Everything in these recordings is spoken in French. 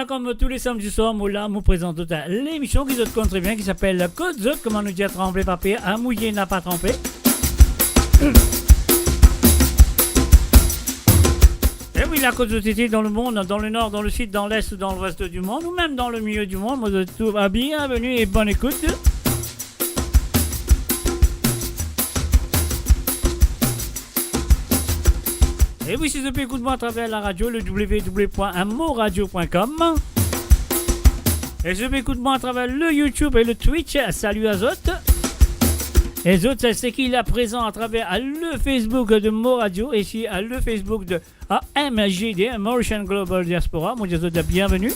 voilà, comme tous les samedis soirs, moi là, vous présente toute l'émission qui se compte très bien, qui s'appelle Côte Zot, comment nous dit à trembler papier, à mouiller n'a pas trempé. Et oui, la Côte Zot était dans le monde, dans le nord, dans le sud, dans l'est, dans l'ouest du monde, ou même dans le milieu du monde. Moi, tout va bien, bienvenue et bonne écoute. Et oui, si vous écoutez-moi à travers la radio, le www.moradio.com. Et si vous écoutez-moi à travers le YouTube et le Twitch, salut à Zot. Et Zot, c'est qu'il est présent à travers le Facebook de Moradio et ici le Facebook de MGD, Mauritian Global Diaspora. Moi, je vous dis bienvenue.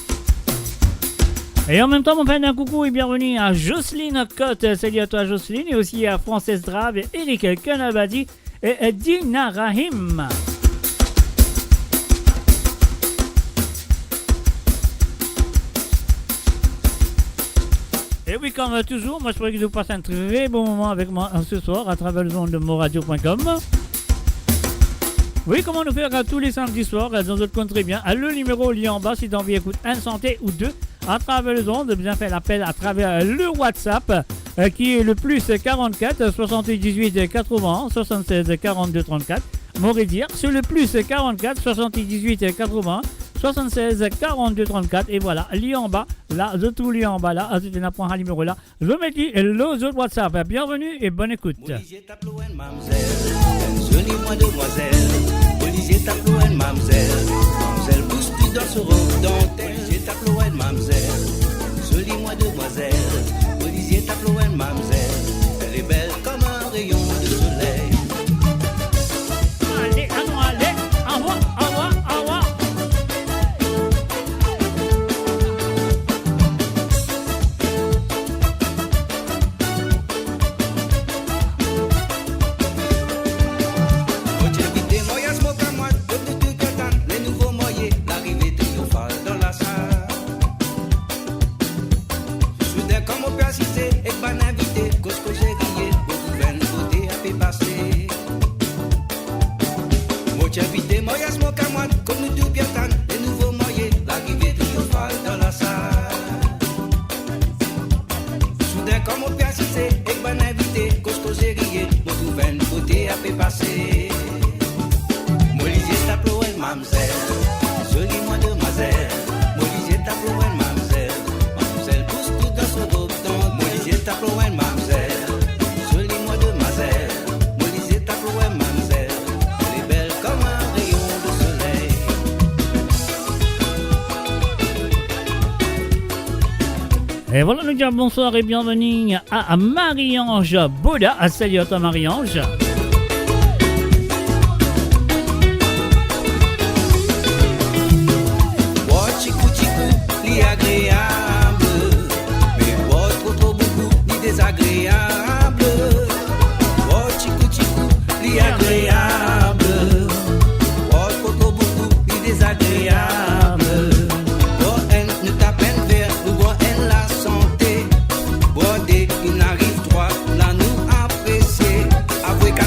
Et en même temps, mon père d'un coucou et bienvenue à Jocelyne Cotte. Salut à toi, Jocelyne. Et aussi à Frances Drave, Eric Kanabadi et Dina Rahim. Et oui, comme toujours, moi je pourrais que vous passez un très bon moment avec moi ce soir à travers le monde de moradio.com. Oui, comment nous faire tous les samedis soirs, dans notre compte très bien. Le numéro lié en bas si tu as envie d'écouter un santé ou deux à travers le monde, bien faire l'appel à travers le WhatsApp qui est le plus 44 78 80 76 42 34. Moridir, c'est le plus 44 78 80 76 42 34 et voilà, lié en bas, là, de tout lié en bas, là, à tout un point à numéro là. Je me dis les autres WhatsApp. Bienvenue et bonne écoute. Olivier Taplouen, mamzelle, jolie-moi demoiselle. Olivier Taplouen, mamzelle, mamzelle pousse plus dans ce robe dentelle. Olivier Taplouen, mamzelle, jolie-moi demoiselle. Olivier Taplouen, mamzelle, elle est belle comme un rayon de soleil. Allez, allons, allez, au revoir, au revoir, au revoir. Et voilà, nous disons bonsoir et bienvenue à Marie-Ange Bouddha. Salut à toi, Marie-Ange. Avouez qu'à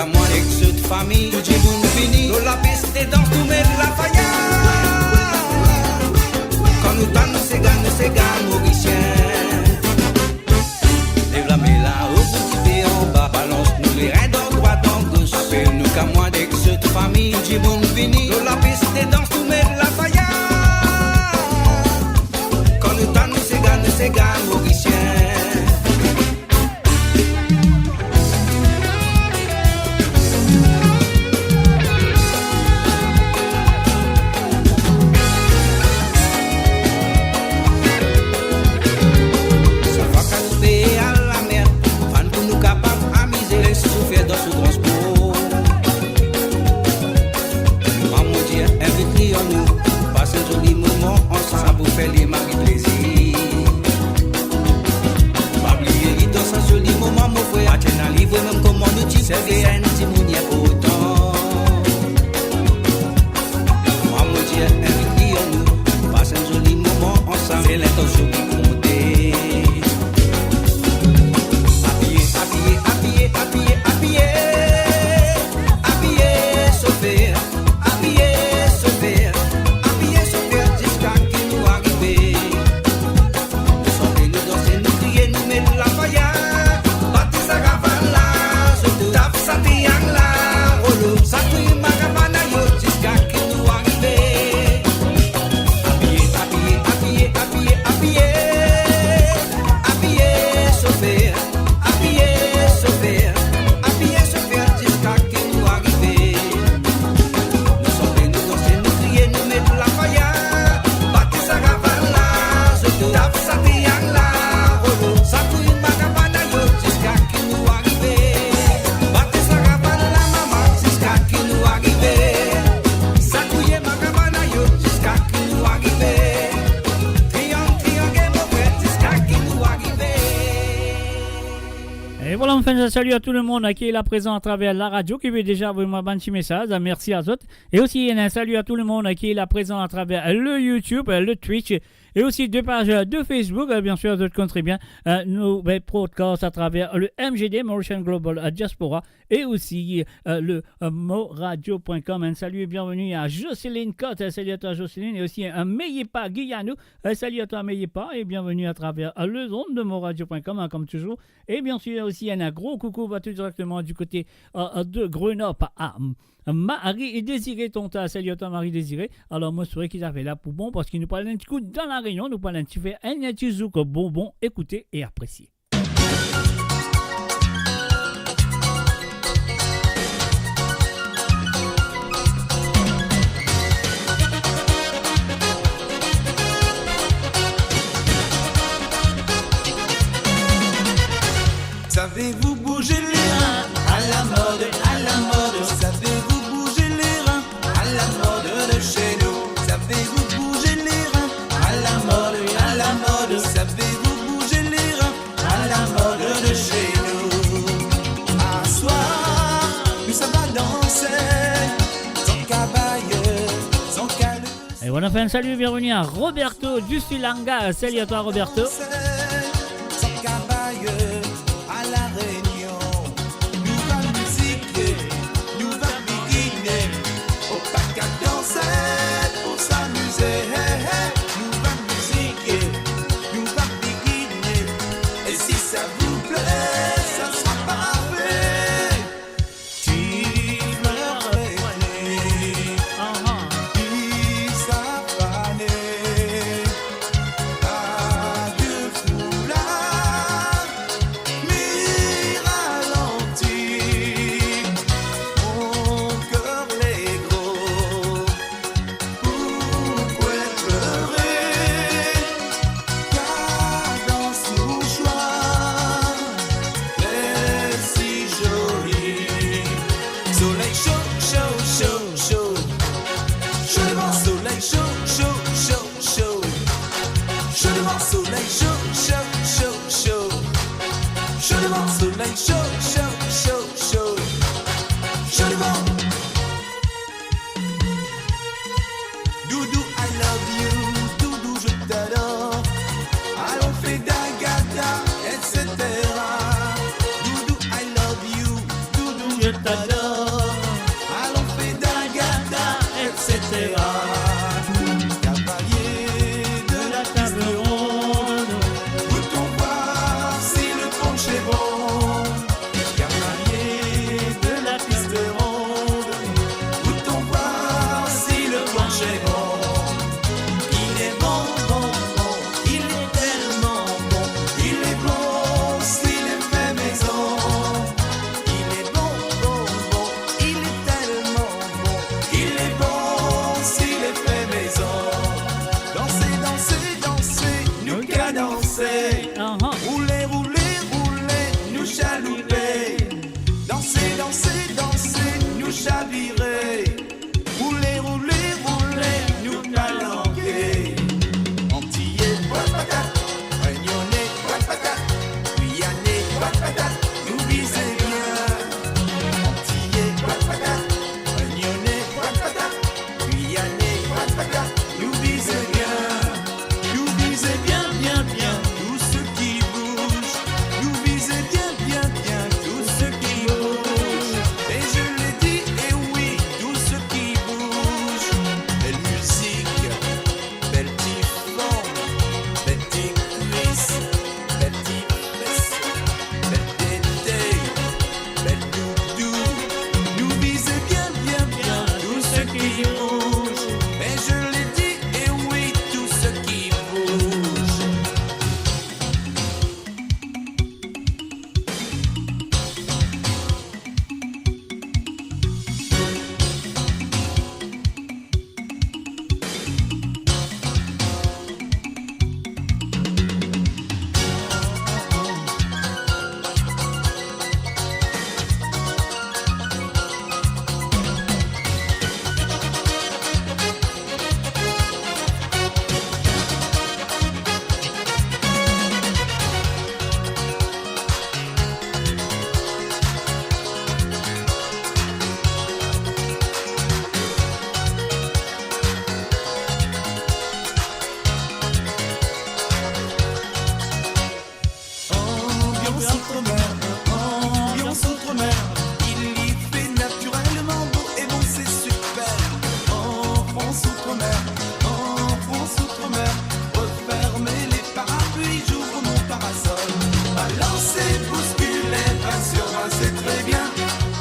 qu'à moi avec cette famille, tout est bon fini. Nous la piste dans tout mais la faille. Quand nous t'en nous c'est gagne mauricien. Lève la main là, au petit pied en bas, balance nous les reins dans droite en gauche. Appelle-nous qu'à moi avec cette famille, tout est bon fini. Nous la piste dans tout mais la faille. Quand nous t'en c'est gagne mauricien. Dans ce transport, maman dit invite-nous en nous, passer un joli moment ensemble pour faire les maris plaisir. Pas oublier dans ce joli moment mon frère, tiens un livre même comment nous t'y servir un petit mounier autant. Maman dit invite-nous en nous, passer un joli moment ensemble, c'est l'intention qui compte. Salut à tout le monde qui est là présent à travers la radio, qui veut déjà envoyer un petit message. Merci à tous. Et aussi, un salut à tout le monde qui est là présent à travers le YouTube, le Twitch, et aussi deux pages de Facebook. Bien sûr, d'autres contribuent nos podcasts à travers le MGD, Mauritian Global Diaspora, et aussi le moradio.com. Un salut et bienvenue à Jocelyne Cotte. Salut à toi, Jocelyne. Et aussi un Meyepa Guyanou. Salut à toi, Meyepa. Et bienvenue à travers le zone de moradio.com, comme toujours. Et bien sûr, aussi un gros coucou va tout directement du côté de Grenoble à Marie et Désiré Tonta. Salut à toi, Marie Désiré. Alors, moi, je serais qu'ils avaient là pour bon parce qu'ils nous parlent un petit coup dans la réunion. Nous parlent un petit fait un petit zouk bonbon. Écoutez et appréciez. Savez-vous bouger les reins à la mode, à la mode? Savez-vous bouger les reins à la mode de chez nous? Savez-vous bouger les reins à la mode, à la mode? Savez-vous bouger les reins à la mode de chez nous? À soir, nous ça va danser, sans cavaille, sans calus. Et voilà, fait un salut, bienvenue à Roberto du Sulanga. Salut à toi, Roberto. Sans cavaille. Pour s'amuser, nous va musiquer, nous va biguiner. Et si ça vous plaît, ça sera parfait. Tu me reconnais, qui s'affaner à deux foulards, mais ralenti, mon cœur les gros. Soleil chaud, chaud, chaud, chaud. Je demande. Doudou, I love you. Doudou, je t'adore. Allons, fais d'agata, etc. Doudou, I love you. Doudou, je t'adore. ratata. Nous visez bien, bien, bien tout ce qui bouge. Nous visez bien, bien, bien tout ce qui bouge. Et je l'ai dit, et oui, tout ce qui bouge. Belle musique, belle petite forme, belle petite cuisse, belle petite fesse, belle tété, belle doudou. Nous visez bien, bien, bien tout ce qui bouge. Et je l'ai dit, et oui, tout ce qui bouge. Ambiance outre-mer, il y fait naturellement beau et bon, c'est super. En France outre-mer, refermez les parapluies, j'ouvre mon parasol. Balancez, bousculez, 20 sur 20, c'est très bien.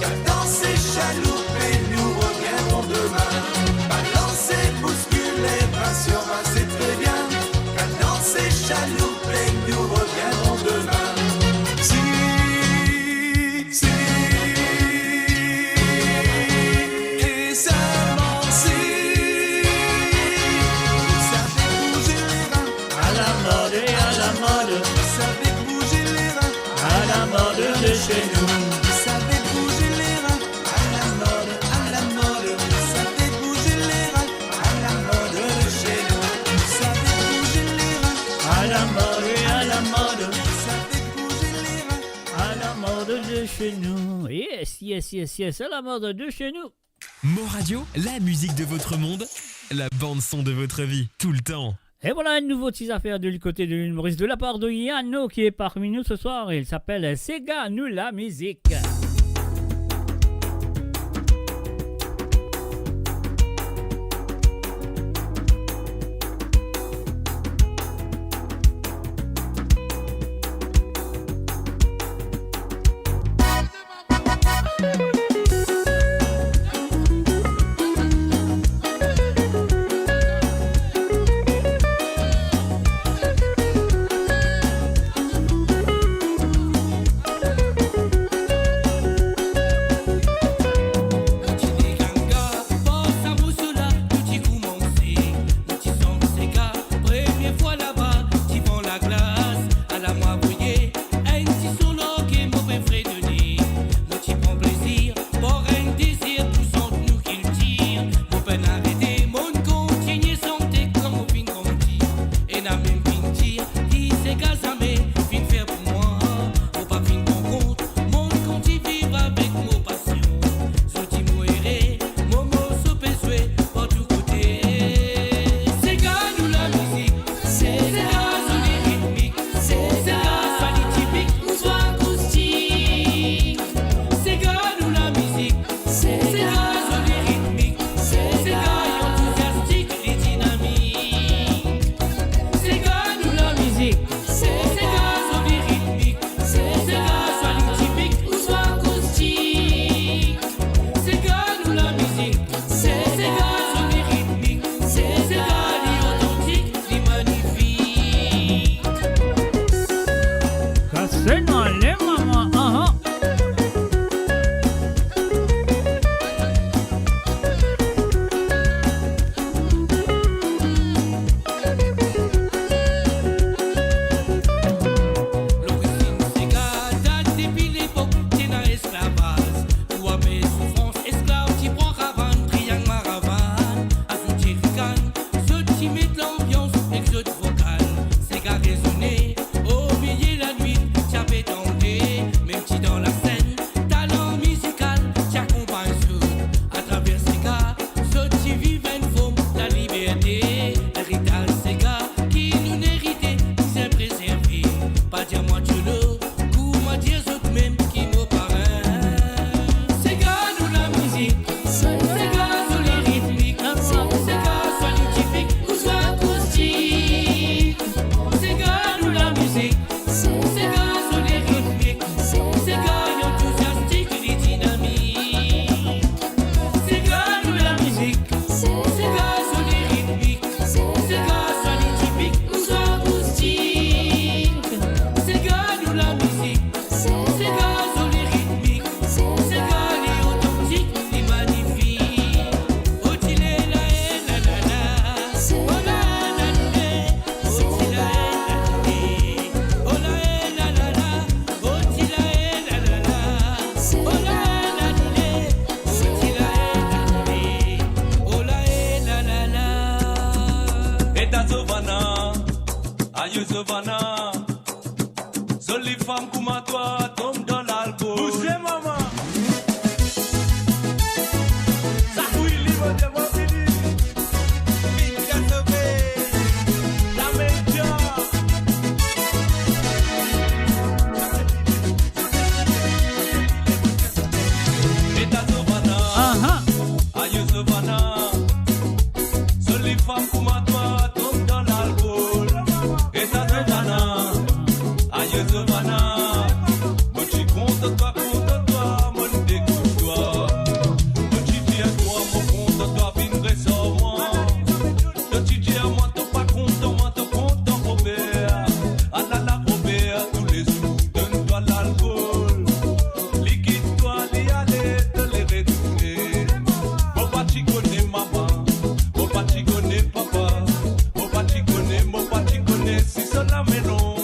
Cadencez, chaloupez, nous reviendrons demain. Balancez, bousculez, 20 sur 20, c'est très bien. Cadencez, chaloupez, nous reviendrons demain. Si, et seulement si vous savez bouger les reins À la mode et à la mode, vous savez bouger les reins à la mode de chez nous. vous savez bouger les reins à la mode, vous savez bouger les reins à la mode de chez nous. Vous savez bouger les reins À la mode et à la mode, vous savez bouger les reins. à la mode de chez nous. Yes, yes, yes, yes, à la mode de chez nous. Mo Radio, la musique de votre monde, la bande son de votre vie, tout le temps. Et voilà une nouveau petite affaire du côté de l'humoriste de la part de Yano qui est parmi nous ce soir. Il s'appelle Sega nous la musique. Aïe Savannah, jolie femme comme toi tombe dans l'alcool. Poussez maman. Ça couille libre de mon fini. Vite qu'à sauver. La média. Et ta Savannah. Aïe Savannah, jolie femme comme toi tombe dans l'alcool. Et ta Savannah. Aïe Savannah, moi tu compte toi, moi dégoûte-toi. Moi tu dis à toi, mon compte toi, vine ressort-moi. Toi tu dis à moi, t'es pas content, Robert. Ah là là, Robert, tous les sous, donne-toi l'alcool. Liquide-toi, l'y aller, te les retourner. Mon pas tu connais maman, mon pas tu connais papa. Mon pas tu connais, si cela mais non.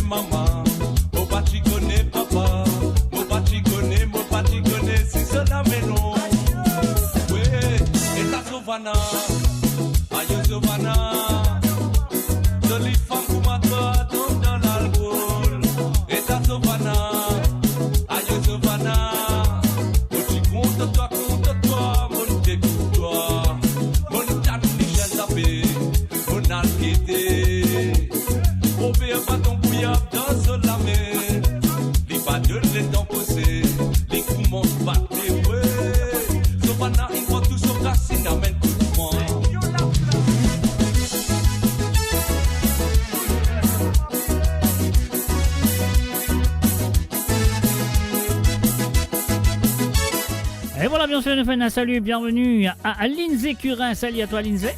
Maman, mon pas tu connais papa, mon pas tu connais, si cela mais non. Oui, et ta Savannah, aïe Savannah, jolie femme comme toi tombe dans l'alcool. Et ta Savannah, aïe Savannah, mon tu compte toi, mon dégoûte-toi. Mon tante Michel tapé, mon alquété. Robert va ton bouillard dans la mer. Les badeuls, les dents posées, les coups m'ont battu, ouais. Savannah, il voit tout sur racine, amène tout le monde. Et voilà, bien sûr, nous faisons un salut, bienvenue à Lindsay Curin. Salut à toi, Lindsay.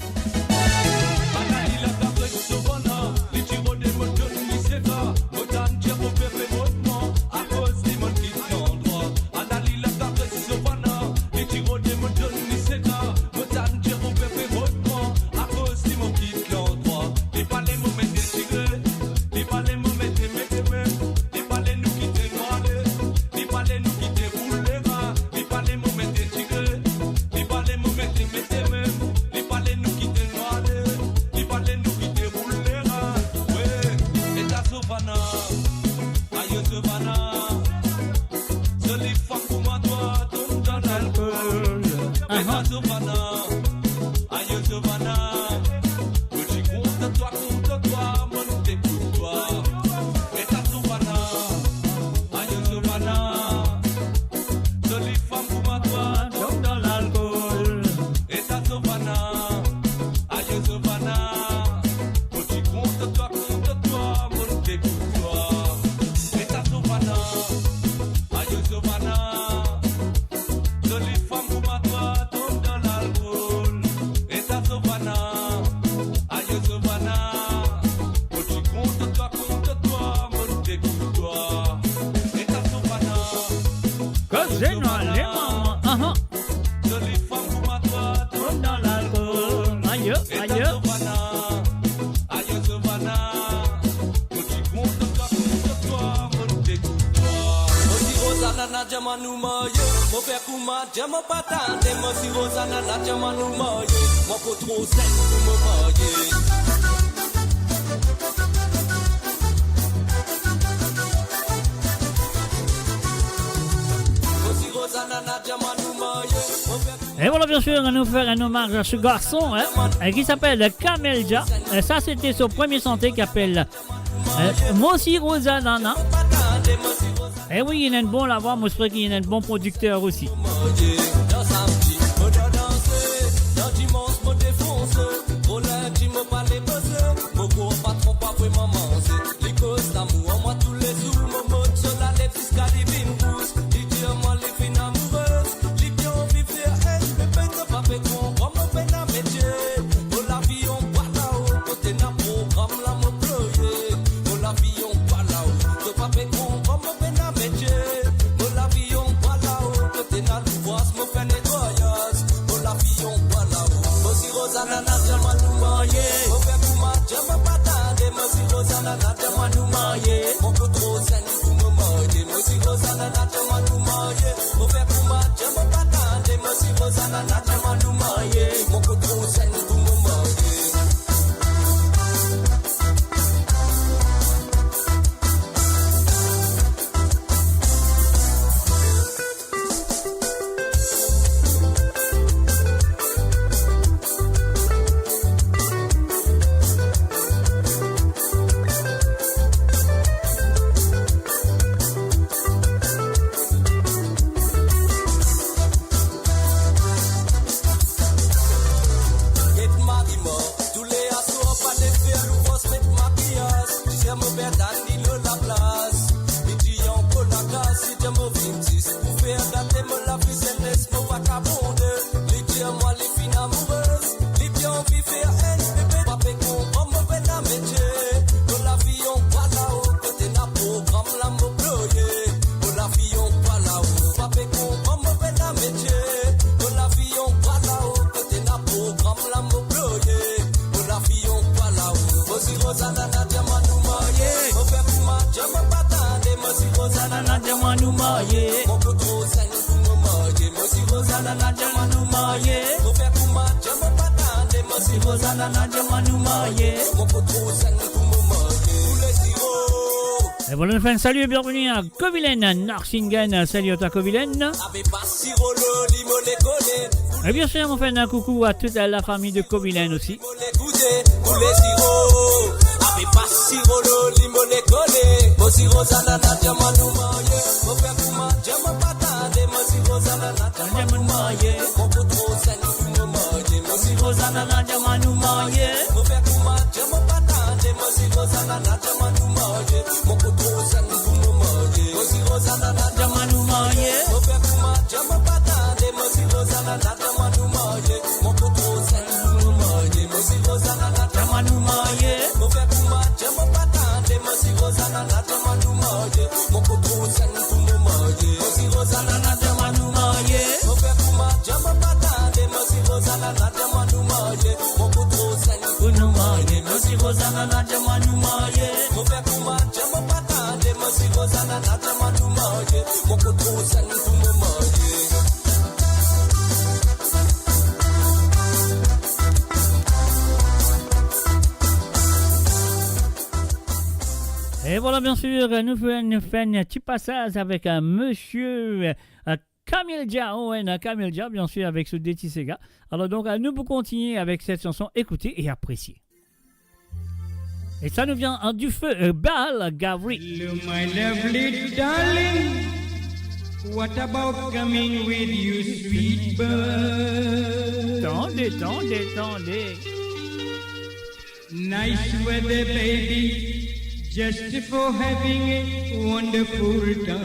Et voilà, bien sûr, on va nous faire un hommage à ce garçon qui s'appelle Kamelja. Ça, c'était son premier santé qui s'appelle Mosi Rosa Nana. Et oui, il y a un bon là-bas, moi je crois qu'il y a un bon producteur aussi. copine amoureuse, les pions qui fait haine, bébé, papé qu'on me peine à métier. Pour la vie, on va là-haut, côté n'a programme, la mot ployé. Pour la vie, on va là-haut, papé qu'on me peine à métier. Pour la vie, on va là-haut, côté n'a programme, la mot ployé. Pour la vie, on va là-haut. Aussi, Rosanna, Nadia, Manou, Maye. Au fait, Kuma, Djama, Patande, Mosi, Rosanna, Nadia, Manou, Maye. Mon peu trop sain, pour me manger. Mosi, Rosanna, Nadia, Manou, Maye. Au fait, Kuma, Djama, Patande, Mosi, Rosanna, Nadia, Manou, Maye. Mon peu trop sain, pour me manger. Tous les sirops. Et voilà, nous faisons un salut et bienvenue à Kovilen, Narsingen. Salut à toi, Kovilen. Avec pas sirop, limo, les connaît. Et bien sûr, on fait un coucou à toute la famille de Kovilen aussi. Tous les sirops. Avec pas sirop, limo, les connaît. Mosi, Rosanna, Nadia, Manou, Maye. Au fait, Kuma, Djama, Patande, Mosi, Rosanna, Nadia, Manou, Maye. Mon peu trop sain, pour me manger. Mosi, Rosanna, Nadia, Manou, Maye. Au fait, Kuma, Djama, Patande, Mosi, Rosanna, Nadia, Manou, Maye. Mon peu trop sain, pour me manger. Mosi, Rosanna, Nadia, Manou, Maye. Au fait, Kuma, Djama, Patande, Mosi, Rosanna, Nadia, Manou, Maye. Mon peu trop sain, pour me manger. Mosi, Rosanna, Nadia, Manou, Maye. Au fait, Kuma, Djama, Patande, Mosi, Rosanna, Nadia, Manou, Maye. Mon peu trop sain, pour me manger. Mosi, Rosanna, Nadia, Manou, Maye. Au fait, Kuma, Djama, Patande, Mosi, Rosanna, Nadia, Manou, Maye. Mon peu trop sain, pour me manger. Mosi, Rosanna, Nadia, Manou, Maye. Au fait, Kuma, Djama, Patande, Mosi, Rosanna, Nadia, Manou, Maye. Mon peu trop sain, pour me manger. Et voilà, bien sûr, nous faisons un petit passage avec monsieur Camille Dia, Camille Dia, bien sûr, avec ce Deti Sega. Alors donc, nous pouvons continuer avec cette chanson, écouter et apprécier. Et ça nous vient du feu, Bal Gavri. Hello, my lovely darling. What about coming with you, sweet bird? Tendez. Nice weather, baby. Just for having a wonderful time.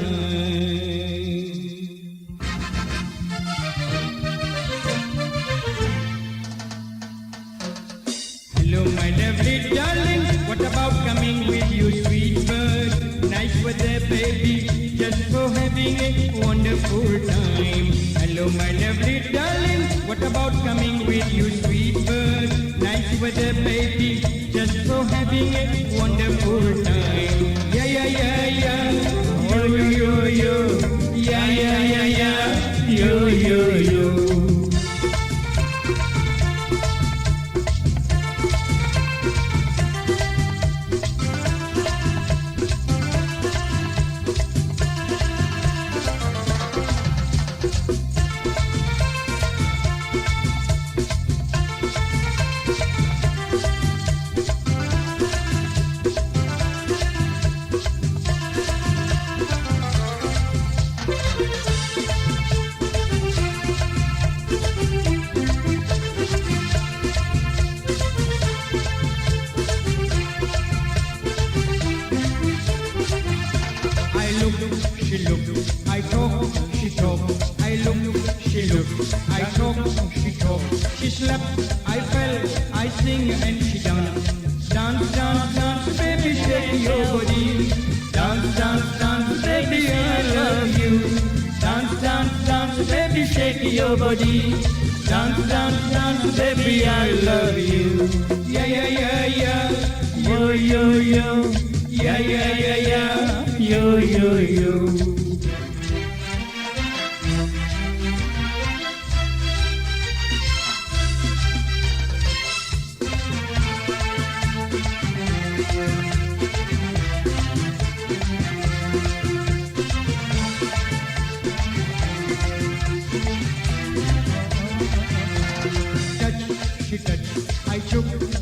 Hello, my lovely darling. What about coming with you, sweet bird? Nice weather, baby. Just for having a wonderful time. Hello, my lovely darling. What about coming with you, sweet bird? Nice weather, baby. Just for having a wonderful time. Yeah, yeah, yeah, yeah. Yo, yo, yo, yo. Yeah, yeah, yeah, yeah. Yo, yo, yo. Your body, dance, dance, dance, baby, I love you. Yeah, yeah, yeah, yeah. Yo, yo, yo. Yeah, yeah, yeah, yeah. Yo, yo, yo.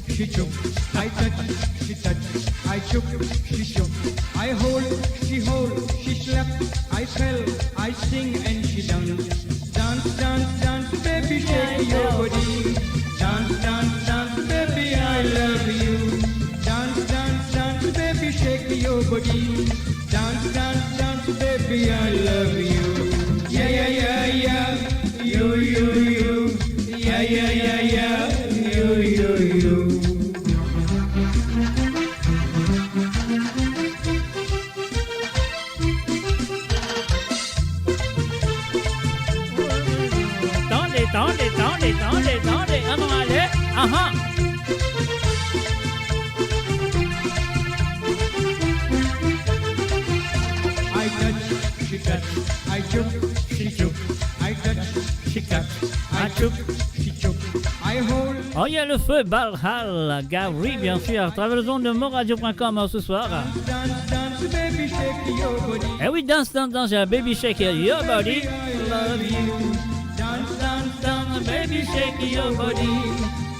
She took, I touch, she touch, I took, she shook, I hold, she slapped, I fell, I sing and she dance. Dance, dance, dance, baby, shake your body. Dance, dance, dance, baby, I love you. Dance, dance, dance, baby, shake your body. Dance, dance, dance, baby, I love you. Yeah, yeah, yeah, yeah, you, you, you, yeah, yeah, yeah. yeah, you. Tendez, allons aller, aha. I touch, she touch, I choke, she choke. I touch, she touch, I choke, she choke. I hold. Oh, il y a le feu Balhal, Gary, bien sûr, à travers le zone de moradio.com ce soir. Dance, dance, baby, shake your body. Eh oui, danse, baby, shake your body. Love you. Dance, dance, dance, baby, shake your body.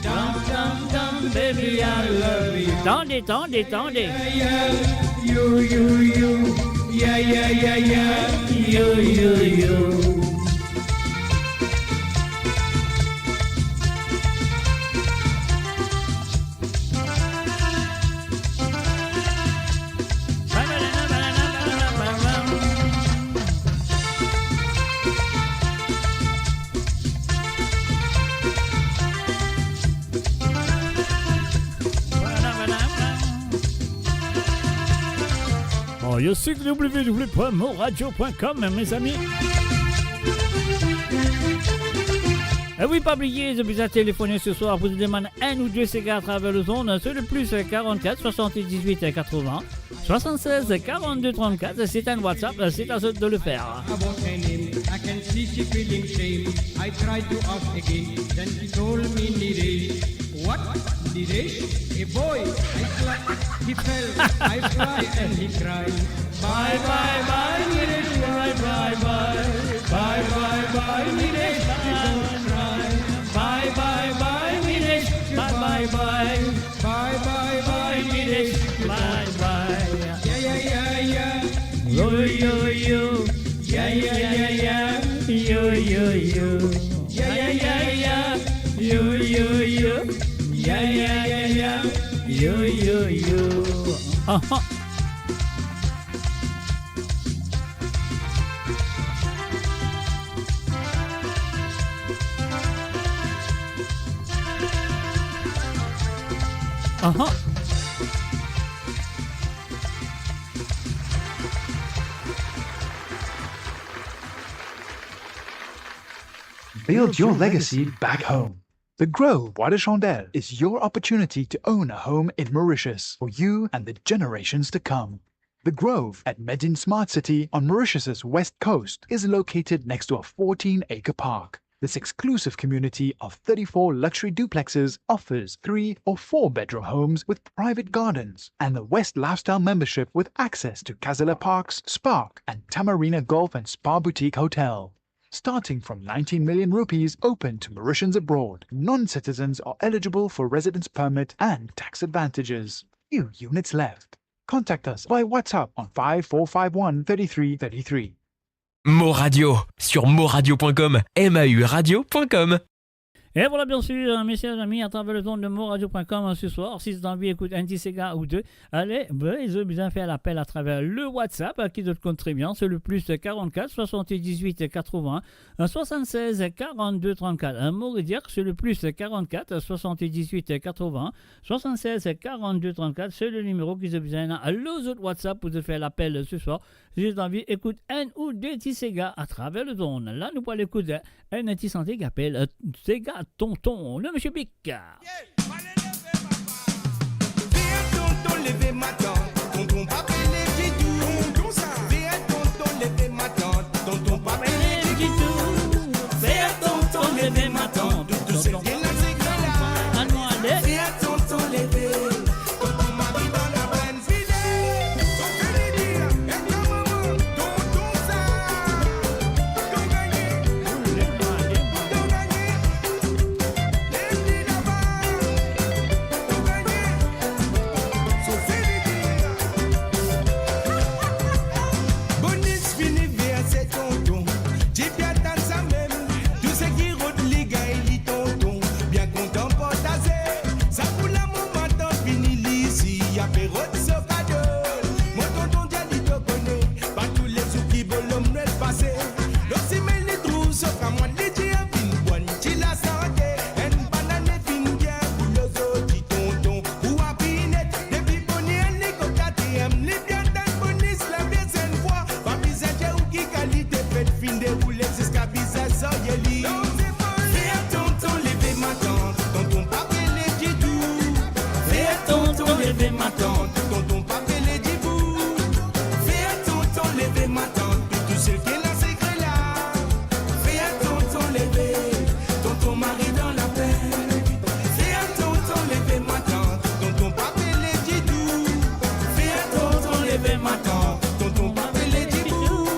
Dance, dance, dance, baby, I love you. Tendez. Yeah, you. Yeah, you. Oh, je suis www.moradio.com, mes amis. Et oui, pas oublier, je vous ai téléphoné ce soir pour vous demander un ou deux cigares à travers le zone sur le plus 44 78 80 76 42 34. C'est un WhatsApp, c'est à vous de le faire. About her name, I can see she feeling shame. I tried to ask again, then she told me Niresh. What? Niresh? A boy. I slapped, he fell. I fly and he cried. Bye, bye, bye, Niresh. Bye, bye, bye. Bye, bye, bye, Niresh. Don't cry. Bye, bye, bye, Niresh. Bye, bye, bye. Bye, bye, bye, Niresh. Bye, bye. Yeah. Yo. Yeah. Yo. Yeah. Yo. Uh-huh. Uh-huh. Build your legacy back home. The Grove Bois de Chandelle is your opportunity to own a home in Mauritius for you and the generations to come. The Grove at Medin Smart City on Mauritius's west coast is located next to a 14-acre park. This exclusive community of 34 luxury duplexes offers 3 or 4 bedroom homes with private gardens and the West Lifestyle membership with access to Casella Parks, Spark and Tamarina Golf and Spa Boutique Hotel. Starting from 19 million rupees open to Mauritians abroad, non-citizens are eligible for residence permit and tax advantages. Few units left. Contact us by WhatsApp on 5451 3333. Mo Radio sur moradio.com, mauradio.com. Et voilà, bien sûr, mes chers amis, à travers le zone de moradio.com ce soir, si vous avez envie d'écouter un petit Sega ou deux, allez, ils ont bien fait l'appel à travers le WhatsApp, qui doit compte très bien, c'est le plus 44 78 80 76 42 34. Un mot dire que c'est le plus 44 78 80 76 42 34, c'est le numéro qui ont besoin à l'autre WhatsApp pour faire l'appel ce soir. Si vous avez envie d'écouter un ou deux petits Sega à travers le zone. Là, nous allons écouter un petit santé qui appelle Sega Tonton, le monsieur Bic. Tonton, levez ma tante, tonton, papa, les petits doux. Viens, tonton, levez ma tante, tonton, papa, les petits doux. Viens, tonton, levez ma tante, tonton, c'est bien la ségrela. Viens, tonton, levez, tonton, ma vie dans la bonne fidèle. Tonton, les dire, et ta maman, tonton, ça. Tonton, gagné, tonton, gagné. Les petits là-bas, tonton, gagné. So, c'est les dire. lever ma tante, tonton papa les dibou. Fais à tonton lever ma tante, tout ce qui est dans ces creux là. Fais à tonton lever, tonton mari dans la peine. Fais à tonton lever ma tante, tonton papa les dibou. Fais à tonton lever ma tante, tonton papa les dibou.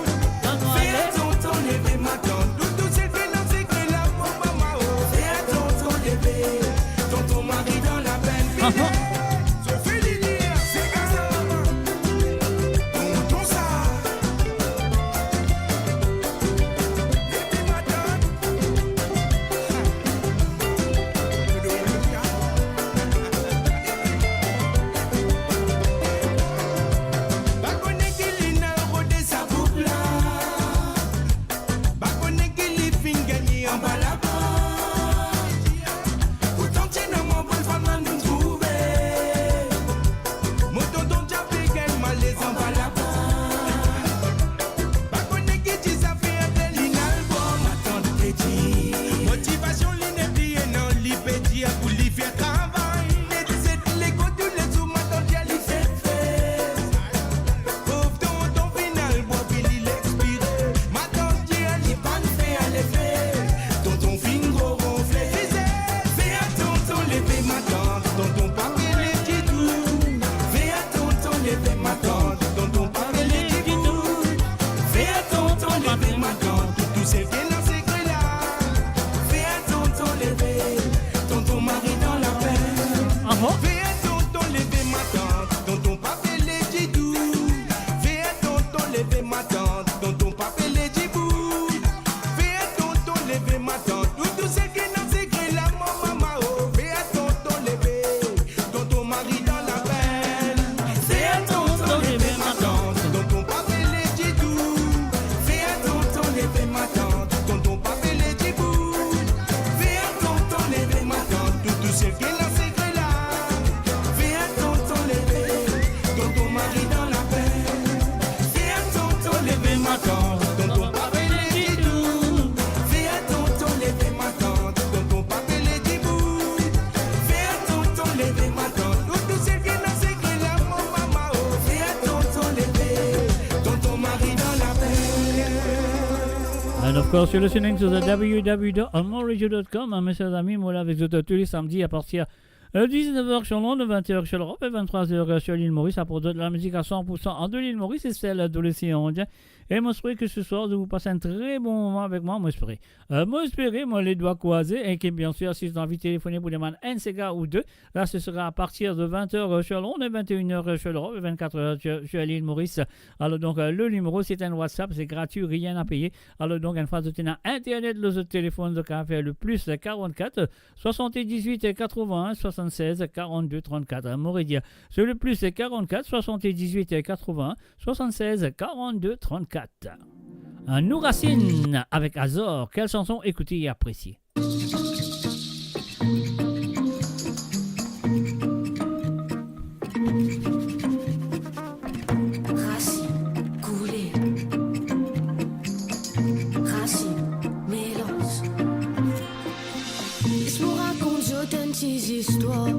Fais à tonton lever ma tante, tout ce qui est dans ces creux là, pour maman. Fais à tonton lever, tonton mari dans la peine. Sophie Linière, c'est Gaza. Tonton ça. Lever ma tante. Pas connecté l'ina rodé sa boucle là. Pas connecté les fins gagné en bas là-bas. Pourtant tiens dans mon bon femme nous trouver. Mon tonton Diabé gagne mal les en bas là-bas. Pas connecté tu ça fait un tel l'album. Ma tante te dit motivation l'inépié non l'ipédia pour lui faire travail. Les côtes les sous ma tante y a lui fait faire. Pauvre tonton final bois puis il expire. Ma tante y a lui pas fait à l'effet. Tonton fin gros ronflé. Fais à tonton lever ma tante, tonton papa les dit tout. Fais à tonton lever ma tante, tonton papa les dit tout. Fais à tonton lever ma tante, tout ce qui est dans ces creux là. Fais à tonton lever, tonton mari dans la peine. Fais à tonton lever ma tante, tonton papa les dit tout. Fais à tonton lever ma tante, tonton papa les dit tout. Fais à tonton lever ma tante, tout ce qui est dans ces creux là, mon maman. Oh, fais à tonton lever, tonton mari dans la peine. Fais à tonton lever ma tante, tonton papa les dit tout. Fais à tonton lever ma tante, tonton papa les dit tout. Fais à tonton lever ma tante, tout ce qui est dans ces creux là. Fais à tonton lever, tonton mari dans la peine. Fais à tonton lever ma tante, tonton papa les dit tout. Fais à tonton lever ma tante, tonton papa les dit tout. Fais à tonton lever ma tante, tout ce qui est dans ces creux là, mon maman. Oh, fais à tonton lever, tonton mari dans la peine. And of course, you're listening to the www.onmoreradio.com. Mes chers amis, moi là avec vous tous les samedis à partir de 19h sur Londres, 20h sur l'Europe et 23h sur l'île Maurice. À produire de la musique à 100% en de l'île Maurice et celle de l'océan Indien. Et moi, j'espère que ce soir, vous passez un très bon moment avec moi. Moi, j'espère. Moi, les doigts croisés. Et que bien sûr, si vous avez envie de téléphoner pour demander un cigare ou deux, là, ce sera à partir de 20h sur Londres et 21h sur l'Europe et 24h sur l'île Maurice. Alors, donc, le numéro, c'est un WhatsApp. C'est gratuit, rien à payer. Alors, donc, une fois que vous avez Internet, le téléphone de café, le plus 44 78 81 76 42 34. Moridia, c'est le plus 44 78 81 76 42 34. Un nous racine avec Azor. Quelle chanson écoutez et appréciez? Racine, couler. Racine, mélange. Laisse-moi raconter d'autres histoires.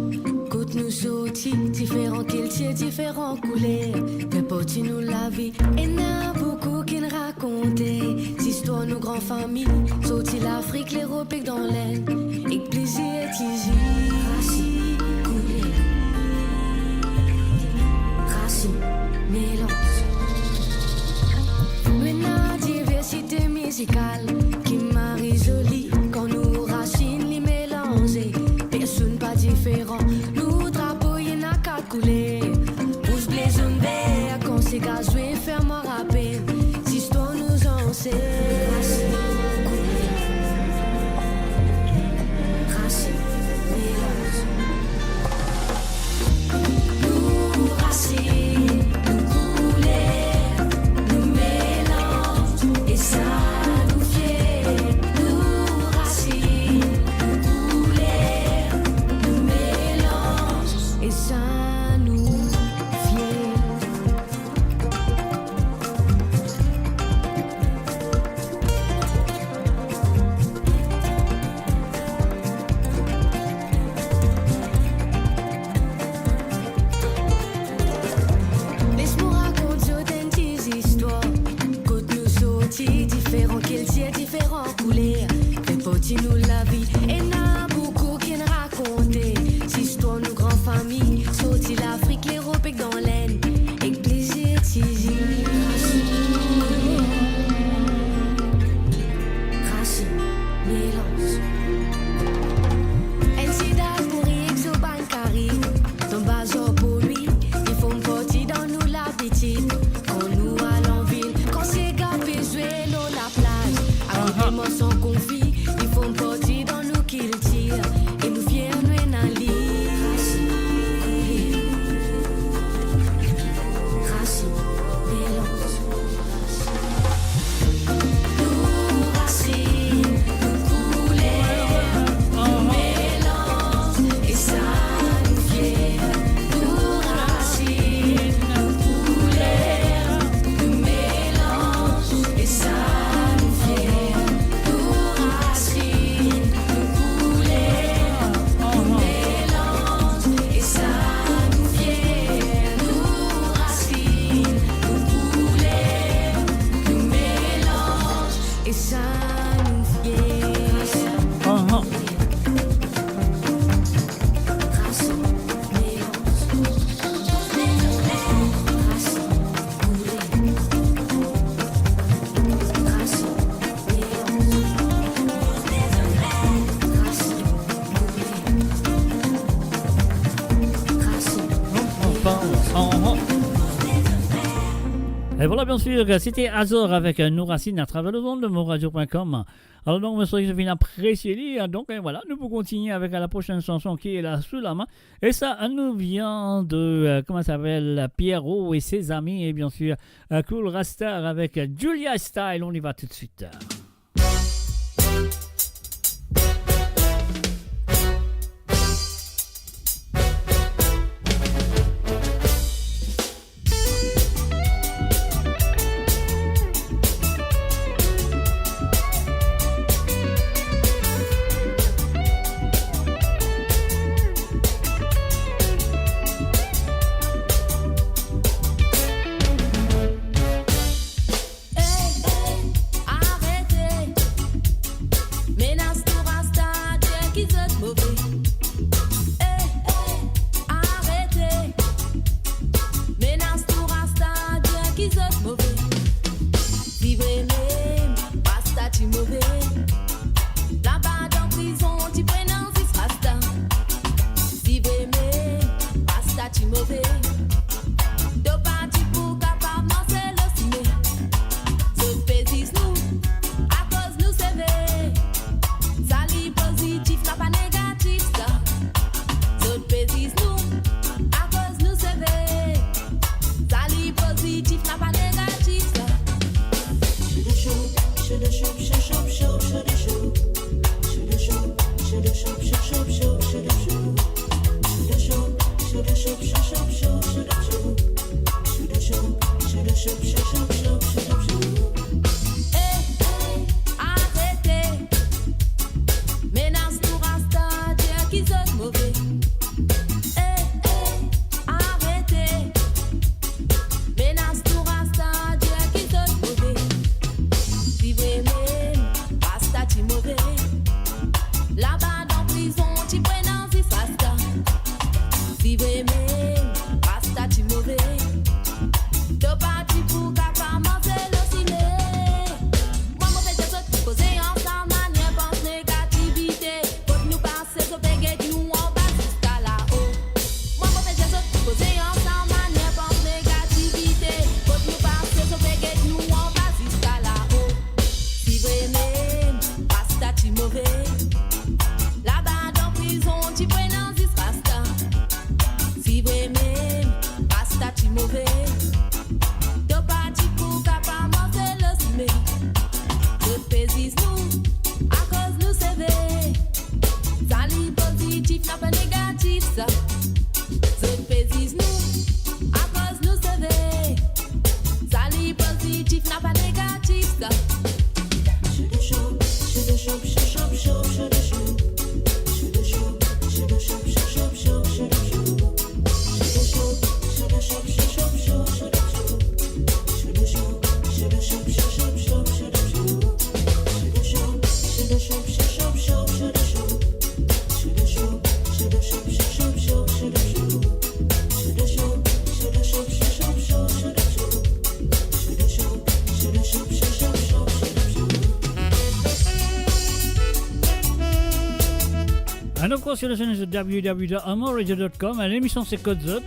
Nous sortis, différents qu'il différents couleurs. Mais petit nous la vie, et n'a beaucoup qui nous racontaient. Histoire nos grands familles, sortis l'Afrique, l'Europe et dans l'aile. Et plaisir est ici. Racine, coulée. Racine, mélange. Maintenant, diversité musicale qui marie jolie. Quand nous racines les mélanger, personne pas différent. Couler, rouge, blé, jaune, vert, quand c'est gars jouer, faire-moi rappeler, si histoire nous en sait. Racine, couler, racine, mélange. Nous racines, nous couler, nous mélange, et ça nous fier. Nous racines, nous couler, nous mélange. Et voilà, bien sûr, c'était Azor avec nos racines à travers le monde de moradio.com. Alors, donc, monsieur, je viens apprécier. Donc, et voilà, nous pouvons continuer avec la prochaine chanson qui est là sous la main. Et ça nous vient de, comment ça s'appelle, Pierrot et ses amis. Et bien sûr, Cool Rastar avec Julia Style. On y va tout de suite. And of course, you're listening to www.amoradio.com. L'émission, c'est Code Zot.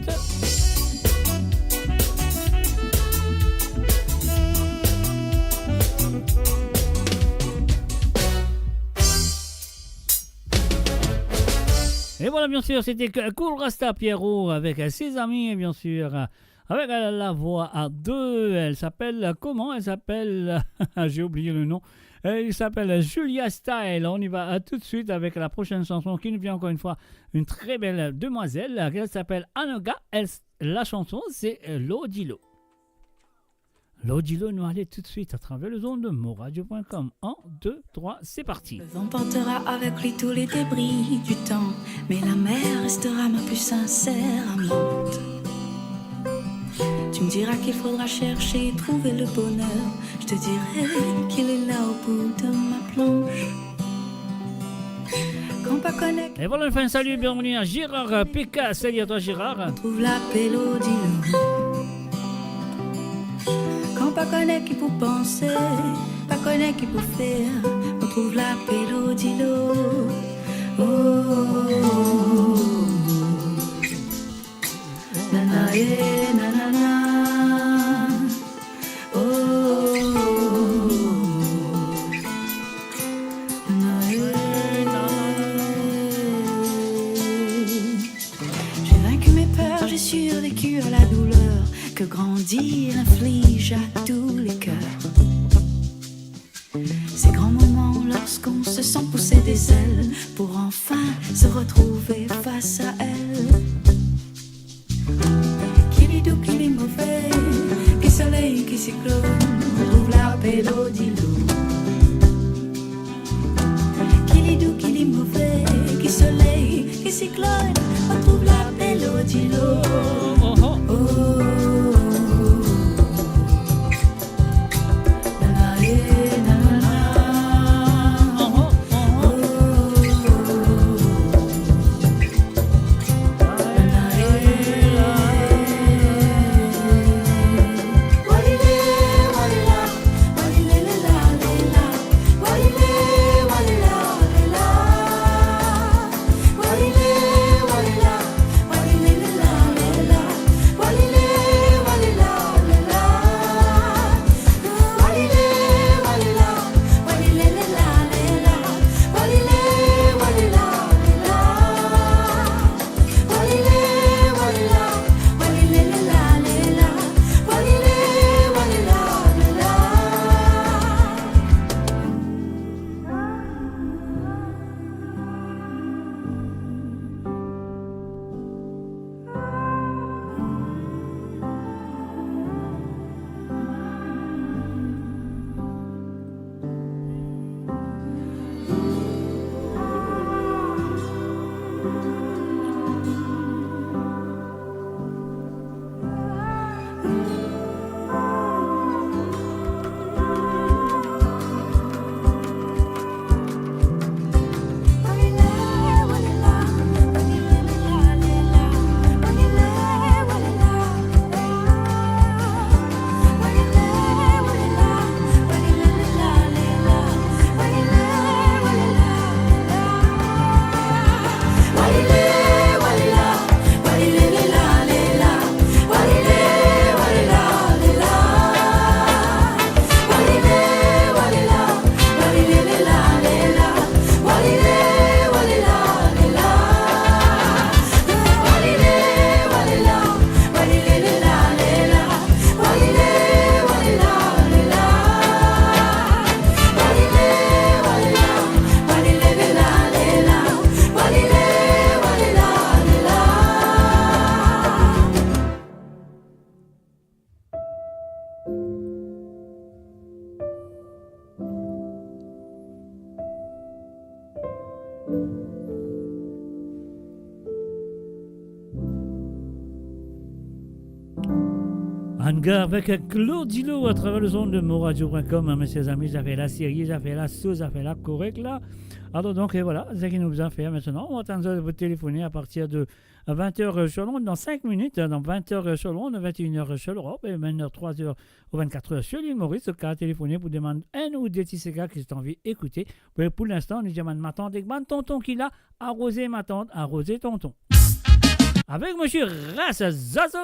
Et voilà, bien sûr, c'était Cool Rasta Pierrot avec ses amis, et bien sûr, avec la voix à deux. Elle s'appelle, comment elle s'appelle? J'ai oublié le nom. Il s'appelle Julia Style. On y va tout de suite avec la prochaine chanson qui nous vient encore une fois une très belle demoiselle. Elle s'appelle Anoga. La chanson, c'est Lodilo. Lodilo, nous allons tout de suite à travers le zone de moradio.com. 1, 2, 3, c'est parti. Le vent portera avec lui tous les débris du temps, mais la mer restera ma plus sincère amante. Tu me diras qu'il faudra chercher et trouver le bonheur. Je te dirai qu'il est là au bout de ma planche. Quand pas connaître. Et voilà, une fin de salut, bienvenue à Gérard PK. Salut à toi, Gérard. Trouve la pélodie. Quand pas connaître qui pour penser, pas connaître qui pour faire. On trouve la pélodie. Oh, oh, oh, oh. survécu à la douleur que grandir inflige à tous les cœurs. Ces grands moments lorsqu'on se sent pousser des ailes pour enfin se retrouver face à elle. Qu'il est doux, qu'il est mauvais, qu'il soleil, qu'il cyclone, on trouve la mélodie l'eau. Qu'il est doux, qu'il est mauvais, qu'il soleil, qu'il cyclone, on trouve la mélodie l'eau. Hangar avec Claude Dilo à travers le son de moradio.com, mes chers amis, ça fait la série, ça fait la sauce, ça fait la correcte là. Alors donc et voilà, c'est ce qu'il nous a fait maintenant. On va attendre de vous téléphoner à partir de 20h sur Londres, dans 5 minutes, dans 20h sur Londres, 21h sur l'Europe, et maintenant 3h ou 24h sur l'île Maurice, ce cas téléphoner pour demander un ou deux petits gars qui sont envie d'écouter. Pour l'instant, nous demandons ma tante et ma tonton qui l'a arrosé ma tante, arrosé tonton. Avec monsieur Ras Zazo.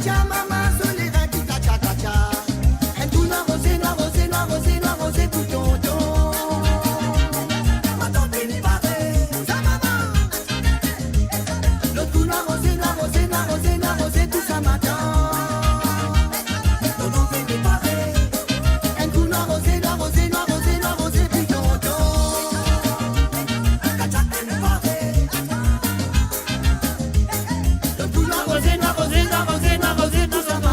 Kacha maman sur les reins qui kacha kacha. Un tout noir rosé, noir rosé, noir rosé, noir rosé pour tonton. Ma tante est parée, sa maman. L'autre tout noir rosé, noir rosé, noir rosé, noir rosé pour sa maman. Tonton fait des parées. Un tout noir rosé, noir rosé, noir rosé, noir rosé pour tonton. Kacha est parée. L'autre tout noir rosé, noir rosé, noir rosé, noir rosé pour sa maman.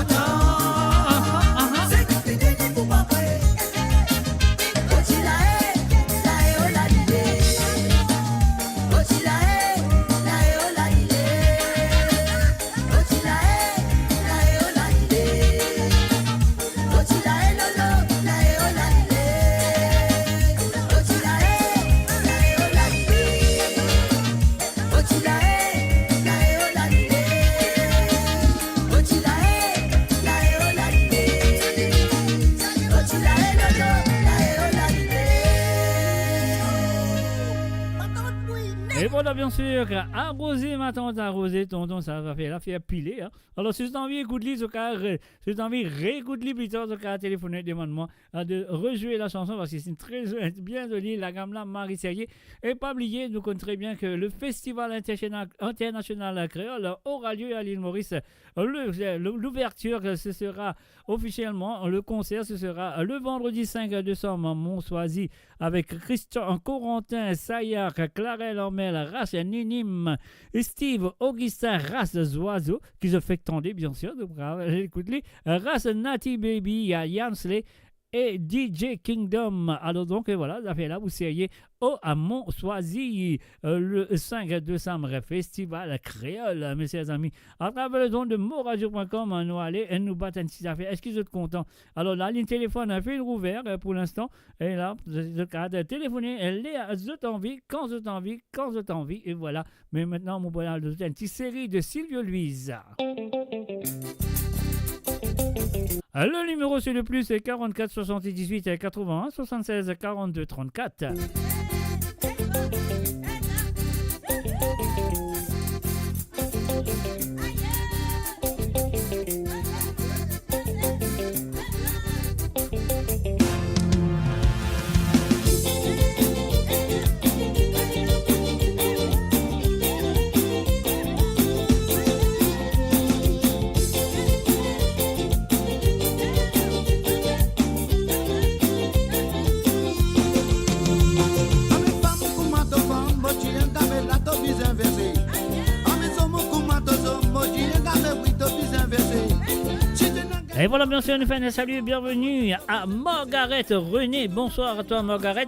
Et voilà, bien sûr, arroser ma tante, arroser tonton, ça va faire la faire piler. Hein. Alors, si vous avez envie d'écouter, si vous avez envie de réécouter plus tard, vous avez téléphoné, demande-moi de rejouer la chanson parce que c'est très bien jolie, la gamme là, Marie Serrier. Et pas oublier, nous connaissons très bien que le Festival international créole aura lieu à l'île Maurice. L'ouverture, ce sera officiellement, le concert, ce sera le vendredi 5 décembre à Monsoisy avec Christian Corentin, Sayar, Clarel Ormel, Race Ninim, Steve Augustin, Race Zoiseau, qui se fait tendre, bien sûr, donc écoutez-les, Race Natty Baby, Yansley et DJ Kingdom. Alors donc voilà, ça fait là, vous seriez à Monsoisy le 5 décembre, festival créole, mes chers amis. À travers le don de moradio.com, nous allons et nous battre une petite affaire. Est-ce que vous êtes contents? Alors la ligne téléphone a fait le rouvert pour l'instant. Et là, vous avez de téléphoner, elle est à vous envie, quand vous envie, quand vous envie. Et voilà. Mais maintenant, mon bonheur, une petite série de Sylvio Louise. Le numéro c'est le plus, c'est 44 78 81 76 42 34. Et voilà, bien sûr, nous faisons un salut, bienvenue à Margaret René. Bonsoir à toi, Margaret.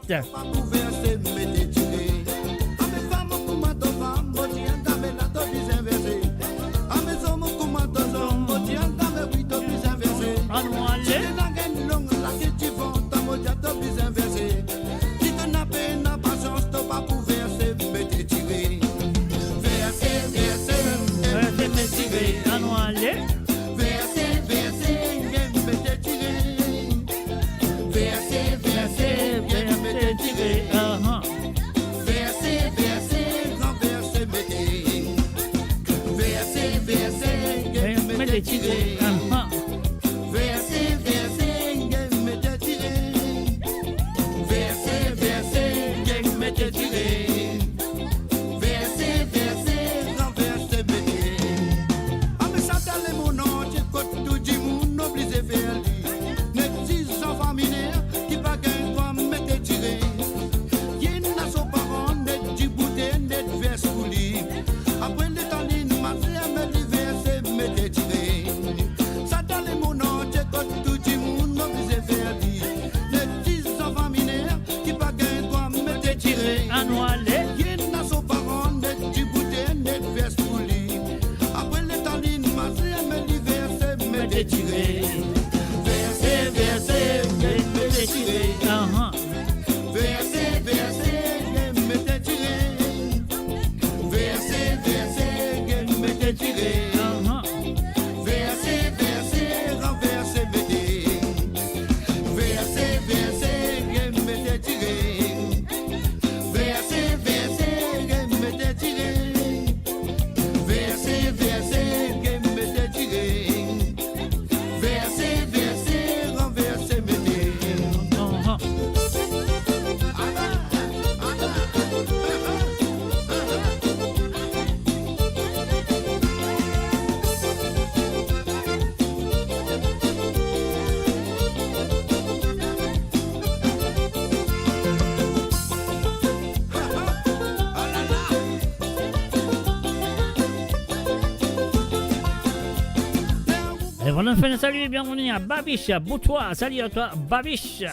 Voilà, fait un salut et bienvenue à Babiche, Boutois. Salut à toi, Babiche.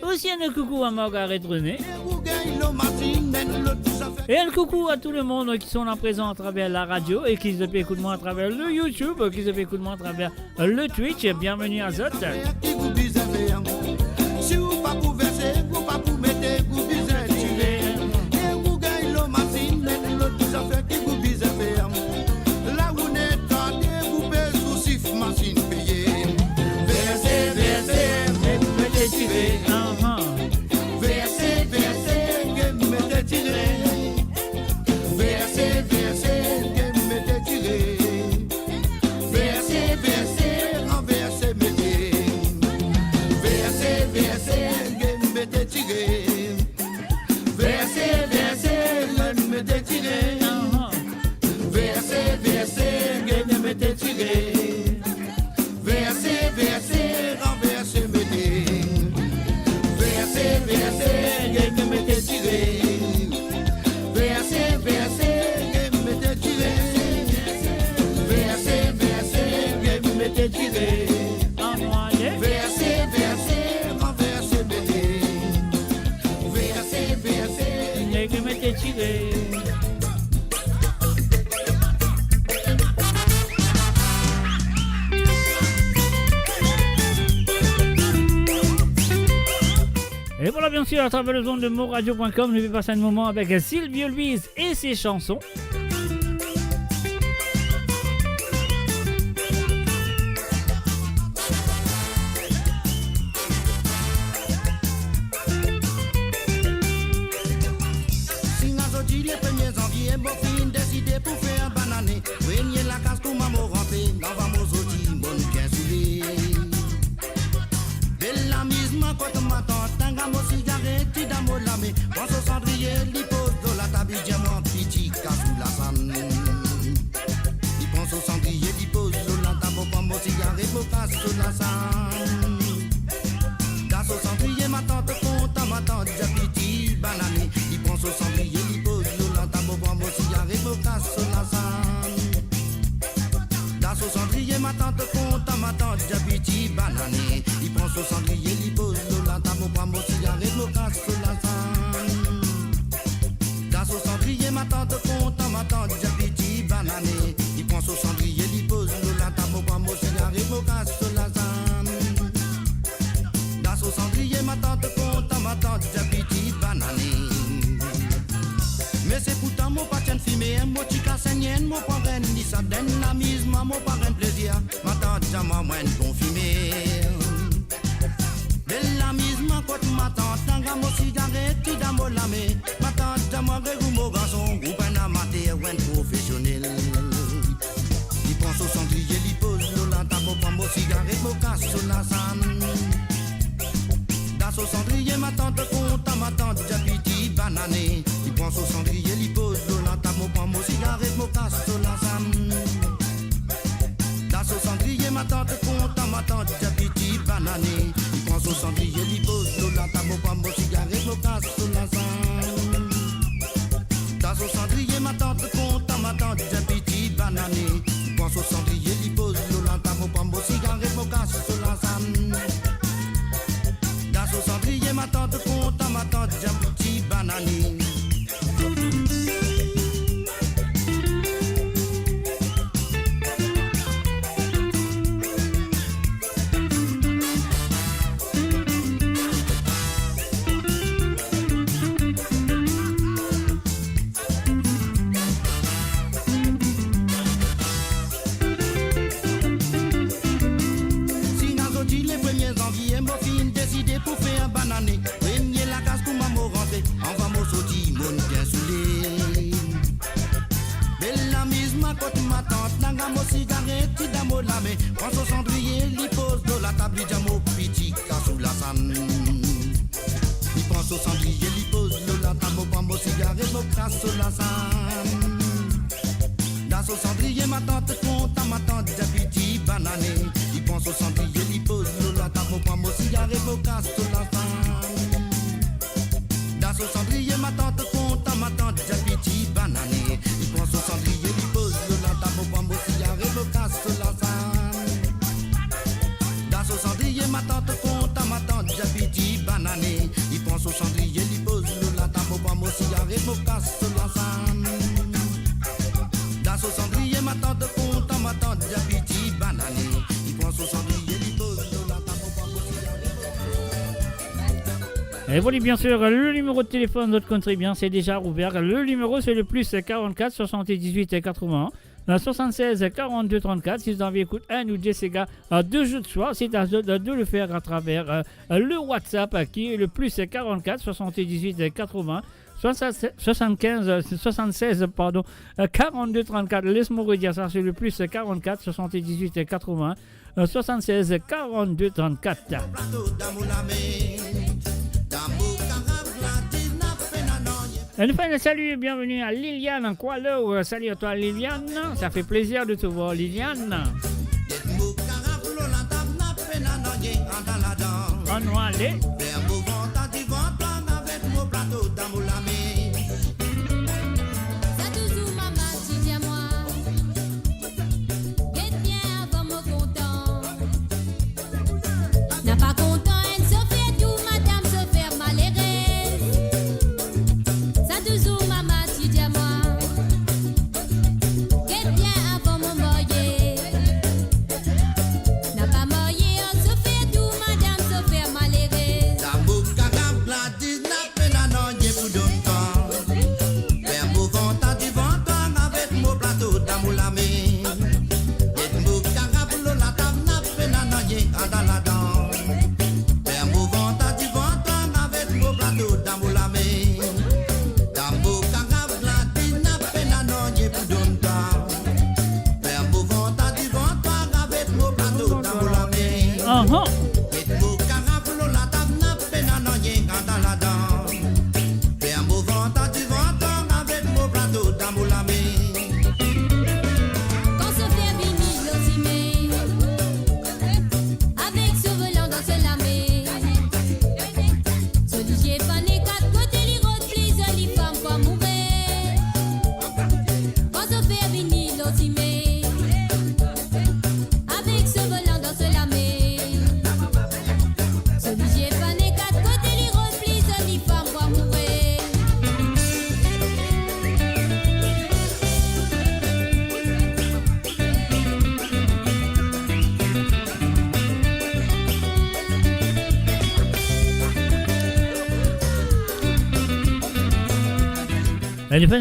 Aussi un coucou à Margaret René. Et un coucou à tout le monde qui sont là présents à travers la radio et qui se fait écouter moi à travers le YouTube, qui se fait écouter moi à travers le Twitch. Bienvenue à Zot. Et voilà, bien sûr, à travers le zone de moradio.com, nous vais passer un moment avec Sylvie Louise et ses chansons. Banane, il pense au cendrier, il pose le lantamo, pas mon cigarette, me casse la avec mon casse l'ensemble. Dans son cendrier, ma tante content, ma tante d'habiti banané. Il prend son cendrier, il pose de la table au Et voilà, bien sûr, le numéro de téléphone de notre contribuant, c'est déjà ouvert. Le numéro, c'est le plus 44 78 81 76 42 34. Si vous avez écouté un ou deux Sega deux jeux de soir, c'est à vous de le faire à travers le WhatsApp qui est le plus 44 78 80 75 76 pardon 42 34. Laisse-moi redire ça, c'est le plus 44 78 80 76 42 34. Nous faisons un salut et bienvenue à Liliane en Kualo. Salut à toi Liliane, ça fait plaisir de te voir Liliane. On va aller.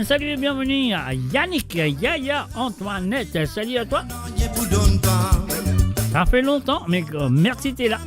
Salut et bienvenue à Yannick, Yaya, Antoinette. Salut à toi. Ça fait longtemps, mais merci t'es là.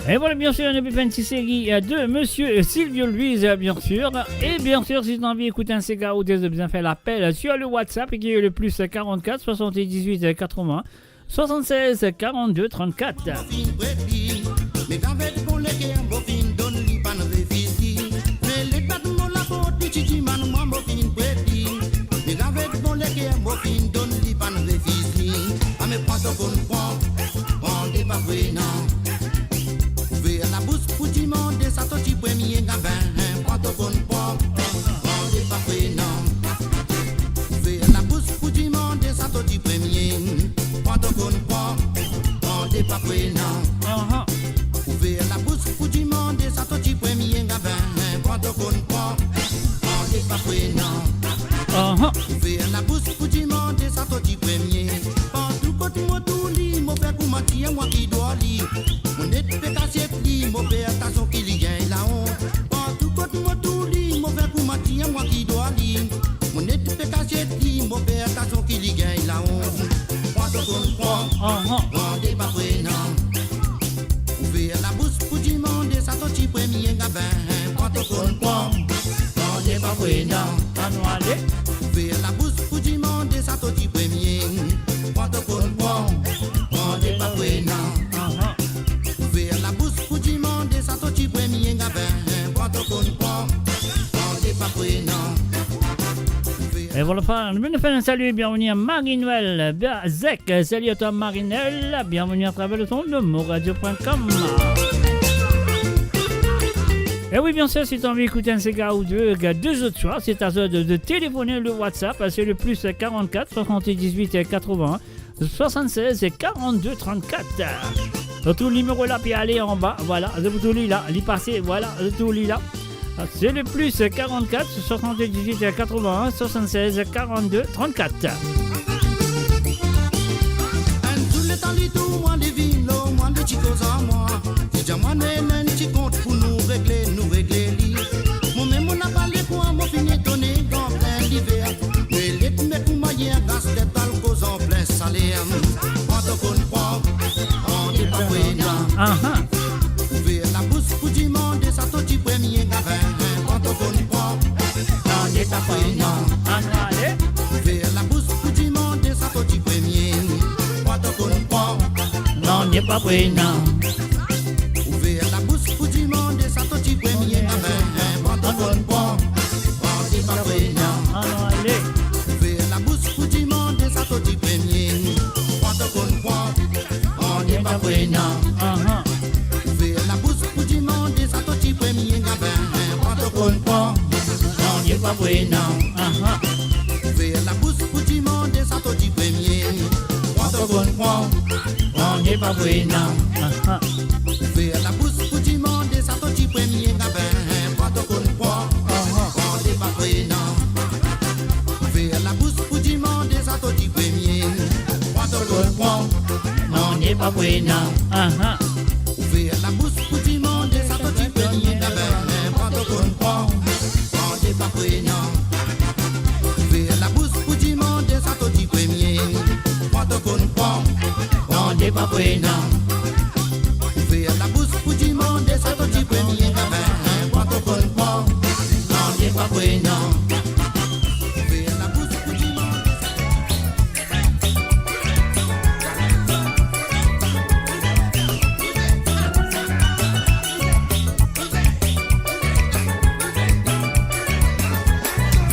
Et voilà, bien sûr, une petite série de Monsieur Silvio Luis, bien sûr. Et bien sûr, si vous avez envie d'écouter un Sega ou de bien faire l'appel sur le WhatsApp qui est le plus 44 78 80 76 42 34. Mais comprend, on n'est pas prenant. Ouvrir la bouche pour demander ça toi tu premier gabin, quand on comprend, on n'est pas prenant. Ouvrir la bouche pour demander ça toi tu premier. Quand tout côté moi tout lit, mon père pour mentir moi qui dois lire. Mon est fait cacher lit, mon père attention qu'il y gagne la honte. Quand tout côté moi tout lit, mon père pour mentir moi qui dois lire. Mon est fait cacher lit, mon père attention qu'il y gagne la honte. Quand on comprend, on n'est pas prenant. Ouvrir la bouche pour demander ça toi tu premier gabin, quand on comprend, on n'est pas prenant. Ouvrir la bouche pour demander ça toi tu premier, quand on comprend, on n'est pas prenant. Ouvrir la bouche pour demander ça toi tu premier gabin, quand on comprend, on n'est pas prenant. Et voilà, je faire un salut et bienvenue à Marie-Noël Zek. Salut à toi Marie-Noël, bienvenue à travers le son de moradio.com. Et oui, bien sûr, si tu as envie d'écouter un CGA ou deux autres choix, c'est à toi de téléphoner le WhatsApp, c'est le plus 44 78 81 76 42 34. Tout le numéro là, puis aller en bas, voilà, tout le là, l'y passer, voilà, tout le là. C'est le plus 44 78 81 76 42 34. Ouvrir la bouche pour demander ça toi tu premier gabin, quand on comprend, on n'est pas prenant. Ouvrir la bouche pour demander ça toi tu premier, quand on comprend, on n'est pas prenant. Ouvrir la bouche pour demander ça toi tu premier gabin, quand on comprend, on n'est pas prenant. Ouvrir la bouche pour demander ça toi tu premier, quand on comprend, on n'est pas prenant. Ouvrir la bouche pour demander ça toi tu premier gabin, quand on comprend, on n'est pas prenant. Ouvrir la bouche pour demander ça toi tu premier, quand on comprend, on n'est pas prenant. Ouvrir la bouche pour demander ça toi tu premier gabin, quand on comprend, on n'est pas prenant. Ouvrir la bouche pour demander ça toi tu premier, quand on comprend, on n'est pas prenant. Ouvrir la bouche pour demander ça toi tu premier gabin, quand on comprend, on n'est pas prenant. Ouvrir la bouche pour demander ça toi tu premier, quand on comprend, on n'est pas prenant. Ouvrir la bouche pour demander ça toi tu premier gabin, quand on comprend, on n'est pas prenant. Ouvrir la bouche pour demander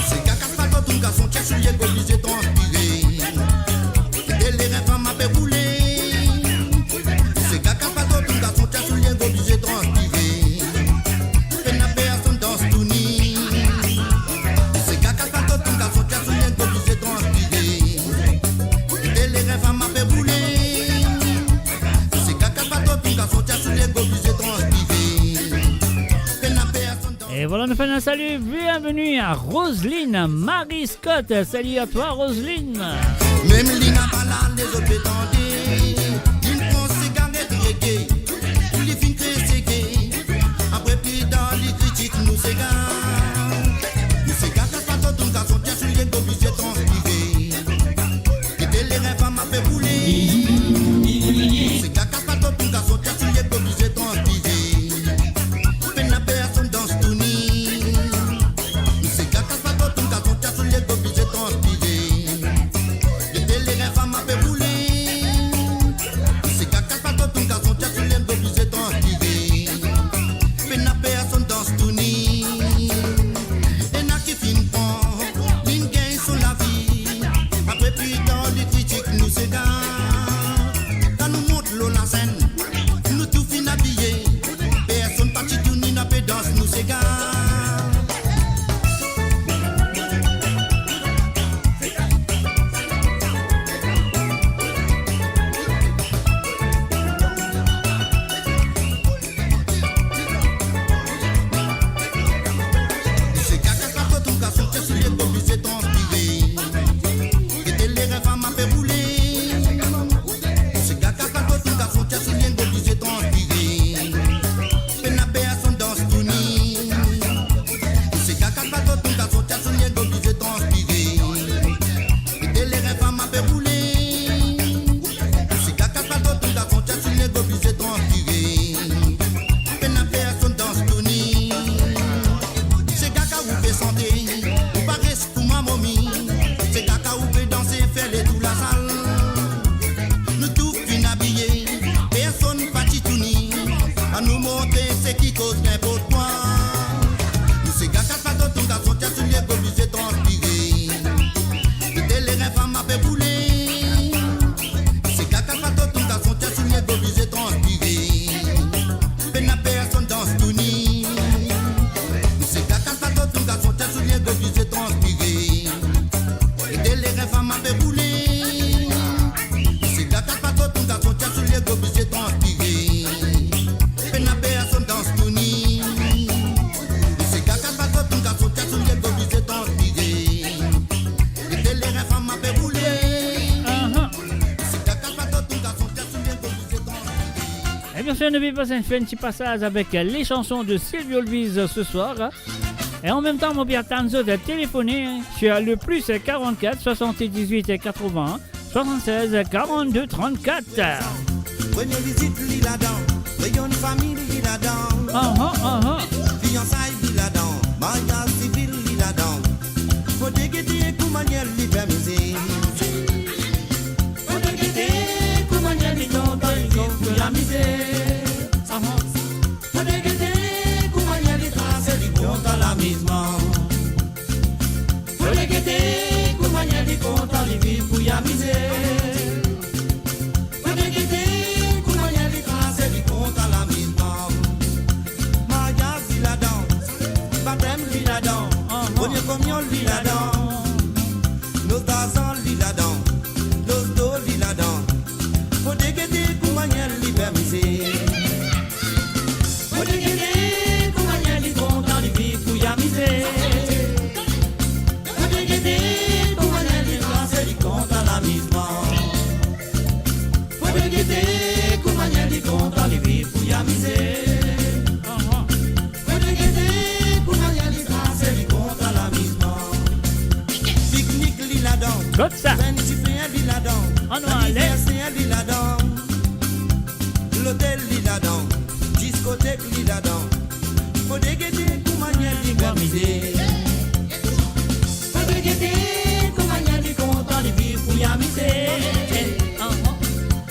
c'est caca pas ton garçon qui a souillé obligé transpirer. Et les rêves m'a fait rouler. C'est caca pas ton garçon qui a souillé obligé transpirer. Et n'a personne dans ce tournis. C'est caca pas ton garçon qui a souillé obligé transpirer. Et les rêves m'a fait rouler. C'est caca pas ton garçon qui a souillé obligé transpirer. Et n'a personne dans. Et voilà, nous faisons un salut, bienvenue à Roselyne Marie Scott. Salut à toi Roselyne. Même les n'a pas là, les autres pétendés. Ils font cigarette reggae, pour les filles cressées. Après, puis dans les critiques, nous s'égarent. Nous s'égarent, pas tout le garçon, tiens, sur les obligés transpirer. Et les rêves m'a fait rouler. Nous s'égarent, pas tout le garçon, tiens, sur les obligés transpirer. Peine la personne dans ce tournis. Nous s'égarent, pas tout le garçon, tiens, sur les obligés transpirer. Les rêves m'a fait rouler. Et bien sûr, n'oubliez pas, ça fait un petit passage avec les chansons de Sylvio Luis ce soir. Et en même temps, mon père Tanzo de téléphoner sur le plus 44 78 81 76 42 34. Prenez visite l'Iladan, voyons une famille l'Iladan. Fiançailles l'Iladan, mariage civil l'Iladan. Faut dégueter pour manière liberté. Faut dégueter pour manière liberté, pour la misère. Faut dégueter pour manière liberté, pour la misère. Faut dégueter pour manière liberté, pour la misère. Premier communion, lui là-dedans. Nos tazans, lui là-dedans. Nos dos, lui là-dedans. Faut dégueter pour manière liberté. Faut dégueter pour manière content, lui vivre pour y amuser. Faut dégueter pour manière liberté, lui compte à l'amusement. Faut dégueter pour manière content, lui vivre pour y amuser. Comme ça. On va aller. L'hôtel l'Iladan, discothèque l'Iladan. Faut dégueter pour manière liberté. Faut dégueter pour manière de content de vivre pour y amuser.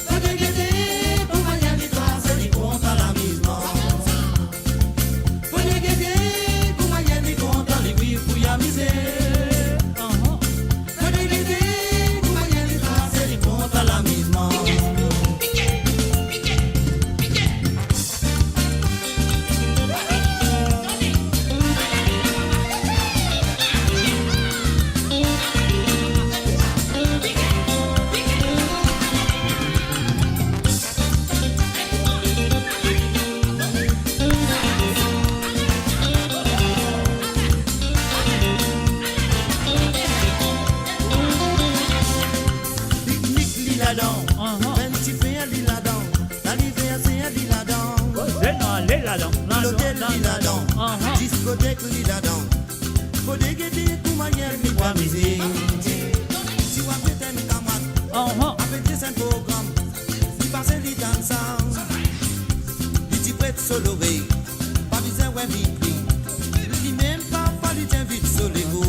Faut dégueter pour manière de tracer de compte à l'amusement. Faut dégueter pour manière de content de vivre pour y amuser. Discothèque l'Iladan. Faut dégueter pour manière de m'amuser. Si on fait un camarade, avec des cinq programmes, si passer les dansants, il prête solové, pas besoin ouais micri, il même pas lui tient vite sur l'ego.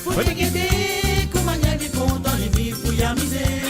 Faut dégueter pour manière de content de vivre pour y amuser.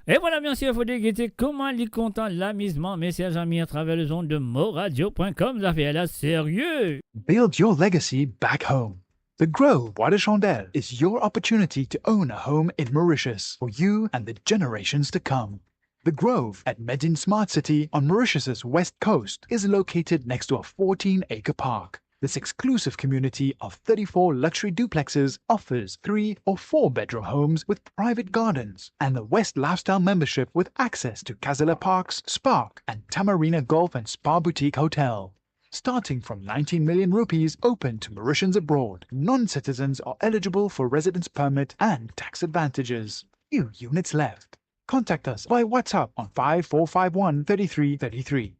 Et voilà, bien sûr, il faut déguetter comment il est content l'amusement. Message amis à travers les ondes de moradio.com. Ça fait là sérieux. Build your legacy back home. The Grove Bois de Chandelle is your opportunity to own a home in Mauritius for you and the generations to come. The Grove at Medin Smart City on Mauritius's west coast is located next to a 14-acre park. This exclusive community of 34 luxury duplexes offers 3 or 4 bedroom homes with private gardens and the West Lifestyle membership with access to Kazala Parks, Spark and Tamarina Golf and Spa Boutique Hotel. Starting from 19 million rupees open to Mauritians abroad, non-citizens are eligible for residence permit and tax advantages. Few units left. Contact us by WhatsApp on 5451 3333.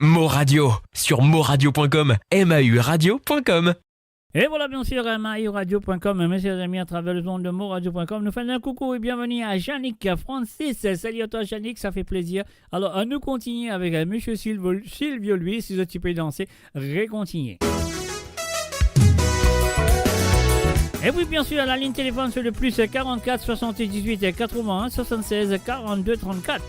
Mo Radio sur moradio.com, mauradio.com. Et voilà, bien sûr, maïradio.com, mes chers amis, à travers le ondes de moradio.com. Nous faisons un coucou et bienvenue à Yannick Francis. Salut à toi, Yannick, ça fait plaisir. Alors, nous continuons avec monsieur Silvio Luis. Si tu peux danser, récontinuer. Et puis, bien sûr, à la ligne téléphone sur le plus 44 78 81 76 42 34.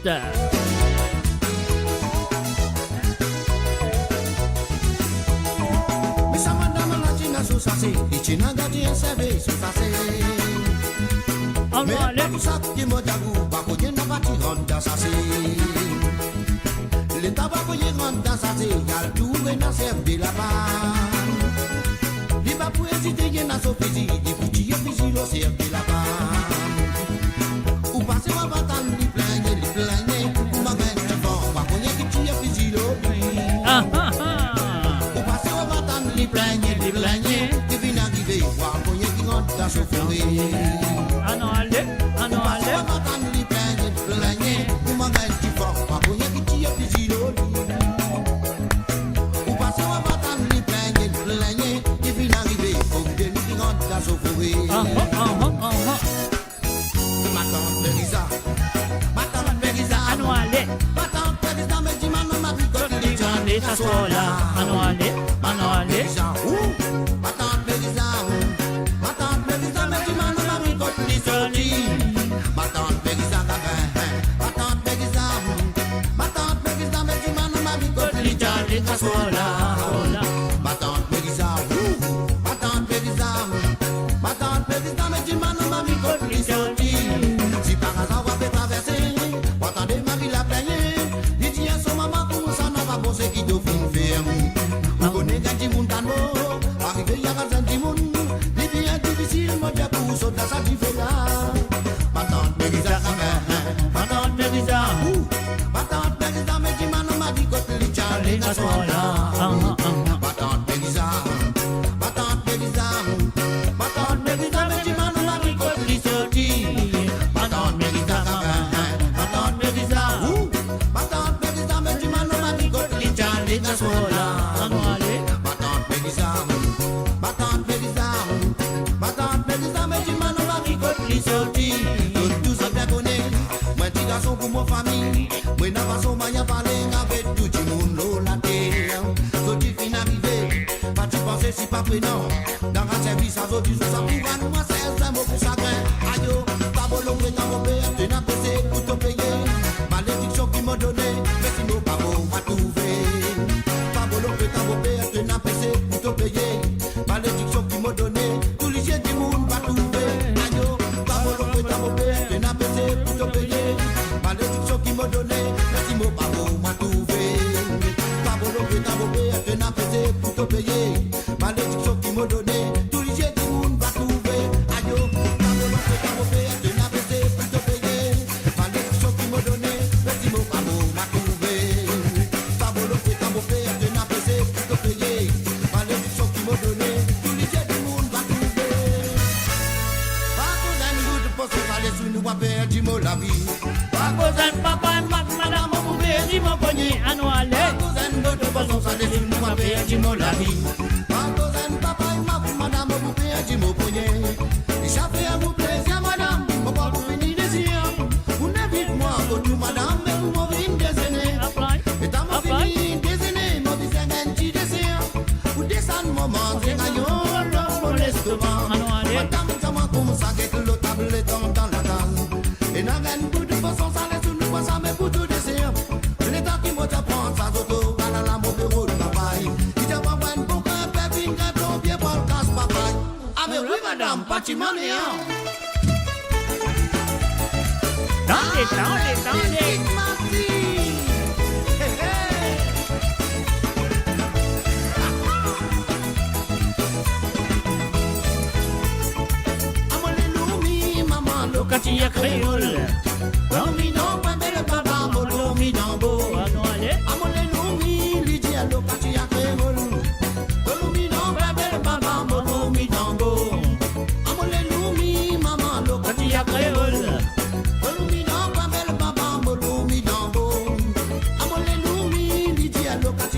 Look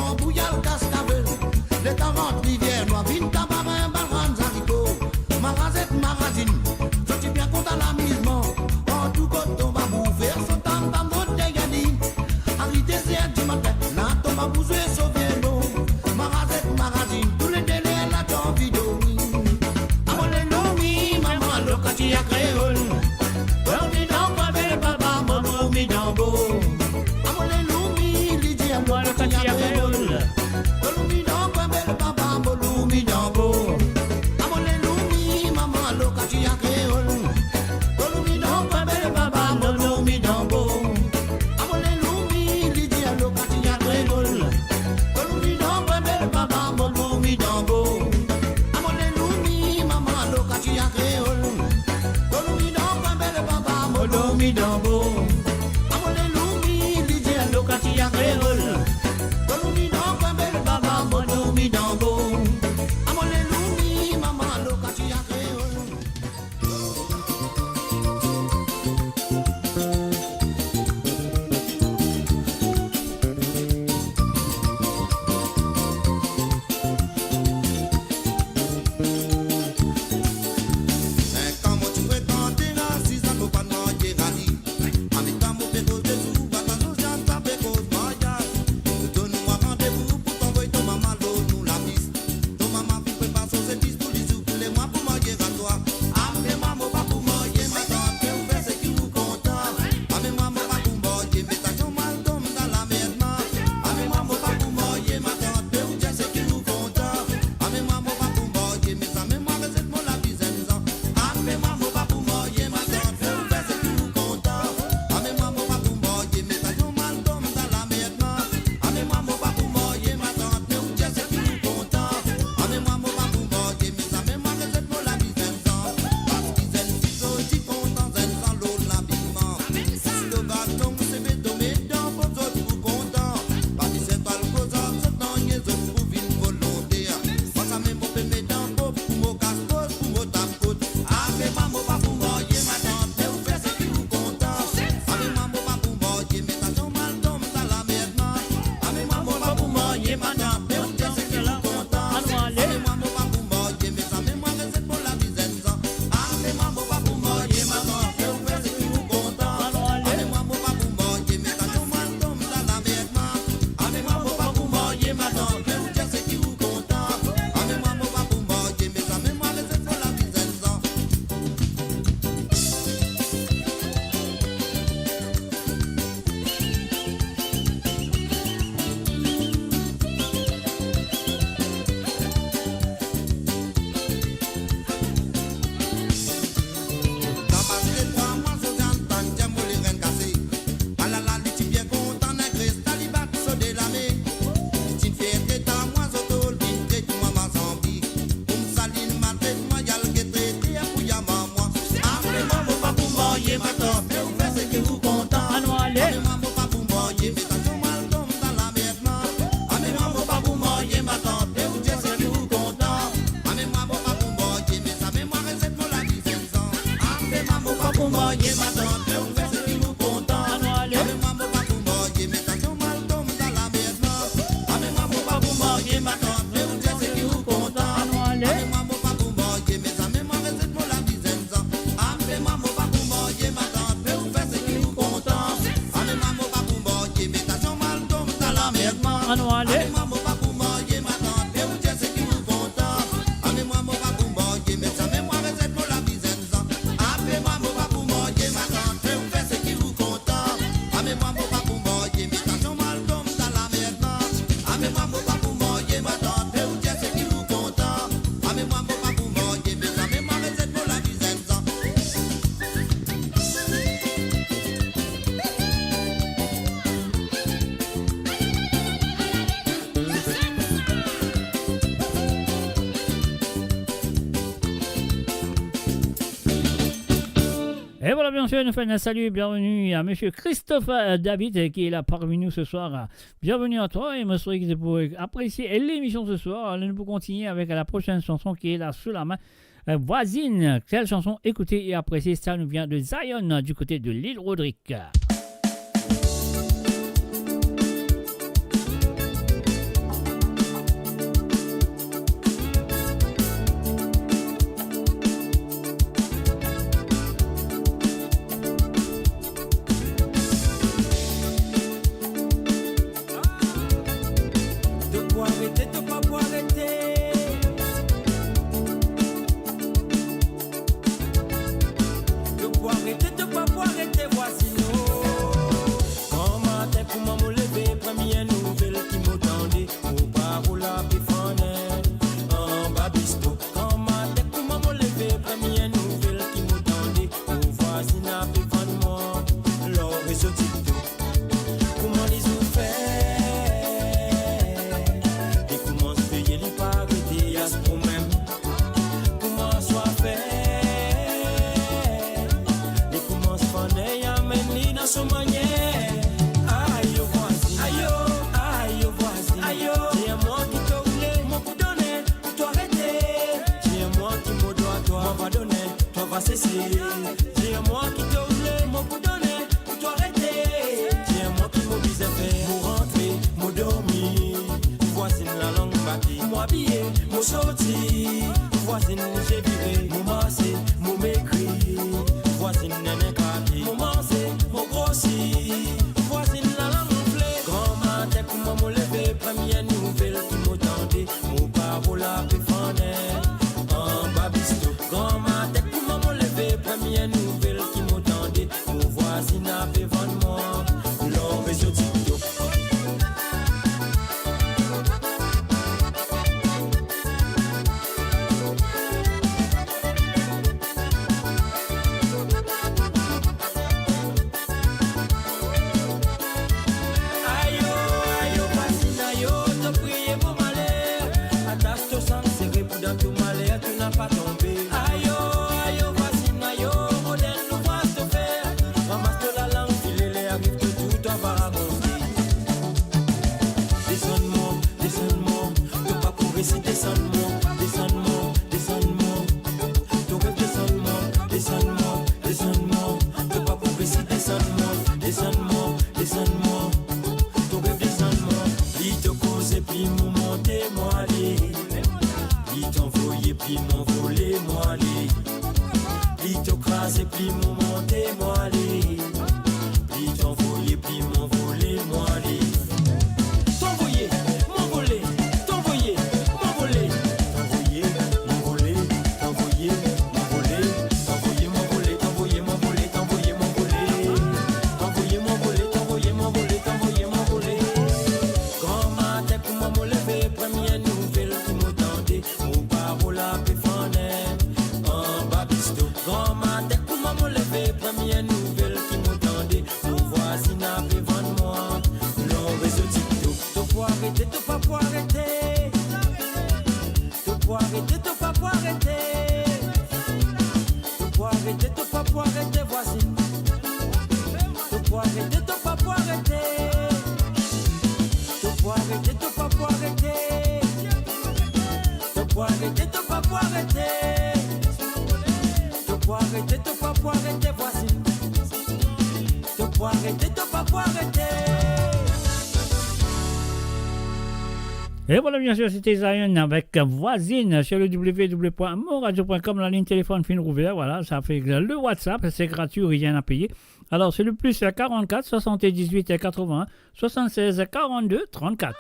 bon bouillal cascabel. Les tarentes rivières noires, vine tabarin, balran, zarico. Marazette, marazine, sorti bien compte à l'amusement. En tout côté, on va bouffer, son temps, dans votre dégadine. Arrêtez, c'est du matin, là, on va bouger, sauver l'eau. Marazette, marazine, tous les délais, là, t'en vidéo. Amon les nomi, maman, le quartier à créole. Dormi dans quoi, belle papa, mon omi dans beau. Amon les nomi, Lydie, à moi, le quartier à créole. Dormi dans quoi, belle papa, mon omi dans beau. Amon les nomi, maman, le quartier à créole. Dormi dans quoi, belle papa, mon omi dans beau. Amon les nomi, Lydie, à le quartier à créole. Dormi dans quoi, belle papa, mon omi dans beau. Amon les nomi, maman, le quartier à créole. Dormi dans quoi, belle papa, mon omi dans beau. Amon les nomi, Lydie, à le quartier à créole. Dormi dans quoi, belle papa, mon omi dans beau. Amon les nomi, maman, le quartier à créole. Comment tu prétends t'es si ça peut pas manger rali. Avec ta mot pécose de tout, va t'en social, ta pécose mariage. Donne-moi rendez-vous pour t'envoyer ton maman l'eau, nous la piste. Ton maman qui prépare son service tous les jours, tous les mois pour manger à toi. Après maman pas pour manger, ma tante, que vous faites ce qui vous content. Après maman pas pour manger, mais t'as ton mal tombe dans la merde. Après maman pas pour manger, ma tante, que vous faites ce qui vous content. Après maman pas pour manger, mais ça même moi recette mon la vie zenzan. Après maman pas pour manger, ma tante, que vous faites ce qui vous content. Après maman pas pour manger, mais t'as ton mal tombe dans la merde. Après maman pas pour manger, ma tante, que vous faites ce qui vous content. Après maman pas pour manger, mais ça même moi recette mon la vie zenzan. Parce qu'ils aiment si petit content, zenzan l'eau l'habillement. Si le bâton c'est béton, mais dans vos autres vous content. Parce que c'est pas le causeur, c'est dans les autres pour vivre volontaire. Moi ça même pour payer dans vos pour mon casse-côte, pour mon tape-côte. Après maman pas pour manger, ma tante, que vous faites ce qui vous content. Après maman pas pour manger, mais t'as ton mal tombe dans la merde. Après maman pas pour manger, ma tante, que vous faites ce qui vous content. Après maman pas pour manger, mais ça même moi recette pour la vie zenzan. Après maman pas pour manger, ma tante, que vous faites ce qui vous content. Après maman pas pour manger, mais t'as ton mal tombe dans la merde. Après maman pas pour manger, ma tante, que vous faites ce qui vous content. Après maman pas pour manger, mais ça même moi recette pour la vie zenzan. Et voilà, bien sûr, nous faisons un salut, bienvenue à monsieur Christophe David qui est là parmi nous ce soir. Bienvenue à toi et me souhaite que vous apprécier l'émission ce soir. Nous pouvons continuer avec la prochaine chanson qui est là sous la main. Voisine, quelle chanson écoutez et appréciez, ça nous vient de Zion du côté de l'île Rodrigue. arrêter, t'as pas pour arrêter. T'as pas arrêter, t'as pas pour arrêter, voici nous. Quand matin pour m'en lever, première nouvelle qui m'attendait, au bar où la biffonne, en babisto. Quand matin pour m'en lever, première nouvelle qui m'attendait, au voisin a biffonne moi, l'or et ce tito. Comment les ont fait? Et comment se payer les pas arrêter à ce problème? Comment soit fait? Et comment se fonder à mener dans son manière? Aïe, voici, aïe, voici, aïe, c'est moi qui te voulais, moi pour donner, pour t'arrêter. C'est moi qui me dois, toi va donner, toi va cesser. C'est moi qui te voulais, moi pour donner, pour t'arrêter. C'est moi qui m'oblige à faire, pour rentrer, pour dormir. Voici la langue bâtie, moi habillé, moi sorti. Voici j'ai viré, mon massé, mon m'écrit. Voici nene kaki, mon massé, mon grossi. Voici la langue flé. Grand matin, comment me lever, première nouvelle qui m'attendait. Mon parole a péfané, en babisto. Grand matin, comment me lever, première nouvelle qui m'attendait. Mon voisin a péfané moi, l'homme est sur TikTok. Pas tomber. Aïe, aïe, voici, aïe, modèle, nous va se faire. Ramasse la langue, filer les arrive que tout va raconter. Descends-moi, de pas progresser, descends-moi, descends-moi, descends-moi. Ton rêve, descends-moi, de pas progresser, descends-moi, descends-moi, descends-moi. Ton rêve, descends-moi. Il te cause et puis mon monter, moi aller. Il t'envoyait puis m'envoler, moi aller. Il t'ocrasait puis mon monter, moi aller. Il t'envoyait puis m'envoler, moi aller. T'envoyer, m'envoler, t'envoyer, m'envoler. T'envoyer, m'envoler, t'envoyer, m'envoler. T'envoyer, m'envoler, t'envoyer, m'envoler, t'envoyer, m'envoler. T'envoyer, m'envoler, t'envoyer, m'envoler, t'envoyer, m'envoler. Grand matin pour m'en lever, première nouvelle qui m'attendait. Mon parole a péfané, en babisto. Grand matin pour m'en lever, première nouvelle qui m'attendait. Mon voisin a péfané moi, l'homme est sur TikTok. T'as pas arrêter, t'as pas pour arrêter. T'as pas arrêter, t'as pas pour arrêter. T'as pas arrêter, t'as pas pour arrêter, voici. T'as pas arrêter, t'as pas pour arrêter. T'as pas arrêter, t'as pas pour arrêter. T'as pas arrêter, t'as pas pour arrêter. T'as pas arrêter, t'as pas pour arrêter, voici. T'as pas arrêter, t'as pas pour arrêter. Et voilà, bien sûr, c'était Zion avec Voisine sur le www.moradio.com, la ligne téléphone fin ouverte. Voilà, ça fait le WhatsApp, c'est gratuit, rien à payer. Alors, c'est le plus 44 78 81 76 42 34.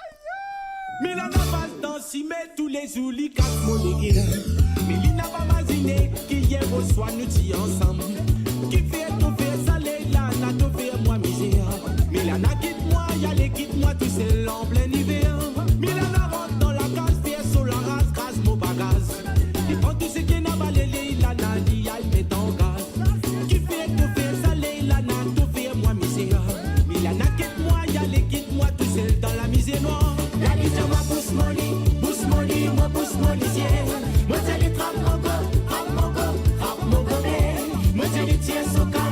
Milana passe dans si met tous les oulis casse mon éguille. Milina va maziner qui hier au soir nous dit ensemble. Qui fait tout fait salé là, n'a tout fait moi misère. Milana quitte-moi, y'allez quitte-moi tout seul en plein hiver. Milana rentre dans la case, fait sur la race, grâce mon bagage. Et quand tout ce qui n'a pas les lits, là n'a dit, y'all met en gaz. Qui fait tout fait salé là, n'a tout fait moi misère. Milana quitte-moi, y'allez quitte-moi tout seul dans la misère noire. La liste moi pousse molly, moi pousse molly, moi c'est les trappes mon go, moi c'est les tiers au cas.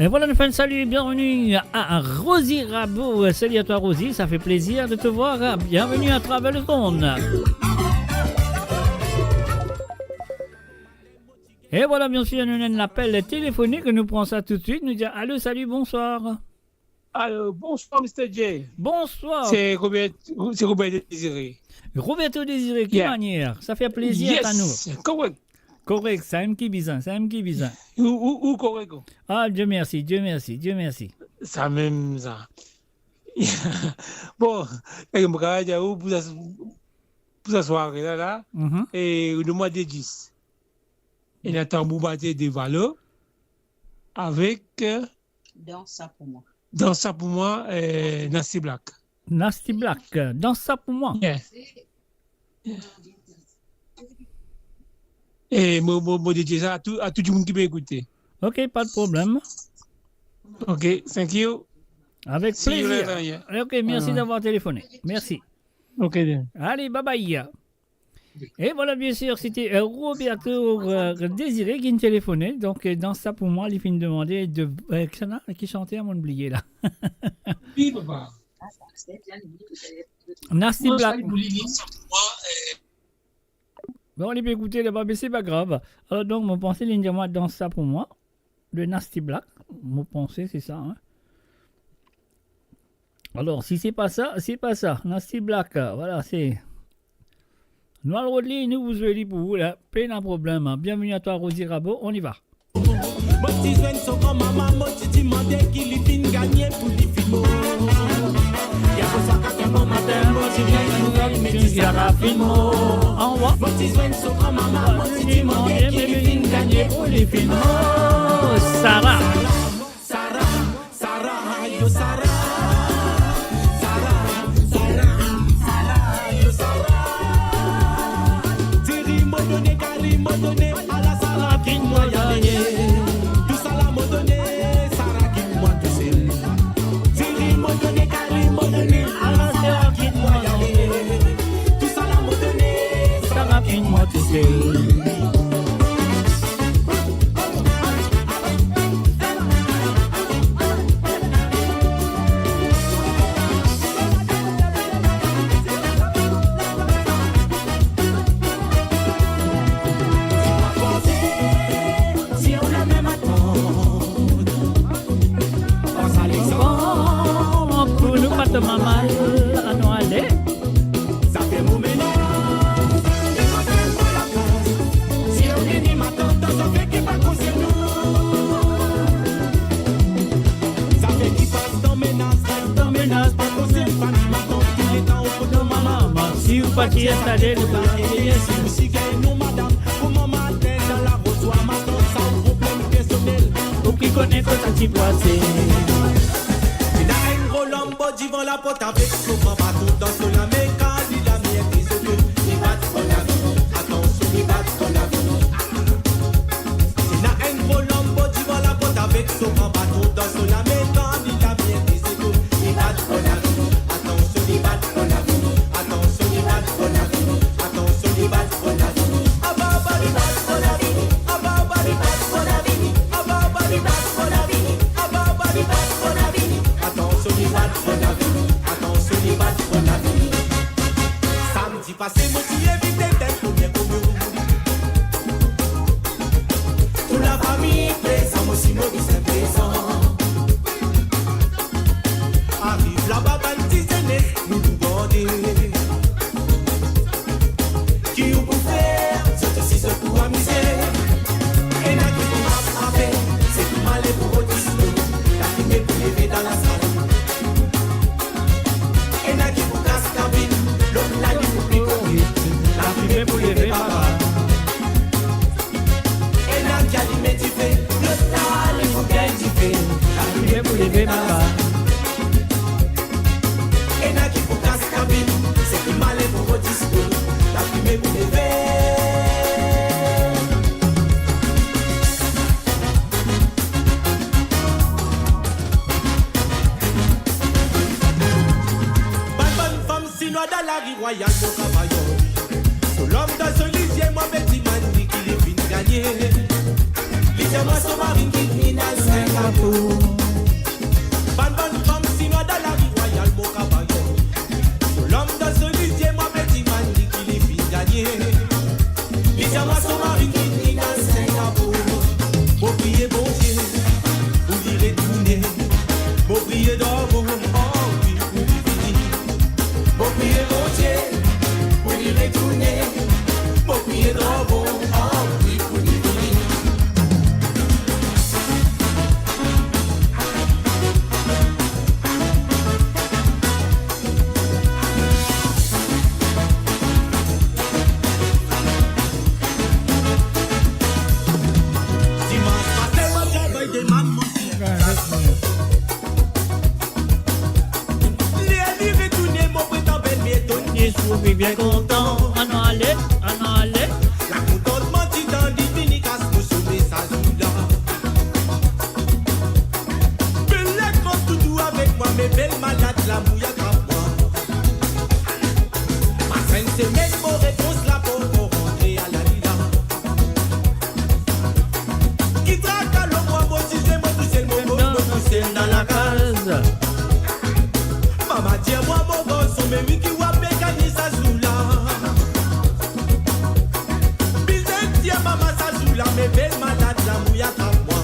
Et voilà, nous faisons salut et bienvenue à Rosie Rabot. Salut à toi Rosie, ça fait plaisir de te voir. Bienvenue à travers le monde. Et voilà, bien sûr, nous avons un appel téléphonique. Nous prenons ça tout de suite. Nous disons allô, salut, bonsoir. Alors, bonsoir, Mr. J. Bonsoir. C'est Robert Désiré. Roberto Désiré, quelle manière? Ça fait plaisir à nous. Correct. Correct, ça aime qui bizarre, ça aime qui bizarre. Ou correct. Ah, Dieu merci, Dieu merci, Dieu merci. Ça même ça. Bon, je me pour sa soirée là, et le mois de 10. Il a un bombardier des valeurs avec. Dans ça pour moi. Dans ça pour moi, Nasty Black. Nasty Black, dans ça pour moi. Yeah. Et moi, DJ ça à tout le monde qui peut écouter. Ok, pas de problème. Ok, thank you. Avec See you plaisir. later, yeah. Ok, merci d'avoir téléphoné. Merci. Ok. Allez, bye bye. Et voilà, bien sûr, c'était Roberto Désiré qui me téléphonait. Donc, dans ça pour moi, il finit de demander de. Qui chantait à mon oublié là. Oui, papa. Nasty Black. Bon, on peut écouter là-bas, mais c'est pas grave. Alors, donc, mon pensée, il dit moi, dans ça pour moi, le Nasty Black. Mon pensée, c'est ça. Hein? Alors, si c'est pas ça, c'est pas ça. Nasty Black, voilà, c'est. Noël Rodley, nous vous souhaitons pour vous, là. Plein de problèmes. Hein. Bienvenue à toi, Rosie Rabot, on y va. Sarah. Qui est installé le quartier si nous madame pour mon matin dans la reçoit maintenant sans problème personnel pour qui connaît que ça t'y passé il a un gros lambeau devant la porte avec souvent pas tout dans son âme quand il a mis un bisou il va pour la vie attention il va pour la vie il a un gros lambeau devant la porte avec souvent pas tout dans son âme quand il a mis un bisou il va pour la vie attention il va pour la vie attention il va pour la vie attention il va pour la vie ababa il va pour la vie ababa il va pour la vie ababa il va pour la vie ababa il va pour la vie attention il va pour la vie attention il va pour la vie samedi passé moi tu évité d'être premier commun toute la famille présent moi aussi Maurice est présent arrive là-bas bandisené nous nous border qui ou pour faire c'est aussi ce pour amuser et n'a qui pour m'attraper c'est tout mal et pour autisme la fumée pour lever dans la salle et n'a qui pour casse cabine l'autre la nuit pour picorer la fumée pour lever papa et n'a qui allumé du fait l'autre la nuit pour bien du fait la fumée pour lever papa et n'a qui pour casse cabine c'est tout mal et pour autisme la fumée pour lever bonne femme sinon dans la vie royale mon cabayon sur l'homme dans ce lisier moi petit mani qui les fin gagner les Dis-moi son mari qui vient à Singapour. Bonne femme, sinon dans la vie royale, beau cabayon. L'homme dans ce litier, moi petit man, dit qu'il est vite gagné. Dis-moi son mari qui vient à Singapour. Pour prier bon Dieu, pour y retourner. Pour prier d'or, oh oui, pour y venir. Pour prier bon Dieu, pour y retourner. Pour prier d'or, oh oui, pour y venir. Je suis bien content. On en allait, on en allait. La contentement dit dans divini casse pour sauver sa souda. Belle comme tout doux avec moi, mes belles malades, la mouille à moi. Ma fin de semaine, mon réponse là pour rentrer à la villa. Qui traque à l'homme, moi, moi, toucher le mot, toucher dans la case. Maman, tiens-moi mon gosse, mais oui, qui voit mécanique sa soula. Bizet, tiens, maman, sa soula, mais belle malade, la mouille attrape-moi.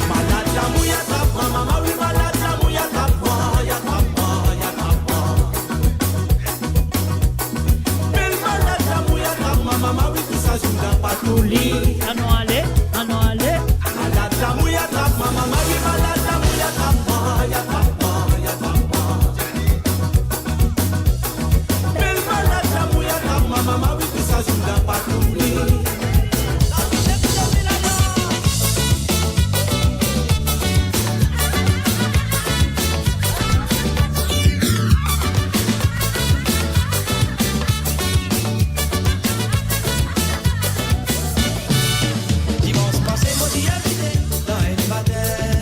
Malade, la mouille attrape-moi, maman, oui, malade, la mouille attrape-moi, attrape-moi, attrape-moi. Belle malade, la mouille attrape-moi, maman, oui, tout ça, soula, pas tout lit. On en allait, on en allait. Malade, la mouille attrape-moi, maman, oui, malade, la mouille attrape-moi, attrape-moi. Maman, oui, tout ça, je ne dois pas t'oublier. Dimanche passé, mon dia vidé dans une bataille.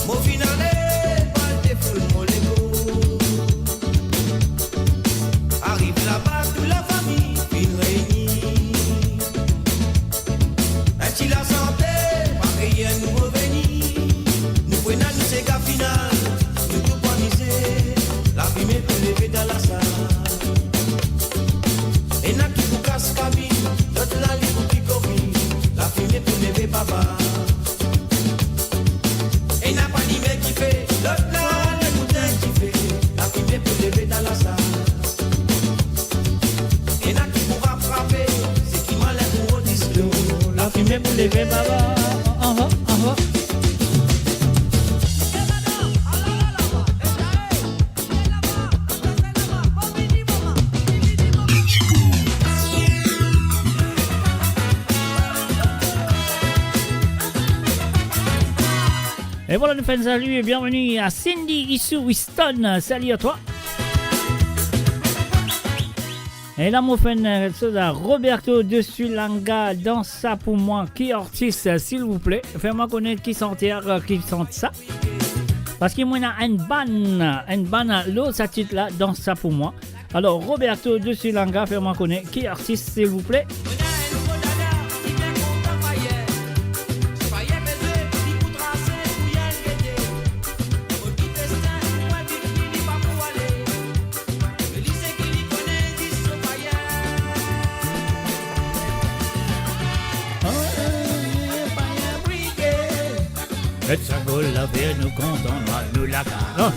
Mon finale, pas de foule, mon légo. Arrive là-bas, toute la famille, fin réunie. Est-il la santé, pas rien nous revenir. Nous prenons nous ces gars final, nous tout pas miser. La fumée pour lever dans la salle. Et n'a qui vous casse cabine, l'autre là, les vous qui copine. La fumée pour lever papa. Et n'a pas ni mec qui fait, l'autre là, les bouteilles qui fait. La fumée pour lever dans la salle. La fumée pour lever baba. Et voilà, nous faisons salut et bienvenue à Cindy Issou Winston. Salut à toi. Et là, mon fan, Roberto de Sulanga, dans ça pour moi, qui artiste, s'il vous plaît. Fais-moi connaître qui s'enterre, qui chante ça. Parce qu'il y a une banne, l'autre, ça titre là, dans ça pour moi. Alors, Roberto de Sulanga, fais-moi connaître qui artiste, s'il vous plaît. Et ça vaut la vie, nous comptons, nous la garde.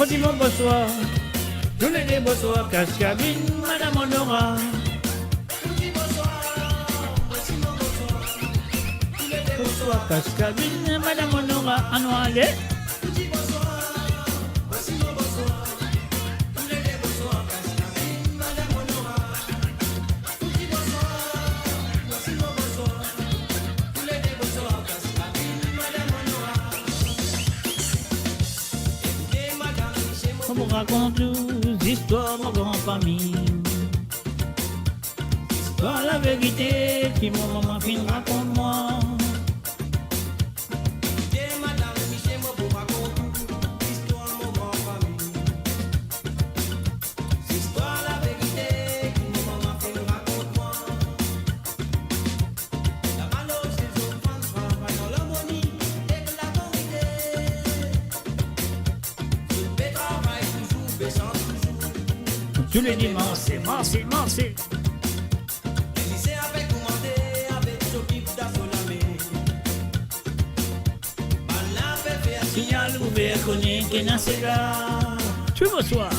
Moi dis mon bonsoir. Tous les deux bonsoir, Cascabine, Madame Honora. Bonsoir, Cascabine, Madame Honora. Ah non, allez. On me raconte des histoires, mon grand-famille. Histoire, la vérité, qui mon maman fin raconte-moi. Tous les dimanches, c'est marché. Signal ouvert, connaît qu'il n'a c'est là. Tu bonsoir.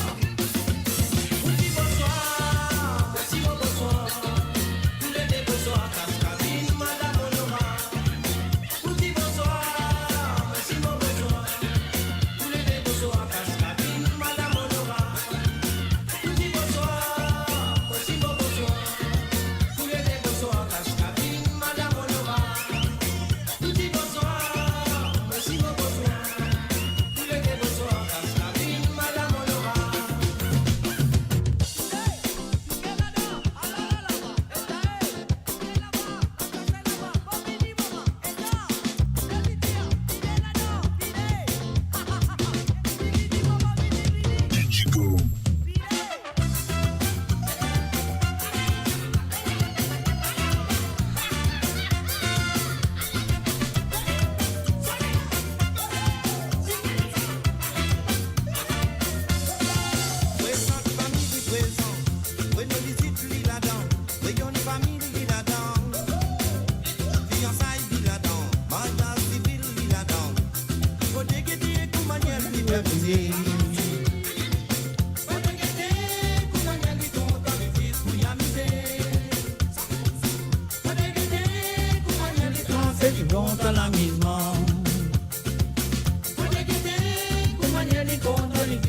Contre l'amusement.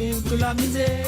Contre la misère.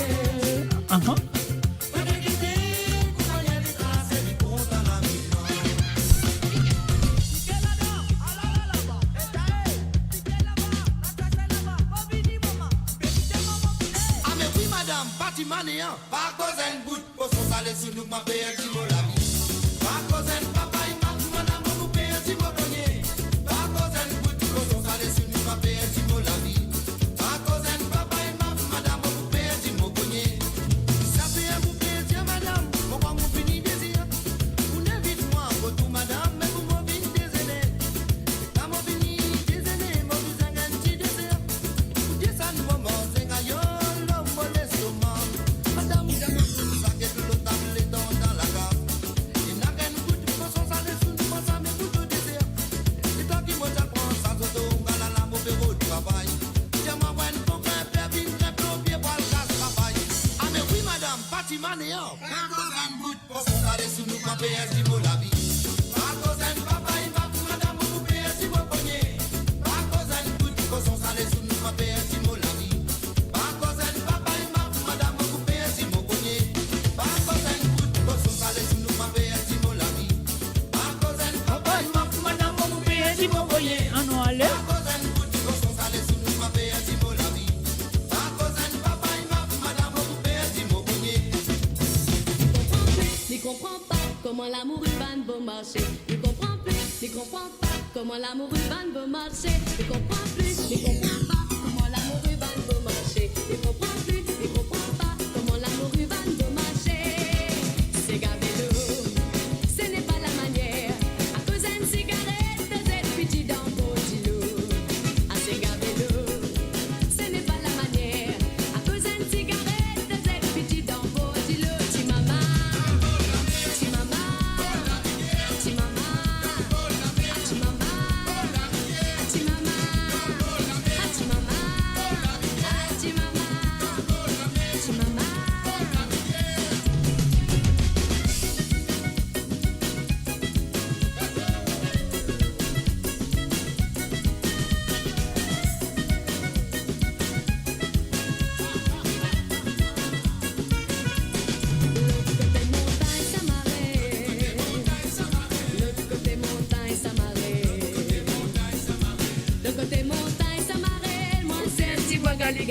Comment l'amour urbain va marcher. Il comprend plus, il comprend pas comment l'amour urbain va marcher. Il comprend plus, il comprend pas comment l'amour urbain va marcher. Il comprend plus, il comprend pas comment l'amour urbain va marcher. C'est gabello, ce n'est pas la manière. À cause d'une cigarette, vous êtes petit dans vos îlots. Ah, c'est gabello, ce n'est pas la manière. À cause d'une cigarette, vous êtes petit dans vos îlots. Timama.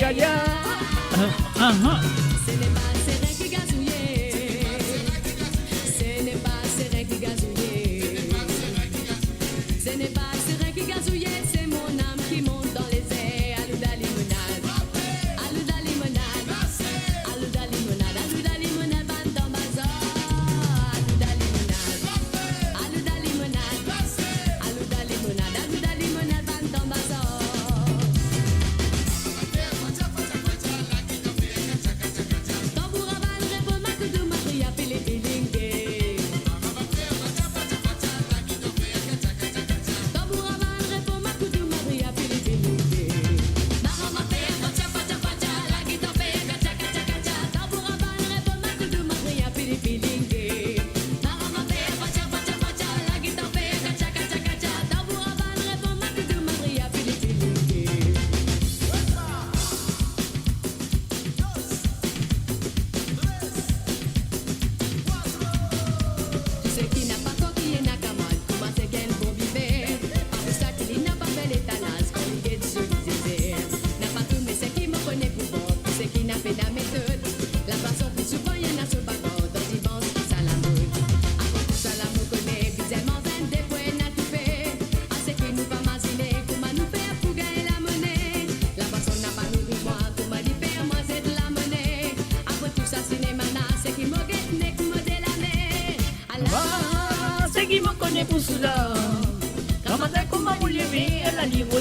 Kaya. Ce n'est pas serein qui gazouillait. Ce n'est pas serein qui gazouillait. Ce n'est pas serein qui gazouillait. C'est mon âme qui monte dans les airs. Alouda limonade. Alouda limonade. Alouda limonade. Alouda limonade. Bantam bazar. Alouda limonade. Alouda limonade. Alouda limonade. Alouda limonade. Bantam bazar.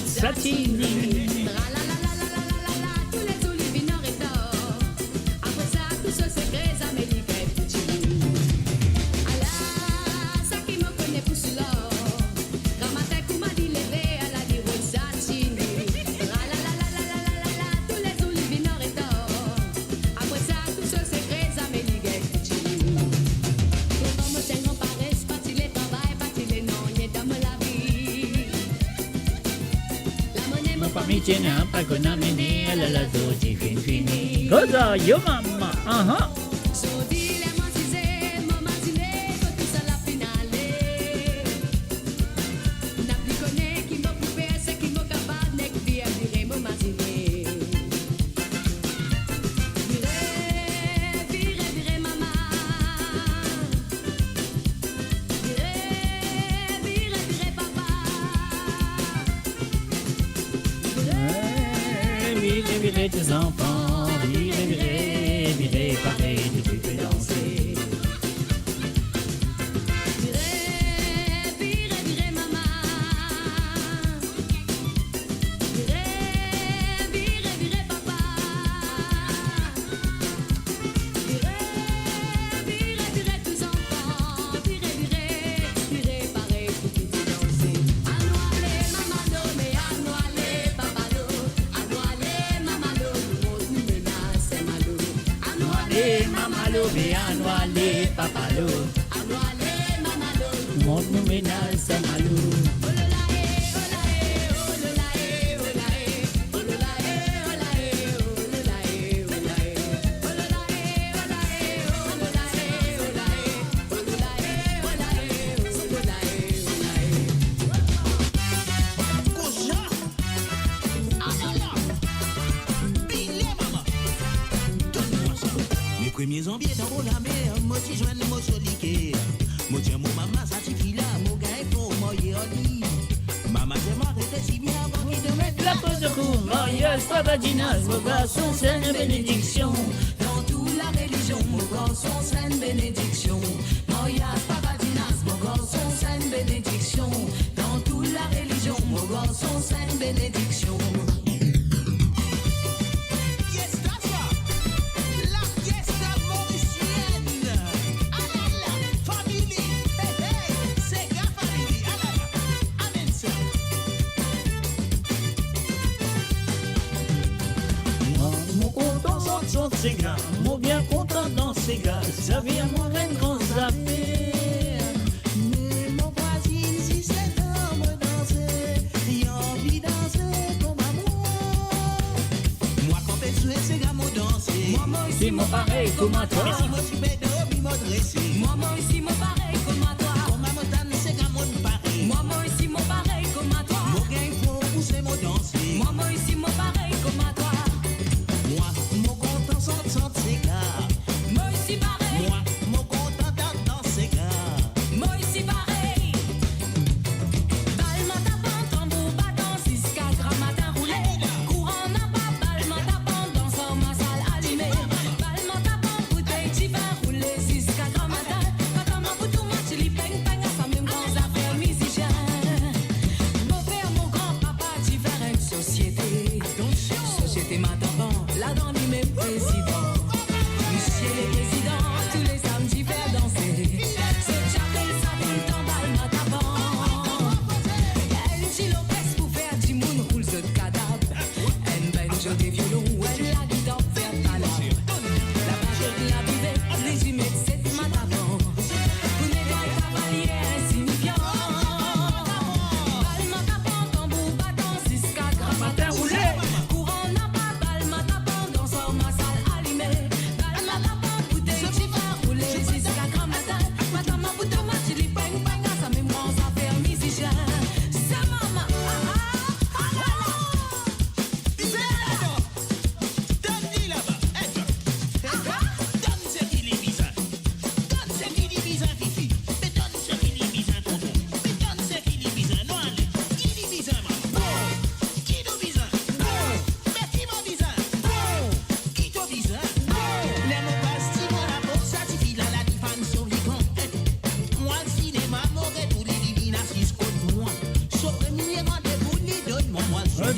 Satini. Tous les olives nord et d'or. Après ça, tous ce secret américain Puccini. Allah, ça qui me connaît pour cela. Quand ma tête m'a dit lever à la ligne Satini. Tous les olives nord et d'or. Après ça, tous ce secret américain Puccini. Pourtant, me tiens en paresse, pas il est travail, pas il est non, il est dans la vie. Pamichena, Pagona Mini, la la Zoji Fini. Goza, yo mama. So di le matize, mo matine, ko tout ça la finale. N'a plus connaît qui m'a coupé, c'est qui m'a capable, n'est que bien viré, mo matine. Viré, viré, viré, maman. Viré, viré, viré, papa. Virez, virez tes enfants, virez, virez, virez, pareil, tu peux danser. Viré, viré, viré, maman. Viré, viré, viré, papa. Viré, viré, viré, tous enfants. Viré, viré, viré, pareil, tu peux danser. Anoualé, mamano, mais anoualé, papalo. Anoualé, mamano, nous menace, c'est malo. Anoualé, mamalo, mais anoualé, papalo. Anoualé, mamano, Monte nous ménage, c'est malou. Mes premiers enviés dans la mer, moi si joins le mot soliqué. Moi tiens mon maman, ça suffit là, mon gars est pour moi yoli. Maman, je m'arrêtais si bien avant qu'il te mette La pose de cou, mariage, pavadinas, vos garçons, c'est une bénédiction. dans toute la religion. Mon garçon, c'est une bénédiction. Mariage, pavadinas, mon garçon, c'est une bénédiction. Dans toute la religion, mon garçon, c'est une bénédiction. Mon content sans ces gars, mon bien content dans ces gars, ça vient mon reine grand affaire. Mais mon voisine, si c'est homme danser, il a envie de danser comme amour. Moi, quand je suis c'est gars, moi danser. Moi aussi, mon pareil comme à toi. Mais si moi, je suis bédo, puis moi dressé. Moi aussi, mon pareil comme à toi. Comme à montagne, c'est gars, moi pareil. Moi aussi, mon pareil comme à toi. Mon gars, il faut pousser, moi danser. Moi aussi, mon pareil comme à toi.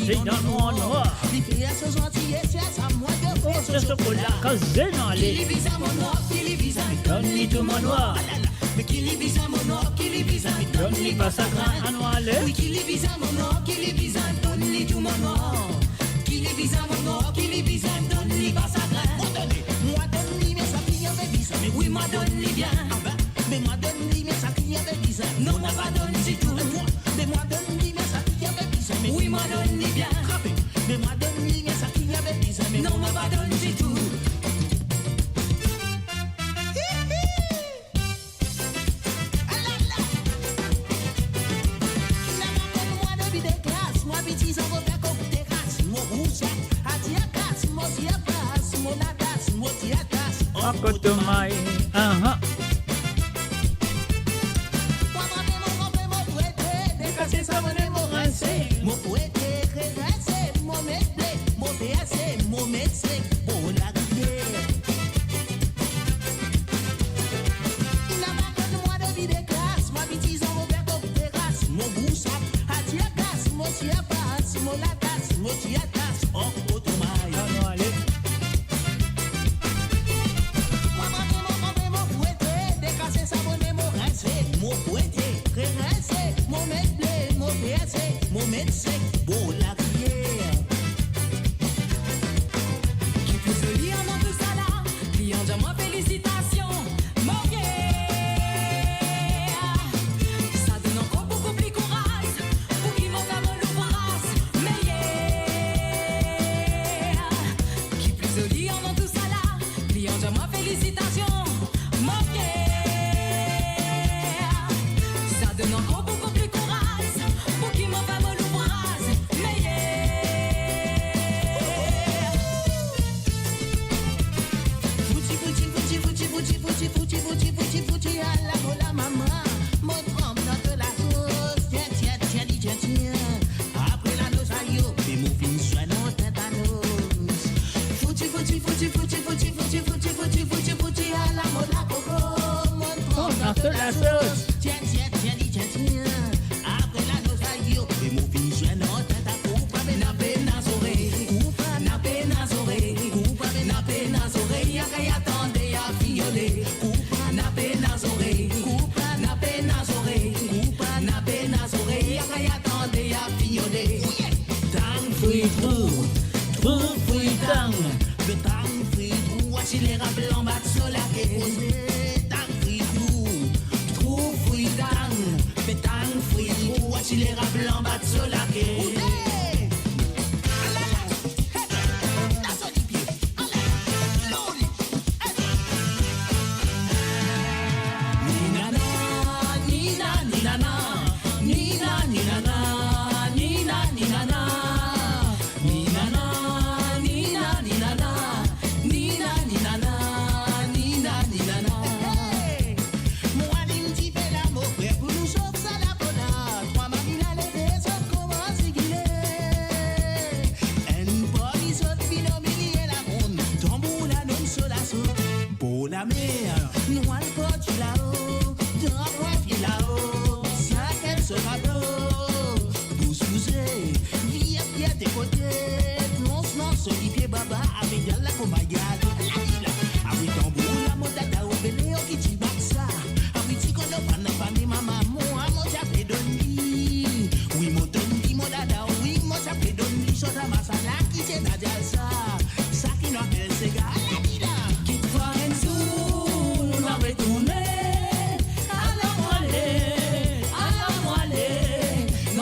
C'est dans le monde noir. Ce chocolat casé dans les. Donne-lui tout mon noir. Donne-lui pas sa grain à noir. Donne-lui tout mon noir. Moi donne-lui mais ça qui avait dit ça. Oui, moi donne-lui bien. Mais moi donne-lui mais ça qui avait dit ça. Non, moi pas donne du tout. Mais moi donne-lui mais ça qui avait dit ça. Oui, moi donne-lui bien. Mais moi donne-lui mais ça qui avait dit ça. Non, moi pas donne du tout. Kotomai, aha.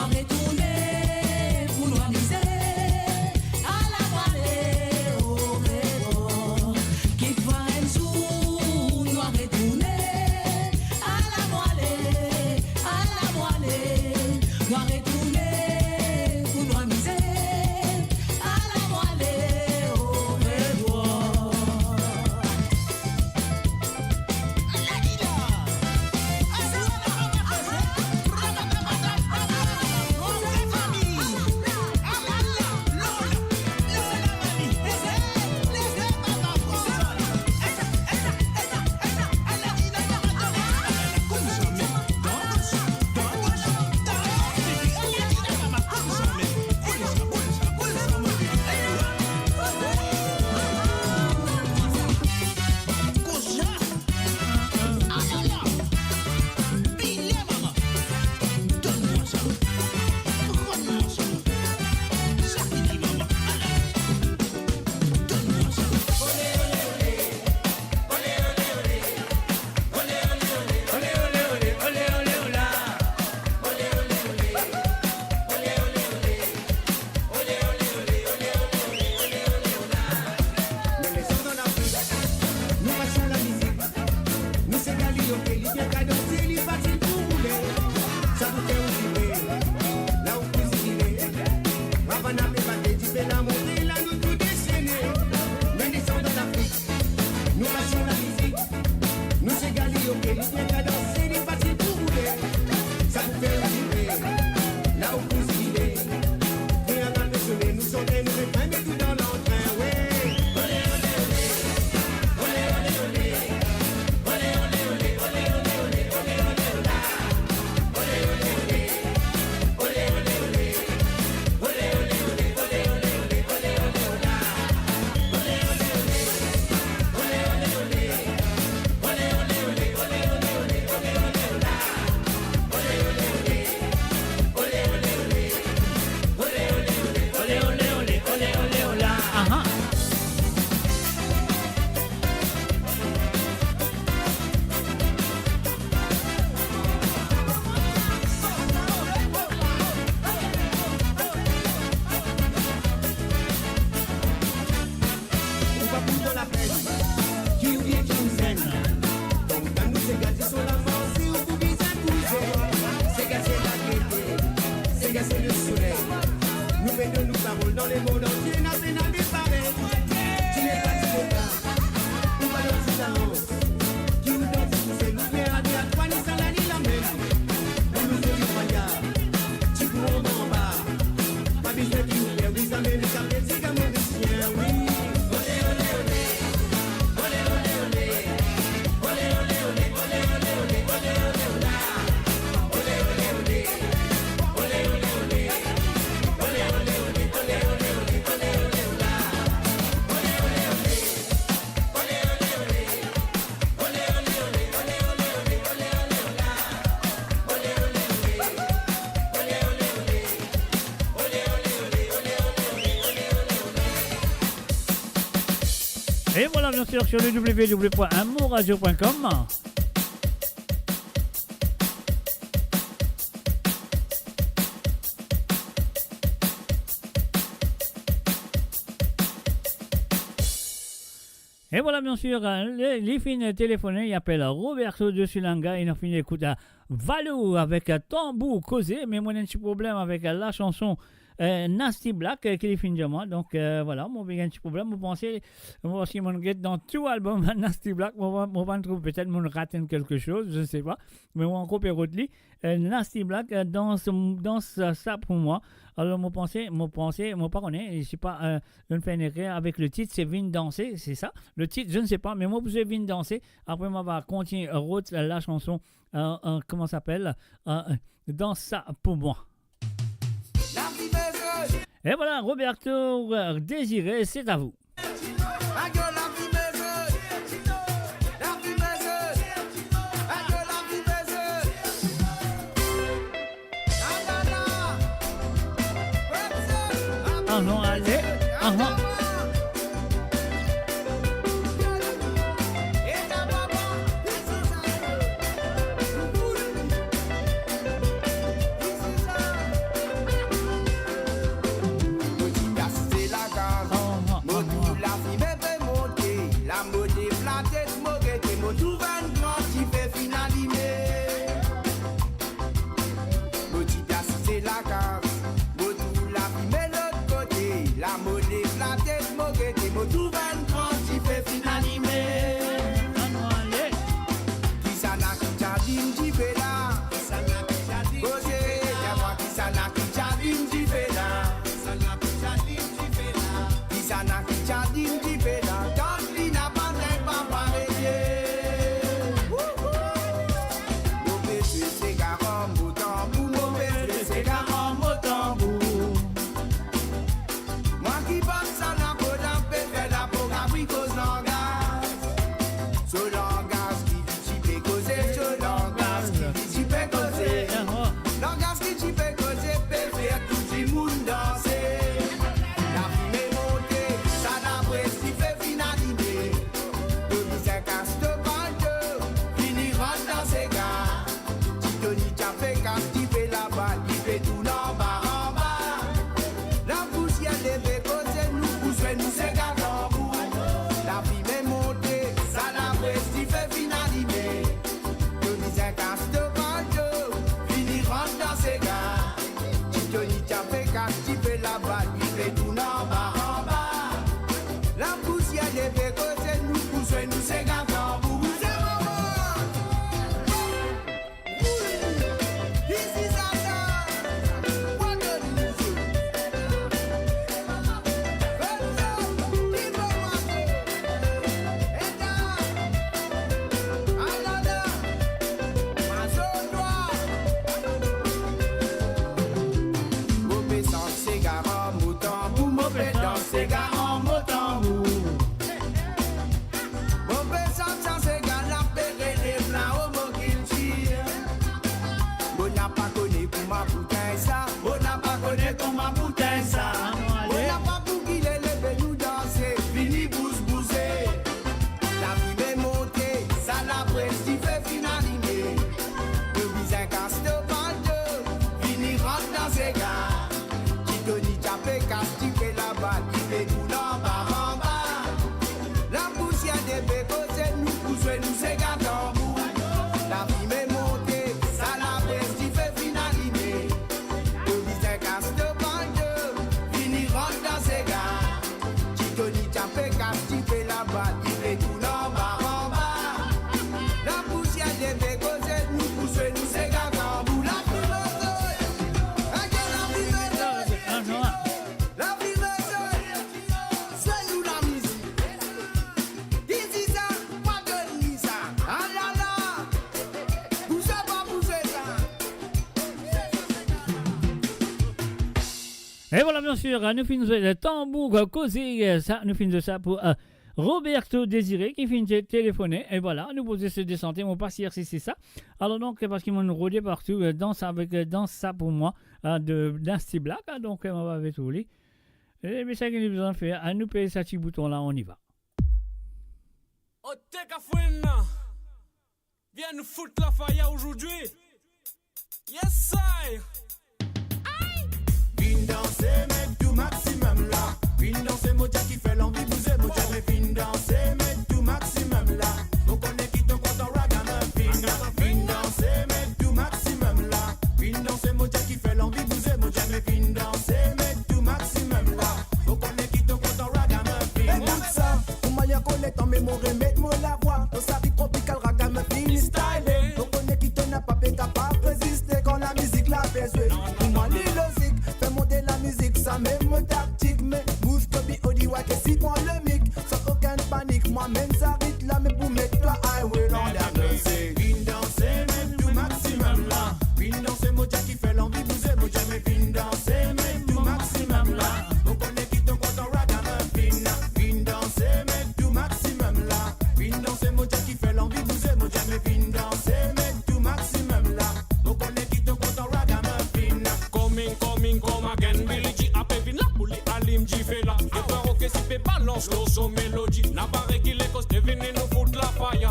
Retourner pour nous amuser à la voile, oh, bien qu'à danser, il est facile pour rouler. Ça vous fait aussi là où vous irez. Ravana fait battre, tu fais la montée, là nous tout déchaîner. Mais descendons d'Afrique, nous passons la musique. Nous c'est Gali, ok, il bien qu'à danser, il est facile pour rouler. Ça vous fait aussi là où vous irez. Rien qu'à le sonner, nous sommes des nous refrains, mais tout dans l'entrain, ouais. Et voilà, bien sûr, sur le www.amourradio.com. Et voilà, bien sûr, les filles téléphonées, il appelle Roberto de Sulanga. Il a fini d'écouter Valou avec Tambour Causé. Mais moi, j'ai un petit problème avec la chanson Nasty Black qui est fin de moi. Donc voilà, moi, j'ai un petit problème. Vous pensez, moi aussi, mon get dans tout album Nasty Black, moi, je trouve peut-être mon rate quelque chose, je ne sais pas. Mais moi, encore Perotli, Nasty Black dans ça pour moi. Alors, moi, pas connais, je sais pas, je ne fais une erreur avec le titre, c'est Vin danser, c'est ça. Le titre, je ne sais pas, mais moi, vous avez Vin danser. Après, moi, va continuer la chanson, comment ça s'appelle, dans ça pour moi. Et voilà, Roberto Désiré, c'est à vous. Ah non, allez, ah non. Et voilà, bien sûr, nous finissons le tambour causé, ça, nous finissons ça pour Roberto Désiré qui finit de téléphoner. Et voilà, nous posons ce descente, mon pas si c'est ça. Alors donc, parce qu'ils m'ont rodé partout, danse ça pour moi, d'un style black, donc on va avec tout les. Et bien, ça qu'il nous en fait, à nous payer ce petit bouton là, on y va. Oh, t'es qu'à fouine, viens nous foutre la faille aujourd'hui. Yes, I. Vine danser, mec, tout maximum là. Vine danser, Moja qui fait l'envie, bouger, Moja. Mais vine danser, mec, tout maximum là. On connaît qui ton compte en ragamuffin. Vine danser, mec, tout maximum là. Vine danser, Moja qui fait l'envie, bouger, Moja. Mais vine danser, mec, tout maximum là. On connaît qui ton compte en ragamuffin. Écoute ça, on m'a bien connaître en mémoire, mets-moi la voix. Au sari tropical, ragamuffin, style. On connaît qui ton n'a pas capable de résister quand la musique la fait jouer. Fais monter la musique, ça même tactique. Mais bouge Toby Odiwa que si prend le mic. Sans aucune panique, moi-même j'arrête là. Mais pour mettre toi, I will on the music. Vine danser, même tout maximum là. Vine danser, Moja qui fait l'envie, bouger, Moja. Mais vine danser, même tout maximum là. On connaît qui ton compte en ragamuffin. Vine danser, même tout maximum là. Vine danser, Moja qui fait l'envie, bouger, Moja. Mais vine danser, même tout maximum là. On connaît qui ton compte en ragamuffin. Come again, Billy G a pevin la pouli alim G fait là. Et peur que si pe balance l'eau son mélodie. N'a pas réglé les causes de venir nous foutre la faille.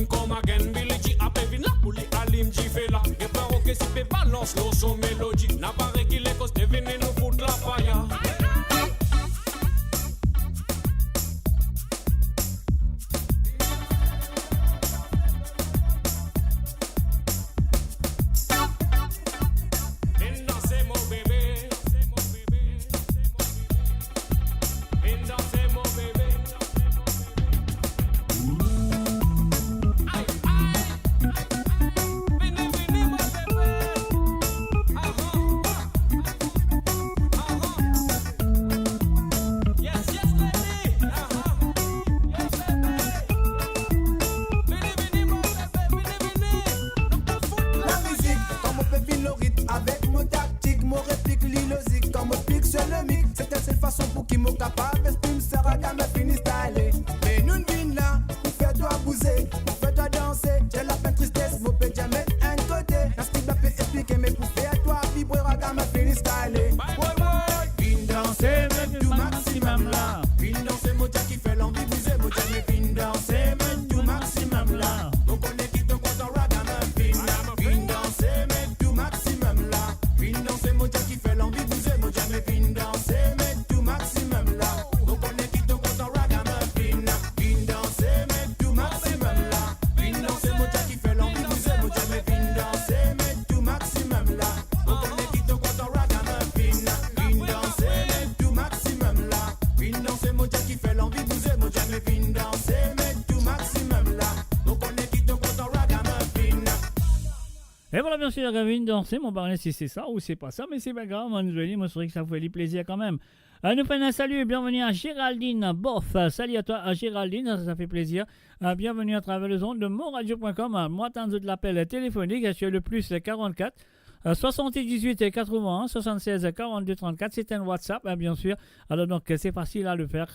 Come again, Billy G a pevin la pouli alim G fait là. Et peur que si pe balance l'eau son mélodie. N'a pas réglé les causes de venir nous foutre la faille. Et voilà, bien sûr, Gavin danser, mon parrain, si c'est ça ou c'est pas ça, mais c'est pas grave, moi, je souhaite que ça vous fait du plaisir quand même. Nous faisons un salut et bienvenue à Géraldine Boff. Salut à toi, à Géraldine, ça fait plaisir. Bienvenue à travers les ondes de monradio.com. Moi, tant de l'appel téléphonique sur le plus 44 78 81 76 42 34. C'est un WhatsApp, bien sûr. Alors, donc, c'est facile à le faire.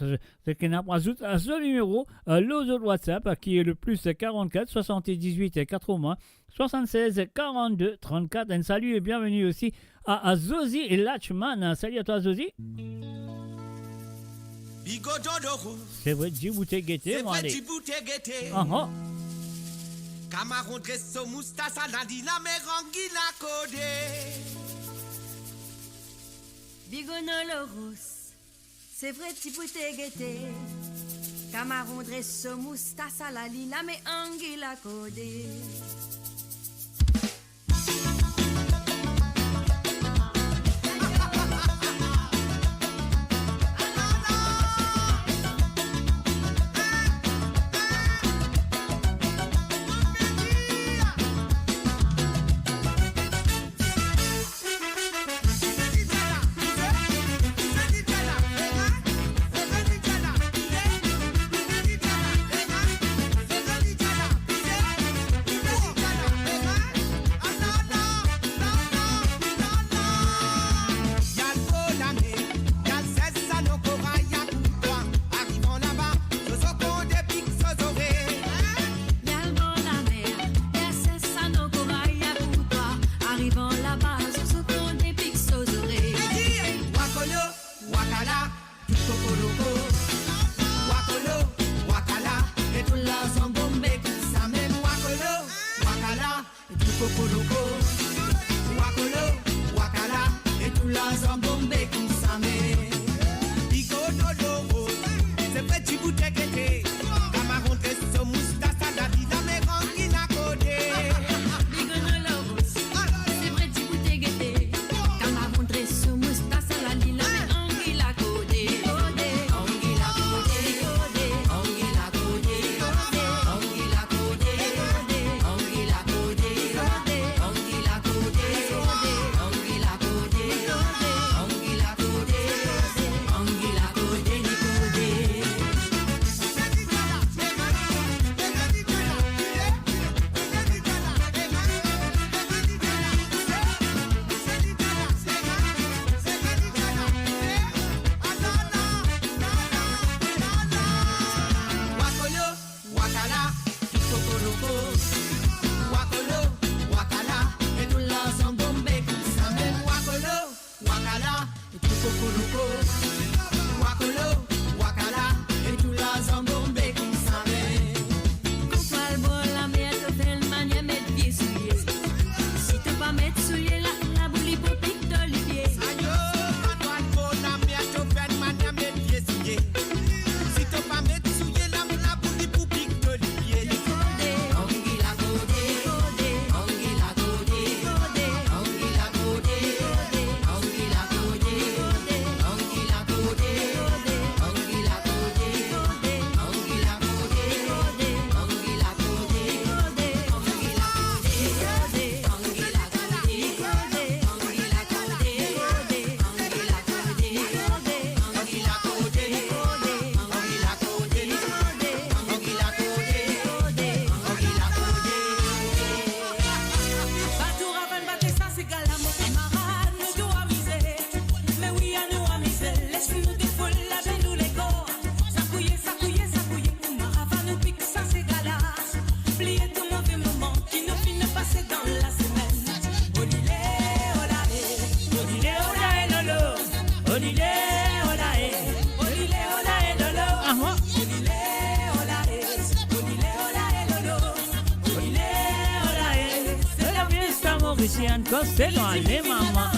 C'est qu'on ajoute à ce numéro l'autre WhatsApp qui est le plus 44 78 80 76 42 34. Un salut et bienvenue aussi à Zozi et Latchman. Salut à toi, Zozi. C'est vrai, Djibouti Guetté, moi. C'est vrai, Djibouti Guetté. Camarón Dresso Moustassa Nadina Merangi la Codé Bigonolorus, c'est vrai Djibouti Guetté. Camarón Dresso Moustassa la Lina Merangi la Codé. kokoroko. Wakolo, wakala, et tout l'ensemble bombé comme ça même. Wakolo, wakala, et tout kokoroko. Wakolo, wakala, et tout l'ensemble bombé comme ça même. Quand toi le bol, la mer te fait le manière mettre pied souillé. Si t'es pas mettre souillé, la boule hypopique d'olivier. Ayo, quand toi le bon la mer te fait le manière mettre pied souillé. Si t'es pas mettre souillé, la boule hypopique d'olivier. Anguilla godé, anguilla godé, anguilla godé, anguilla godé, anguilla godé, anguilla godé, anguilla godé, anguilla godé, C'est dans les mamans,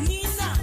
Nina,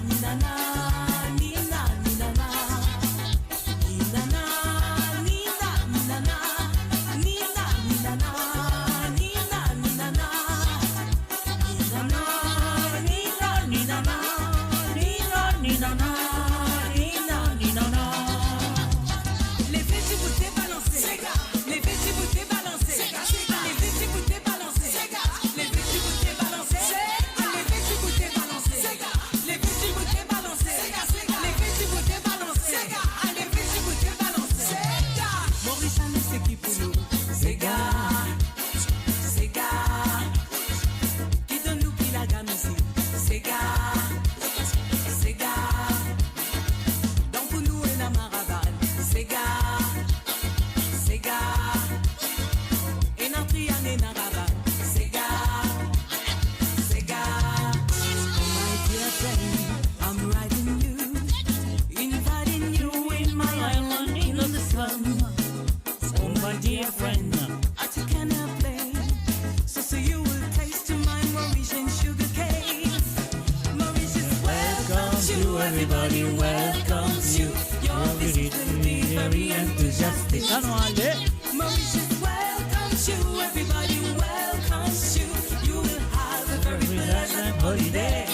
you, everybody welcomes you. Your visit will be very enthusiastic. Ah non, allez. Mauritius welcomes you, everybody welcomes you. You will have a very pleasant holiday.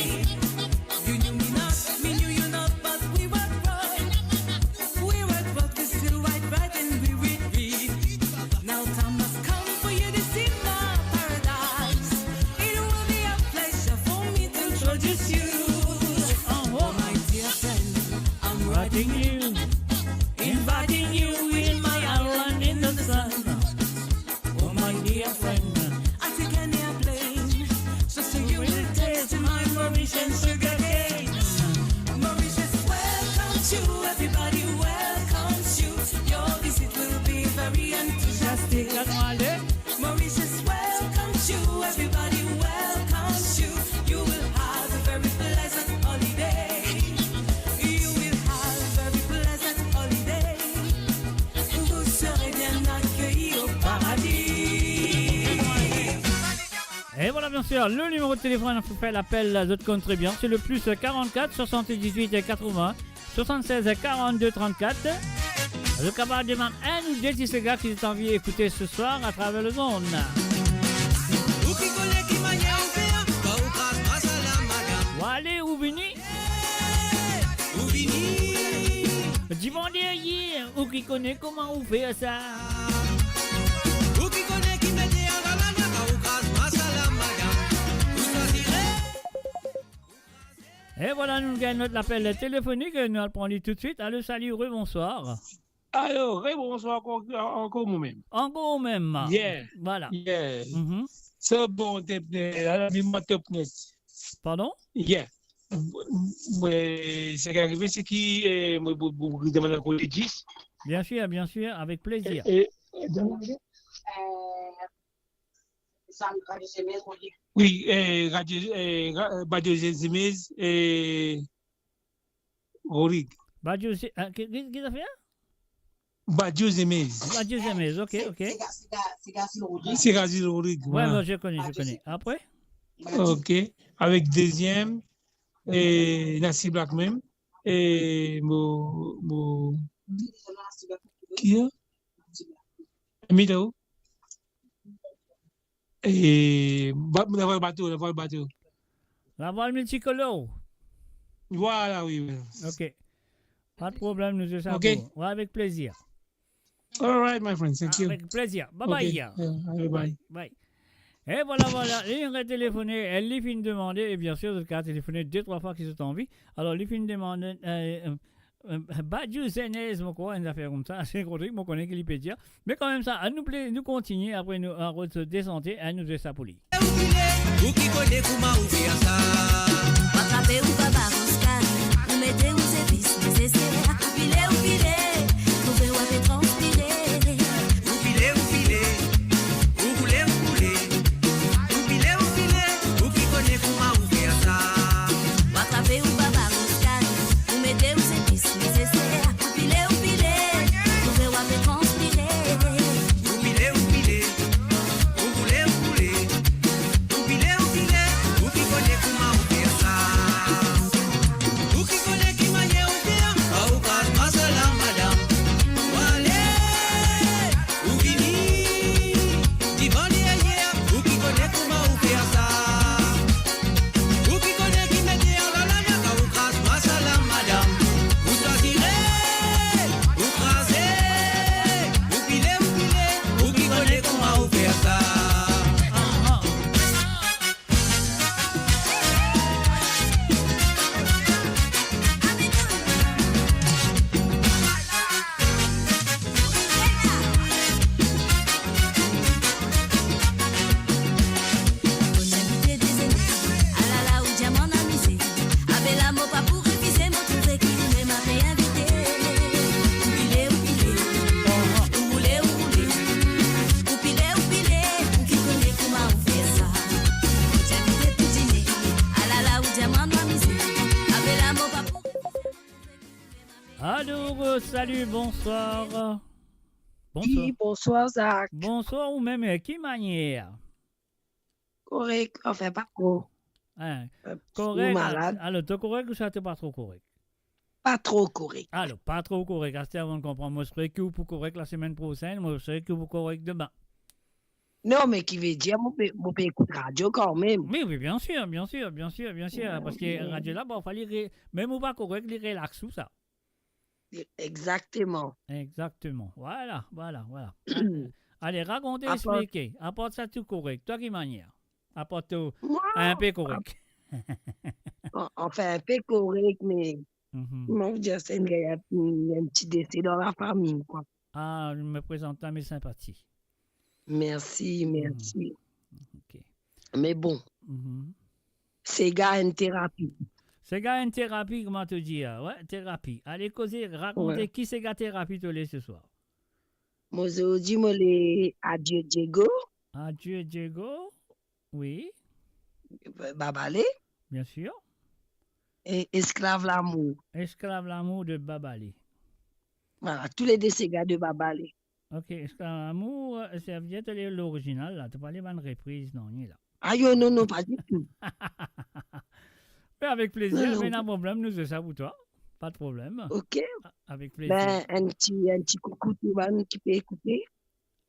You knew me not, me knew you not, but we were right. We were both we still right, and we will be. Now time has come for you to see my paradise. It will be a pleasure for me to introduce you. Oh my dear friend, I'm Writing you, inviting you in my island in the sun. oh my dear friend. I take an airplane, just so you will taste my Mauritian sugar cane. Mauritius welcomes you, everybody welcomes you. Your visit will be very enthusiastic. Ah non, allez. Mauritius welcomes you, everybody welcomes you. You will have a very pleasant holiday. You will have a very pleasant holiday. Vous serez bien accueillis au paradis. Et voilà, bien sûr, le numéro de téléphone pour faire l'appel d'autres comptes très bien. C'est le plus 44 78 80 76 42 34. Le cabaret demande un ou deux petits gars qui ont envie d'écouter ce soir à travers le monde. Allez, où vini? Dis-moi derrière, ou qui connaît comment on fait ça? Et voilà, nous gagnons notre appel téléphonique. Nous allons prendre tout de suite. Allô, salut, bonsoir. Alors, bonsoir encore moi-même. Encore même. Yeah. Voilà. Yeah. Mhm. C'est bon, la vie m'a top net. Pardon? Yeah. C'est arrivé, c'est qui moi vous demandez encore les 10. Bien sûr, avec plaisir. Oui, Radio Zemez et Rorig. Badio, qu'est-ce qu'il a fait? Badio Zemez. Badio Zemez, ok. C'est Gazil Rorig. Ouais, moi, je connais. Après? Ok. Avec deuxième, et Nassi Black même, et qui est? Mido. Et la voile bateau. La voile multicolore. Voilà, oui. Ok. Pas de problème, nous sommes Ok. ouais, avec plaisir. All right, my friend, thank you. Avec plaisir. Bye Okay. bye. Bye. Et voilà. Il a téléphoné, elle lui fin demander, et bien sûr, il a téléphoné 2-3 fois qu'ils sont en vie. Alors, il fin demander, Badiou Zenez, mon quoi, une affaire comme ça, c'est un gros truc, mon connaît qu'il peut dire. Mais quand même, ça, à nous plaît, nous continuer, après nous, à redescendre, à nous de ça pour lui. Ou qui connaît comment ouvrir ça? Attrapez ou pas baroscar, vous mettez aux épices nécessaires. Ou filer, trouvez où avez transpiré. Ou filer, ou rouler, ou qui connaît comment ouvrir ça? Attrapez ou pas baroscar, vous mettez aux épices nécessaires. Ou filer, trouvez où avez transpiré. Ou filer, ou rouler, ou qui connaît comment ouvrir ça? Ou qui connaît qui m'a dit au bien? Ah, ou casse pas cela, madame. Ou allez, ou vini, dis bon hier, ou qui connaît comment ouvrir ça? Ou qui connaît qui m'a dit en la ah, ou casse pas cela, madame. Ou choisirez, ou crasez, ou filer, ou qui connaît comment ouvrir ça? Invité des aînés, ah là là, où diamant amusé. Avec l'amour pas pour réviser, mon trouvé qui lui m'a réinvité. Ou filer, ou rouler, ou qui connaît comment ouvrir ça. J'ai invité pour dîner, ah là là, où diamant amusé. Avec l'amour pas pour Allô, salut, bonsoir. Oui, bonsoir, Zach. Bonsoir ou même, qui manière? Correct, enfin pas trop. Hein. Suis Correct. malade. Alors, t'es correct ou ça t'es pas trop correct? Pas trop correct. Alors, pas trop correct. Restez avant de comprendre. Moi, je serai que pour correct la semaine prochaine. Moi, je serai que pour correct demain. Non, mais qui veut dire, mon père écoute radio quand même. Oui, oui, bien sûr. Parce que radio là, bon, fallait même ou pas correct, les relax ou ça. Exactement. Voilà. Allez, racontez, expliquez. Apporte ça tout correct. Toi qui manière. Apporte tout un peu correct. Enfin, un peu correct, mais moi, je dire, c'est un petit décès dans la famille, quoi. Ah, je me présente à mes sympathies. Merci. Ok. Mais bon, c'est gars une thérapie. C'est gars une thérapie, comment te dire? Ouais, thérapie. Allez, causer, racontez qui c'est gars thérapie tous les ce soir. Moi, je dis, moi, les adieu Diego. Adieu Diego. Oui. Babalé. Bien sûr. Et Esclave l'amour. Esclave l'amour de Babalé. Voilà, tous les deux ces gars de Babalé. Ok, Esclave l'amour, c'est bien l'original, là. Tu pas les bonnes reprises, non, ni là. Ah, non, pas du tout. Mais avec plaisir, Non. mais pas de problème, nous, c'est ça pour toi. Pas de problème. Ok. Avec plaisir. Ben, un petit coucou tout le monde qui peut écouter.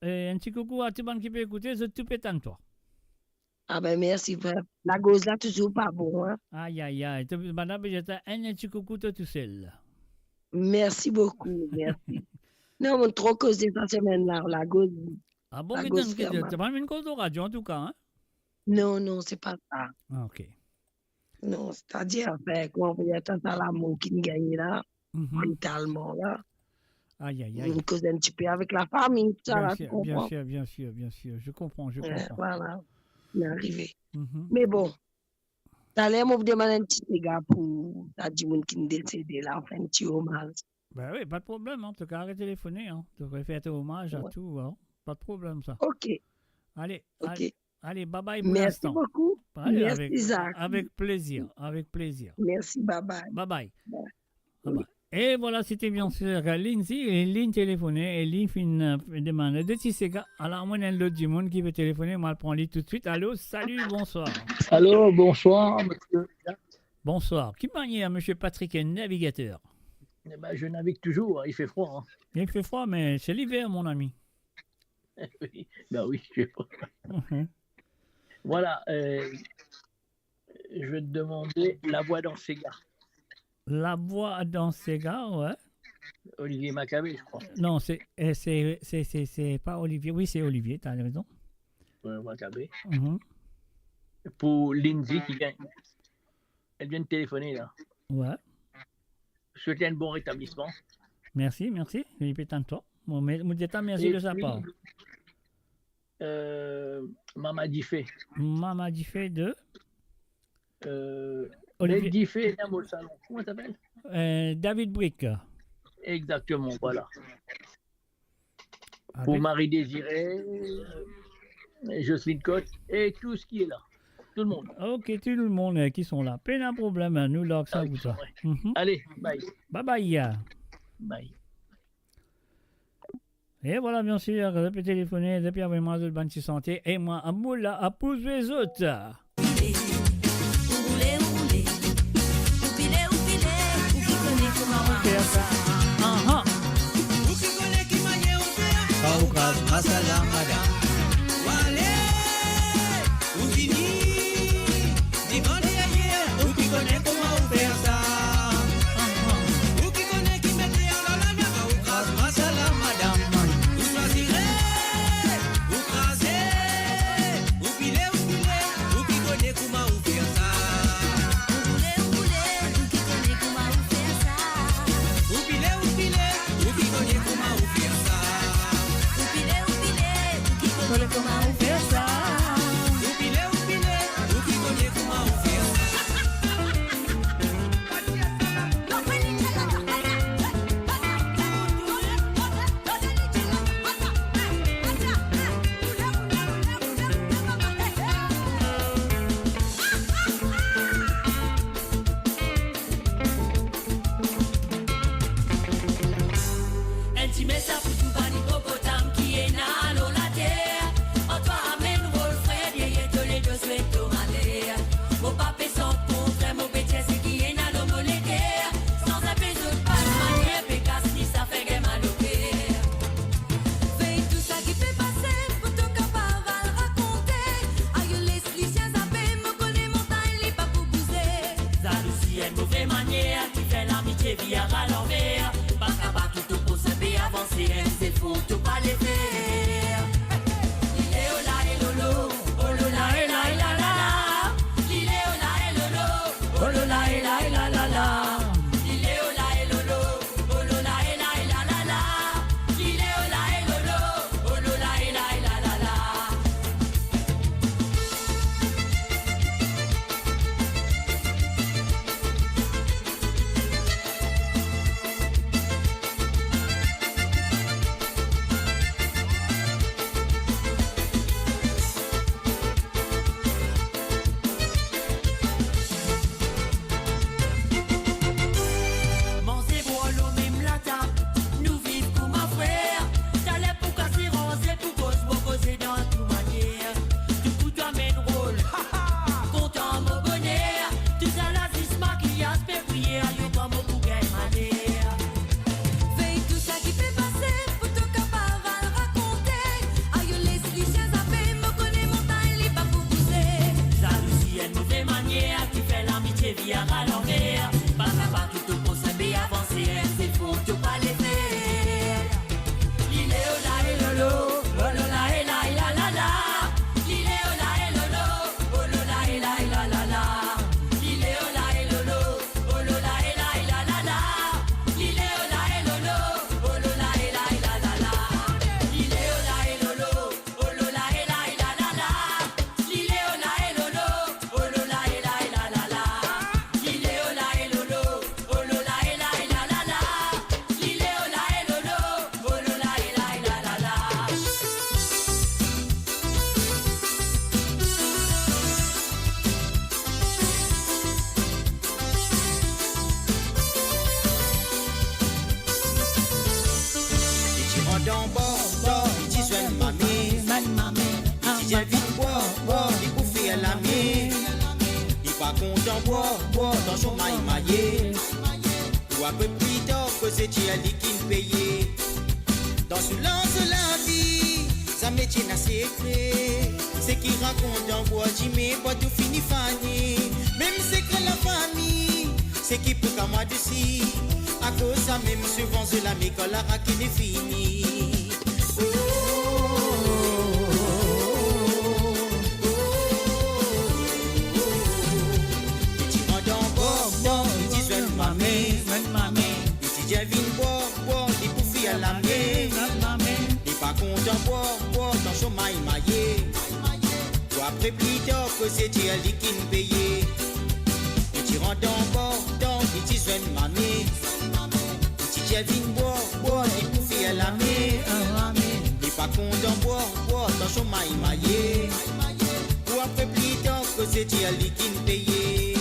Un petit coucou à tout le monde qui peut écouter, je te pétane toi. Ah ben merci, frère. La gauze là, toujours pas bon, hein. Aïe. Madame, j'étais un petit coucou toi tout seul. Merci beaucoup, merci. Non, on a trop causé cette semaine-là, la gauze. Ah bon, la mais gauze tu ferme. n'as pas une cause de radio en tout cas, hein? Non, c'est pas ça. Ah, ok. Non, c'est-à-dire, enfin, quand on a tant à l'amour qui nous gagne là, brutalement là. Aïe. On cause un petit peu avec la famille, tout ça, là, tu comprends? Bien sûr. Je comprends. Voilà, on est arrivé. Mais bon, tout à l'heure, moi, vous demandez un petit dégât pour ta dit qui nous décédé là, enfin, un petit hommage. Ben oui, pas de problème, hein. Tu as arrêté de téléphoner, hein. Tu aurais fait hommage à tout, hein. Pas de problème, ça. Ok. Allez, bye bye pour Merci l'instant. beaucoup. Allez, Merci, Isaac. avec plaisir. Merci, bye bye. Bye bye. Et voilà, c'était bien sûr Lindsay, et ligne téléphonée, et ligne fin demande de Tissega. Alors, moi, il y a l'autre du monde qui veut téléphoner, moi, je prends ligne tout de suite. Allô, salut, bonsoir. Allô, bonsoir, monsieur. Bonsoir. Qui manière, monsieur Patrick, est navigateur? Eh ben, je navigue toujours, il fait froid. Hein. Il fait froid, mais c'est l'hiver, mon ami. Oui, ben oui, je sais pas. Voilà, je vais te demander la voix dans Sega. La voix dans Sega, ouais. Olivier Maccabé, je crois. Non, c'est pas Olivier. Oui, c'est Olivier, tu as raison. Maccabé. Pour Lindsay qui vient. Elle vient de téléphoner là. Ouais. Je souhaite un bon rétablissement. Merci. Il peut toi. Bon, mais merci de sa part. Mama Diffé. Mama Diffé de Olivier Diffé est au salon. Comment ça s'appelle David Brick. Exactement, voilà. Pour Marie-Désirée, Jocelyne Cotte et tout ce qui est là. Tout le monde. Ok, tout le monde qui sont là. Pas de problème, nous là, ça vous ça. Allez, bye. Bye. Bye. Et voilà, bien sûr, je peux téléphoner depuis avec moi de bonne santé et moi, à moula, à pousser les autres. vie à l'envers. Pas capable tout pour se faire avancer, c'est fou, tout pas les faire. Il est au là et lolo, oh lo là et là et la la la. Il est au là et lolo, oh lo là et la et la la la. Il est au là et lolo, oh lo là et la et la la la. Il est au là et lolo, oh lo là et la et la la la. Manger pour l'eau même la table, nous vivons comme un frère. T'allais pour casser rosé, pour causer dans toute manière. Du coup tu amènes rôle, content mon bonheur. Tu sais la vis maquillage, fait briller, allez comme au bouquet manière. Veille tout ça qui fait passer, photo capable à le raconter. Aïe les clichés zappés, me connaît montagne, les pas pour pousser. Jalousie est une mauvaise manière qui fait l'amitié via à l'envers. Pas tout pour se faire avancer, c'est fou, tu pas les faire. Il est au là et lolo, oh lo là et la et la la la. Il est au là et lolo, oh lo là et la et la la la. Il est au là et lolo, oh lo là et la et la la la. Il est au là et lolo, oh lo là et la et la la la. Il est au là et lolo, oh lo là et la et la la la. Il est au là et lolo, oh lo là et la et la la la. Il est au là et lolo, oh lo là et la et la la la. Il est au là et lolo, oh lo là et la et la la la. Tu rentres en bord, tu dis soin mamie, tu dis vite boire, il bouffe à la main. Il pas content boire, dans son maille maillé. Ou un peu plus tard que c'est Thierry qui me payait. Dans ce lance la vie, ça métier n'a secret. C'est qui raconte dans bois, Jimmy, pas tout fini Fanny. Même c'est que la famille, c'est qui peut qu'à moi dessus. À cause ça même souvent c'est la mécole à qui n'est fini. Tu rentres en bord, tu dis soin mamie. Tu dis viens boire, il bouffe à la main. Il pas content boire, dans son maille maillé. Ou après plus tard que c'est Thierry qui me payait. Et tu rentres en bord, tu dis soin mamie. Tu dis viens boire, il bouffe à la main. Il pas content boire, dans son maille maillé. Ou après plus tard que c'est Thierry qui me payait.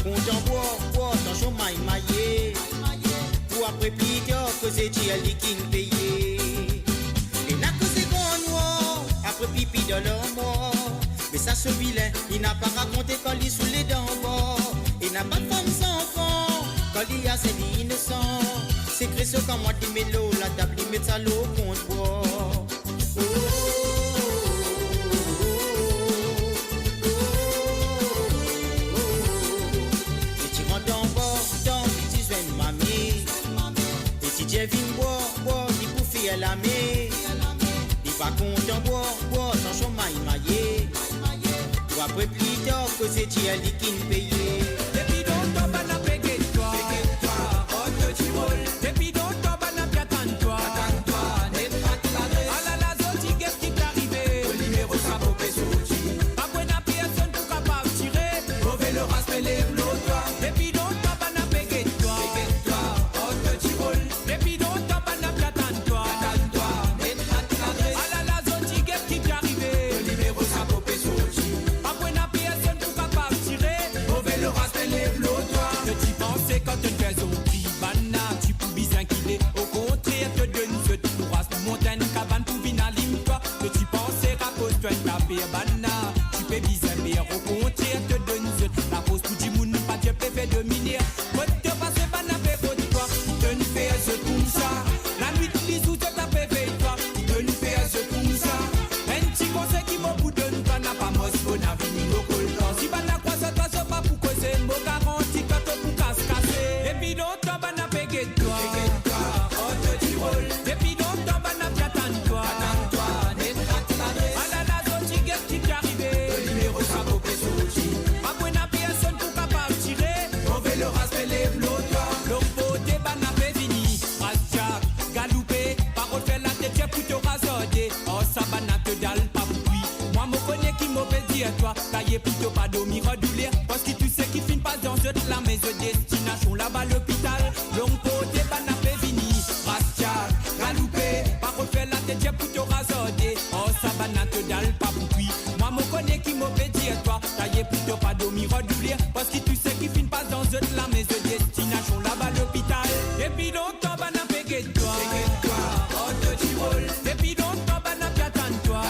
Content boire dans son maille maillé. Ou après plus tard que c'est Thierry qui me payait. Et là que c'est grand noir, après pipi dans leur mort. Mais ça ce vilain, il n'a pas raconté quand il est sous les dents bord. Il n'a pas de femme sans enfant, quand il y a ses vies innocents. C'est Christ quand moi tu mets l'eau, la table il met sa l'eau contre boire. Viens boire, il bouffe à la main. Il pas content boire, dans son maille maillé. Ou après plus tard que c'est Thierry qui me payait. Depuis donc toi ban a pégué toi, oh petit rôle. Depuis donc toi ban a piatan toi, net rat la dresse. Ah la la zoti qu'est-ce qui t'est arrivé? Le numéro ça popé sorti. Après n'a personne pour capable tirer. Mauvais le raspé les blots toi. Depuis donc toi ban a pégué toi, oh petit rôle. Depuis donc toi ban a piatan toi, net rat la dresse. Ah la la zoti qu'est-ce qui t'est arrivé? dire toi, taillé plutôt pas dormir redoubler. Parce que tu sais qu'il finit pas dans cette la maison destination là-bas l'hôpital. Long côté banapé vini, rastial, galoupé, pas refaire la tête pour te rasoder. Oh ça banate dalle pas pour lui. Moi me connais qui m'a fait dire toi, taillé plutôt pas dormir redoubler. Parce que tu sais qu'il finit pas dans cette la maison destination là-bas l'hôpital. Et puis longtemps banapé guette-toi, oh te tirole. Et puis longtemps banapé attends-toi.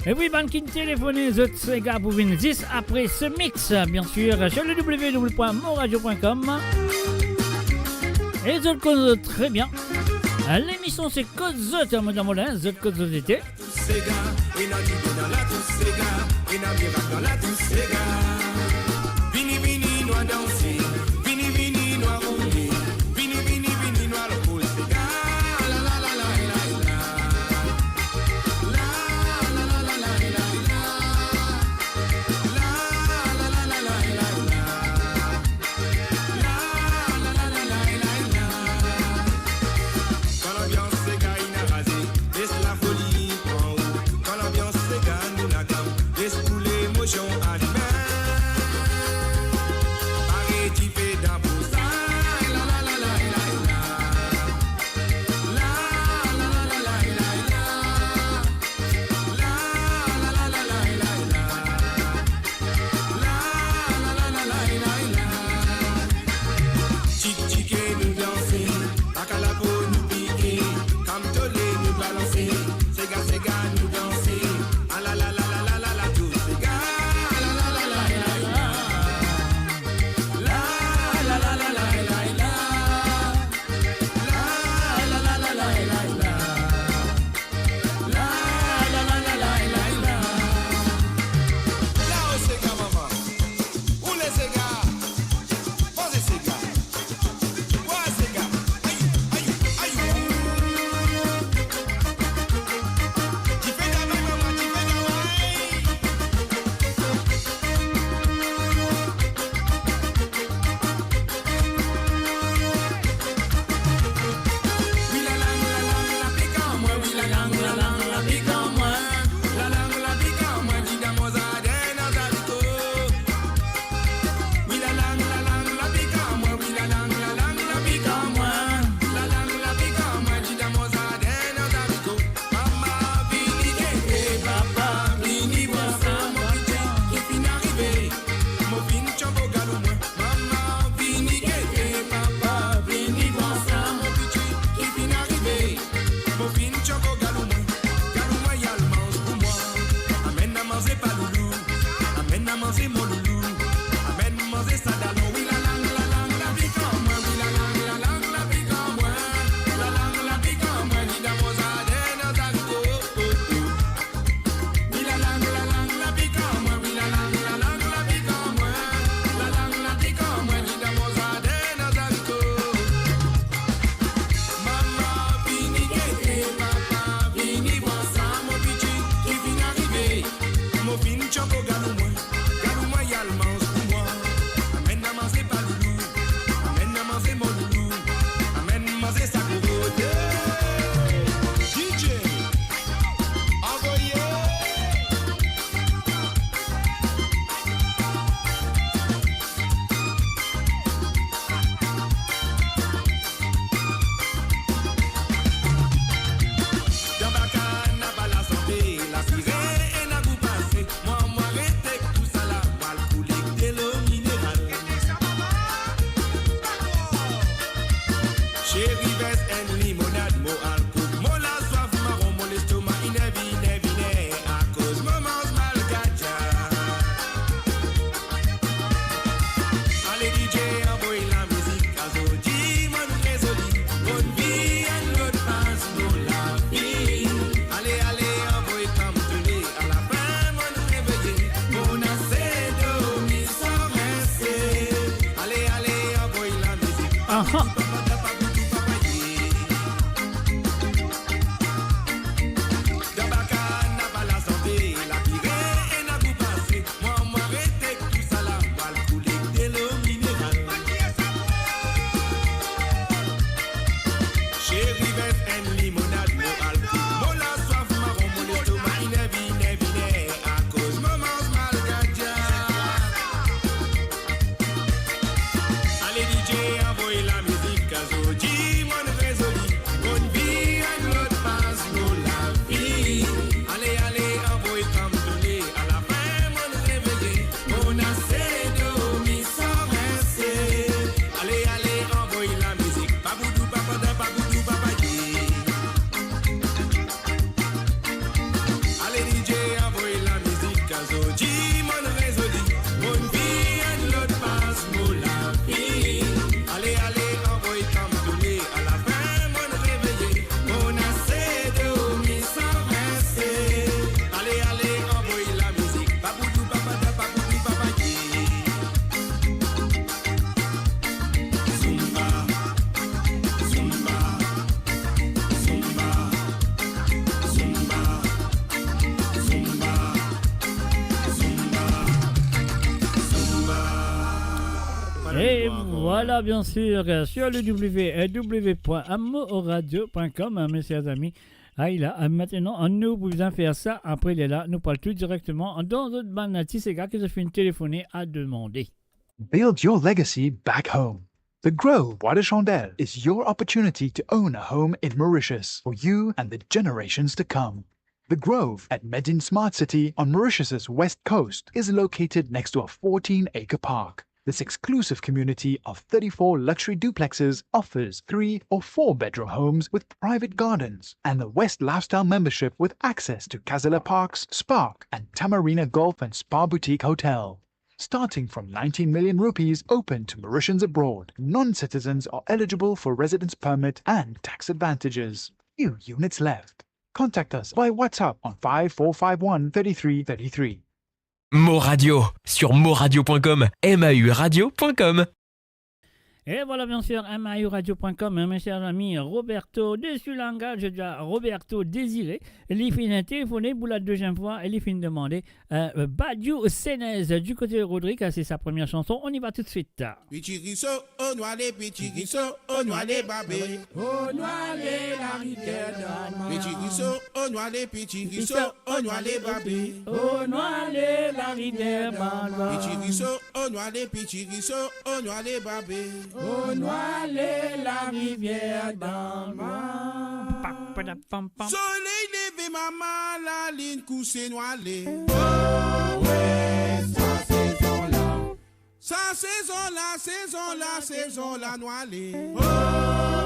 Et oui, Bankin téléphoné The Sega pour 10 après ce mix, bien sûr, sur le www.moradio.com. Et The cause très bien. L'émission c'est Code Zot, Madame Molin, The Code Zot d'été. Sega, et la dit dans la tout Sega, et la miracle dans la tout Sega. Vini, vini, noir danser, vini, vini, noir rouler, vini, vini, vini, noir le cool Sega. La la la la la la. La la la la la la la. La la la la la la la. La la la la la la la. Quand l'ambiance Sega inarasée, laisse la folie en haut. Quand l'ambiance Sega nous la gamme, laisse couler l'émotion animée. beau galou moi y'a le mange pour moi. Amène à manger pas loulou, amène à manger mon loulou, amène à manger sa courroute. DJ, envoyez. Et voilà, bien sûr, sur le www.amoradio.com, mes chers amis. Ah, il a maintenant, nous pouvons faire ça. Après, il est là, nous parlons tout directement dans notre banati. C'est gars que je fais une téléphoner à demander. Build your legacy back home. The Grove Bois de Chandelle is your opportunity to own a home in Mauritius for you and the generations to come. The Grove at Medin Smart City on Mauritius's west coast is located next to a 14-acre park. This exclusive community of 34 luxury duplexes offers 3 or 4 bedroom homes with private gardens and the West Lifestyle membership with access to Casella Parks, Spark and Tamarina Golf and Spa Boutique Hotel. Starting from 19 million rupees open to Mauritians abroad, non-citizens are eligible for residence permit and tax advantages. Few units left. Contact us by WhatsApp on 5451 3333. Mo Radio sur moradio.com, mauradio.com. Et voilà, bien sûr, mauradio.com, mes chers amis, Roberto de Sulanga, je dis Roberto Désiré, il finit téléphoner pour la deuxième fois, il finit demander Badiou Sénez du côté de Rodrigue, c'est sa première chanson, on y va tout de suite. Pichiriso, on noie les pichiriso, on noie les babés, on noie les la rivière d'Alma. Pichiriso, on noie les pichiriso, on noie les babés, on noie les la rivière d'Alma. Pichiriso, on noie les pichiriso, on noie les babés. On noie la rivière d'Alma. Soleil levé, maman, la ligne coussée noilée. Oh, ouais, sa saison là. Sa saison là, saison là, saison là, noilée. Oh,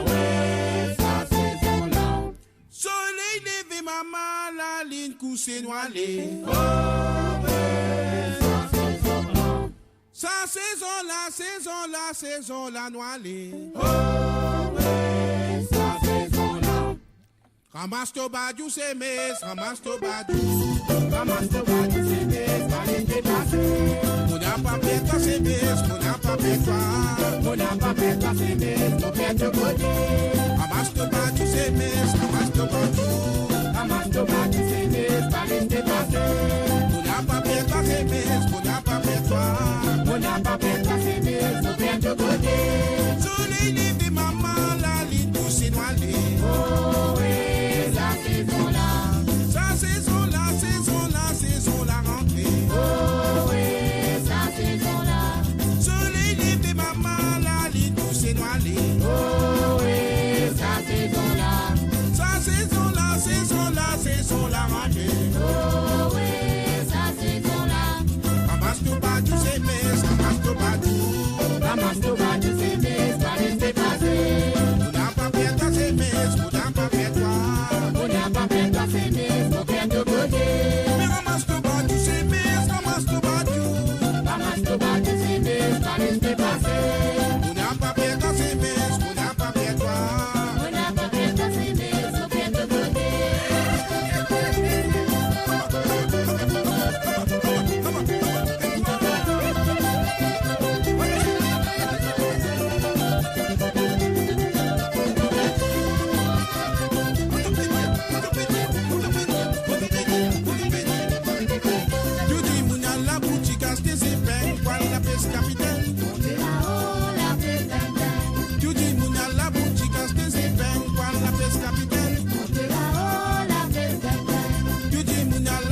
ouais, sa saison là. Soleil levé, maman, la ligne coussée noilée. Oh, ouais, sa saison là. Sa saison là, saison là, saison là, noilée. Oh, ouais, sa saison là. Ramasse ton badiou, c'est mes, ramasse ton badiou. Ramasse ton badiou, c'est mes, allez dépasser. On n'a pas fait toi, c'est mes, on n'a pas fait toi. On n'a pas fait toi, c'est mes, on fait de côté. Ramasse ton badiou, c'est mes, ramasse ton badiou. Ramasse ton badiou, c'est mes, allez dépasser. On n'a pas fait toi, c'est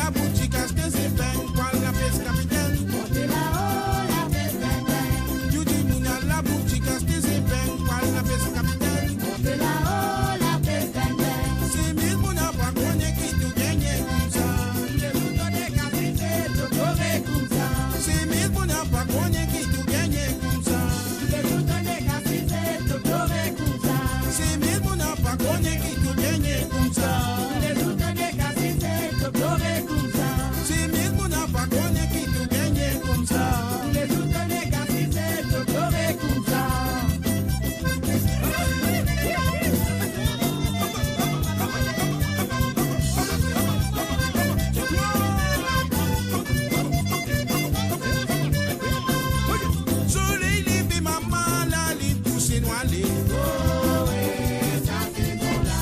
la boutique acheter ses peines, quoi la peste capitaine. Montez là-haut, la peste bang. Tu dis moun à la boutique acheter ses peines, quoi la peste capitaine. Montez là-haut, la peste bang. C'est mille moun à pas connaître qui tout gagne comme ça. Les boutons des caprices, tout correct comme ça. C'est mille moun à pas connaître qui tout gagne comme ça. Les boutons des caprices, tout correct comme ça. C'est mille moun à pas connaître qui tout gagne comme ça. Les boutons des caprices, tout correct comme ça. C'est mille moun à pas connaître qui tout gagne comme ça. Les boutons des caprices, tout correct comme ça. Soleil levé maman la ligne pousse noilée. Oh, ouais, ça saison là.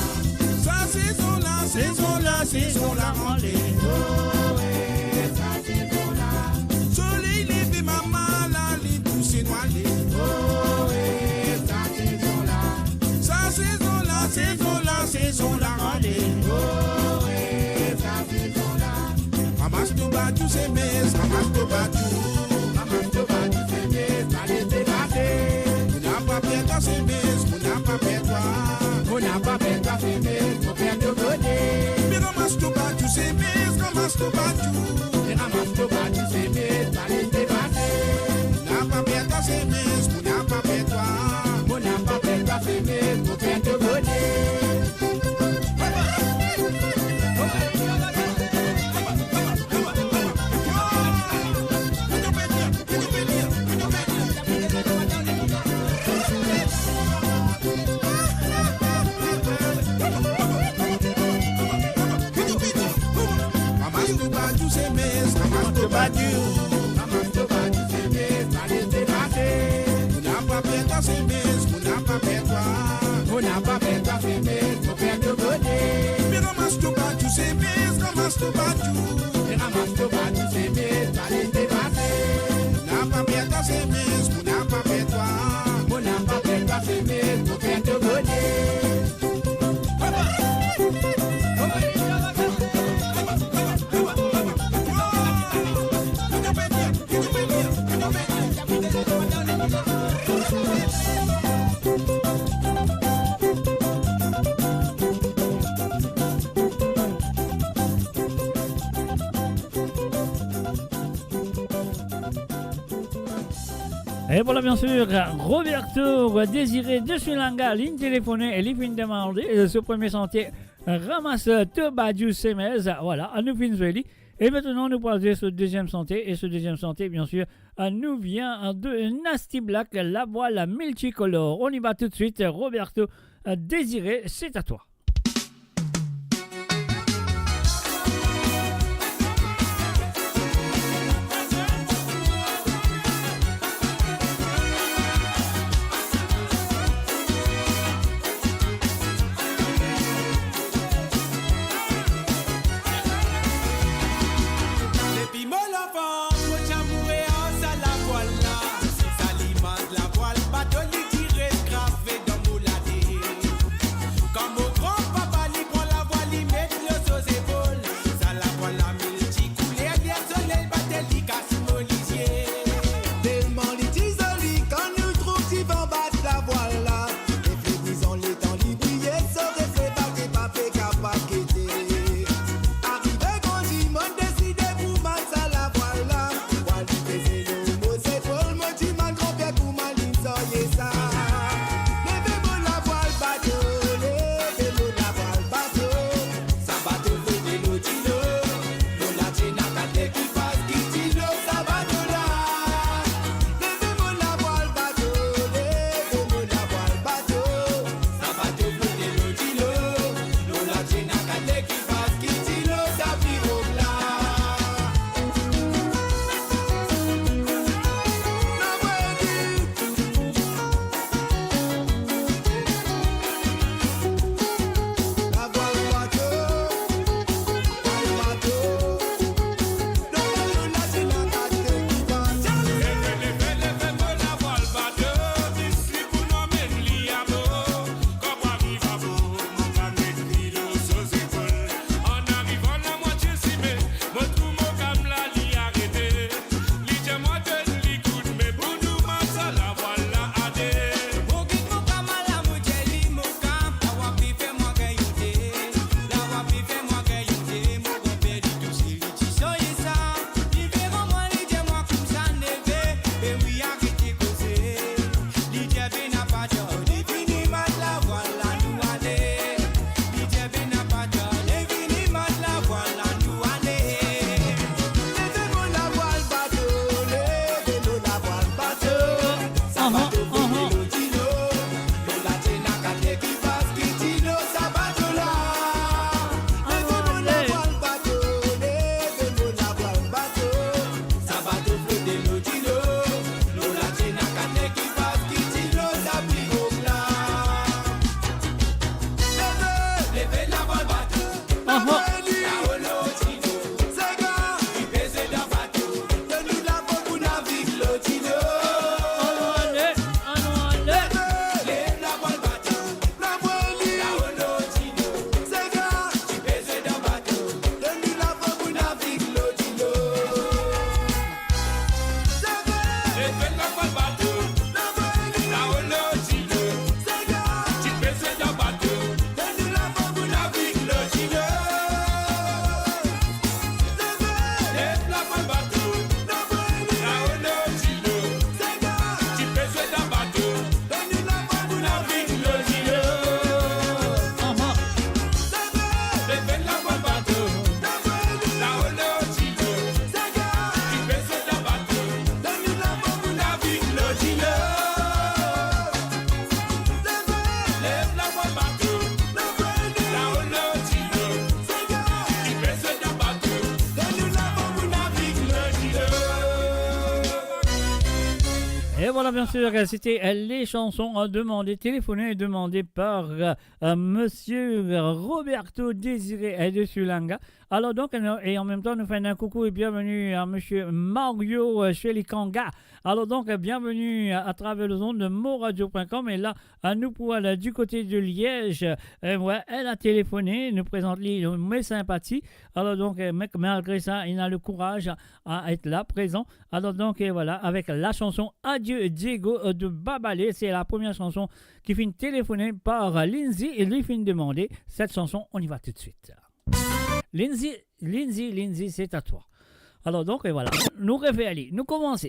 Ça saison là, saison là, saison là rentrée. Oh, ouais, ça saison là. Soleil levé maman la ligne pousse noilée. Oh, ouais, ça saison là. Ça saison là, saison là, saison là rentrée. Oh, ouais, ça saison là. Ramasse tout battu, c'est mes, ramasse tout battu. Maman te va du sémer, ça les débatté. On n'a pas fait toi, c'est mes, on n'a pas fait toi. On n'a pas fait ta sémer, faut faire de bonnet. Mais ramasse tout battu, c'est mes, ramasse tout battu. Et ramasse te va du sémer, ça les débatté. On n'a pas fait toi, c'est mes, on n'a pas fait toi. On n'a pas fait ta sémer, faut faire de bonnet. Ramasse tout battu, c'est mes, ramasse tout battu. Ramasse te va du sémer, ça les débatté. On n'a pas fait toi, c'est mes, on n'a pas fait toi. On n'a pas fait ta sémer, faut faire de bonnet. Mais ramasse tout battu, c'est mes, ramasse tout battu. Et ramasse te va du sémer, ça les débatté. On n'a pas fait toi, c'est mes, on n'a pas fait toi. On n'a pas fait ta sémer, faut faire de bonnet. Et voilà, bien sûr, Roberto Désiré de Sulanga, ligne téléphonée et ligne demandée. Ce premier sentier ramasse Tobadju Semez. Voilà, à nous Finzueli. Et maintenant, nous passons sur le deuxième sentier. Et ce deuxième sentier, bien sûr, nous vient de Nasty Black, la voile multicolore. On y va tout de suite. Roberto Désiré, c'est à toi. Comme au grand Et voilà, bien sûr, c'était les chansons demandées, téléphonées et demandées par monsieur Roberto Désiré de Sulanga. Alors donc, et en même temps, nous faisons un coucou et bienvenue à monsieur Mario Chelikanga. Alors donc, bienvenue à travers le zone de moradio.com. Et là, à nous pour aller du côté de Liège, ouais, elle a téléphoné, nous présente mes sympathies. Alors donc, malgré ça, il a le courage à être là, présent. Alors donc, voilà, avec la chanson Adieu Diego de Babalé. C'est la première chanson qui finit téléphonée par Lindsay et lui finit demander cette chanson. On y va tout de suite. Lindsay, c'est à toi. Alors donc, et voilà, nous réveillons, nous commençons.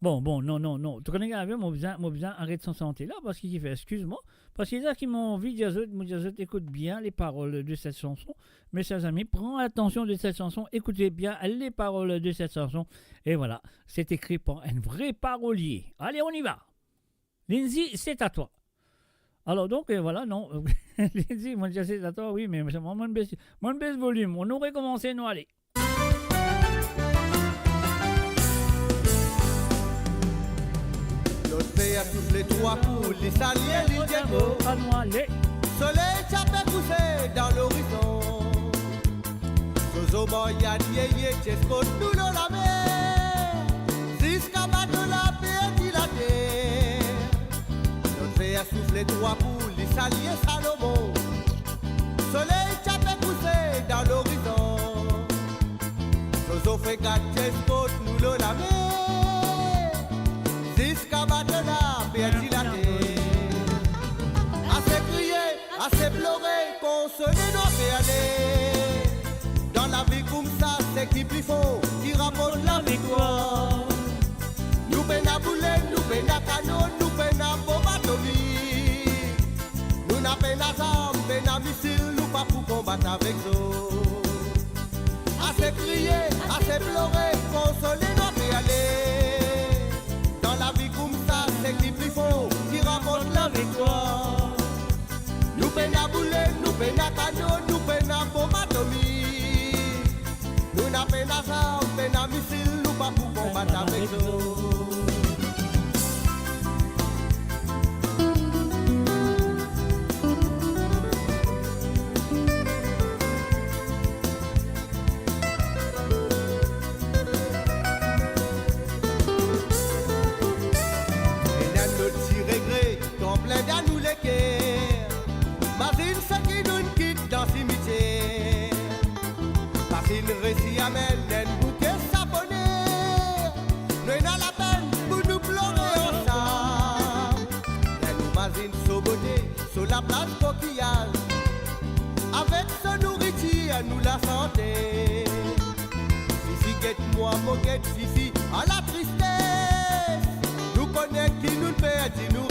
Bon, non. Tu connais bien, mon besoin arrête son santé là, parce qu'il fait, excuse-moi, parce qu'il y a qui m'ont envie de écoute bien les paroles de cette chanson. Mes chers amis, prends attention de cette chanson, écoutez bien les paroles de cette chanson. Et voilà, c'est écrit par un vrai parolier. Allez, on y va. Lindsay, c'est à toi. Alors donc, voilà, non. Lindsay, moi je c'est à toi, oui, mais mon baisse volume. On aurait commencé, nous, allez. L'autre fait à tous les trois coups, les saliers, les diego. Soleil chapé poussé dans l'horizon. Sozo moya dieye, chesco nous la mer. Jusqu'à battre la paix dilatée. L'autre fait à souffler trois coups, les saliers, Salomon. Soleil chapé poussé dans l'horizon. Sozo fait quatre chesco nous la mer. Jusqu'à battre la paix dilatée. Assez crier, assez pleurer, consoler nos péalés. Dans la vie comme ça, c'est qui plus fort, qui rapporte la victoire. Nous peine à bouler, nous peine à canon, nous peine à bombe atomique. Nous n'a peine à armes, peine à missiles, nous pas pour combattre avec nous. Assez crier, assez pleurer, consoler nos péalés. Dans la vie comme ça, c'est qui plus fort, qui rapporte la victoire. Nous peine à bouler, nous peine à canon, nous peine à bombe atomique. Nous n'a peine à armes, peine à missiles, nous pas pour combattre avec nous. Nous les guerres, Marine ce qui nous quitte dans le cimetière. Parce qu'il réussit à mener un bouquet savonné. Nous n'avons la peine pour nous pleurer ensemble. Et nous Marine sauboter sur la place coquillage. Avec sa nourriture, nous la santé. Fifi guette-moi, mon guette Fifi, à la tristesse. Nous connaissons qui nous perd, qui nous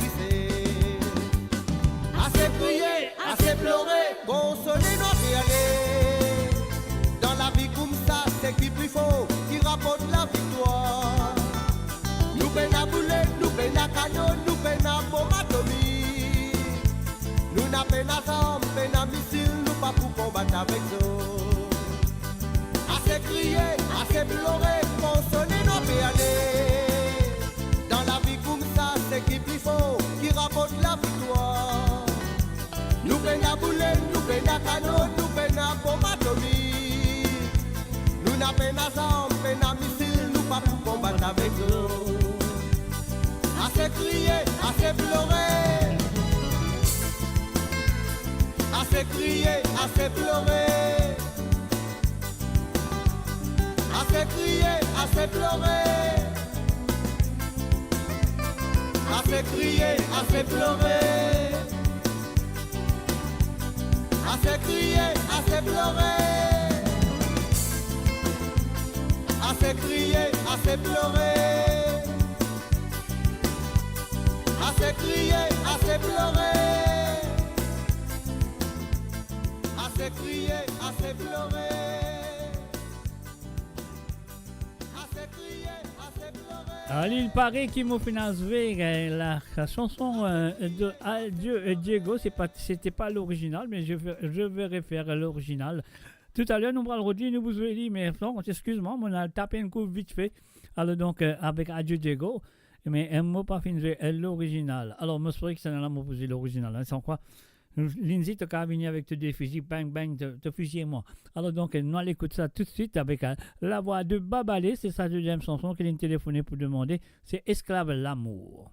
assez prier, assez pleurer, consoler nos péalés. Dans la vie comme ça, c'est qui plus fort, qui rapporte la victoire. Nous peine à bouler, nous peine à canon, nous peine à bombe atomique. Nous n'a peine à armes, peine à missiles, nous pas pour combattre avec nous. Assez crier, assez pleurer, consoler nos péalés. Dans la vie comme ça, c'est qui plus fort, qui rapporte la victoire. Nous peine à bouler, nous peine à canon, nous peine à bombe atomique. Nous n'a peine à armes, peine à missiles, nous pas pour combattre avec nous. Assez crier, assez pleurer. Assez crier, assez pleurer. Assez crier, assez pleurer. Assez crier, assez pleurer. Assez crier, assez pleurer. Assez crier, assez pleurer. Assez crier, assez pleurer. Assez crier, assez pleurer. Assez crier, assez pleurer. Alors, il paraît qu'il m'a financé la chanson de Adieu Diego. C'était pas l'original, mais je vais refaire l'original. Tout à l'heure, nous allons redire, nous vous avons dit, mais non, excuse-moi, on a tapé un coup vite fait. Alors donc, avec Adieu Diego, mais un mot pas fini, l'original. Alors, moi, c'est vrai que c'est là, moi, poser l'original. Hein, sans quoi, Lindsay, tu as venir avec des fusils, bang, bang, te fusiller moi. Alors donc, nous allons écouter ça tout de suite avec la voix de Babalé. C'est sa deuxième chanson qu'il a téléphoné pour demander. C'est Esclave l'amour.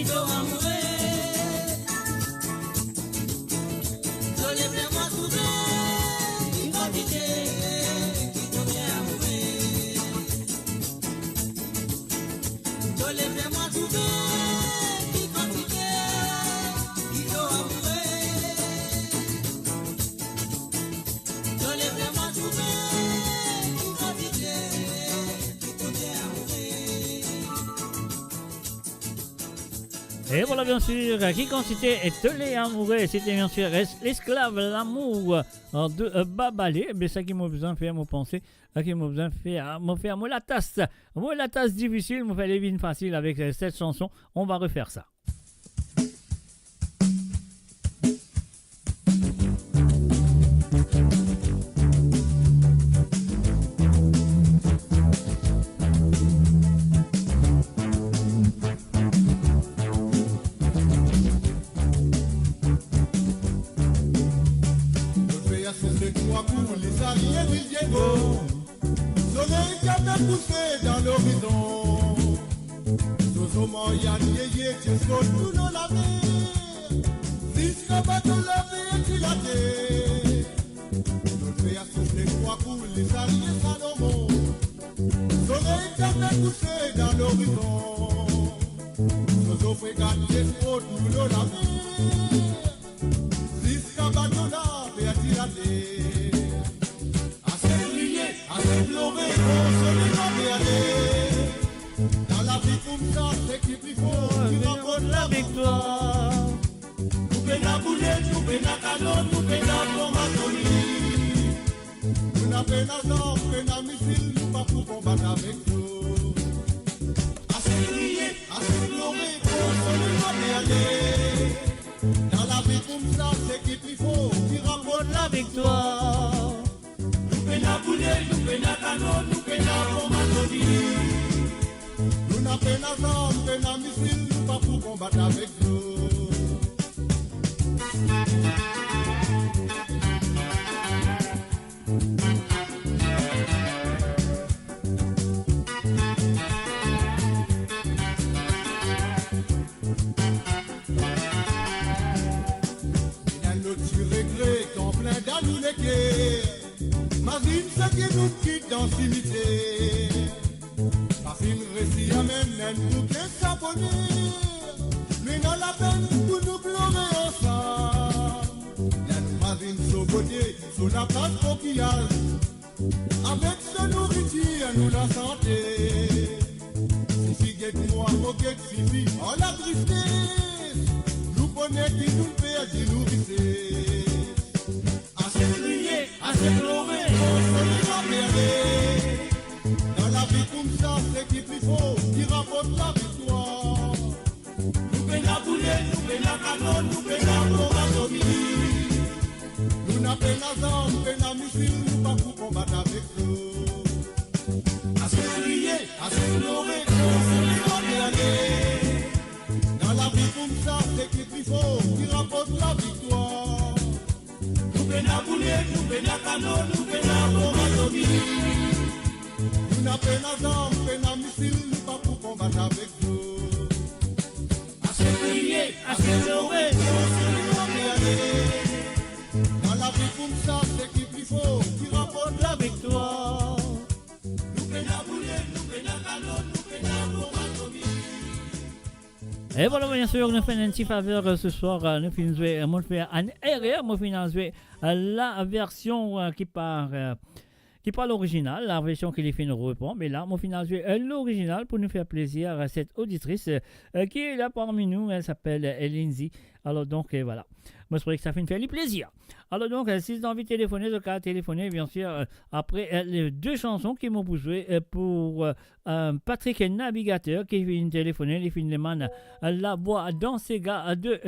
Ido amoureux. Je l'ai vraiment trouvé, une quantité qui tombe bien amoureux. Je l'ai vraiment trouvé, une quantité qui tombe amoureux. Je l'ai vraiment trouvé, une quantité qui tombe bien amoureux. Et voilà bien sûr, qui quantité est Tolé amoureux, c'était bien sûr l'esclave, l'amour de Babalé, mais ça qui m'a besoin de faire mon pensée, qui m'a besoin de faire moi la tasse difficile, m'a fait les vignes faciles avec cette chanson, on va refaire ça. Pour les alliés du Diego, soleil qui a poussé dans l'horizon. Zozo Moyan Yeye, Tiesko, tout dans la mer. Jusqu'à bateau la vie est dilatée. Je fais associer quoi pour les alliés Salomon. Soleil qui a poussé dans l'horizon. Zozo fait gagner Tiesko, tout dans la mer. Jusqu'à bateau la vie est dilatée. Pleurer, on se les va aller. Dans la vie comme ça, c'est qui plus fort, tu rencontres la victoire. Nous venons à bouler, nous venons à canon, nous venons à combattre. Nous n'avons pas d'armes, nous n'avons pas de missiles, nous pas pour combattre avec nous. Assez crier, assez pleurer, on se les va aller. Dans la vie comme ça, c'est qui plus fort, tu rencontres la victoire. Nous venons à bouler, nous venons à canon, nous venons à combattre. Nous n'avons pas d'armes, nous n'avons pas de missiles, nous pas pour combattre avec nous. Il y a notre regret qu'en plein d'anou les guerres. Imagine ce qui nous quitte dans le cimetière. Parce qu'il récit amène un bouquet s'abonner. Mais dans la peine pour nous pleurer ensemble. La imagine sauveter sur la place coquillage. Avec ce nourriture nous la santé. Si guette moi, moquette Fifi, en la tristesse. Nous connaissons qui nous perd du nourriture. Assez crier, assez pleurer, on se les va merder. Dans la vie comme ça, c'est qui plus fort, qui rapporte la victoire. Nous venons à bouler, nous venons à canon, nous venons à combattre. Nous n'avons pas d'armes, nous n'avons pas de missiles, nous pas pour combattre avec nous. Assez crier, assez pleurer, on se les va merder. Dans la vie comme ça, c'est qui plus fort, qui rapporte la victoire. Nous venons à bouler, nous venons à canon, nous venons à combattre. Nous n'avons pas d'armes, nous n'avons pas de missiles, nous pas pour combattre avec nous. Assez crier, assez pleurer, on se les va merder. Dans la vie comme ça, c'est qui plus fort, qui rapporte la victoire. Nous venons à bouler, nous venons à canon, nous venons à combattre. Et voilà, bien sûr, nous faisons une petite faveur ce soir. Nous faisons un RR, nous faisons la version qui part l'original, la version qui les fait nous répond. Mais là, nous faisons l'original pour nous faire plaisir à cette auditrice qui est là parmi nous. Elle s'appelle Lindsay. Alors donc, voilà. Moi, je trouvais que ça fait une faire plaisir. Alors donc, si vous avez envie de téléphoner, je vais téléphoner, bien sûr, après les deux chansons qui m'ont joué pour Patrick Navigateur, qui vient téléphoner, les films de man, la voix dans ces gars de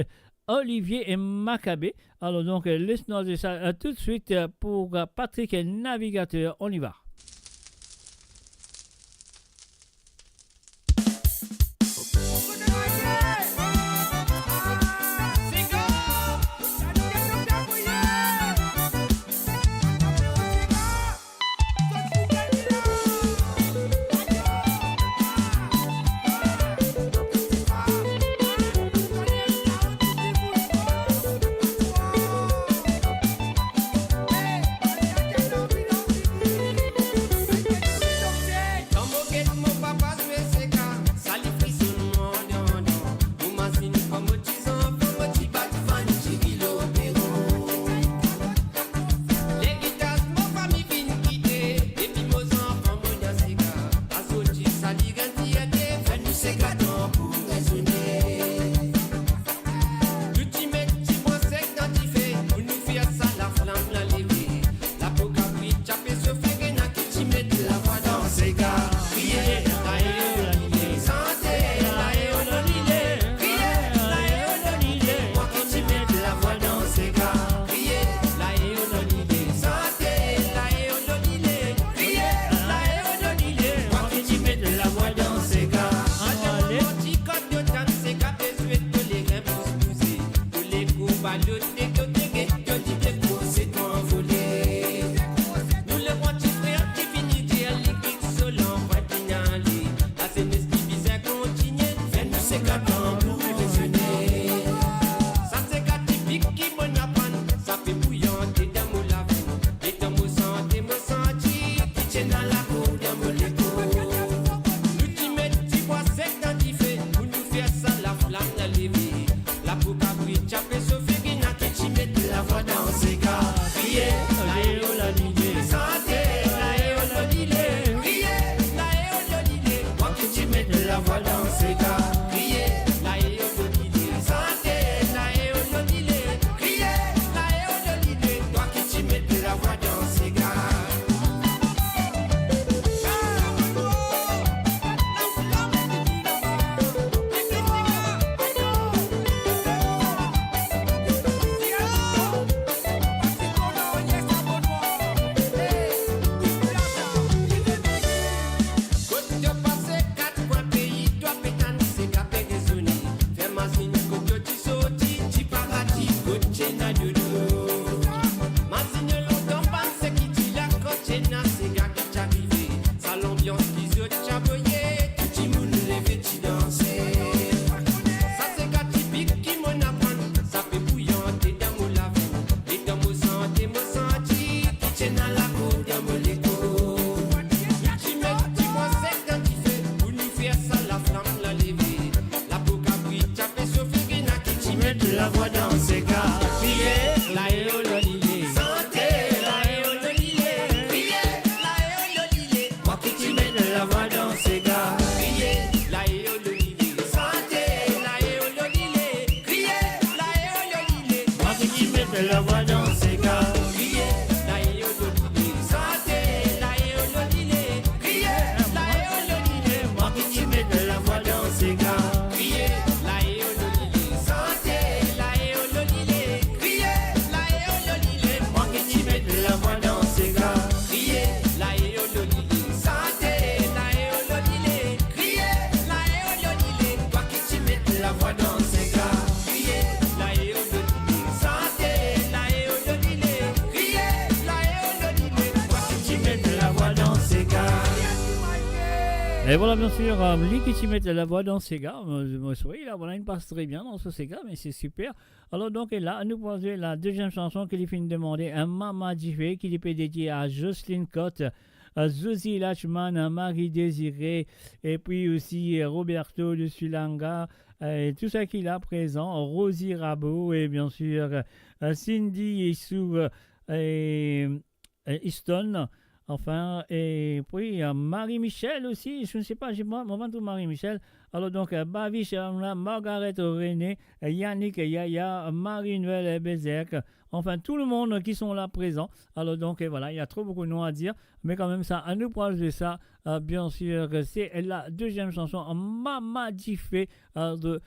Olivier et Maccabé. Alors donc, laisse-nous ça tout de suite pour Patrick Navigateur. On y va. coche na dodo. Ma signe longtemps pense qui dit la coche na c'est gars qui t'arrivé. Ça l'ambiance qui se chaboyé, tout le monde lève tu danser. Ça c'est gars typique qui m'en apprend. Ça fait bouillante et dans mon lave. Et dans mon santé, mon senti. Qui tient à la cour dans mon écho. Tu mets dis-moi c'est quand il fait. Pour nous faire ça la flamme la lever. La boca brille, t'as fait chauffer qui n'a qui t'y met de la voix dans ses gars. Crier, la et oh lolilé. Santé, la et oh lolilé. Crier, la et oh lolilé. Moi qui t'y mets de la voix dans ses gars. Crier, la et oh lolilé. Santé, la et oh lolilé. Crier, la et oh lolilé. Moi qui t'y mets de la voix dans ses gars. Crier, la et oh lolilé. Santé, la et oh lolilé. Crier, la et oh lolilé. Moi qui t'y mets de la voix dans ses gars. Crier, la et oh lolilé. Santé, la et oh lolilé. Crier, la et oh lolilé. Moi qui t'y mets de la voix dans ses gars. Crier, la et oh lolilé. Santé, la et oh lolilé. Crier, la et oh lolilé. Toi qui t'y mets de la voix dans ses gars. Crier, la et oh lolilé. Santé, la et oh lolilé. Crier, la et oh lolilé. Toi qui t'y mets de la voix dans ses gars. Et voilà, bien sûr, lui qui t'y met la voix dans Sega. Oui, là, voilà, il passe très bien dans ce Sega, mais c'est super. Alors, donc, et là, nous posons la deuxième chanson qu'il finit de demander, un Mama Diffé, qui est dédié à Jocelyne Cotte, Zosie Lachman, Marie Désirée, et puis aussi Roberto de Sulanga, et tout ça qu'il a présent, Rosie Rabot, et bien sûr, Cindy Issou et Easton. Enfin, et puis Marie-Michel aussi, je ne sais pas, j'ai moi tout Marie-Michel. Alors donc, Bavish, Margaret René, Yannick Yaya, Marie-Noël Bézek, enfin tout le monde qui sont là présents. Alors donc, et voilà, il y a trop beaucoup de noms à dire, mais quand même ça, à nous projeter ça, bien sûr, c'est la deuxième chanson, Mama Diffé, de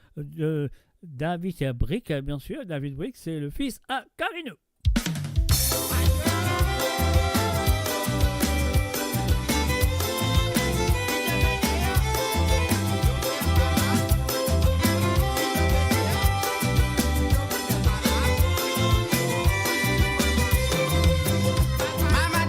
David Brick, bien sûr. David Brick, c'est le fils à Carino. Mama,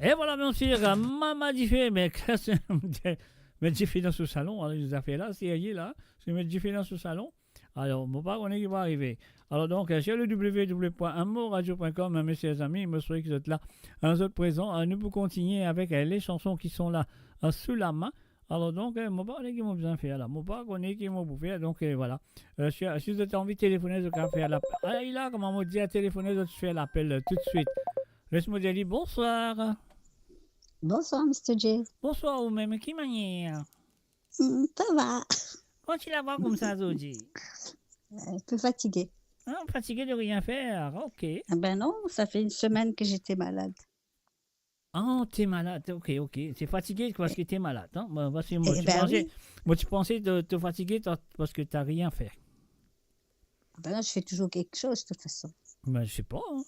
Et voilà, bien sûr, maman dit fait, mais qu'est-ce que mais j'ai fait dans ce salon, alors, les affaires là, c'est là, je mets j'ai fait dans ce salon. Alors, mon père, on est qui va arriver. Alors, donc, sur le www.amoradio.com, mes chers amis, je me souhaite que vous êtes là, vous êtes présents. Nous pouvons continuer avec les chansons qui sont là, sous la main. Alors, donc, mon père, on est qui m'a bien fait là. Mon père, on est qui m'a bouffé. Donc, voilà. Si vous avez envie de téléphoner, je vais faire l'appel. Ah, il a, comment on dit, à téléphoner, je fais l'appel tout de suite. Laisse-moi dire bonsoir. Bonsoir, Mr. J. Bonsoir, ou même, qui manière? Ça va. Quand tu la vois comme ça, Zoji? Un peu fatigué. Ah, fatigué de rien faire, ok. Ah ben non, ça fait une semaine que j'étais malade. Ah, t'es malade, ok. C'est fatigué parce que t'es malade. Hein? Moi, tu pensais te fatiguer parce que t'as rien fait. Ah ben non, je fais toujours quelque chose, de toute façon. Ben, je sais pas, non,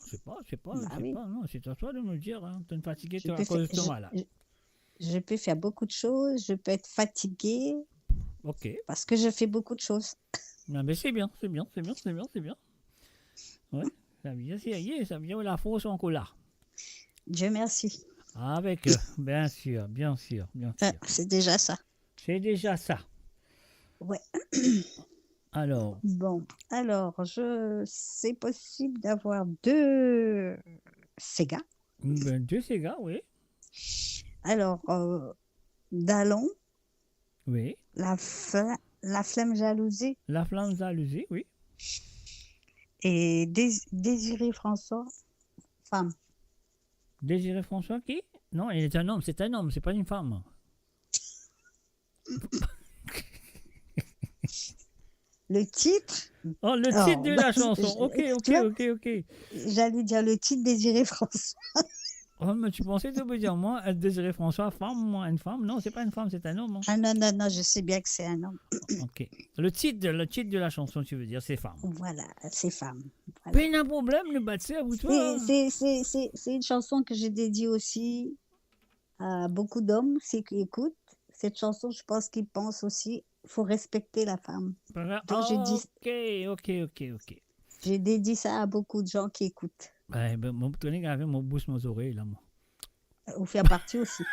c'est à toi de me le dire, hein. T'es fatigué à cause de ton malade. Je peux faire beaucoup de choses, je peux être fatiguée. Ok. Parce que je fais beaucoup de choses. Non, mais c'est bien. Ouais, ça vient la force en colère. Dieu merci. Avec, bien sûr. C'est déjà ça. Ouais. Alors. Bon, c'est possible d'avoir 2 Sega. Ben, 2 Sega, oui. Alors, Dallon. Oui. La flamme jalousie. La flamme jalousie, oui. Et Désiré François, femme. Désiré François qui? Non, il est un homme, c'est pas une femme. Le titre? Oh, le titre de la chanson. Ok. J'allais dire le titre Désiré François. Oh, mais tu pensais de me dire, moi, Désiré François, femme, moi, une femme? Non, c'est pas une femme, c'est un homme. Hein. Ah non, je sais bien que c'est un homme. Ok. Le titre de la chanson, tu veux dire, c'est femme. Voilà, c'est femme. Voilà. Mais il y a un problème, le bâtisse à vous, toi. C'est une chanson que j'ai dédiée aussi à beaucoup d'hommes, qui écoutent. Cette chanson, je pense qu'ils pensent aussi, il faut respecter la femme. Donc, Ok. J'ai dédié ça à beaucoup de gens qui écoutent. Ben, mon tenez avec mon bouche, mes oreilles, là, moi. Vous faites partie aussi.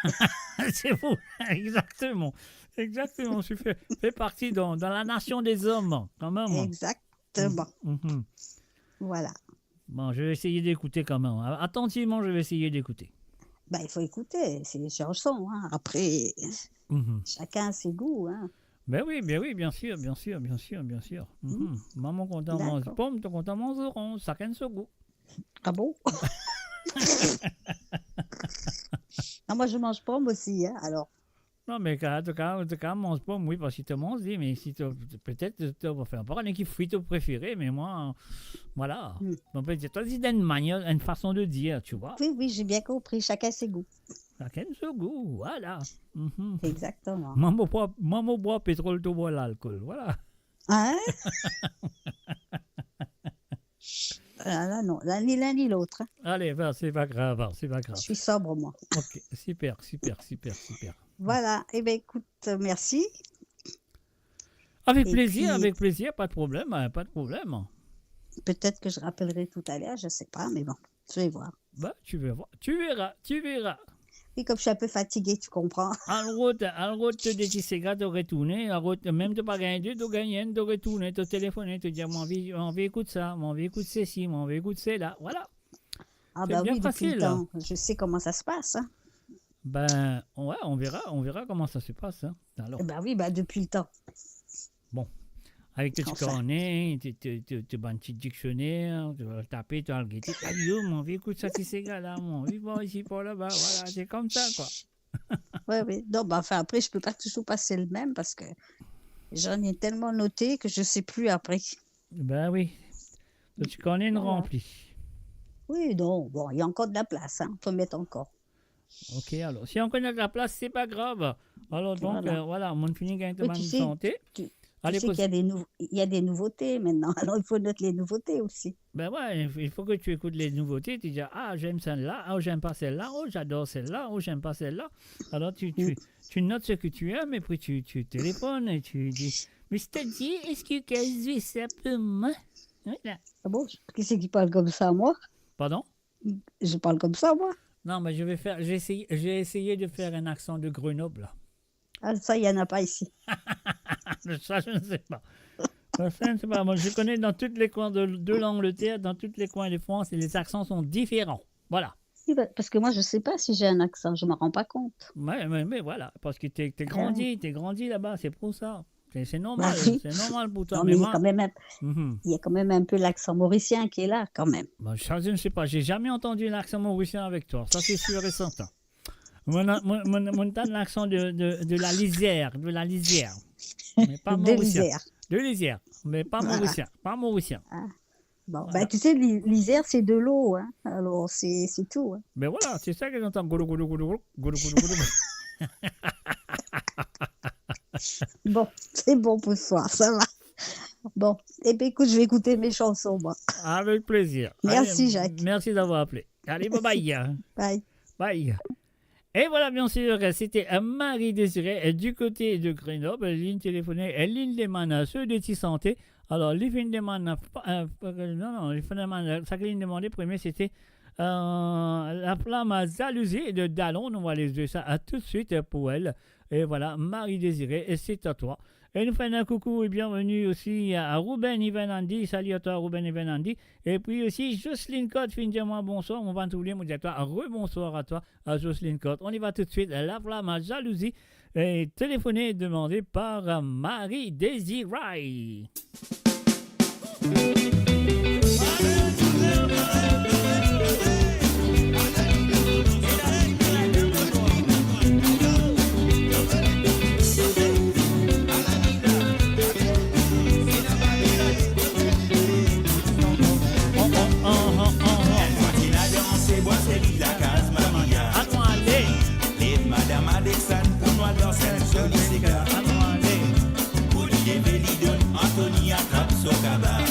C'est vous, exactement. Je fais partie dans la nation des hommes, quand même. Exactement. Voilà. Bon, je vais essayer d'écouter quand même. Attentivement, je vais essayer d'écouter. Ben, il faut écouter, c'est des chansons. Hein. Après, chacun a ses goûts. Hein. Ben oui, bien sûr. Maman content mange pomme, ton content mange orange, chacun son goût. Ah bon? Non, moi je mange pomme aussi, hein, alors. Non, mais quand tu manges pomme, oui, parce que tu manges, mais si peut-être tu vas faire pas un qui fruit tu préféré, mais moi, voilà. On peut dire, toi, c'est une manière, une façon de dire, tu vois. Oui, j'ai bien compris, chacun ses goûts. Chacun son goût, voilà. Exactement. Maman boit pétrole, tu bois l'alcool, voilà. Hein? Là, non, ni l'un ni l'autre. Hein. Allez, ben, c'est pas grave. Je suis sobre, moi. Ok, super. Voilà, eh bien, écoute, merci. Avec plaisir, pas de problème. Peut-être que je rappellerai tout à l'heure, je sais pas, mais bon, je vais voir. Bah, tu verras. Et comme je suis un peu fatiguée, tu comprends. En route, de Tissega, tu retournes, même tu pas gagné, tu gagnes, tu retournes, tu téléphones, tu dis, mon vie écoute ça, mon vie écoute ceci, mon vie écoute cela, voilà. Ah bah oui, depuis le temps, je sais comment ça se passe. Hein. Ben, ouais, on verra comment ça se passe. Hein. Alors. Ben oui, depuis le temps. Bon. Avec tes cornets, tes bon petit dictionnaire, tu vas taper, tu vas le guetter. Adieu, mon vie, écoute ça, ces gars-là, mon vie, bon, ici, pas là-bas, voilà, c'est comme ça, quoi. Oui. Non, enfin, après, je peux pas toujours passer le même parce que j'en ai tellement noté que je sais plus après. Ben oui. Tu connais une remplie. Oui, non, bon, il y a encore de la place, hein, faut mettre encore. Ok, alors, si on connaît de la place, c'est pas grave. Alors, donc, voilà, mon fini gagne de bonne santé. Tu sais qu'il y a des nouveautés maintenant, alors il faut noter les nouveautés aussi. Ben ouais, il faut que tu écoutes les nouveautés, tu dis j'aime celle-là, j'aime pas celle-là, j'adore celle-là, j'aime pas celle-là. Alors tu notes ce que tu aimes et puis tu téléphones et tu dis Mr. J, est-ce que tu ça pour moi? Voilà. Ah bon? Qui c'est qui parle comme ça, moi? Pardon? Je parle comme ça, moi? Non, mais j'ai essayé de faire un accent de Grenoble. Ah, ça, il n'y en a pas ici. Ça, je ne sais pas. Ça, je ne sais pas. Moi, je connais dans tous les coins de l'Angleterre, dans tous les coins de France, et les accents sont différents. Voilà. Oui, parce que moi, je ne sais pas si j'ai un accent, je ne me rends pas compte. Mais voilà, parce que t'es grandi là-bas, c'est pour ça. C'est normal, oui. c'est normal pour toi. Non, mais il y a moi... il y a quand même un peu l'accent mauricien qui est là, quand même. Ça, je ne sais pas, j'ai jamais entendu l'accent mauricien avec toi, ça c'est sûr et certain. Mon l'accent de la lisière, mais pas mauricien. De lisière, mais pas mauricien, pas mauricien. Ah. Bon, voilà. Tu sais, l'Isère, c'est de l'eau, hein. Alors c'est tout. Hein. Mais voilà, c'est ça que j'entends. Bon, c'est bon pour ce soir, ça va. Bon, et puis écoute, je vais écouter mes chansons, moi. Avec plaisir. Merci, allez, Jacques. Merci d'avoir appelé. Allez, bye. Bye. Bye. Et voilà, bien sûr, c'était Marie-Désirée du côté de Grenoble, ligne téléphonique, ligne des mains, ceux de Santé. Alors, les lignes des mains, ça qu'il demandait premier, c'était la flamme à jalousie de Dallon. On va les deux ça tout de suite pour elle. Et voilà, Marie-Désirée, et c'est à toi. Et nous faisons un coucou et bienvenue aussi à Ruben Ivanandi. Salut à toi, Ruben Ivanandi. Et puis aussi, Jocelyne Cotte, fin de moi, bonsoir. On va t'oublier, on dit à toi, rebonsoir à toi, à Jocelyne Cotte. On y va tout de suite. La flamme à jalousie est téléphonée et demandée par Marie-Désirée. Madame Alexandre, pour moi danser un joli cigare. Pour les Vélidon, Anthony attrape son cabas.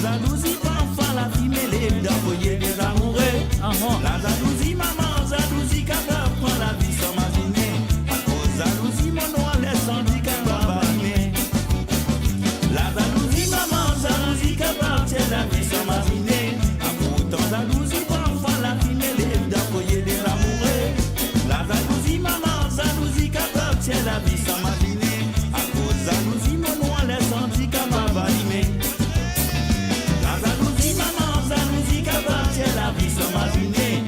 jalousie parfois la vie mêlée d'envoyer des amoureux. La jalousie, maman, jalousie, capable prend la vie sans m'imaginer. À cause jalousie, mon noir laisse handicap à animer. La jalousie, maman, jalousie, capable tient la vie sans m'imaginer. À pourtant jalousie, parfois la vie mêlée d'envoyer des amoureux. La jalousie, maman, jalousie, capable tient la vie sans m'imaginer. À cause jalousie, mon noir laisse handicap à animer. La jalousie, maman, jalousie, capable tient la vie sans m'imaginer.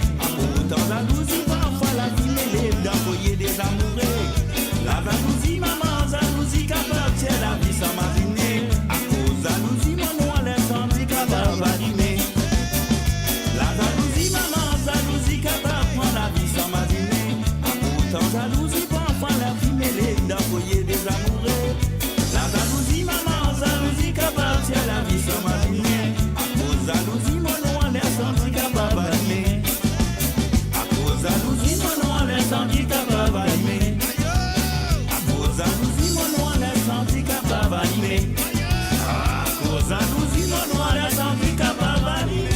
Pourtant jalousie, parfois la vie mêlée d'envoyer des amoureux. La jalousie, maman, jalousie, capable tient la vie sans m'imaginer. À cause jalousie, mon noir laisse handicap à animer. La jalousie, maman, jalousie, capable prend la vie sans m'imaginer. Pourtant jalousie, parfois la vie mêlée d'envoyer des amoureux. La jalousie, maman, jalousie, capable tient la vie sans m'imaginer. À cause jalousie, mon noir laisse handicap à animer. Jalousie, mon noir laisse handicap à animer. À cause jalousie, mon noir laisse handicap à animer. À cause jalousie, mon noir laisse handicap à animer.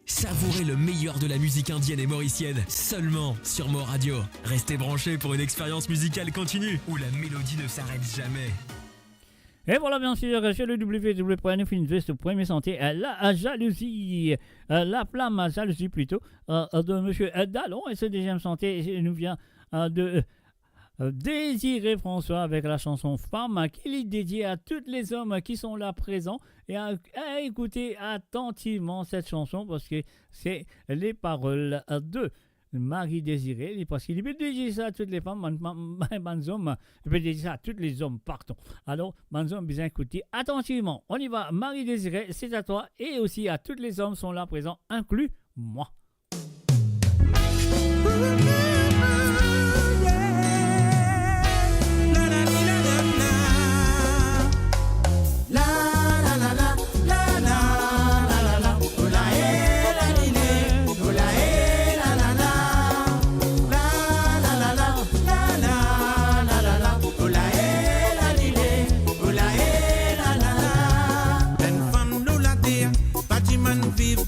Savourez le meilleur de la musique indienne et mauricienne seulement sur Mo Radio. Restez branchés pour une expérience musicale continue où la mélodie ne s'arrête jamais. Et voilà, bien sûr, chez le www.finvest.santé, la jalousie, la flamme à jalousie plutôt, de M. Dallon. Et ce deuxième santé nous vient de Désiré François avec la chanson Femme, qu'il est dédié à tous les hommes qui sont là présents et à écouter attentivement cette chanson parce que c'est les paroles de Marie Désiré, parce qu'il peut dédier ça à toutes les femmes, les hommes, il peut dédier ça à tous les hommes, pardon. Alors, les hommes, bien écoutez attentivement. On y va, Marie Désiré, c'est à toi, et aussi à tous les hommes sont là présents, inclus moi.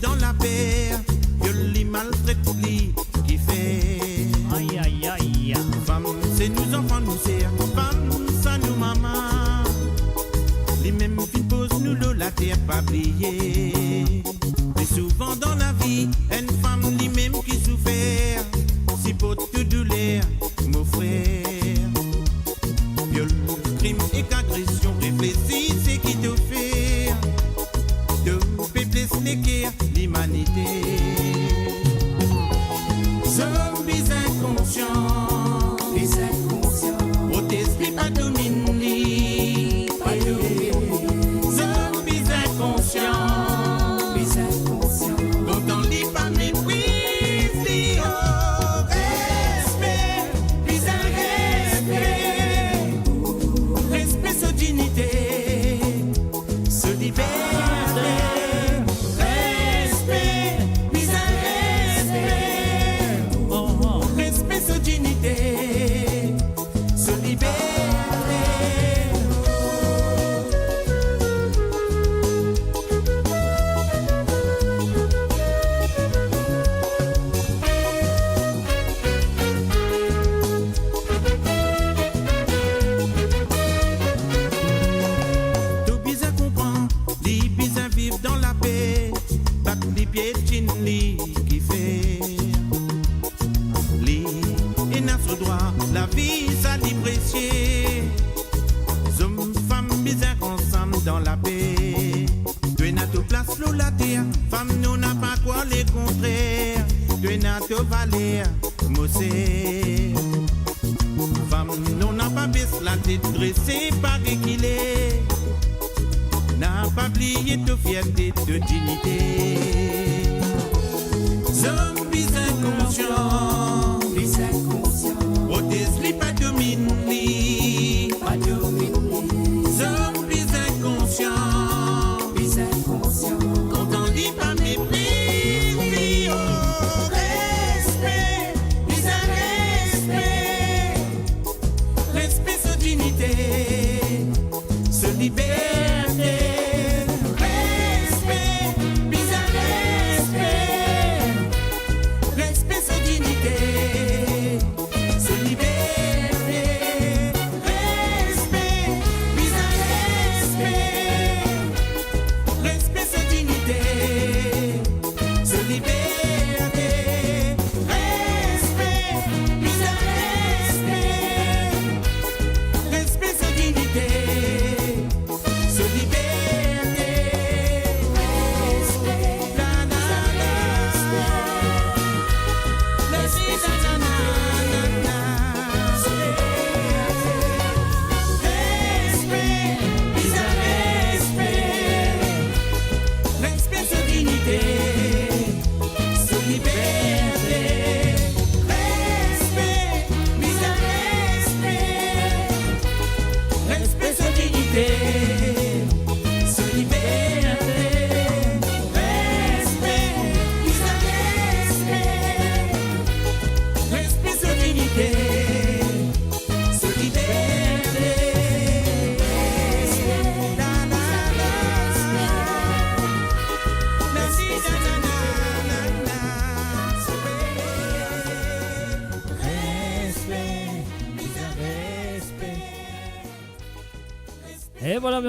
Dans la paix, que les maltraite li qui fait. Aïe aïe aïe. Femme, c'est nous enfants nous sert. Femme, ça nous maman. Les mêmes qui posent nous de la terre pas plier. Mais souvent dans la vie, une femme les mêmes qui souffert. Si pour te douleur, mon frère. Viol, crime et agression, réfléchis, c'est qui te fait. De peuple sneaker l'humanité. Zombies inconscients, les inconscients. Au t'esprit pas dominer, pas dominer. Zombies inconscients, les inconscients. Pourtant les pas méprise, les hauts respect, les respect. Respect sa dignité, se libère. La vie, ça déprécié. Hommes, femmes, misères ensemble dans la paix. Tu n'as tout place l'eau la terre. Femme, nous n'a pas quoi les contraires. Tu n'as tout valer, mossé. Femme, nous n'a pas baissé la tête dressée par équilé. N'a pas oublié de fierté, de dignité. Zombies inconscients, les inconscients. Protège-les, pas domine-les, pas domine-les. Zombies inconscients, les inconscients. Quand on dit pas mépris, oh, respect, les respect. Respect, sa dignité, sa liberté.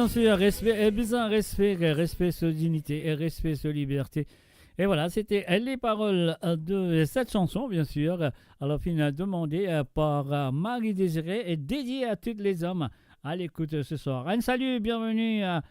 bien sûr, respect, besoin respect sur dignité et respect sur liberté. Et voilà, c'était les paroles de cette chanson, bien sûr. Alors, demandée par Marie Désirée et dédiée à tous les hommes à l'écoute ce soir. Un salut, bienvenue à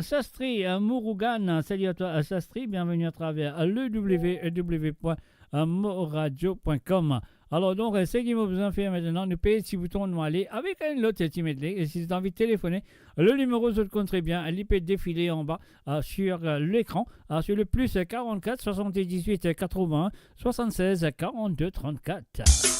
Sastri Murugan. Salut à toi, Sastri. Bienvenue à travers le www.moradio.com. Alors, donc, ce qu'il m'a besoin de faire maintenant, nous payer si bouton de aller avec un lot petit medley. Et si vous avez envie de téléphoner, le numéro se compte très bien. Il peut défiler en bas sur l'écran, sur le plus 44 78 81 76 42 34.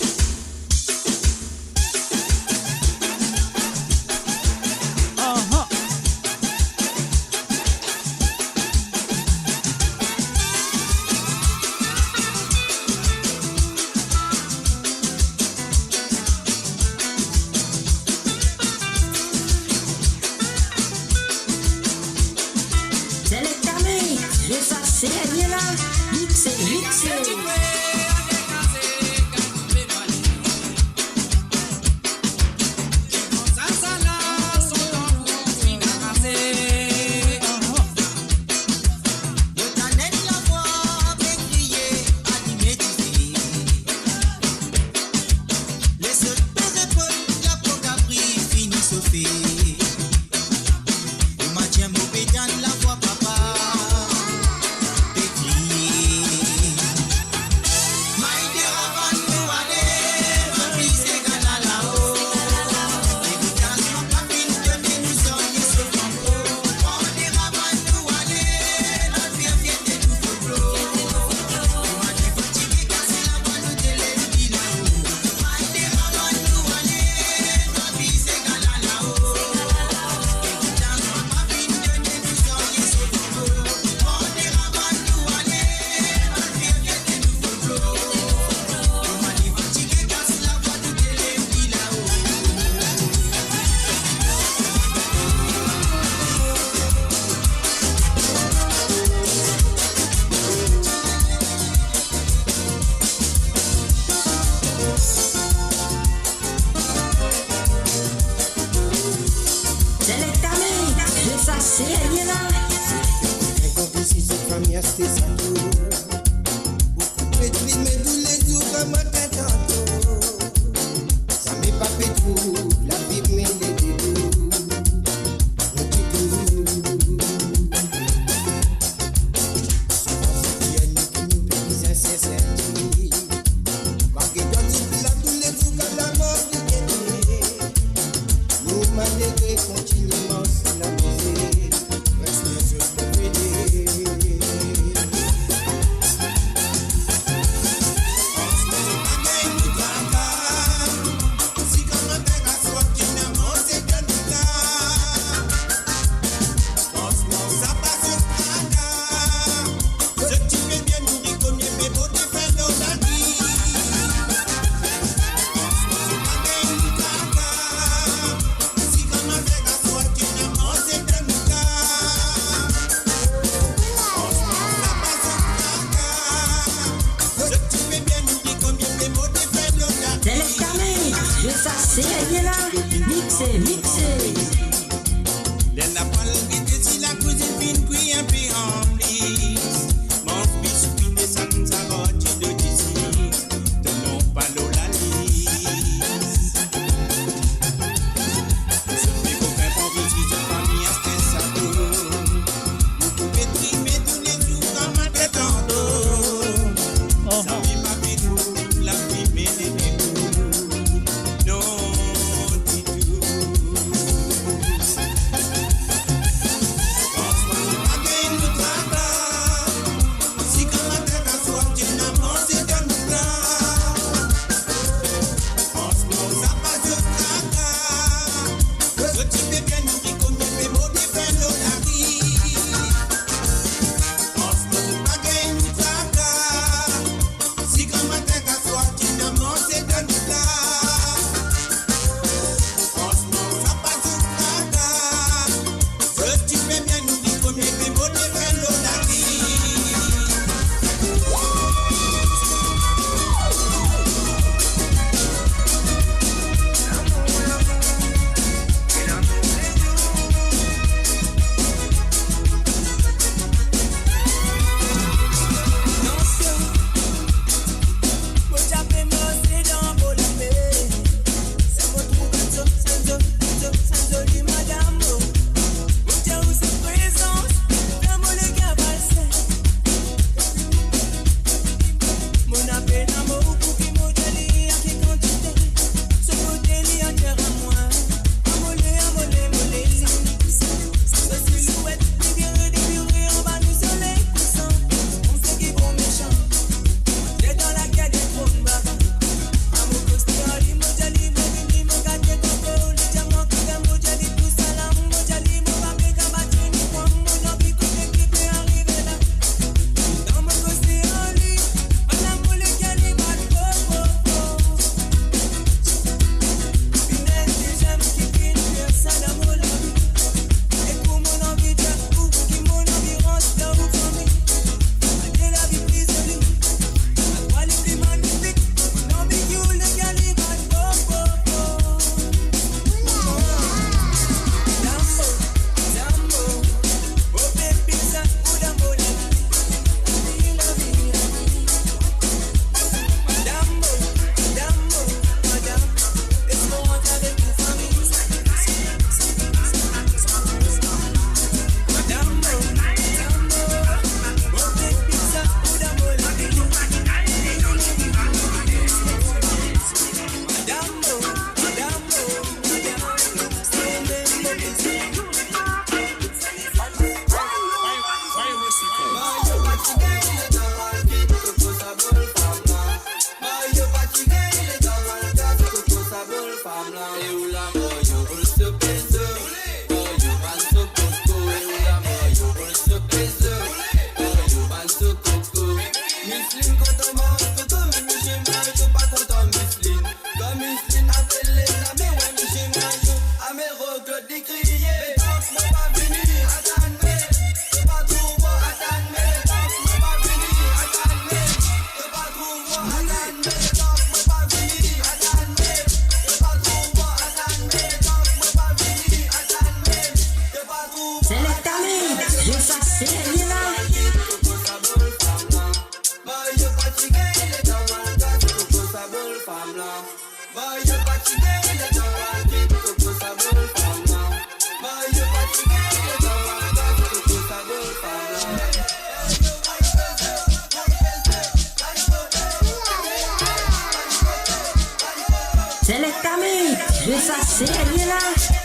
ça, c'est gagné là.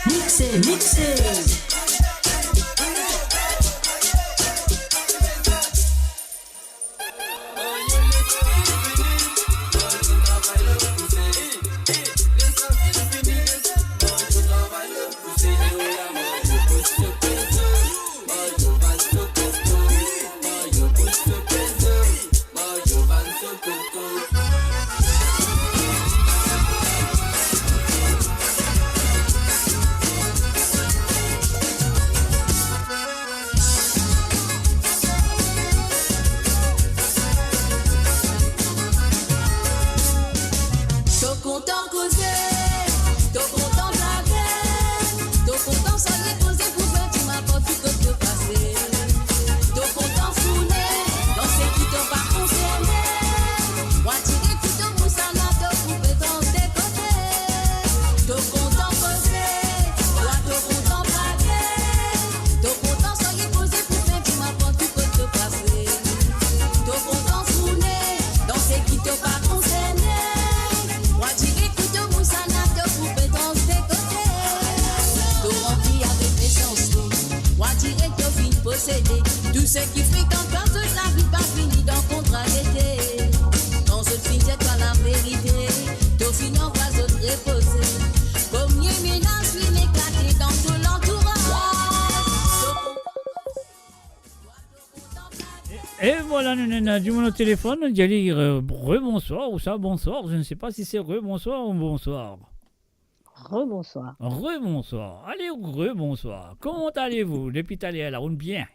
Mixé, mixé. T'es content causer, t'es content blaguer, t'es content sans les poser pour faire tu m'apportes tout que te passer. T'es content fouler, dans ce qui t'ont pas concerné. Moi tirer tout ton moussana, t'es coupé dans tes côtés. T'es content causer, toi t'es content blaguer, t'es content sans les poser pour faire tu m'apportes tout que te passer. T'es content fouler, dans ce qui t'ont pas concerné. Moi dirais que te moussana te couper dans tes côtés. Te rempli avec mes chansons. Moi dirais que te fin posséder. Tout ce qui fait qu'encore toute la vie pas fini dans le contrat d'été. Quand je fin c'est toi la vérité. Te fin en voix de te reposer. Comme y ménage lui m'éclater dans tout l'entourage. Et voilà, nous du mon téléphone, on dit dire rebonsoir ou ça bonsoir, je ne sais pas si c'est rebonsoir ou bonsoir. Rebonsoir. Rebonsoir. Allez, rebonsoir. Comment allez-vous depuis tout à l'heure, on bien?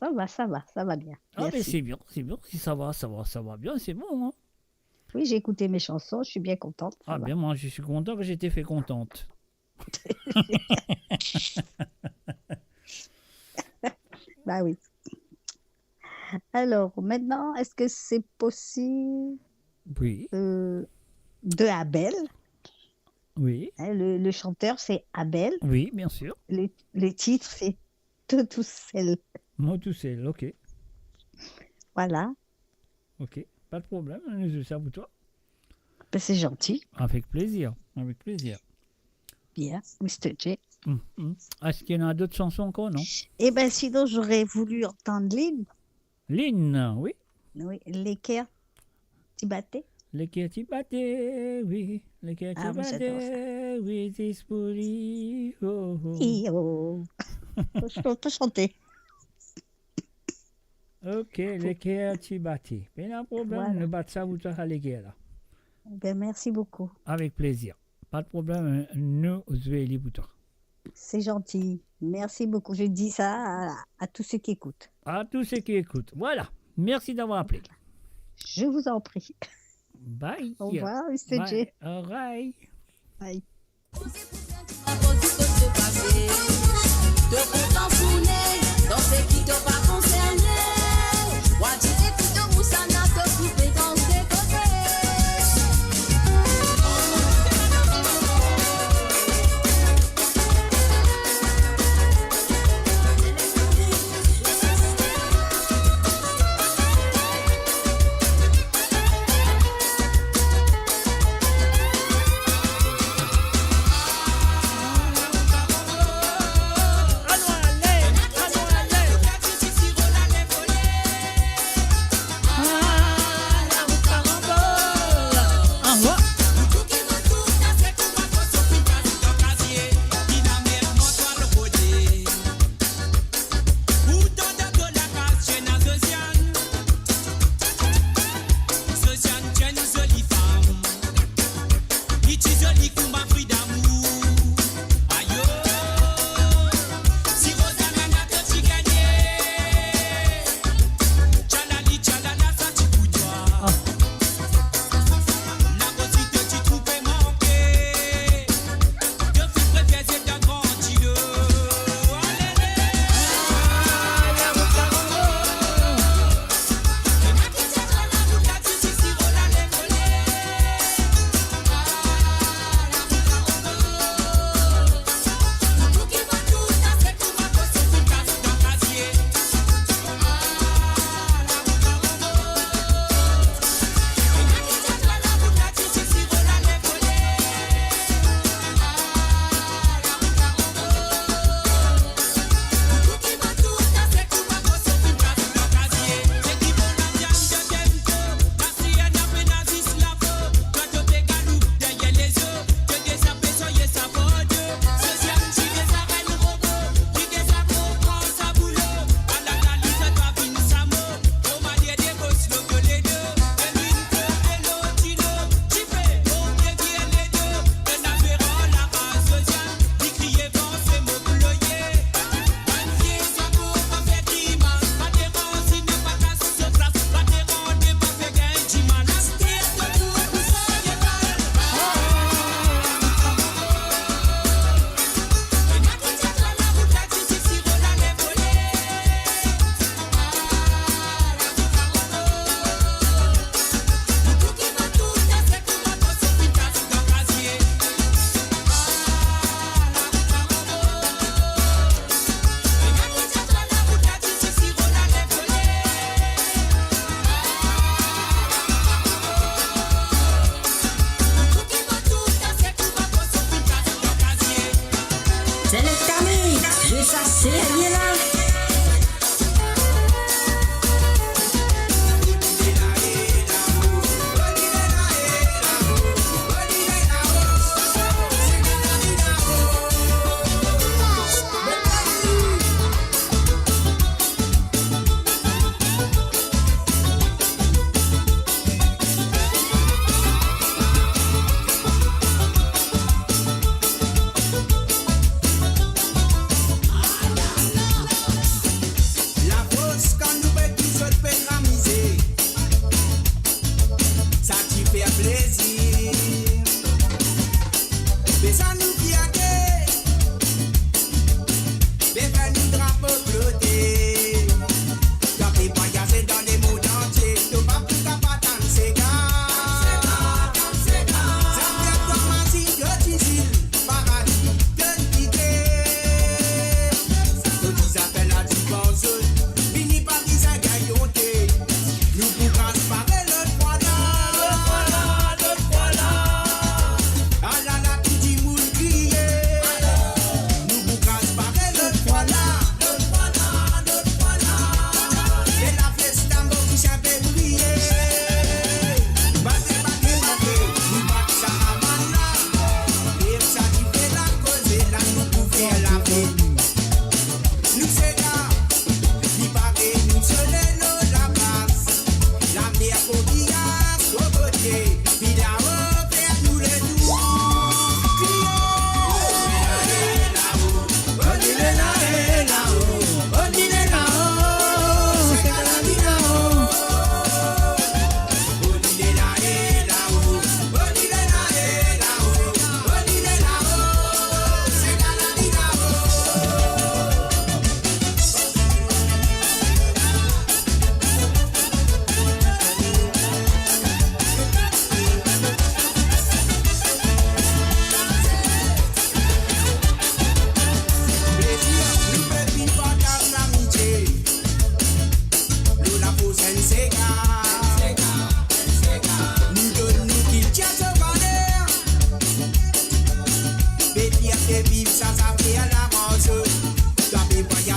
Ça va bien. Ah, mais Merci. c'est bien. Si ça va bien, c'est bon. Hein? Oui, j'ai écouté mes chansons, je suis bien contente. ça Ah, va. bien, moi, je suis content que j'ai été fait contente. Bah oui. Alors, maintenant, est-ce que c'est possible Oui. de Abel? Oui. Hein, le chanteur, c'est Abel. Oui, bien sûr. Le titre, c'est Tout seul. Moi, tout seul, ok. Voilà. Ok, pas de problème, je sais pour toi. Ben, c'est gentil. Avec plaisir, avec plaisir. Bien, Mr. J. Est-ce qu'il y en a d'autres chansons encore, non? Eh bien, sinon, j'aurais voulu entendre Lynn. Lynn, oui. Oui, l'équerre tibaté. L'équerre tibaté, oui. L'équerre Ah, oui, j'adore tibaté, oui, c'est pour lui. Oh, oh. Io. Je peux chanter. Ok, l'équerre tibaté. Pas de problème, Voilà. nous battons ça, vous à l'équerre là. Ben, merci beaucoup. Avec plaisir. Pas de problème, nous allons pour toi. C'est gentil. Merci beaucoup. Je dis ça à tous ceux qui écoutent. À tous ceux qui écoutent. Voilà. Merci d'avoir appelé. Je vous en prie. Bye. Au revoir, Mr. Bye. J. All right. Bye. Te content fouler, dans ce qui t'ont pas concerné. Moi dirais que te moussana te couper dans tes côtés. Allons, allez.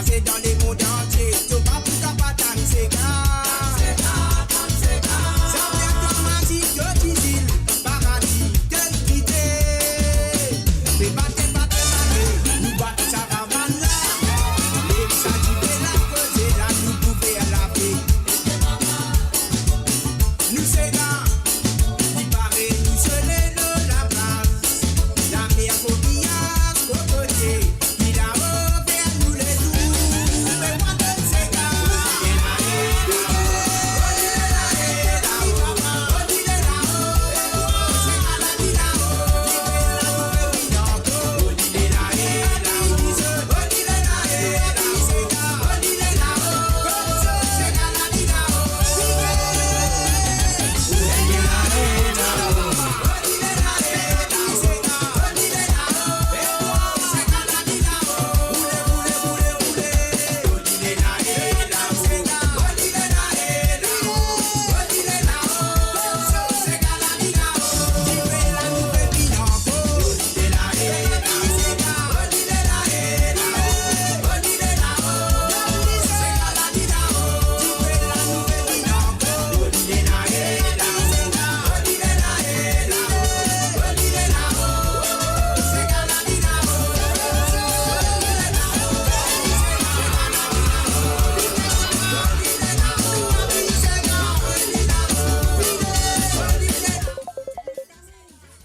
c'est dans les mondes entiers. Tout pas pour ta patane, c'est ça vient comme un site de diesel, paradis, quel quitter. Les battez, nous battons sa caravane là. Les satisfaits la cause et là, nous pouvons la paix. Nous c'est là, il paraît, nous sonnez de la place. La mer coquillage, cocotier, il a ouvert nous les doux. Mais moi de ces gars,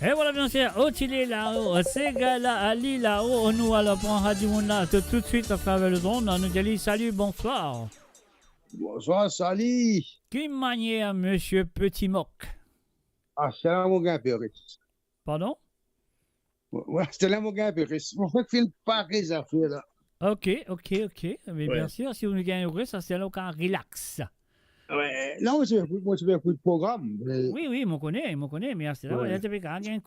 Et voilà, bien sûr, Otile là-haut, Segala Ali là-haut, nous allons prendre Radio Mouna tout de suite à travers le monde. Nous disons salut, bonsoir. Bonsoir, salut. Qui manière, monsieur Petit Moc? Ah, c'est là mon gars, Péris. Pardon? Ouais, c'est là mon gars, Péris. Mon frère fait pas les affaires là. Ok. Mais bien sûr, si vous nous gagnez, ça c'est là qu'on relax. Ouais, non, moi, je fais un coup de programme. Oui, m'on connaît, mais c'est là où il y a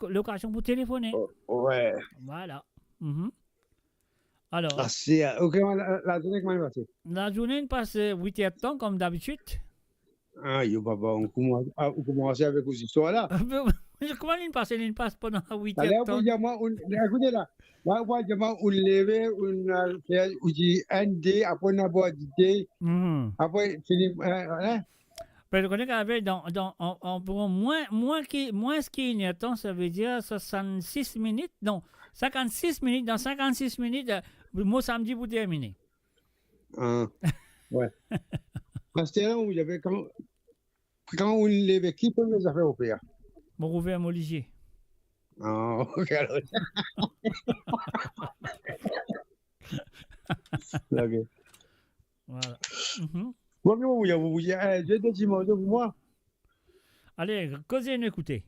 l'occasion pour téléphoner. Ouais. Voilà. Alors. Ah, c'est. Ok, la journée, comment elle va passer? La journée passe 8 heures de temps, comme d'habitude. Ah, yo, papa, on commence avec vos histoires là. Comment il passe pendant 8 heures de temps? Écoutez là. Moi, on lève, on fait un dé, après on a boit du thé, après fini. Parce que connais qu'avec moins qu'il y a temps, ça veut dire 66 minutes. Non, 56 minutes. Dans 56 minutes, le mot samedi pour terminer. Ouais. Parce que là où il y avait quand on lève, qui peut les affaires au père? Mon ouvert Moligier. Ah, ok, alors. Ok. Voilà. Moi, vous j'ai des dimanches pour moi. Allez, causez, écoutez.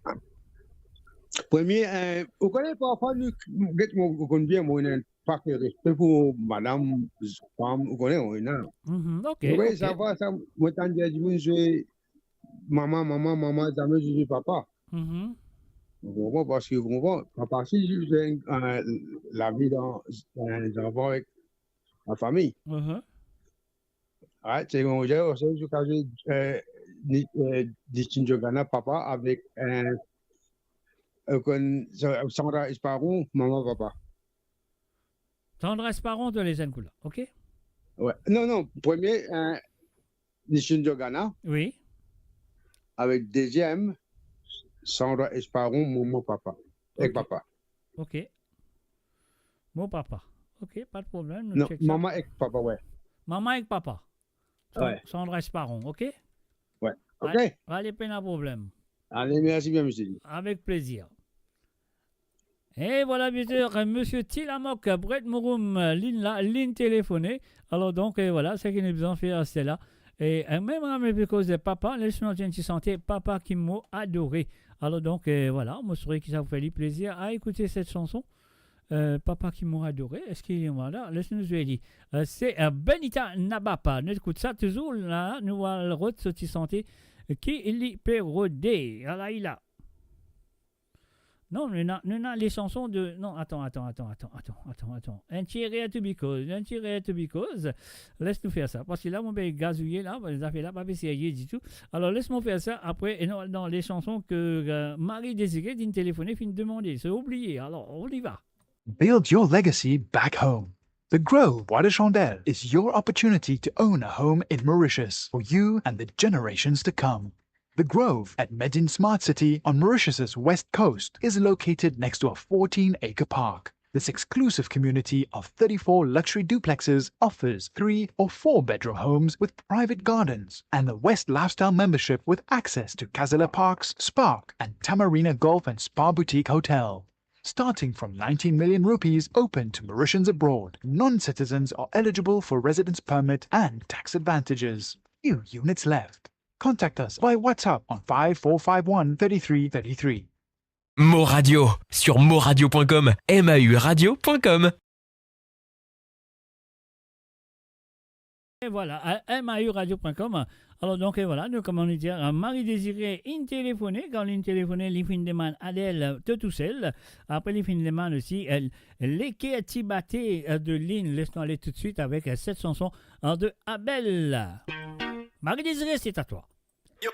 Premier, vous connaissez parfois, vous connaissez bien, moi, pas que respect pour madame, femme, vous connaissez, ok. Vous voyez, ça va, ça, moi, tant de dimanche, je maman, jamais je suis papa. Vous parce que vous comprenez, papa, si j'ai la vie dans les enfants avec ma famille. C'est comme j'ai aussi, distingué Ghana, papa, avec Sandra Esparon, maman, papa. Sandra Esparon de les Nkoula, ok? Ouais. Non, premier, distingué Ghana. Oui. Avec deuxième, Sandra Esparon, maman, papa. Avec papa. Ok. Mon papa. Ok, pas de problème. Non, maman avec papa, ouais. Maman avec papa. Ouais. Sandra Esparon, ok? Ouais. Ok. Allez, pas de problème. Allez, merci bien, monsieur. Avec plaisir. Et voilà, bien sûr, monsieur Tilamok, Brett Mouroum, ligne téléphonée. Alors, donc, voilà, c'est qu'il a besoin de faire, c'est là. Et même à mes causes de papa, laisse-nous une santé, papa qui m'a adoré. Alors, donc, voilà, moi, je souhaite que ça vous fait plaisir à écouter cette chanson. Papa qui m'a adoré, est-ce qu'il est là? Laisse-nous dire. C'est Benita Nabapa. Nous écoutons ça toujours là. Nous allons le retour santé qui est pérodé. Alors, il a. Non, nous avons les chansons de. Non, attends. Un tiré to because. Laisse-nous faire ça. Parce que là, mon père est gazouillé là. Les affaires là, pas sérieux du tout. Alors, laisse-moi faire ça. Après, dans les chansons que Marie Désirée d'une téléphoner, fin de demander. C'est oublié. Alors, on y va. Build your legacy back home. The Grove Bois de Chandelle is your opportunity to own a home in Mauritius for you and the generations to come. The Grove at Medin Smart City on Mauritius's west coast is located next to a 14-acre park. This exclusive community of 34 luxury duplexes offers 3 or 4 bedroom homes with private gardens and the West Lifestyle membership with access to Casella Parks, Spark and Tamarina Golf and Spa Boutique Hotel. Starting from 19 million rupees open to Mauritians abroad, non-citizens are eligible for residence permit and tax advantages. Few units left. Contact us by WhatsApp on 5451 3333. Mo Radio sur moradio.com, mauradio.com. Et voilà, à mauradio.com. Alors donc, et voilà, nous, comme on dit, Marie-Désirée, in téléphoné, quand il téléphoné, il fin demande Adèle tout seul. Après, il fin demande aussi l'équé Tibaté de Lynn. Laisse-nous aller tout de suite avec cette chanson de Abel. Marie-Désirée, c'est à toi. Yo,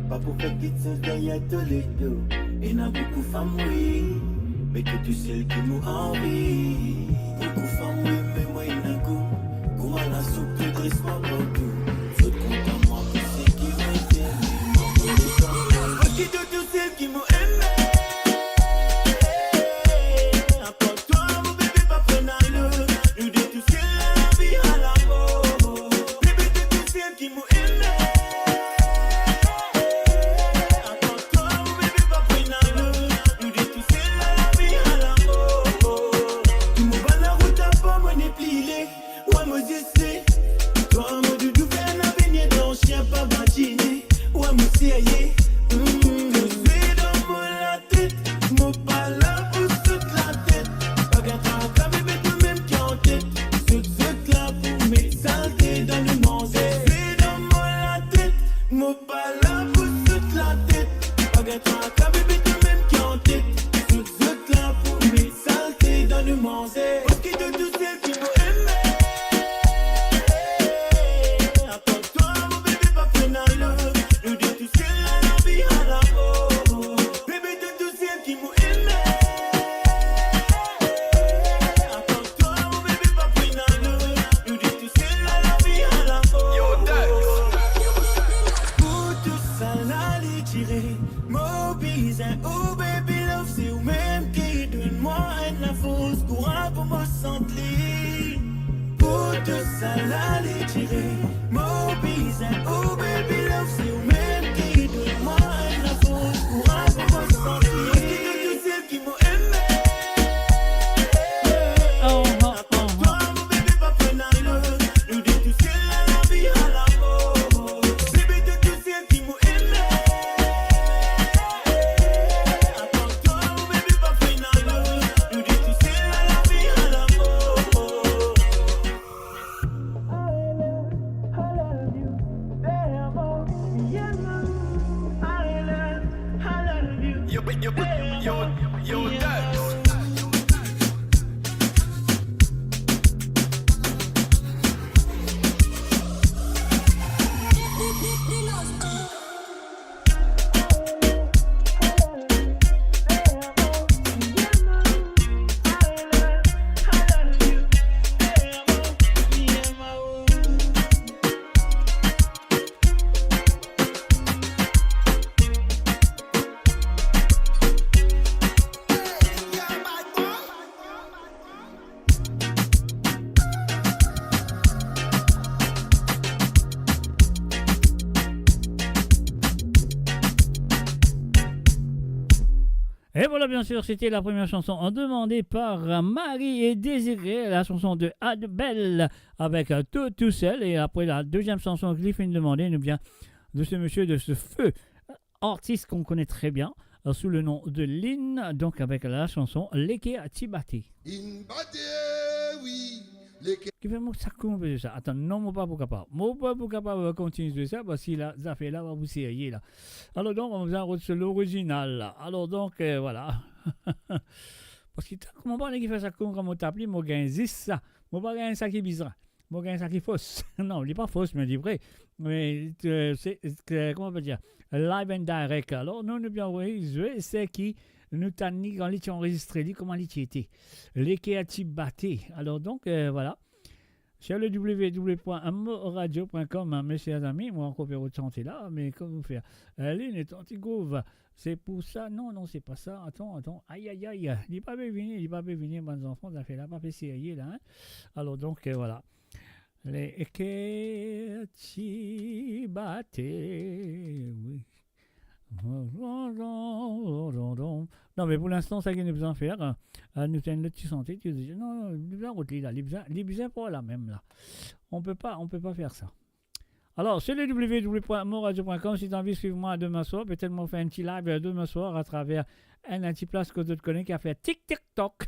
pas pour faire quitte ce derrière tous les deux. Il y a beaucoup de femmes, oui, mais que tu sais qui nous envie. Beaucoup de femmes, oui, mais moi, il y a un goût. Comment la soupe te dresse pas beaucoup. Je te compte à moi, qui c'est qui m'aime. Moi qui te tous celles qui m'ont aimé. Apporte-toi, mon bébé, pas pénal. Nous deux tous celles la vie à l'amour. Bébé, de tous celles qui m'ont aimé. Et voilà, bien sûr, c'était la première chanson demandée par Marie et Désiré, la chanson de Adbel avec tout seul. Et après, la deuxième chanson que Griffin demandait nous vient de ce monsieur, de ce feu artiste qu'on connaît très bien, sous le nom de Lynn, donc avec la chanson Leke Tibati. Qui fait mon sac de ça. Attends, non, mon pas pour capable. Mon pas pour capable continuer de ça parce que là, ça fait là, vous seriez là. Alors donc, on va sur l'original là. Alors donc, voilà. Parce que comment on qui fait ça comme on t'appelle, moi gagne 10 ça. Moi pas gagne ça qui est bizarre. Bon, ça qui est fausse. Non, il n'est pas fausse, mais il est vrai. Mais comment on peut dire? Live and direct. Alors, nous bien enregistré, c'est qui nous t'a dit quand il enregistré, comment il était. Les créatifs battés. Alors, donc, voilà. Sur le www.amoradio.com, mes chers amis, moi encore de santé là, mais comment faire? L'île est anti-gouve. C'est pour ça. Non, c'est pas ça. Attends. Aïe. Il n'est pas venir, mes enfants, ça fait là, pas fait sérieux là. Hein? Alors, donc, voilà. Les créatifs battés, oui. Non, mais pour l'instant, ça qu'il nous besoin de faire, nous avons le petit santé, tu dis, non, les besoins pas là même là. On peut pas faire ça. Alors, c'est le www.moradio.com, si tu as envie de suivre moi demain soir, peut-être moi faire un petit live demain soir à travers un petit place que tu connais qui a fait tic-tic-toc.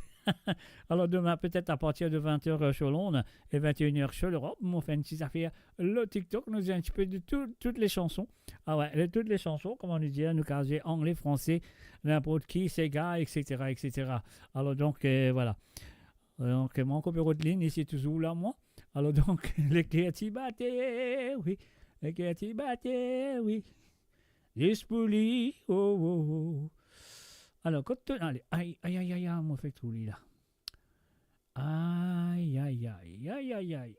Alors demain, peut-être à partir de 20h sur Londres et 21h sur l'Europe, on fait une petite affaire, le TikTok, nous dit un petit peu de toutes les chansons. Ah ouais, toutes les chansons, comment nous dire, nous caser anglais, français, n'importe qui, Sega, etc. Alors donc, voilà. Donc, mon copain de ligne, ici toujours là, moi. Alors donc, les créatifs battés, oui. Les créatifs battés, oui. Dispoli, oh. Alors, quand tu... Allez, aïe, moi fait tout là. Aïe.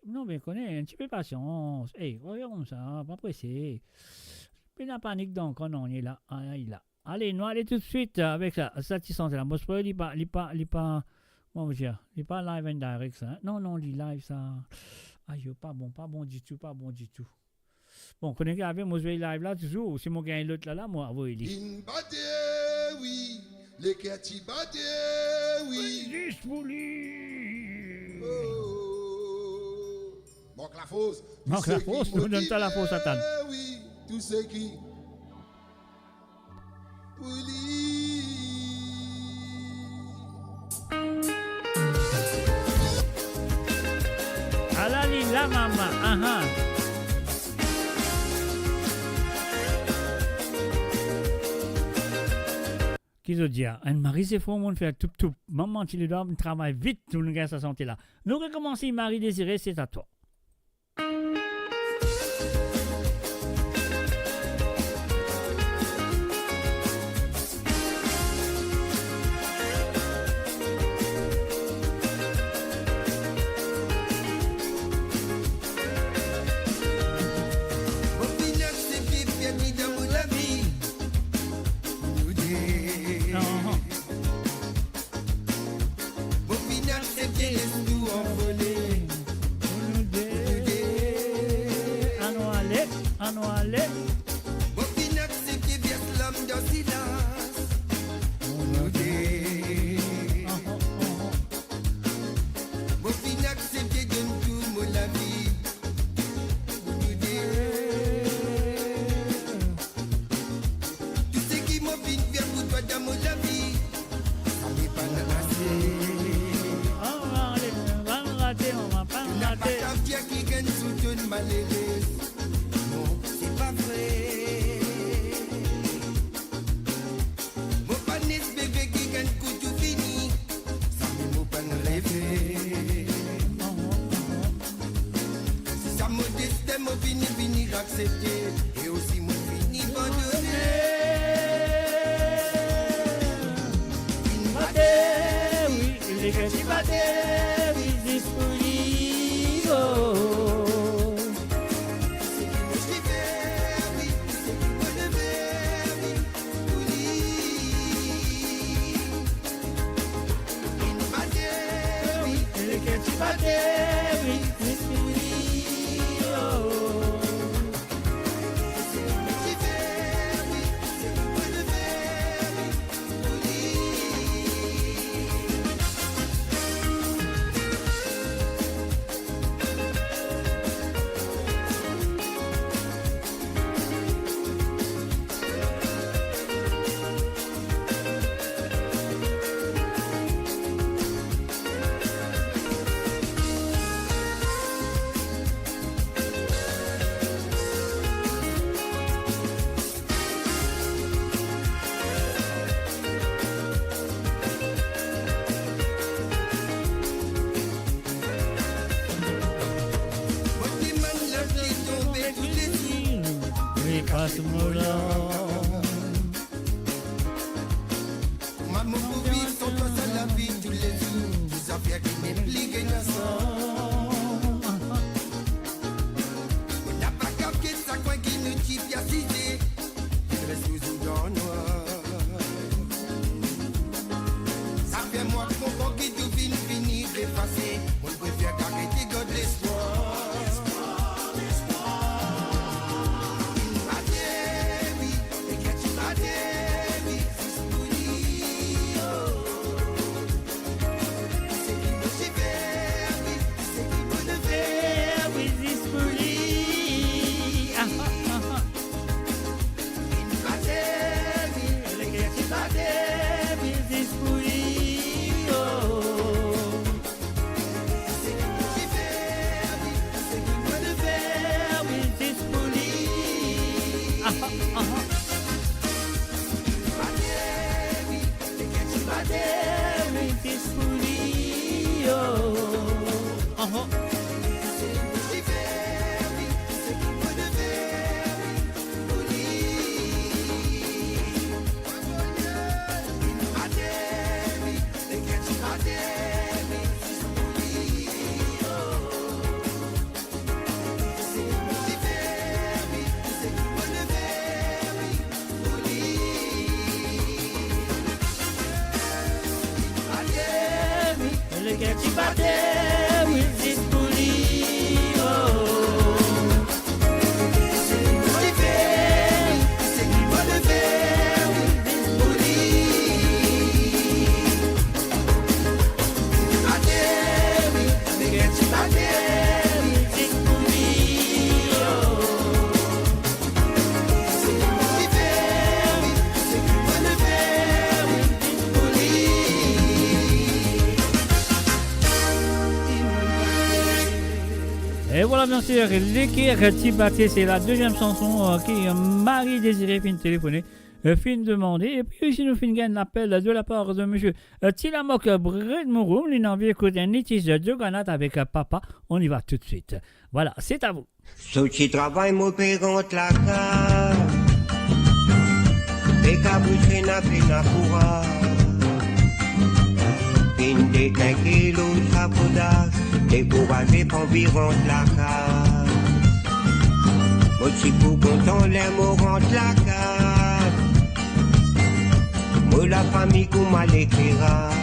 Non, mais connais, un petit peu de patience. Hey, regarde ça, pas pressé. Puis la panique donc, on est là. Aïe, là. Allez, nous allons tout de suite avec ça. Satisfaisant, là. Moi, je il pas, comment dire, il pas live and direct, ça. Non, il live, ça. Aïe, pas bon du tout. Bon, connais avec moi, je vais live là, toujours. Si moi, gagne l'autre là, moi, oui, il est. Oui, les créatifs battés, oui. Dispoli. Manque la fausse. Nous donne ça la fausse, Satan. Oui, tout ce qui. À la ligne, la maman, Qui se dit, Anne-Marie, c'est fort, on fait tout. Maman, tu le dois, on travaille vite, tout le gars, sa santé là. Nous recommençons, Marie Désirée, c'est à toi. Maman pour vivre sans toi c'est la vie tous les jours. Tout ça fait qu'il m'implique et n'a on n'a pas capté ça quoi qui nous tue bien cité. Je reste toujours dans le noir. Ça fait moi qu'on comprend qui tout finit dépassé. On préfère qu'arrêter God l'espoir. Et voilà, bien sûr, l'équerre Tibaté, c'est la deuxième chanson qui Marie Désiré fin téléphoner, fin demander. Et puis ici, nous fin gagne l'appel de la part de monsieur Tilamok Bredmourou. Il a envie d'écouter un nitis de Granat avec papa. On y va tout de suite. Voilà, c'est à vous. Sauti travail, mon père contre la carte. Des cabouches n'a pina coura. Une des 15 kilos, ça podasse. Découragé pour vivre la carte. Moi, si pour content, les mots rentrent la carte. Moi, la famille, comme à l'éclairage.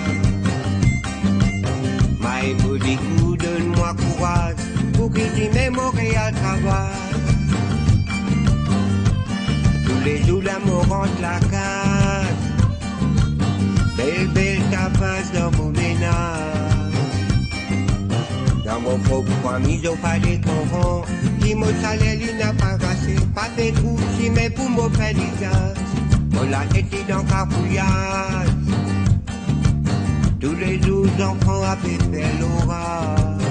Ma épaule, donne-moi courage. Pour que tu m'aimes au réel travail. Tous les jours, les mots rentrent la carte. Belle tapas dans vos ménages. Dans mon propre famille, je fallait qu'on qui mon salaire, lui n'a pas cassé. Pas de trous, si mais pour mon faire des on l'a laissé dans cafouillage. Tous les jours, enfants avaient fait l'orage.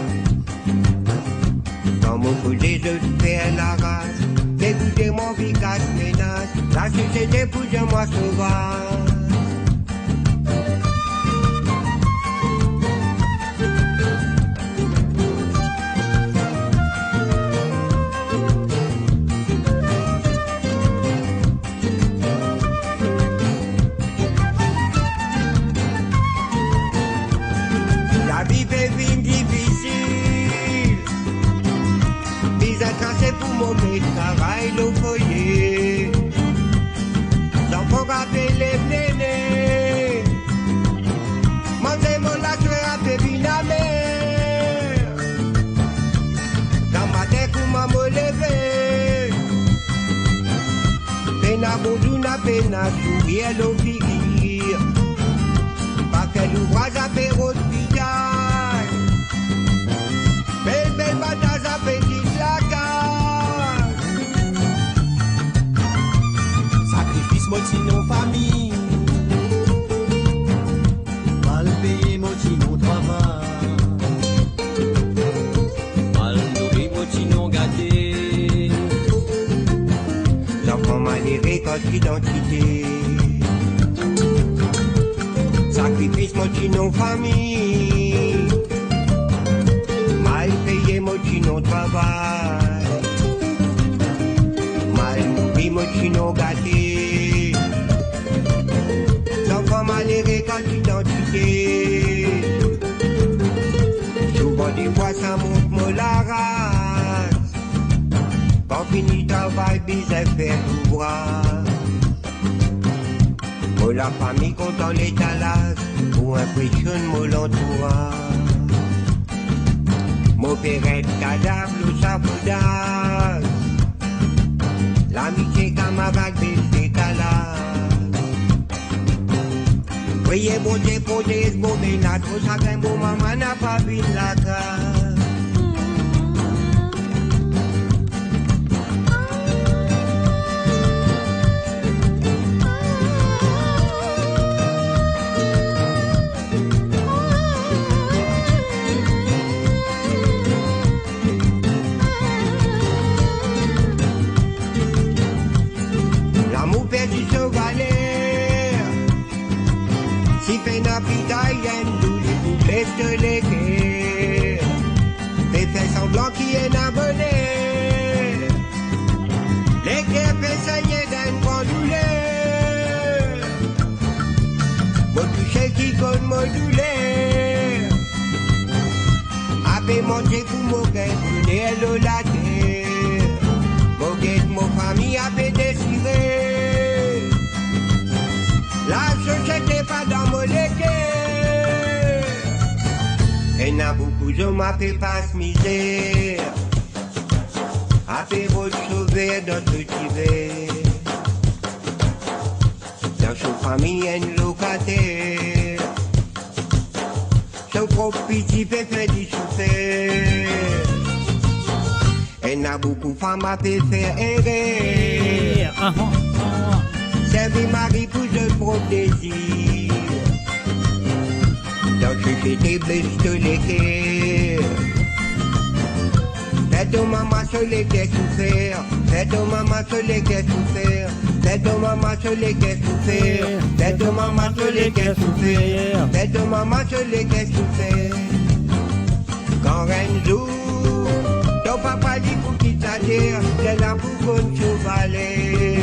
Dans mon côté, je fais la race. Dégoûté mon visage ménage. La société pour de moi sauvage. Pour mon travail au foyer, sans pour rappeler les nénés, manger mon lâche à bébé la mère, dans ma tête où m'a me levé, peine à bonjour, n'a peine à sourire, l'eau figure, pas qu'elle ouvrage à faire au hospital, belle bataille à petit placard. Motinon famille, mal payé motinon travail, mal nourri motinon gâté, l'enfant malheureux contre l'identité, sacrifice motinon famille, mal payé motinon travail, mal nourri dit mon chino gâté. L'enfant malheureux quand identité. Souvent des fois ça monte mon la race. Quand fini travail, bizarre faire l'ouvrage. Pour la famille content l'étalage, pour impressionne mon l'entourage. Mon père cadavre, le sabotage. L'amitié camarade, le décalage. Voyez bon Dieu, pour des beaux ménages, pour chacun bon maman n'a pas vu la case. L'amour perdu sur Valère. Si fait n'a pitaille, nous les laisse de l'équerre. Fait semblant qu'il est abonné. L'équerre fait saigner d'un grand douleur. Mon toucher qui compte mon douleur. Après manger pour mon gain, brûler l'eau la terre. Mon gain, mon famille avait décidé. La société pas dans mon équerre. Et n'a beaucoup de m'a fait pas misère. Apéro de sauver dans tout hiver. Dans son famille, un locataire. Son propre petit fait du souffert. Et n'a beaucoup de femmes à fait faire un rêve. Servir mari pour de propre désir. Dans ce qui était blessé de l'équerre. Fais ton maman sur les quais souffert. Fais ton maman sur les quais souffert. Fais ton maman sur les quais souffert. Fais ton maman sur les quais souffert. Fais ton maman sur les quais souffert. Quand Renzo, ton papa dit pour quitter la terre, c'est là pour qu'on chevaler.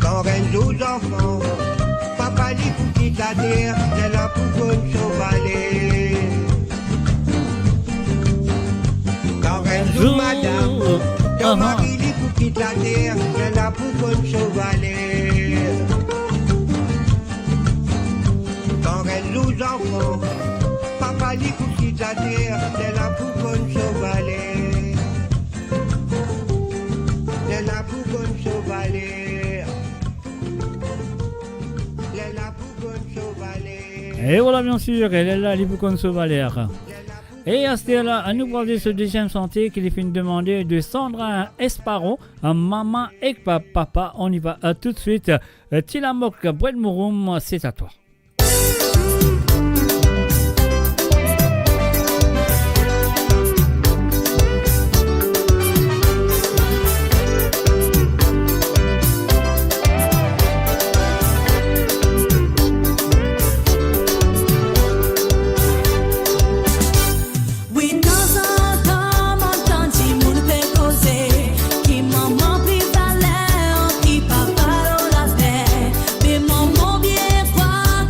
Quand Renzo aux enfants, papa dit pour quitter la terre, c'est là pour qu'on chevaler. Quand Renzo madame, ton mari dit pour quitter la terre, c'est là pour qu'on chevaler. Quand Renzo aux enfants, papa dit pour quitter la terre, c'est là pour qu'on chevaler. C'est là pour qu'on chevaler. Et voilà, bien sûr, elle est là, l'Ibucon Sauvalère. Et à ce là, à nous parler de ce deuxième santé qu'il est fait demander de Sandra Esparo, maman et papa. On y va tout de suite. Tilamok Boued Mouroum, c'est à toi. Qui papa dans la terre, mais maman bien quoi.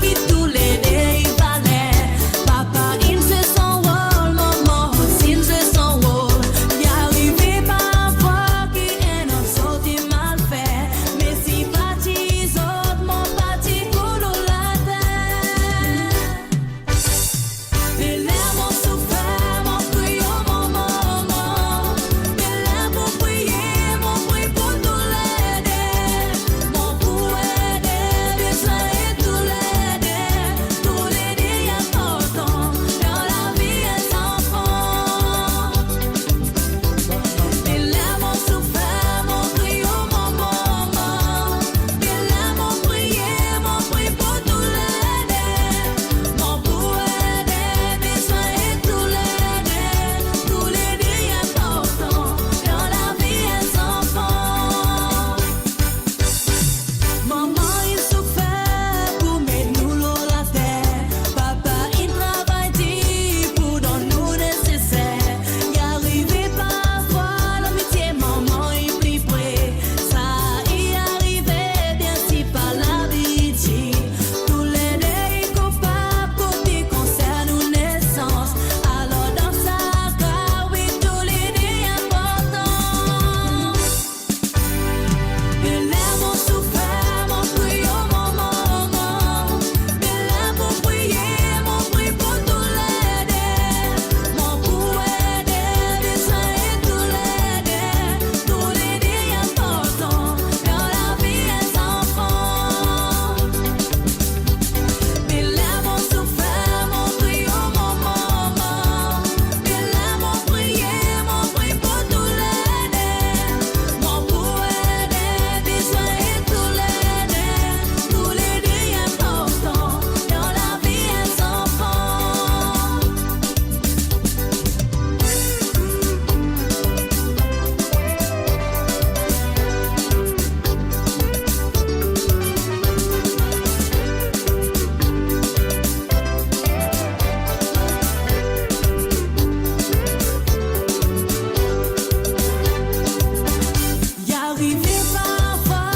Arrivé parfois,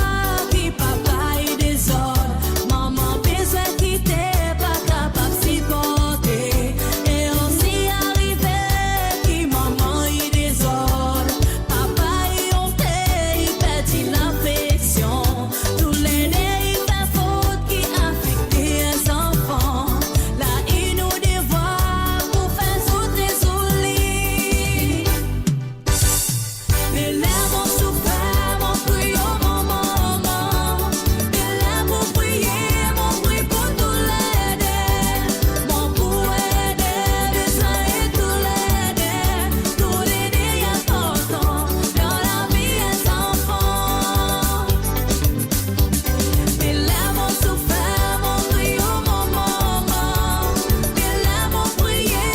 qui papa et désordre. Maman besoin quitter, pas capable supporter. Et aussi arrivé, qui maman et désordre. Papa y honte, il perdit l'affection. Tous les nez, il fait faute qui affecte les enfants. Là, il nous dévoile pour faire sauter sous le lit. Mais là, mon souffert, mon prier, mon maman. Mais là, mon prier, mon prier pour tout l'aider. Mon pour aider, besoin et tout l'aider. Tout l'aider est important dans la vie des enfants. Mais là, mon souffert, mon prier, mon maman. Mais là, mon prier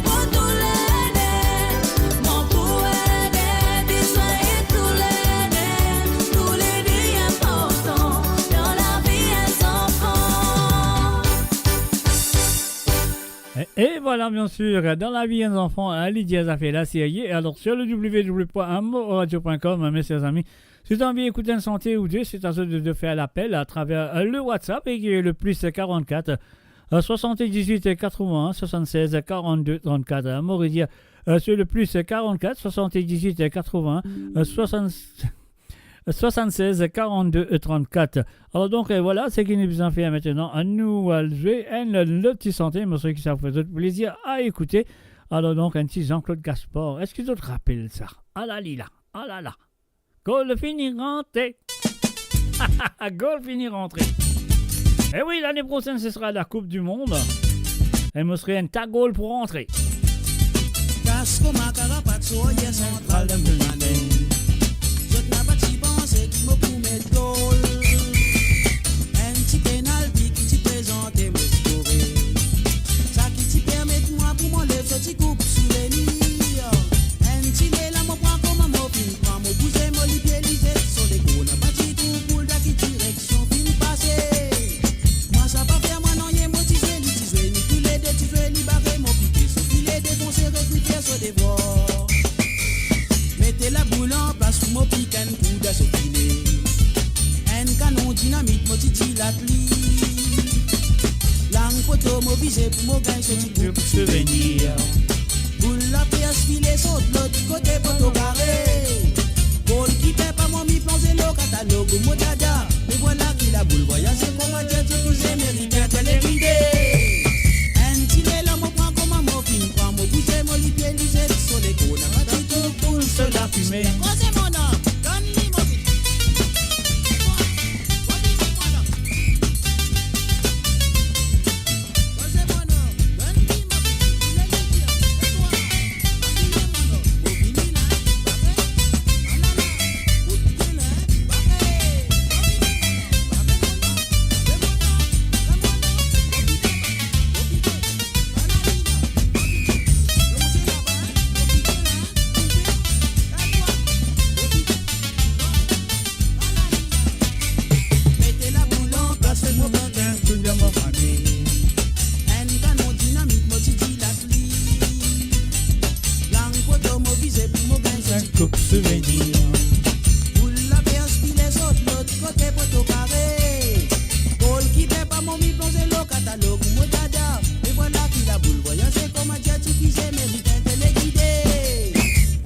pour tout l'aider. Mon pour aider, besoin et tout l'aider. Tout l'aider est important dans la vie des enfants. Et voilà, bien sûr, dans la vie des enfants, Lydia a fait la série. Alors, sur le www.amoradio.com, mes chers amis, si tu as envie d'écouter une santé ou deux, c'est à ce de faire l'appel à travers le WhatsApp et qui est le plus 44 78 81 76 42 34. Mauridia, sur le plus 44 78 80 76 42 34. Alors donc voilà, c'est qui nous en fait maintenant. Nous allons jouer le petit santé, monsieur qui ça vous fait plaisir à écouter. Alors donc un petit Jean-Claude Gaspard. Est-ce que tu te rappelles ça? Ah là lila, ah là là. Goal fini rentré. Goal fini rentré. Et oui, l'année prochaine ce sera la Coupe du Monde. Et me serait un tag goal pour rentrer. Casco Macarapazzo, yes, central de Mulmanen. Je n'ai pas si pensé qu'il me pour mettre goal. Un petit pénalty qui t'y présente et me scorer. Ça qui t'y permet de moi pour m'enlever ce petit coupe souvenir. Un petit là, mon point comme un mot, puis prends mon bouger, mon lipier, lisette. Sur les gros, n'a pas dit tout pour la qui direction, puis me passer. Moi, ça pas faire, moi, non, y'a mon petit jouet, ni petit jouet, ni tous les deux, petit jouet, ni barré, mon piqué, sauf qu'il est défoncé, récupéré sur des bords. Mettez la boule en place pour mon pique, un coup d'assaut filet. Un canon dynamite, mon titi la plie. Langue photo, mon visé pour mon gain, ce petit groupe souvenir. Boule la pièce, filet, saute l'autre côté, poteau carré. Boule qui fait pas mon mi plongé le catalogue, mon dada. Mais voilà qui la boule voyage, pour moi, j'ai tout j'ai mérité de l'évider. Un tilet là, mon point comme un mot, qui me prend mon bouger, mon lipier, lisette, sur les côtes, n'a pas dit tout pour se la fumer. Osez mon homme, donne-lui mon vie. Coupe souvenir. Boule la pièce, puis les autres, l'autre côté, poteau carré. Boule qui fait pas mon mi plongé le catalogue, mon dada. Et voilà qui la boule voyager comme un jet qui s'est mérité de les guider.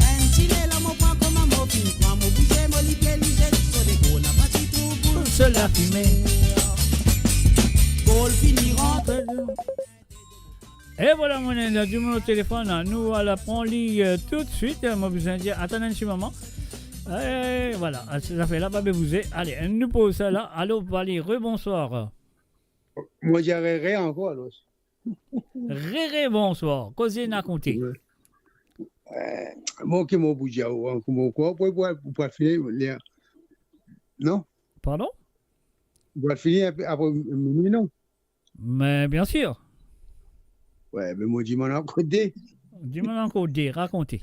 Un tilet là, mon point comme un mot, puis prends mon bouger, mon lipier, lisette, sur des gros, n'a pas dit tout pour se la fumer. Boule fini rentre. Et voilà, mon ami, du mon téléphone, nous allons prendre ligne tout de suite. Moi, je vous dis, attendez un petit moment. Et voilà, ça fait là, pas vous. Allez, nous pose ça là. Allô, allez, rebonsoir. Moi, j'irai rien encore, alors. Réré, bonsoir. Causez n'a compté. Moi, qui m'en bouge, mon quoi, pour pas finir. Non? Pardon? Pour pas finir après minuit, non? Mais bien sûr. Ouais, mais moi, dis-moi encore des. Dis-moi encore des, racontez.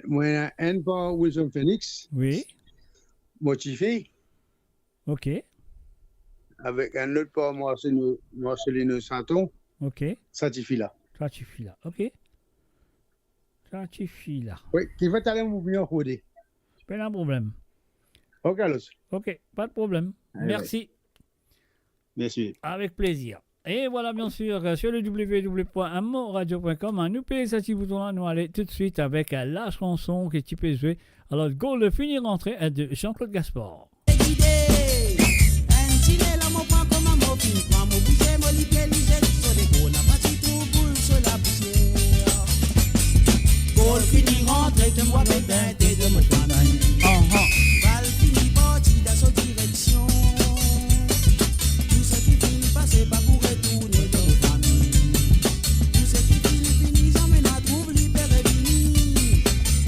Moi, un par Wilson Phoenix. Oui. Motivé. Ok. Avec un autre par Marcelino Santon. Ok. Satifila. Satifila, ok. Satifila. Oui, qui va t'aller mon bien rodé. Pas de problème. Ok, Carlos. Ok, pas de problème. Allez, Merci. Merci. Avec plaisir. Et voilà, bien sûr, sur le www.moradio.com, nous payons ce petit bouton-là, nous allons tout de suite avec la chanson que tu peux jouer. Alors, go, le finir rentrée de Jean-Claude Gaspard. Gol fini rentre, te moi pédin, t'es de me Val fini parti dans sa direction. Tout ce qui finit passer pas pour retourner dans nos familles. Tout ce qui finit, jamais n'a trouve libéré fini.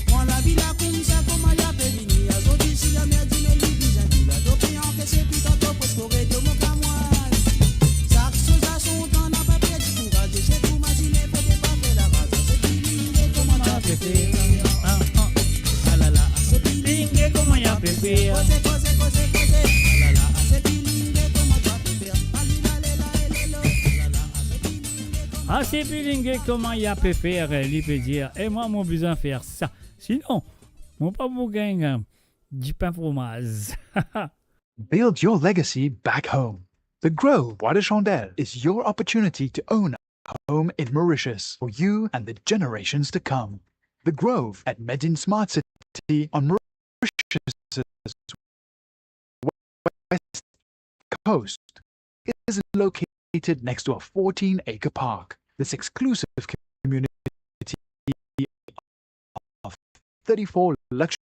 Prends la vie là comme ça, comme il y a périni. À zone ici, la merde, il est libéré. Il a dopé en caisse et puis tantôt pour scorer de mon camoine. Ça, ça, son temps n'a pas perdu courage. J'ai tout imaginé, peut-être pas fait la race. C'est fini, comment on a fait. Ah là là, c'est fini, comment il y a fait. Ah, c'est bilingue, comment il y a pu faire, il peut dire. Et moi, mon besoin de faire ça. Sinon, mon pas vous gagne du pain fromage. Build your legacy back home. The Grove Bois de Chandelle is your opportunity to own a home in Mauritius for you and the generations to come. The Grove at Medin Smart City on Mauritius' west coast is located next to a 14-acre park. This exclusive community of 34 luxury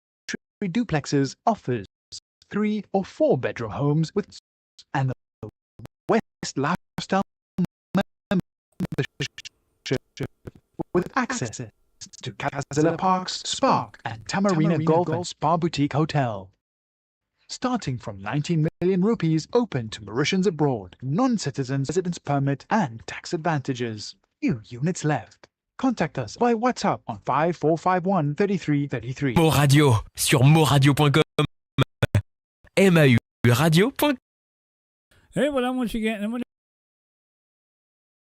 duplexes offers 3 or 4 bedroom homes with and the West Lifestyle membership with access to Casella Parks, Spark and Tamarina Golf and Spa Boutique Hotel. Starting from 19 million rupees open to Mauritians abroad, non-citizens residence permit and tax advantages. Few units left. Contact us by WhatsApp on 5451 3333. Mo Radio sur moradio.com. MAU-radio.com. Et voilà, mon chicken.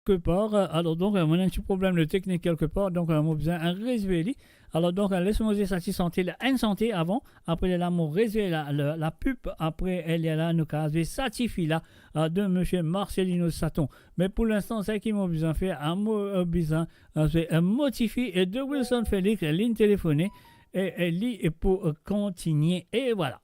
Quelque part, alors donc, on a un petit problème de technique quelque part, donc on a besoin de résoudre. Alors donc, laisse-moi dire ça, santé, la santé avant, après là, on résout la pub, après elle est là, nous avons certifié là de M. Marcelino Saton. Mais pour l'instant, c'est qui m'a besoin de faire, un mot besoin, c'est un motifié de Wilson Félix, ligne téléphonée, et elle lit pour continuer, et voilà.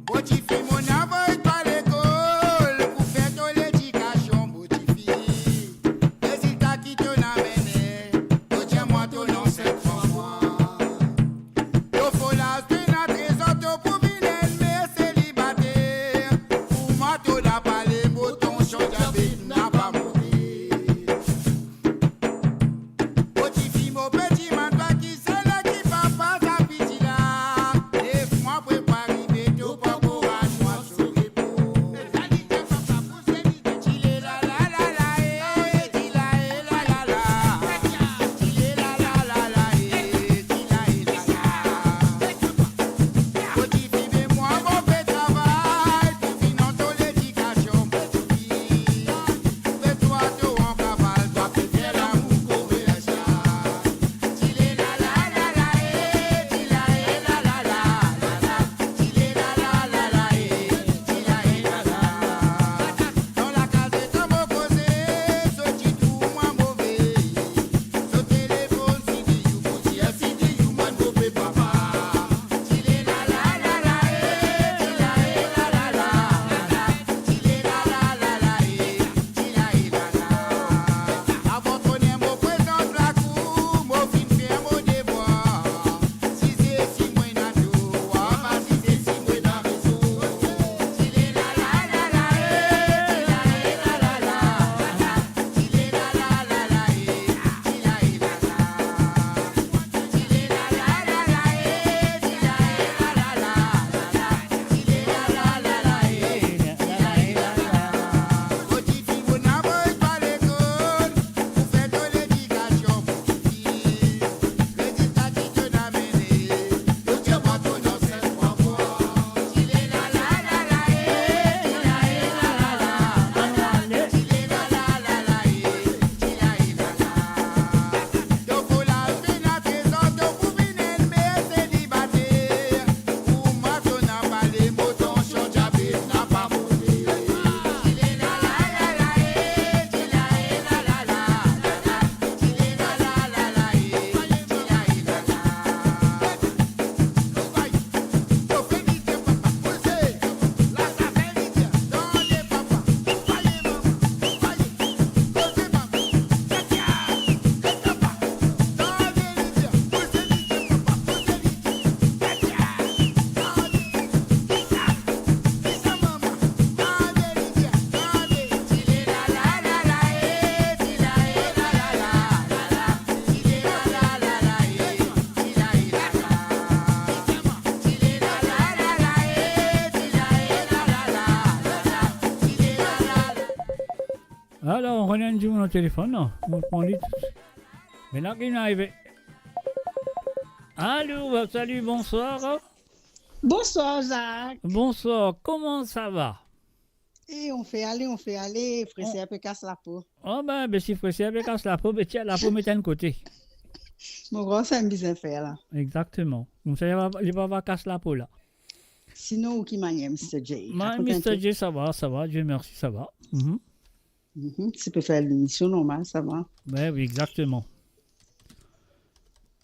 What if you Alors, on regarde du monde au téléphone, non? On prend lui. Mais là, qu'il est arrivé. Allô, salut, bonsoir. Bonsoir, Jacques. Bonsoir, comment ça va? Et on fait aller, Fressé un peu casse la peau. Oh ben si Fressé un peu casse la peau, ben tiens, la peau met d'un côté. Mon grand, c'est un bien faire là. Exactement. Comme ça, il va pas casser la peau là. Sinon, où qui m'a Mr. J? Mr. J, ça va, Dieu merci, ça va. Tu peux faire l'émission normale, ça va. Ben oui, exactement.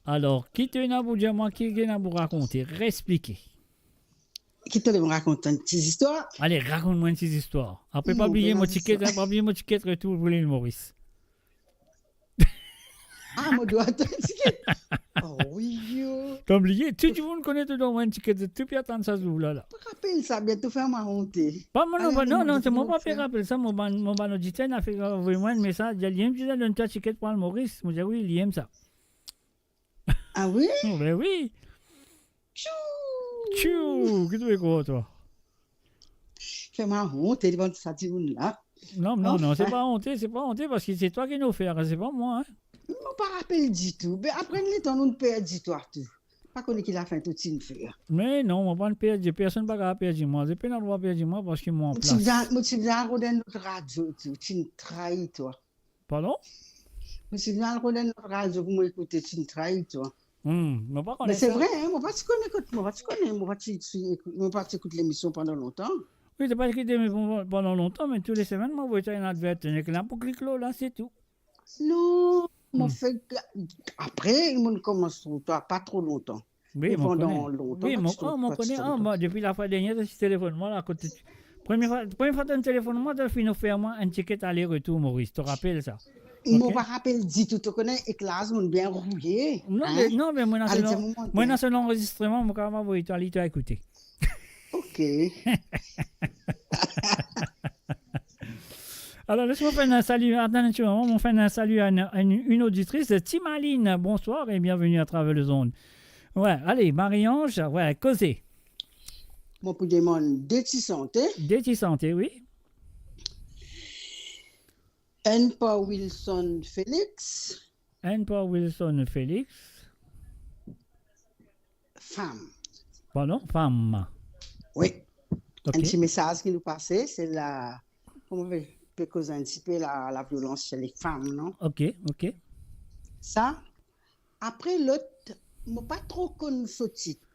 Alors, qui te n'a vous dire moi, qui n'a vous raconter, réexpliquer. Qui te raconte une petite histoire? Allez, raconte-moi une petite histoire. Après, pas oublier mon ticket retour pour l'île Maurice. Ah, mon doigt, ton ticket. Oh oui, yo. T'as oublié? Tout le monde connaît tout un ticket de tout, puis attendre ça s'ouvre là. Rappelle ça, bientôt faire ma honte. Pas non, c'est moi pas fait rappeler ça. Mon ban auditeur a fait envoyer-moi un message. Il dit, tu donnes un ticket pour le Maurice. Je dis, oui, il aime ça. Ah oui? Ben oui. Tchou, qu'est-ce que tu veux quoi, toi? Fais ma honte, devant ça, tu là. Non, c'est pas honte parce que c'est toi qui nous fais, c'est pas moi. Hein. Je ne me rappelle du tout. Mais après, on ne peut pas dire toi tout. Pas qu'on est qu'il a fait tout ce fait. Mais non, on va pas perdre. Personne ne va perdre moi. Je ne peux pas perdre moi parce que moi en place. Tu viens de notre radio, tu me trahis, toi. Pardon? Tu viens de notre radio pour m'écouter, tu me trahis, toi. Mais c'est vrai, hein, moi, tu pas écouter l'émission pendant longtemps. Oui, tu n'as pas écouté pendant longtemps, mais tous les semaines, moi, je vais un advertisement là pour cliquer là, c'est tout. Non, fait après, il commence pas trop longtemps. Oui, pendant longtemps. Oui, on connaît. Depuis la fois dernière, tu téléphones moi là, côté. Première fois, tu me téléphones moi, tu as fini faire moi un ticket aller-retour, Maurice. Tu te rappelles ça? Je ne me rappelle du tout, tu connais, et classe, on bien rouillé. Non, mais moi, dans ce enregistrement, je vais vous aller écouter. Ok. Alors, laisse-moi faire un salut. Attends un moment, on fait un salut à une auditrice, Timaline. Bonsoir et bienvenue à travers le zone. Ouais, allez, Marie-Ange, ouais, causez. Moi, pour demander Déti Santé. Déti Santé, oui. N.P. Wilson Félix. N.P. Wilson Félix. Femme. Pardon, femme. Oui. Okay. Un petit message qui nous passait, c'est la. Comment on peut causer un petit peu la violence chez les femmes, non? Ok. Ça. Après, l'autre, je ne pas trop connu ce titre.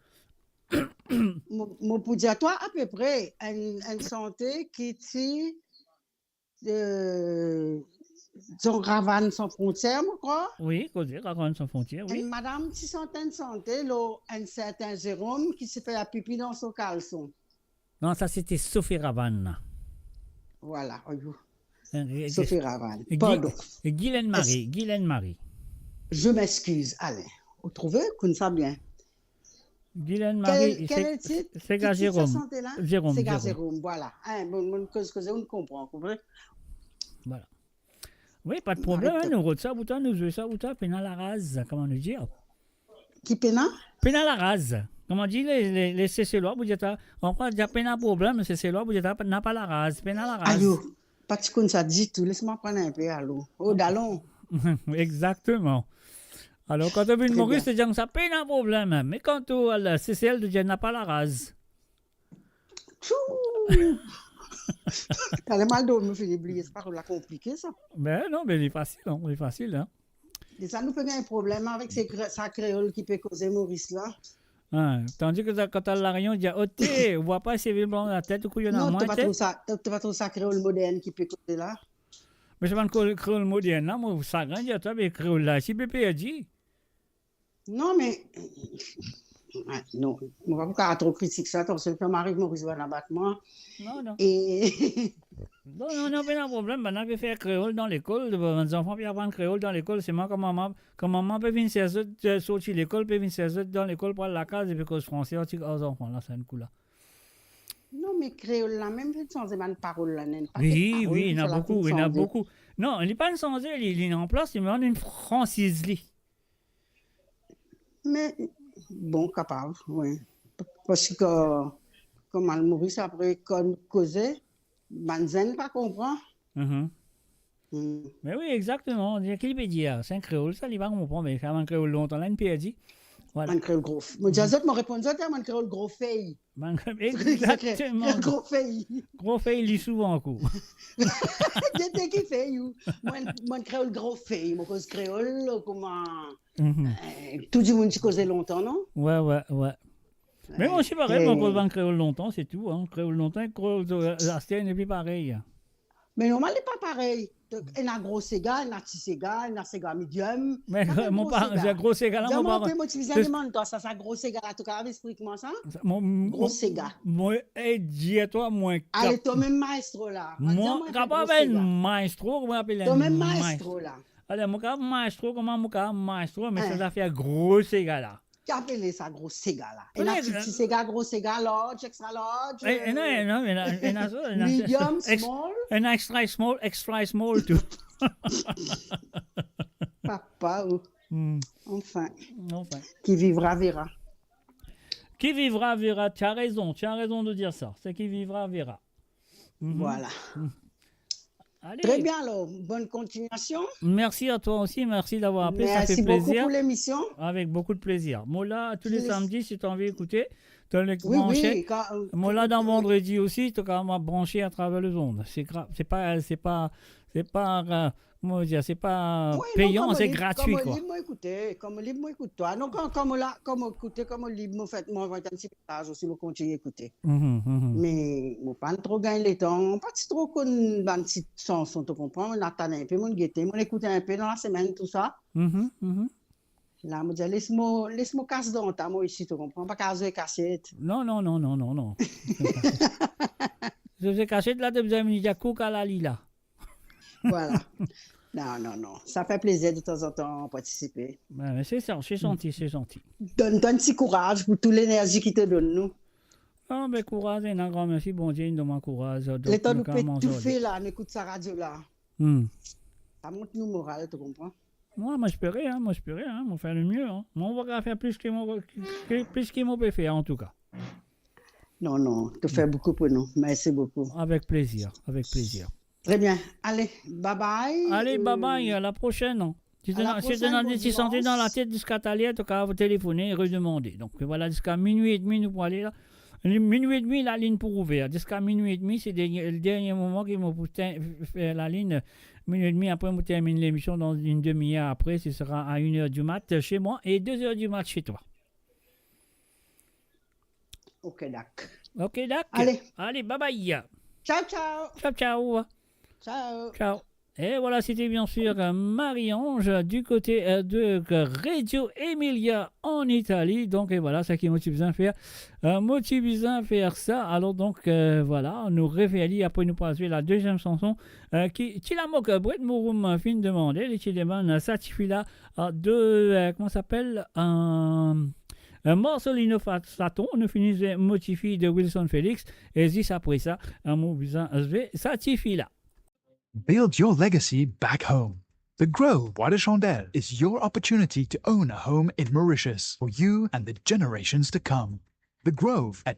Je peux dire à toi, à peu près, une santé qui tient. Son Ravane sans frontières, je crois. Oui, Ravane sans frontières, oui. Une madame qui sentait santé, là, un certain Jérôme qui s'est fait la pipi dans son caleçon. Non, ça c'était Sophie Ravane. Voilà, Sophie Ravane. Pardon. Guylaine Marie. Je m'excuse, allez. Vous trouvez qu'on sait bien. Guylaine Marie, c'est gars Jérôme. C'est gars Jérôme, voilà. Bon, on comprend, vous comprenez? Voilà. Oui, pas de problème, nous rôde ça, nous jouons ça, pénal la rase, comment nous dire? Qui pénal? Pénal la rase. Comment dit les CC-lois, vous dites, on prend déjà pénal problème, mais CC-lois, vous dites, n'a pas la rase, pénal la rase. Allô, pas de comme ça dit tout, laisse-moi prendre un peu, allô. Oh, d'allons. Exactement. Alors, quand tu as vu une Maurice, tu dis que ça pénal problème, mais quand tu as la CCL, tu dis, n'a pas la rase. T'as le mal d'eau, me fait oublier, c'est pas compliqué ça. Ben non, mais il est facile, hein. Et ça nous fait un problème avec sa créole qui peut causer Maurice là. Tandis que quand t'as l'arion, il dit, oh, on voit pas ces villes blancs dans la tête, ou qu'il y en a moins. Non, tu vas trouver ça créole moderne qui peut causer là. Mais c'est pas une créole moderne, là, moi, ça grandit à toi, mais créole là, si Pépé a dit. Non, mais. Non, on va pas trop critiquer ça, parce que Marie-Maurice va en abattement. Non. Et. Non, on n'a pas de problème. On a fait créole dans l'école. Les enfants peuvent apprendre créole dans l'école. C'est moi, comme maman peut venir sortir l'école, peut venir dans l'école pour la case et puis cause français, aux enfants, là, c'est un coup là. Non, mais créole là, même sans une parole là, oui, il y en a beaucoup. Non, il n'est pas changé, il est en place, il met une francise. Mais. Bon, capable, oui. Parce que, comme Maurice, après, quand causait, Banzen pas comprend. Mais oui, exactement. Qu'il peut dire, c'est un créole, ça, il va comprendre, mais c'est un créole longtemps, là, une PRD. Voilà. Un créole gros. Moi, je me réponds, un créole gros feuille. Exactement. Un gros feuille. Gros feuille, il lit souvent en cours. Dès qu'il fait, moi, un créole gros feuille. Moi, cause créole, comment. Tout le monde s'y causait longtemps, non? Ouais. Mais moi, c'est pareil, moi, cause un créole longtemps, c'est tout. Hein. Créole longtemps, créole la scène, et puis pareil. Mais normalement, il n'est pas pareil. Il y a un gros Sega, il y a un petit Sega, il y a un Sega medium. Mais mon parent, j'ai un gros Sega là, mon parent. Moi, tu viens de demander, ça, c'est un gros Sega là, tu as expliqué-moi ça? Gros Sega. Moi, dis-toi, moi. Allez, toi même maestro là. Moi, capable de maestro, comment appeler toi même maestro là. Allez, moi, capable maestro, comment moi, maestro, mais ça fait un gros Sega là. Qu'appelez ça gros Sega là? Il y a un petit Sega, gros Sega, large, extra large. Non, medium, small. Un extra small, tout. Papa, enfin. Qui vivra, verra. Qui vivra, verra. Tu as raison de dire ça. C'est qui vivra, verra. Voilà. Allez. Très bien, alors. Bonne continuation. Merci à toi aussi. Merci d'avoir appelé. Ça fait plaisir. Merci beaucoup pour l'émission. Avec beaucoup de plaisir. Mola, tous les samedis, si tu as envie d'écouter, tu as les branché. Mola, dans vendredi aussi, tu as quand même branché à travers le ondes. C'est pas comment dire, c'est pas payant, c'est gratuit. Comme libre, écoutez, comme libre, écoute-toi. Non, comme écouter, comme libre, moi, un petit message aussi, vous continuez à écouter. Mais, moi, pas trop gagner le temps, pas trop qu'on a une petite chanson, tu comprends? On attend un peu, on guette, on écoute un peu dans la semaine, tout ça. Là, je me dis, laisse-moi casser dans ta moi ici, tu comprends? Pas casser cassette. Non. Je fais cassette là, tu as besoin de dire coucou à la lila. Voilà. Non. Ça fait plaisir de temps en temps participer. Mais c'est ça, c'est gentil. Donne-toi un petit courage pour toute l'énergie qu'il te donne, nous. Ah, mais courage, un grand merci, bon Dieu, il donne courage. Le temps nous peut tout faire là, on écoute sa radio là. Ça monte nous moral, tu comprends? Moi, je peux rien, moi, faire le mieux. Hein. Moi, on va faire plus qu'il m'en peut faire, en tout cas. Non, tu fais beaucoup pour nous. Merci beaucoup. Avec plaisir. Très bien. Allez, bye bye. À la prochaine. Si tu es senti dans la tête jusqu'à Talier, tu vas vous téléphoner et redemander. Donc voilà, jusqu'à minuit et demi, nous pourrons aller là. Minuit et demi, la ligne pour ouvrir. Jusqu'à minuit et demi, c'est le dernier moment qu'ils m'ont fait la ligne. Minuit et demi, après, on termine l'émission dans une demi-heure après. Ce sera à 1h du mat chez moi et 2h du mat chez toi. Ok, d'accord. Allez, bye bye. Ciao. Et voilà, c'était bien sûr Marie-Ange du côté de Reggio Emilia en Italie. Donc et voilà, ça qui motive bien faire. Ça. Alors donc voilà, nous réveillons après nous passer la deuxième chanson qui la moque Brett Mouroum fin demandé. Et qui demande Satifila de comment s'appelle Marcelino Saton, nous finissons Motifi de Wilson Félix. Et juste après ça, un mot bizarre, Satifila. Build your legacy back home. The Grove Bois de Chandelle is your opportunity to own a home in Mauritius for you and the generations to come. The Grove at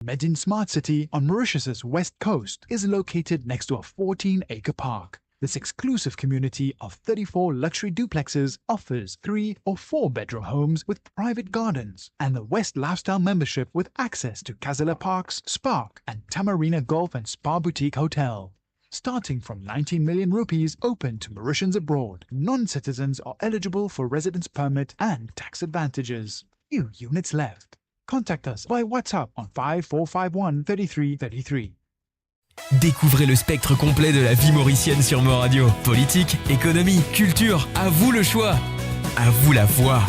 Medin Smart City on Mauritius's west coast is located next to a 14-acre park. This exclusive community of 34 luxury duplexes offers 3 or 4 bedroom homes with private gardens and the West Lifestyle membership with access to Casella Parks, Spark and Tamarina Golf and Spa Boutique Hotel. Starting from 19 million rupees open to Mauritians abroad, non-citizens are eligible for residence permit and tax advantages. Few units left. Contact us by WhatsApp on 5451 3333. Découvrez le spectre complet de la vie mauricienne sur Mort Radio. Politique, économie, culture, à vous le choix. À vous la voix.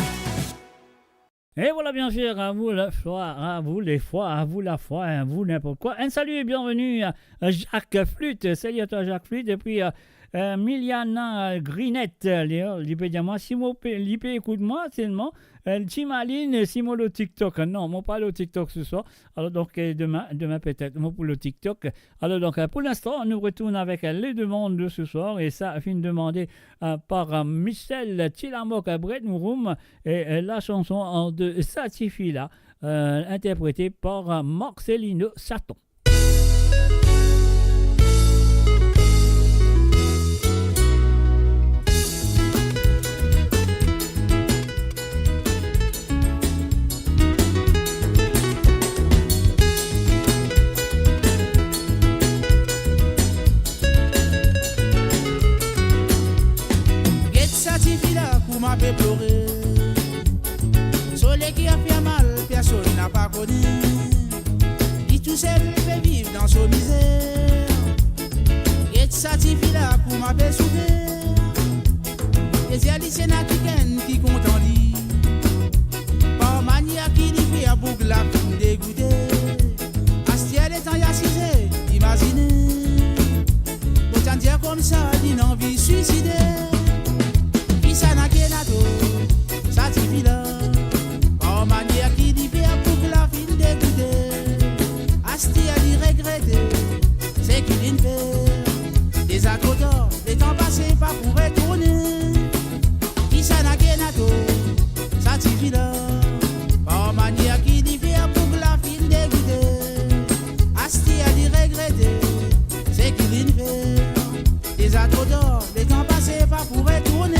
Et voilà bien sûr, à vous la foi, à vous les fois, à vous la foi, à vous n'importe quoi. Un salut et bienvenue à Jacques Flûte. Salut à toi Jacques Flûte. Et puis Miliana Grinette, il peut dire moi, si moi, il peut écoute-moi seulement. Timaline, si moi le TikTok. Non, moi pas le TikTok ce soir. Alors donc demain peut-être, moi pour le TikTok. Alors donc pour l'instant, on nous retourne avec les demandes de ce soir. Et ça a fini demandé par Michel Tilamok Brett Mouroum. Et la chanson de Satifila, interprétée par Marcelino Saton. fait vivre dans son misère. Et ça t'y là pour m'a fait souffrir. Et c'est Alice qui compte en lit. Par mania qui n'y fait un boucle la fine dégoûtée. Astiel est en yassisé, imaginez. Autant dire comme ça, d'une envie suicidaire. Qui ça n'a qu'un ado, ça t'y fait là. Par mania qui n'y fait un boucle la fine dégoûtée. Astiel y regretté, c'est qu'il y fait. Des accordants, les temps passés pas pour retourner. Qui ça n'a qu'un ado, ça t'y fait là. Par manière qui diffère pour la fine dégoûtée. Asti a dit regretter, c'est qu'il y fait. Des accordants, les temps passés pas pour retourner.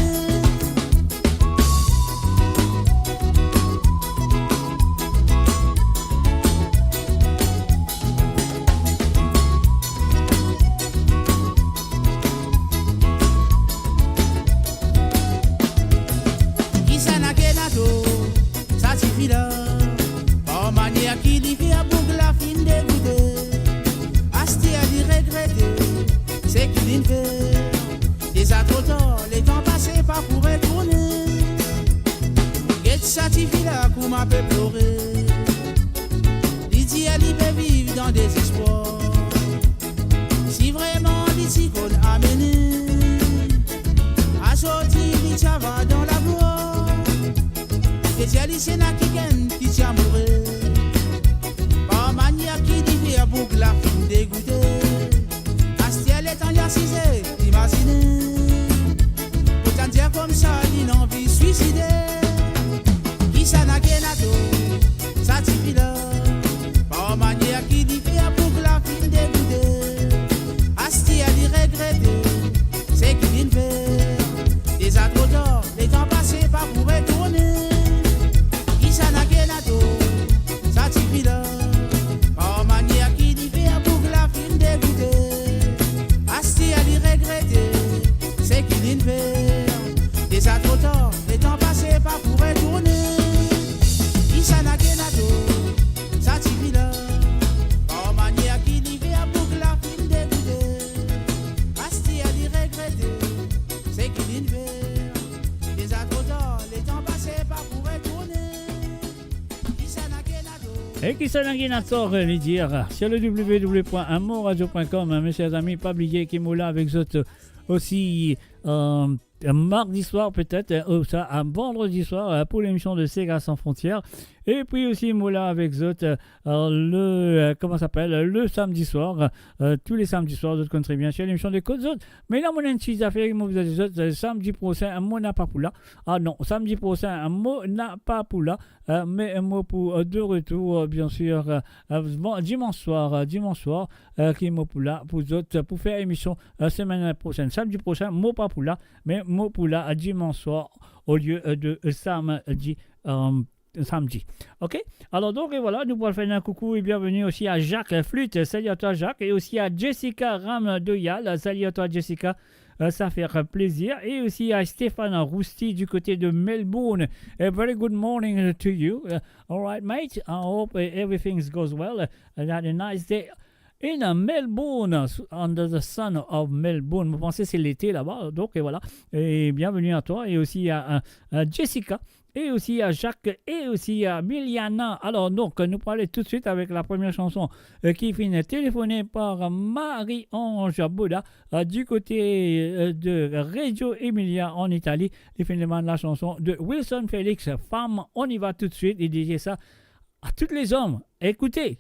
En manière qui diffère pour que la fine dégoûtée. Asti a dit regretter, c'est qu'il y fait. Des attendants, les temps passés pas pour retourner. Get satisfait là qu'on m'a fait pleurer. Lydie elle peut vivre dans des espoirs. Si vraiment d'ici qu'on a mené, à sortir dit ça va dans la voie. Et c'est Alice qui tient mourir. Par manière qui diffère pour que la fine dégoûtée. Astiel est en yassisé, imaginez. Autant dire comme ça, d'une envie suicidaire. Qui ça n'a qu'un ado, ça t'y fait là. Par manière qui diffère pour que la fine dégoûtée. Astiel y regretté, c'est qu'il y fait. Des accordants, les temps passés pas pour retourner. Ça n'a qu'un ado, ça t'y fait là. Par manière qui diffère pour que la fine dégoûtée. Asti a dit regretter, c'est qu'il y fait. Des attendants, les temps passés pas pour retourner. Qui ça n'a qu'un ado, ça t'y fait là. Par manière qui diffère pour que la fine dégoûtée. Asti a dit regretter, c'est qu'il y fait. Des attendants, les temps passés pas pour retourner. Et qui s'en a sort les dire sur le www.amoradio.com, mes chers amis, pas oublier qui moula avec vous aussi un mardi soir peut-être, ou ça un vendredi soir pour l'émission de Sega sans frontières. Et puis aussi moula avec vous le samedi soir, tous les samedis soirs, vous connaissez bien sur l'émission de Côte Zot. Mais là, mon petite affaire, moi vous êtes samedi prochain, un mot n'a pas pour là. Ah non, samedi prochain, un mot n'a pas pour là, mais un mot pour de retour, bien sûr, dimanche soir, qui est mot pour là, pour vous autres, pour faire émission semaine prochaine. Samedi prochain, mot pas pour là, mais mot pour là, dimanche soir, au lieu de samedi. Ok? Alors donc, et voilà, nous pourrons faire un coucou et bienvenue aussi à Jacques Flûte. Salut à toi Jacques. Et aussi à Jessica Ram de Yal. Salut à toi Jessica. Ça fait plaisir. Et aussi à Stéphane Rousti du côté de Melbourne. A very good morning to you. All right, mate. I hope everything goes well. And had a nice day in Melbourne, under the sun of Melbourne. Vous pensez c'est l'été là-bas. Donc, et voilà. Et bienvenue à toi. Et aussi à Jessica. Et aussi à Jacques et aussi à Miliana. Alors donc, nous parlons tout de suite avec la première chanson qui finit téléphonée par Marie-Ange Bouda du côté de Reggio Emilia en Italie. Et finalement la chanson de Wilson Félix, Femme. On y va tout de suite et dédier ça à tous les hommes. Écoutez.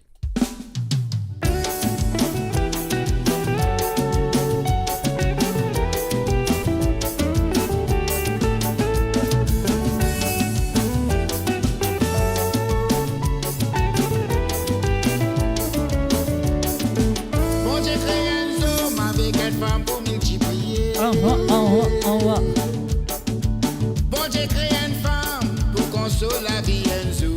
Bon Dieu crée une femme pour consoler la vie en zou.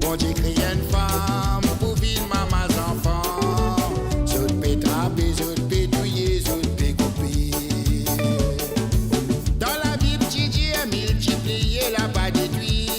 Bon Dieu crée une femme pour vivre maman enfants. Zot peut trapper, zot peut douiller, zot peut couper. Dans la Bible, Dieu a multiplié la pas détruit.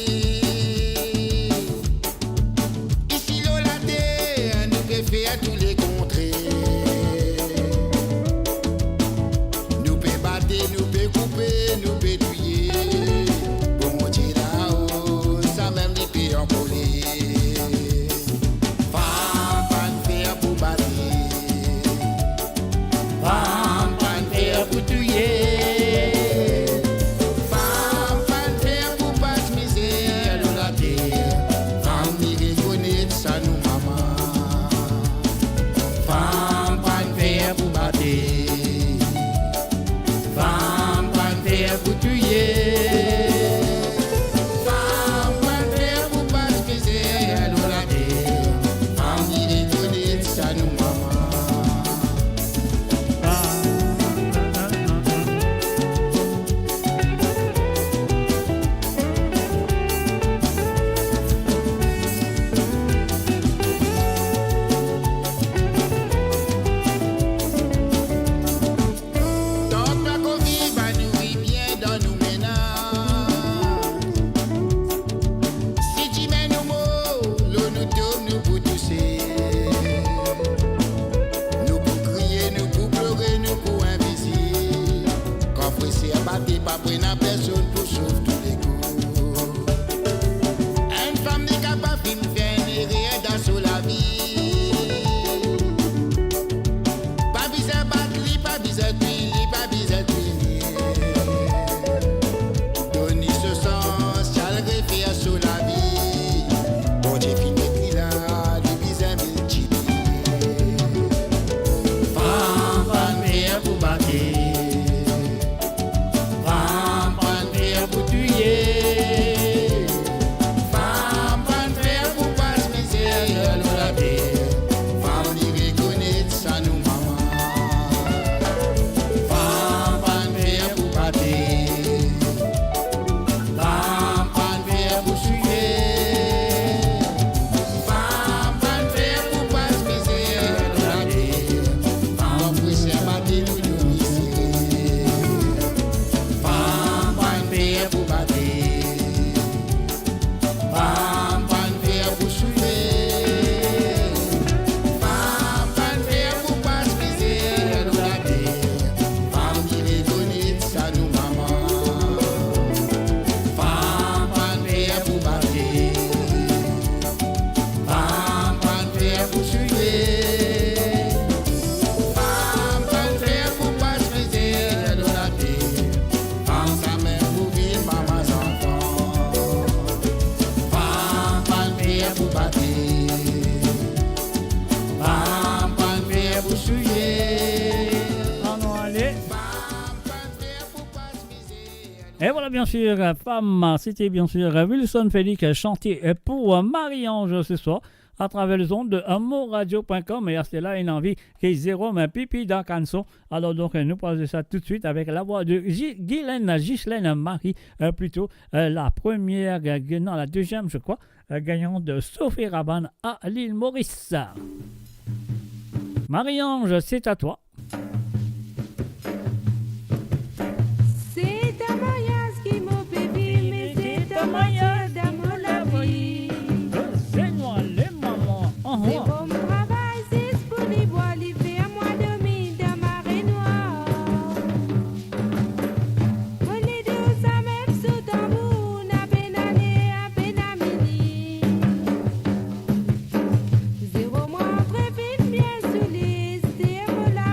souiller. Allons, allez. Et voilà, bien sûr, femme, c'était bien sûr Wilson Félix chanté pour Marie-Ange ce soir à travers les ondes de amourradio.com. Et c'est là une envie qui est zéro, mais pipi dans canson. Alors donc, nous posons ça tout de suite avec la voix de Ghislaine Marie, plutôt la première, non, la deuxième, je crois, gagnante de Sophie Rabanne à l'île Maurice. Marie-Ange, c'est à toi. C'est ta maillage qui m'a bébé, mais c'est ta maillage d'amour la vie. C'est moi, les mamans. C'est bon travail, c'est disponible, il fait à moi demi dans ma noire. On est deux, ça même sous tambour, à peine année, à peine à midi. Zéro mois, très vite, bien sous les, c'est moi la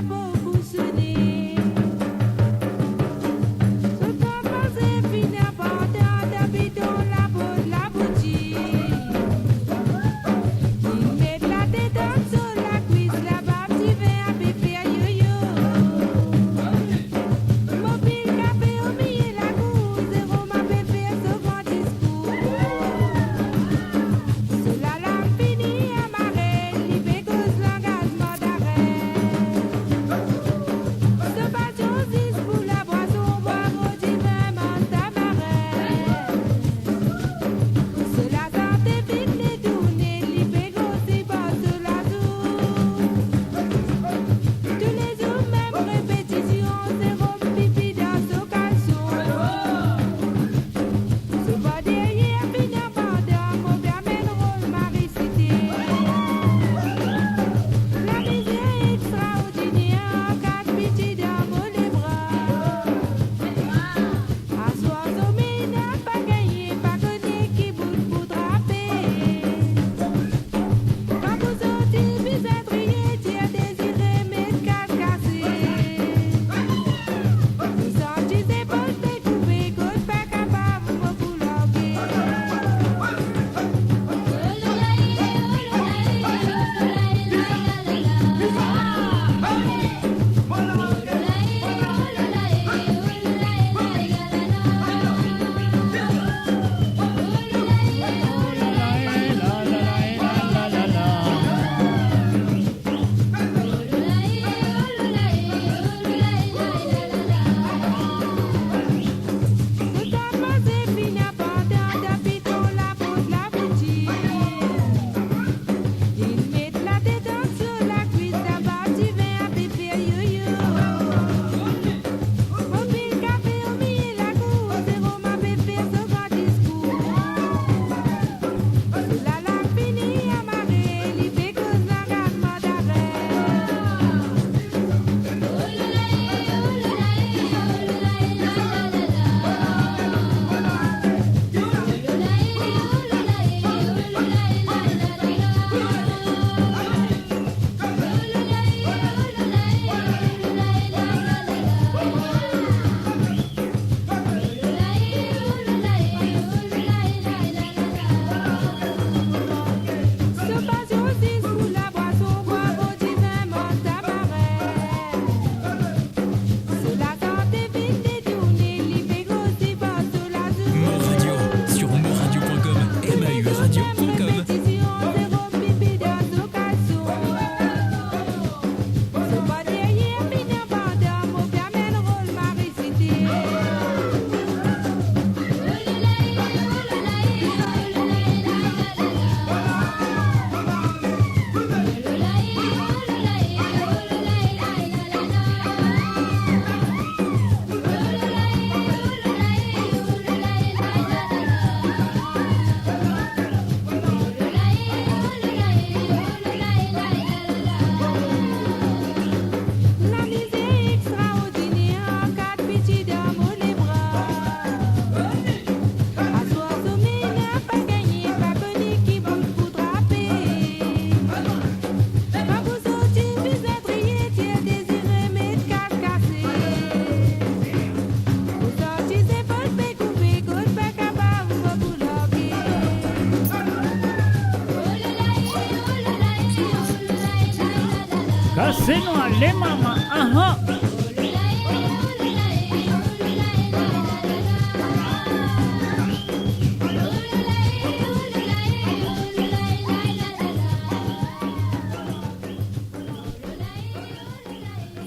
Cassez-nous les mamans. Ah.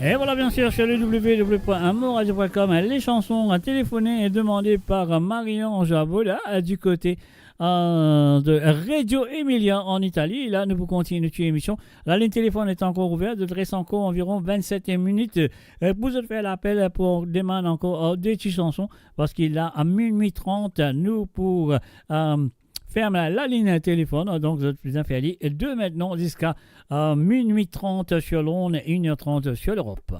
Et voilà, bien sûr, sur le www.amourradio.com, les chansons téléphonées et demandées par Marie-Ange Abola du côté de Reggio Emilia en Italie. Là, nous vous continuons notre émission. La ligne téléphone est encore ouverte. Il reste encore environ 27 minutes. Vous faire l'appel pour demander encore des petites chansons parce qu'il a à minuit 30, nous pour ferme la ligne téléphone, donc vous êtes plus inférieur de maintenant jusqu'à minuit 30 sur l'onde et 1h30 sur l'Europe.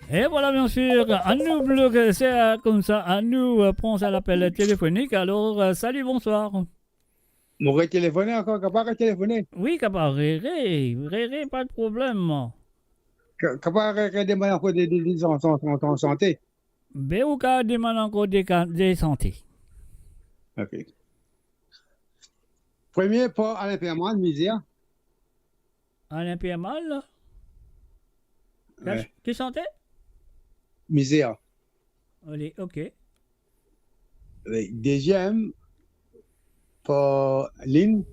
Et voilà, bien sûr, à nous bloquer, c'est comme ça, à nous prendre à l'appel téléphonique. Alors, salut, bonsoir. M'aurait téléphoné encore, capable téléphoner. Oui, capable, réré, pas de problème. Capable demander encore des en santé. Ben, ou qu'à demander encore des santé. Ok. Premier pas à l'impérial, misère. À l'impérial? Ouais. Qui santé? Misère. Allez, ok. Deuxième, pour Lynn.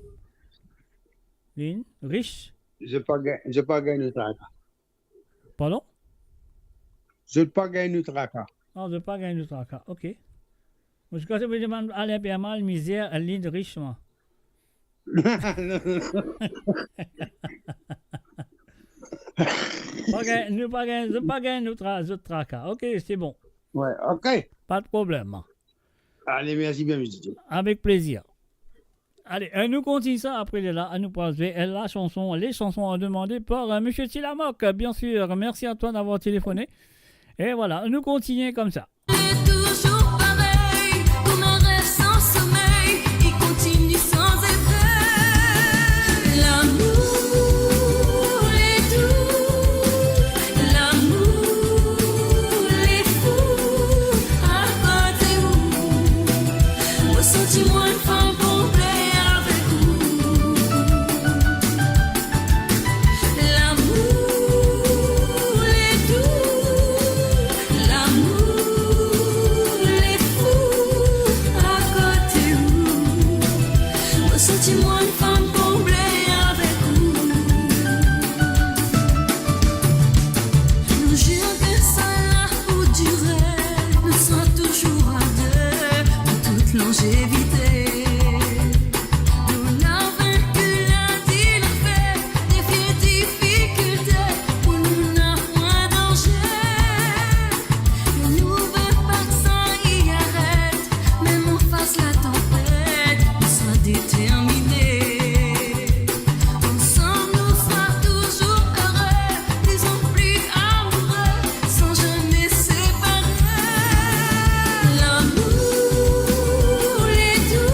Lynn, riche. Je pas gagné le tracas. Pardon? Je ne pas gagner le tracas. Non, je ne pas gagner le tracas, ok. Parce que je me demande à l'impérial, misère, Lynn, riche, moi. Ne pas gagner notre tracas. Ok, c'est bon. Ouais, ok. Pas de problème. Allez, merci bien, monsieur. Avec plaisir. Allez, nous continuons ça après là. À nous passer les chansons demandées par monsieur Tilamoc, bien sûr. Merci à toi d'avoir téléphoné. Et voilà, nous continuons comme ça. Toujours pareil, comme un rêve sans sommeil, il continue sans effet. L'amour est doux, l'amour est fou. À côté où, ressenti-moi une femme complète avec vous. L'amour est doux, l'amour est fou. À côté où, ressenti-moi une femme complète avec vous. Nous jure que ça là pour durer, nous serons toujours à deux pour toute longévité. Nous l'avons vaincu lundi le fait, défier difficultés pour nous n'a point danger. Mais nous veut pas que ça y arrête, même en face la tempête, nous sommes déterminés. Ensemble nous serons toujours heureux, disons plus amoureux, sans jamais séparer. L'amour est doux,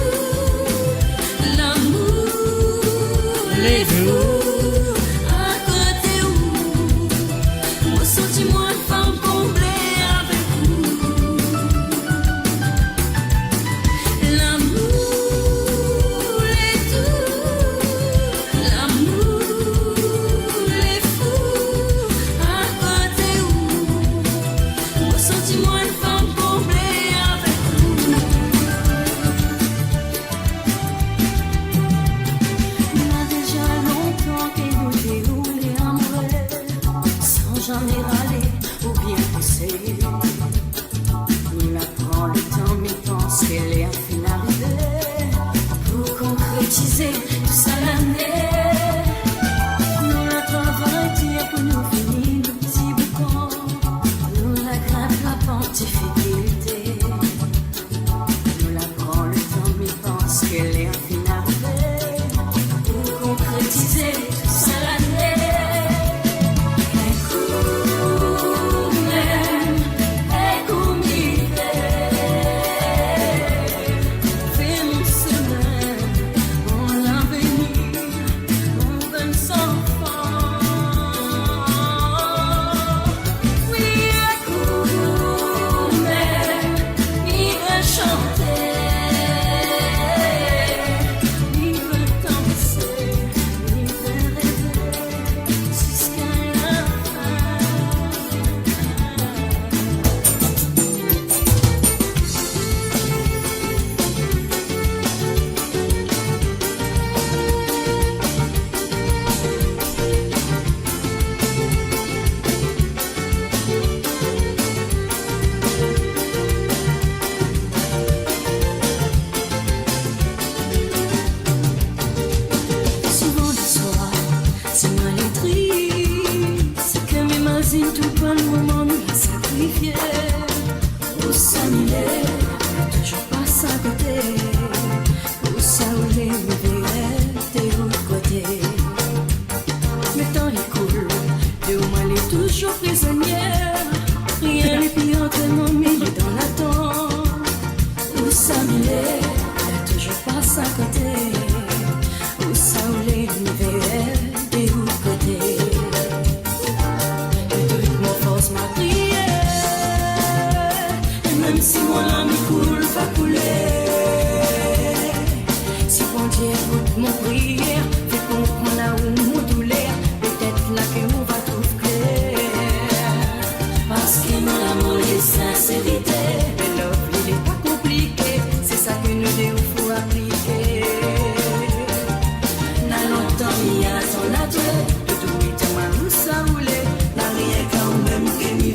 où ça m'est, toujours passe à côté. Où ça où les l'hiver, et où côté. Et toute mon force m'a prié. Et même si mon âme coule, va couler. Si bon Dieu écoute mon prière, fait comprendre là où mon douleur, peut-être là que on va trouver clair. Parce que mon amour est sincérité. Il n'est pas compliqué, c'est ça que nous devons faut appliquer. N'a longtemps mis à ton attrait, de tout le temps où ça roulait, n'a rien quand même que m'y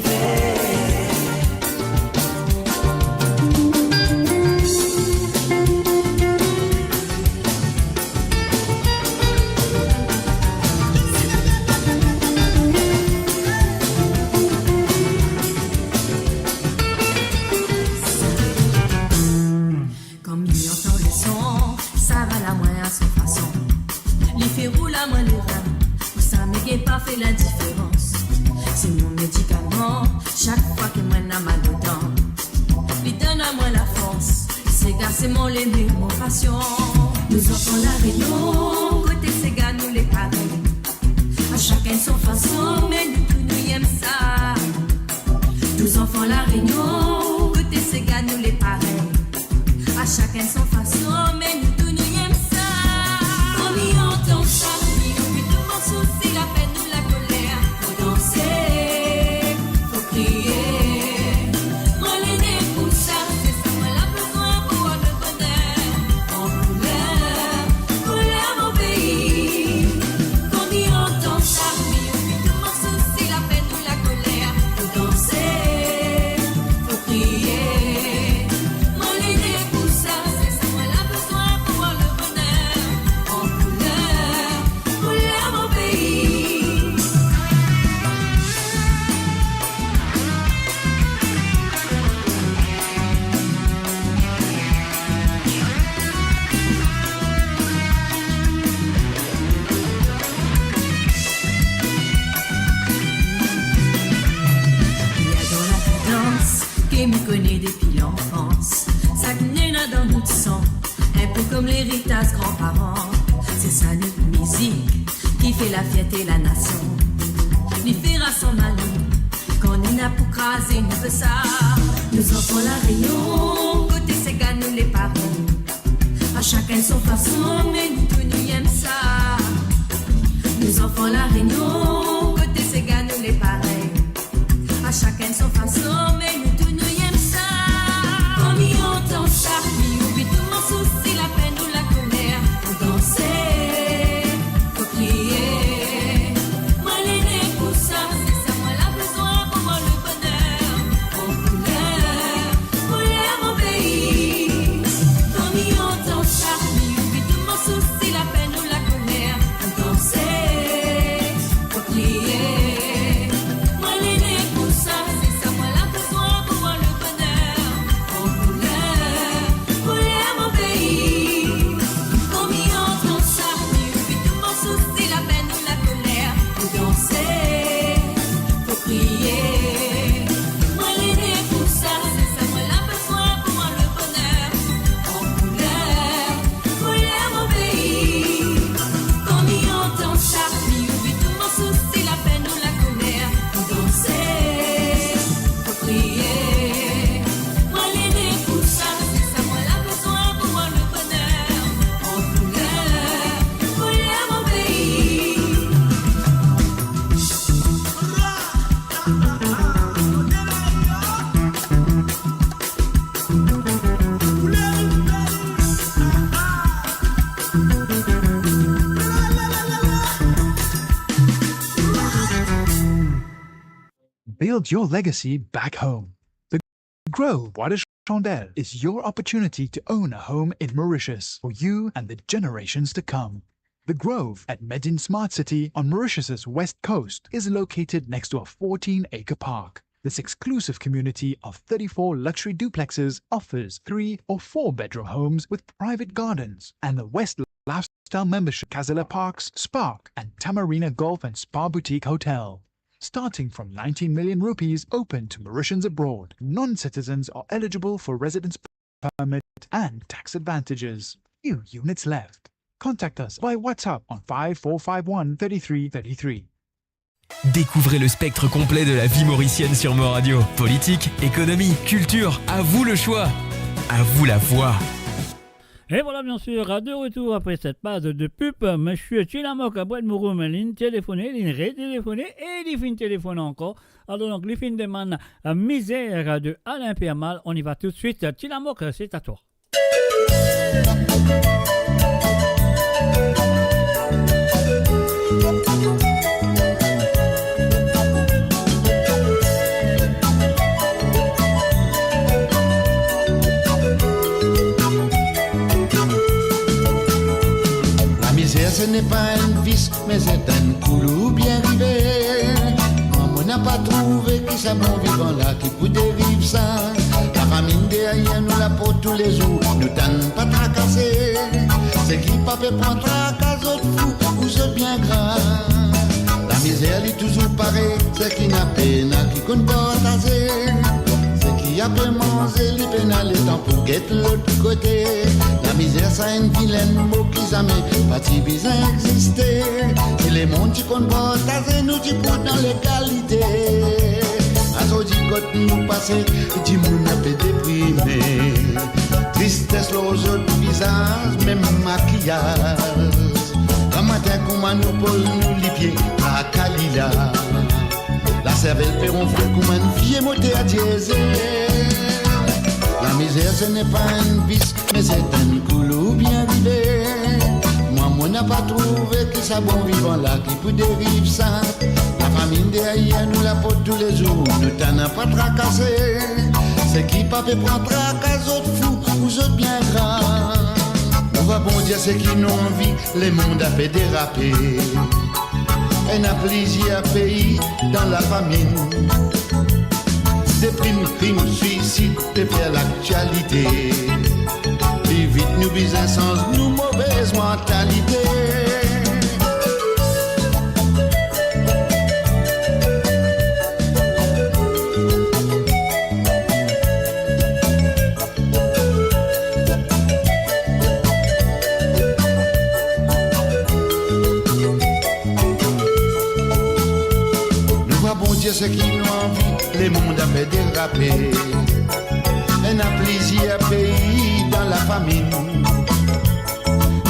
Comme il entend le son, ça va la moins à son façon. Les fait rouler à moins le rein, où ça m'est pas fait la différence. C'est mon médicament, chaque fois que moi n'a mal au dents. Il donne à moi la force, c'est gars c'est mon l'aimé, mon passion. Nous enfants la réunion, côté ces gars nous les pareils. À chacun son façon, mais nous tous nous aimons ça. Nous enfants la réunion, côté ces gars nous les pareils. À chacun son façon, mais nous tous nous aimons ça. Comme il entend ça, il oublie tout mon souci, la peine ou la colère. Faut danser, faut crier. Moi l'aîné pour ça, c'est ça moi la besoin pour avoir le bonheur. En couleur mon pays. Comme il entend ça, il oublie tout mon souci, la peine ou la colère. Faut danser, faut crier. Moi l'aîné pour ça, c'est ça moi la besoin pour avoir le bonheur. En couleur mon pays. Il y a dans la danse qui me connaît depuis l'enfance. Ça naît dans notre sang, un peu comme l'héritage grands-parents. C'est ça notre musique qui fait la fierté la nation. Les fait rassembler quand on a pour craser nous veut ça. Nous enfants la réunion, côté ces gars nous les parents. À chacun son façon, mais nous tous nous aimons ça. Nous enfants la réunion, côté ces gars nous les pareils. À chacun son façon, mais nous tous nous aimons ça. Comme il entend ça, il oublie tout mon souci, la peine ou la colère. Faut danser, faut crier. Moi l'aîné pour ça, c'est ça moi la besoin pour moi le bonheur. En couleur mon pays. Comme il entend ça, il oublie tout mon souci, la peine ou la colère. Faut danser, faut crier. Moi l'aîné pour ça, c'est ça moi la besoin pour moi le bonheur. En couleur mon pays. Comme il entend ça, il oublie tout mon souci, la peine ou la colère. Faut danser, faut crier. Moi l'aîné pour ça, c'est ça moi la besoin pour moi le bonheur. En couleur mon pays. Comme il entend ça, il oublie tout mon souci, la peine ou la colère. Faut danser, faut crier. Moi l'aîné pour ça, c'est ça moi la besoin pour moi le bonheur. En couleur mon pays. Build your legacy back home. The Grove Bois de Chandelle is your opportunity to own a home in Mauritius for you and the generations to come. The Grove at Medin Smart City on Mauritius's west coast is located next to a 14-acre park. This exclusive community of 34 luxury duplexes offers 3 or 4 bedroom homes with private gardens and the West Lifestyle membership Casella Parks, Spark and Tamarina Golf and Spa Boutique Hotel. Starting from 19 million rupees open to Mauritians abroad, non-citizens are eligible for residence permit and tax advantages. Few units left. Contact us by WhatsApp on 5451 3333. Découvrez le spectre complet de la vie mauricienne sur Mort Radio. Politique, économie, culture, à vous le choix. À vous la voix. Et voilà, bien sûr, de retour après cette page de pub, monsieur Tilamok a boîte mourou, ligne téléphonée, ligne rétéléphonée et il fin téléphone encore. Alors donc, les fin demande misère de Alain Permal. On y va tout de suite. Tilamok, c'est à toi. Ce n'est pas un vice, mais c'est un coulou bien rivé. On n'a pas trouvé qui ça bon vivant là, qui peut dérive ça. La famine derrière nous la pour tous les jours, nous t'en pas tracasser. C'est qui pas peut prendre tracas autres fous, ou c'est bien grave. La misère est toujours pareille, c'est qui n'a peine, qui compte pas tasser. Qui a peu mangé les pénales et temps pour guetter l'autre côté. La misère ça une vilaine mot qui jamais pas si bien exister. Et les mondes qui comptent pas tasser nous qui pour dans l'égalité. À ce dit quand nous passer, dit moun a fait déprimer. Tristesse aux autres visages, même maquillage. Un matin comment nous pose nous les pieds à Kalila. La cervelle fait ronfler comme une fille montée à diesel. La misère ce n'est pas un vice, mais c'est un coulou bien vidé. Moi n'a pas trouvé que ça bon vivant là qui peut dérive ça. La famine derrière nous la porte tous les jours, nous t'en a pas tracassé. C'est qui pas peut prendre tracas autres fous, ou autres bien gras. On va bon dire c'est qui n'ont envie, les mondes a fait déraper. Et n'a plaisir à payer dans la famine. Des primes, crimes, suicides, des faire l'actualité. Plus vite nous bisons sans nous mauvaise mentalité. Ce qui nous envie, les mondes a fait déraper. Un plaisir à payer dans la famine.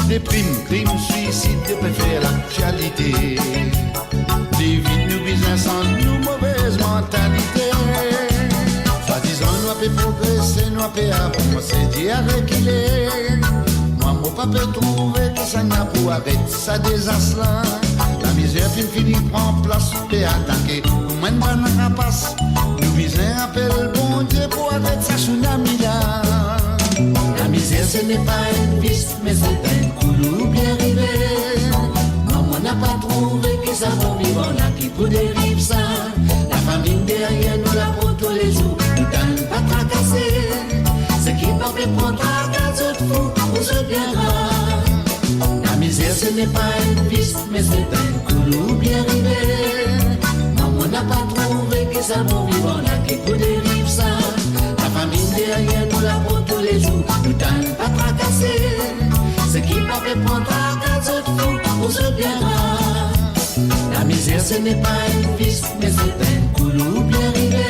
Des primes, crimes, suicides, de préférer l'actualité. Des vies nous bisons sans nous mauvaise mentalité. Soi-disant, nous avons progressé, nous avons avancé, dit avec il est. Moi, mon papa trouvé que ça n'a pour arrêter ça désastre. La misère finit prend place et attaquer. Nous mène pas dans la passe. Nous visons appel bon Dieu pour arrêter ça tsunami là. La misère ce n'est pas un vice, mais c'est un coulou bien rivé. Maman n'a pas trouvé que ça bon vivant là qui peut dérive ça. La famine derrière nous la pour tous les jours. Nous t'en pas tracasser. C'est qui pas peut prendre tracas autres fous, ou c'est bien grave. La misère ce n'est pas un vice, mais c'est un coulou bien rivé. Maman n'a pas trouvé que ça bon vivant là qui peut dérive ça. La famine derrière nous la pour tous les jours. Nous t'en pas tracasser. C'est qui pas peut prendre tracas autres fous, ou c'est bien grave. La misère ce n'est pas un vice, mais c'est un coulou bien rivé.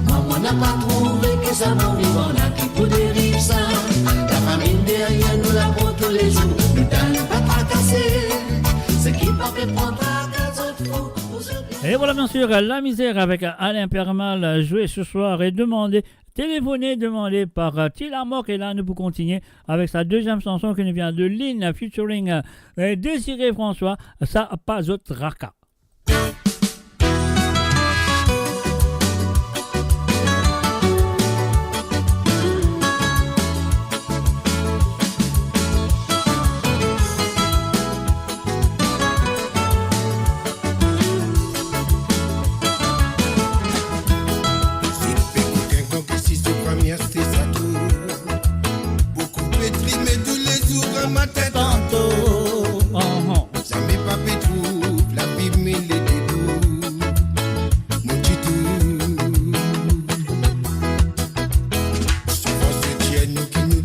Maman n'a pas trouvé que ça bon vivant là qui peut dérive ça. La famine derrière nous la pour tous les jours. Nous t'en pas tracasser. C'est qui pas peut prendre tracas autres fous. Et voilà bien sûr La Misère avec Alain Permal joué ce soir et téléphoné par Tilamok. Et là nous pouvons continuer avec sa deuxième chanson qui nous vient de Lynn featuring Désiré François, ça pas autre raka. Souvent c'est Dieu nous qui nous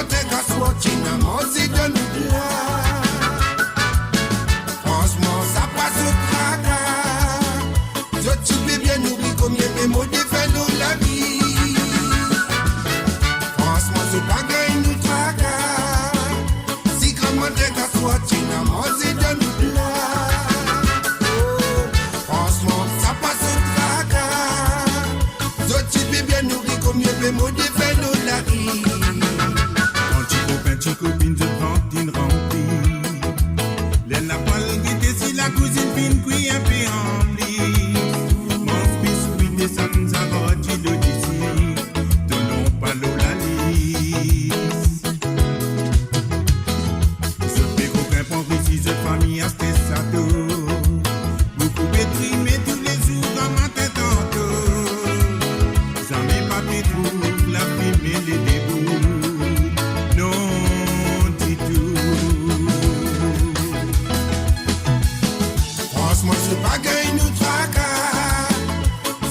comment t'es qu'à sortir dans mon zé de nous là. Franchement, ça passe au tracas. Je tu peux bien oublier combien de mots défait dans la vie. Franchement, c'est pas gagné nous tracas. Si comment t'es qu'à sortir dans mon zé de nous là. Franchement, ça passe au tracas. Je tu peux bien oublier combien de mots défait dans la vie. Petite copine de cantine remplie. Les napales guidées si la cousine fine qui un peu remplie. Mon biscuit des samedi à rôti de d'ici. De non pas l'eau la lisse. Ce fait qu'aucun pont ici, cette famille a sté sa dos. Beaucoup pétrimé tous les jours comme un tête en dos. Jamais pas pétrou, la prime et les débouts. Non. Franchement, c'est pas gagné nous tracas.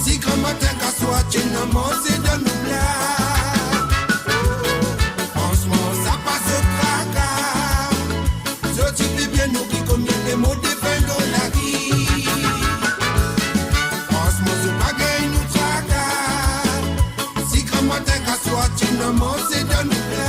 Si comment t'es qu'à sortir dans mon zé de nous là. Franchement, ça passe au tracas. Je tu peux bien oublier combien de mots défait dans la vie. Franchement, c'est pas gagné nous tracas. Si comment t'es qu'à sortir dans mon zé de nous là.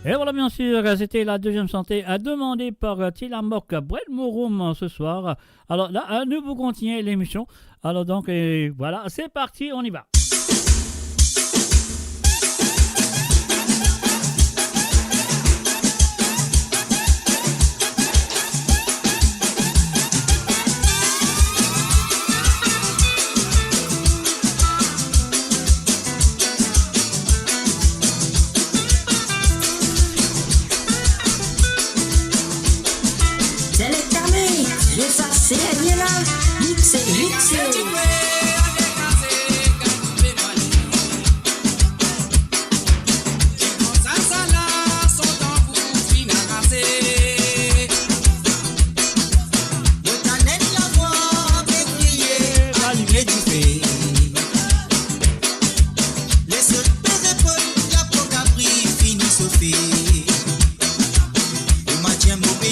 Et voilà, bien sûr, c'était la deuxième santé demandée par Tilamok Brel Mouroum ce soir. Alors là, nous vous continuons l'émission. Alors donc, voilà, c'est parti, on y va. C'est Daniela, mixé.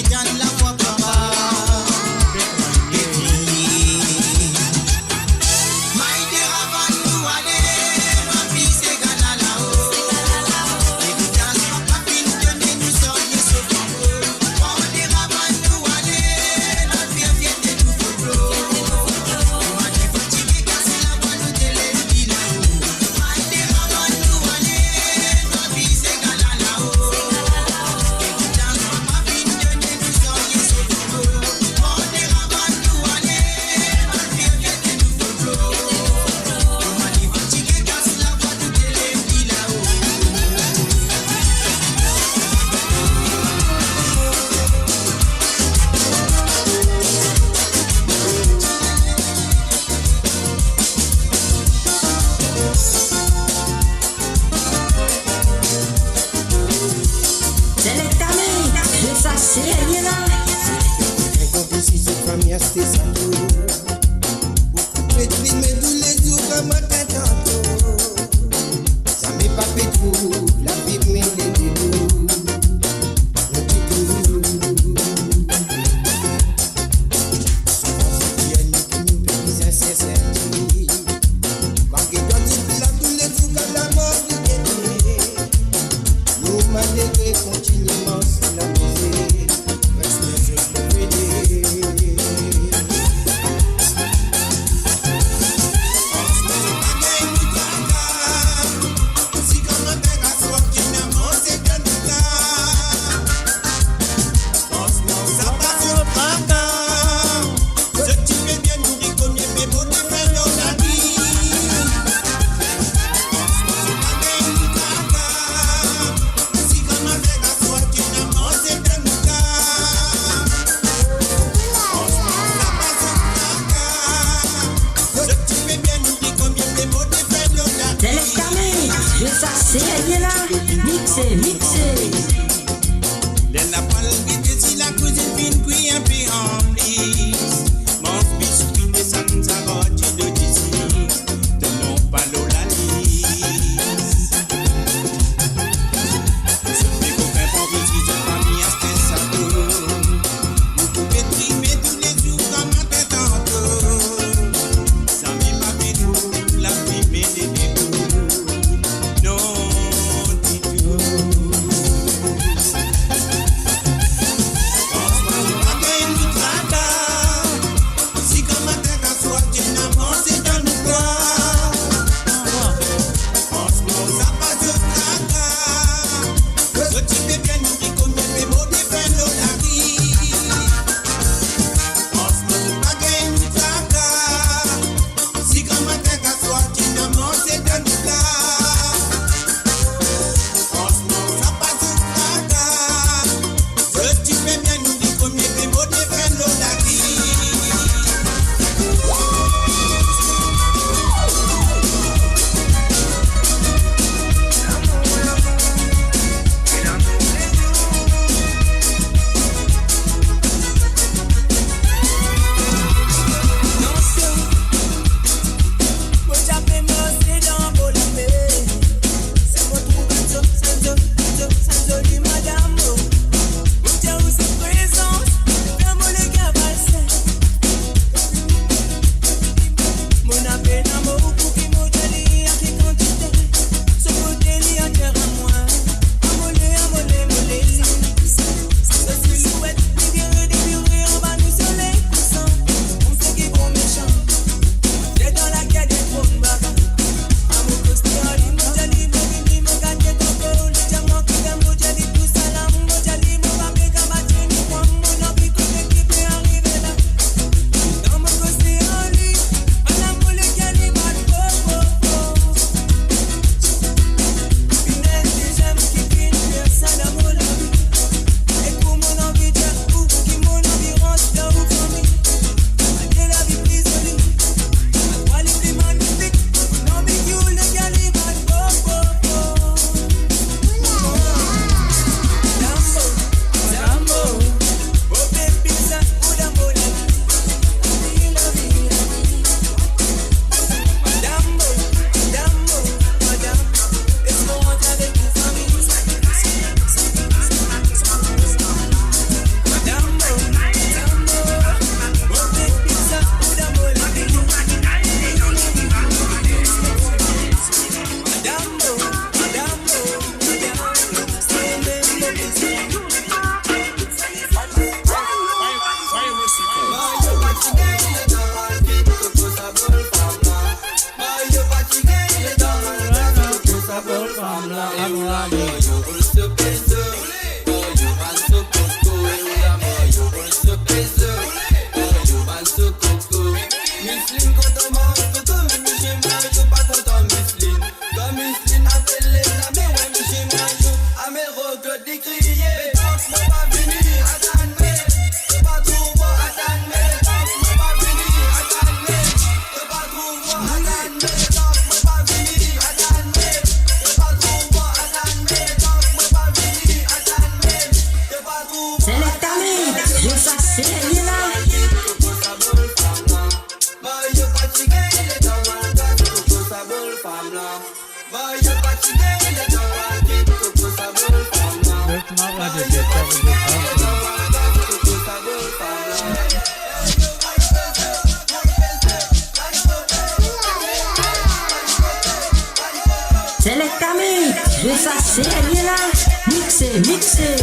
Dans la voix papa. comme un tantôt. Ça m'est pas fait tout, la vie m'est les nous. Le tout. Souvent c'est Dieu qui nous brise à ses sentis. Malgré toi tu l'as tous les jours quand la mort nous guérit. Nous malgré continuellement sur la misère. Reste je peux aider. C'est là, mixé. La parole qui si la cousine fin qui un peu en bliss. Mon biscuit de Santa Rotti de Disney. De non pas la lisse. Ce fait copain pour petit de famille à ce ça tourne. Vous pouvez trimer tous les jours comme un tête en tour. Ça m'est pas fait tout, la vie m'est des dégoûts. Non. C'est les camis, je vais ça, c'est là, mixé, mixé.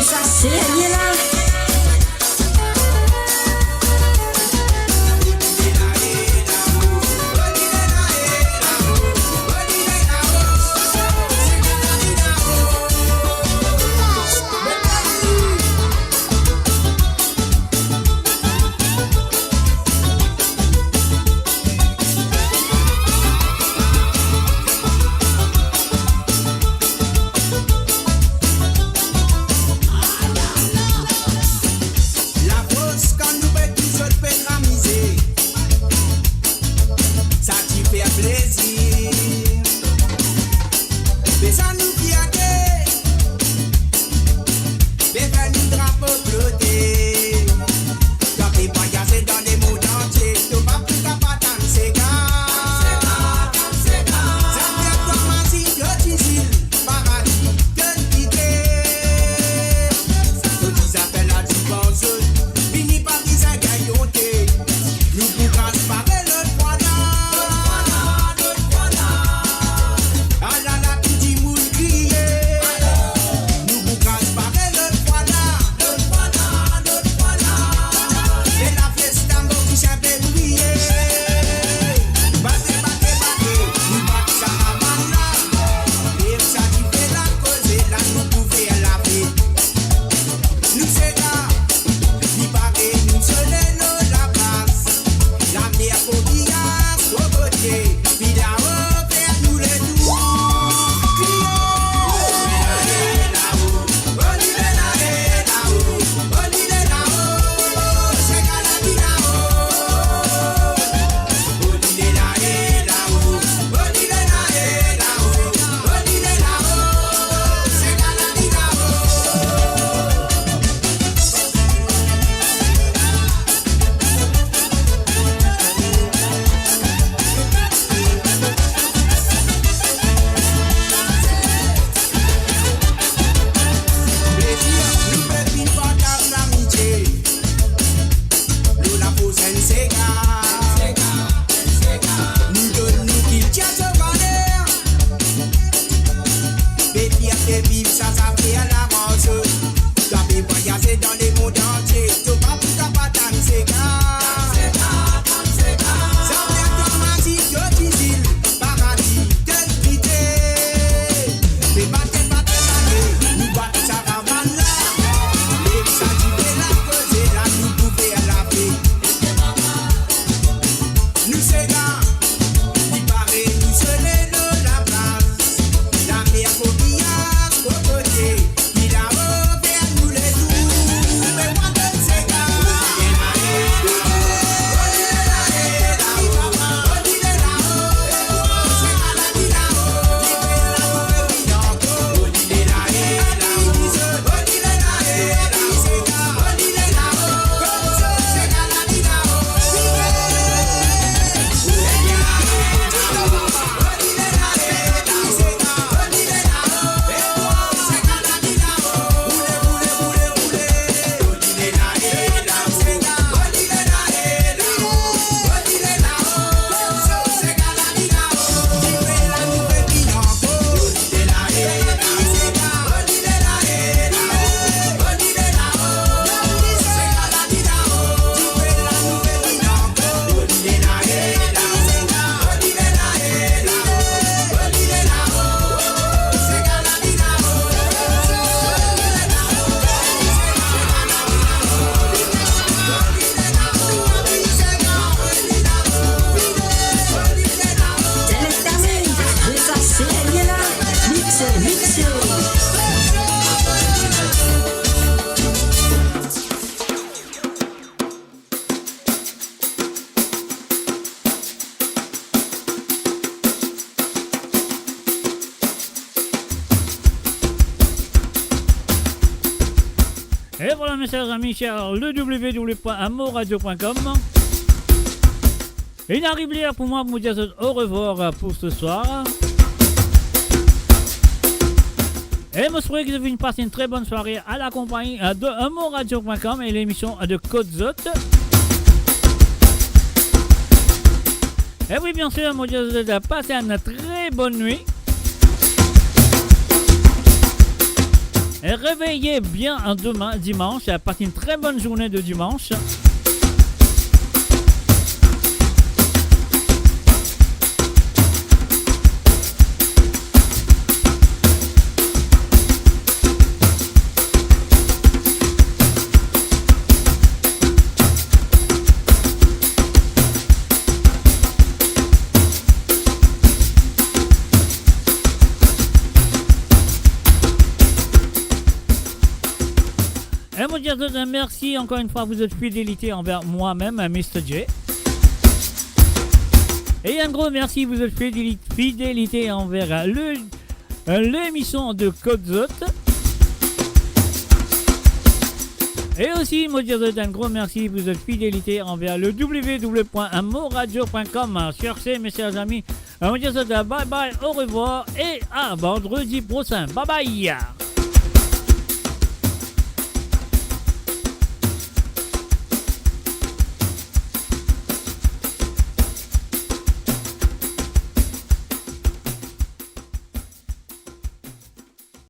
ça c'est là. Et voilà mes chers amis, chers le www.amoradio.com. Et il arrive l'heure pour moi de vous dire au revoir pour ce soir. Et je souhaite que vous ayez passé une très bonne soirée à la compagnie de amoradio.com et l'émission de Côte Zot. Et oui, bien sûr, moi je vous ai passé une très bonne nuit. Et réveillez bien demain, dimanche. Passez une très bonne journée de dimanche. Et vous dire merci encore une fois pour votre fidélité envers moi-même, Mr. J. Et un gros merci pour votre fidélité envers l'émission de Codzot. Et aussi, vous dire un gros merci pour votre fidélité envers le www.moradio.com. Sur ces, mes chers amis, vous dire bye bye, au revoir et à vendredi prochain. Bye bye.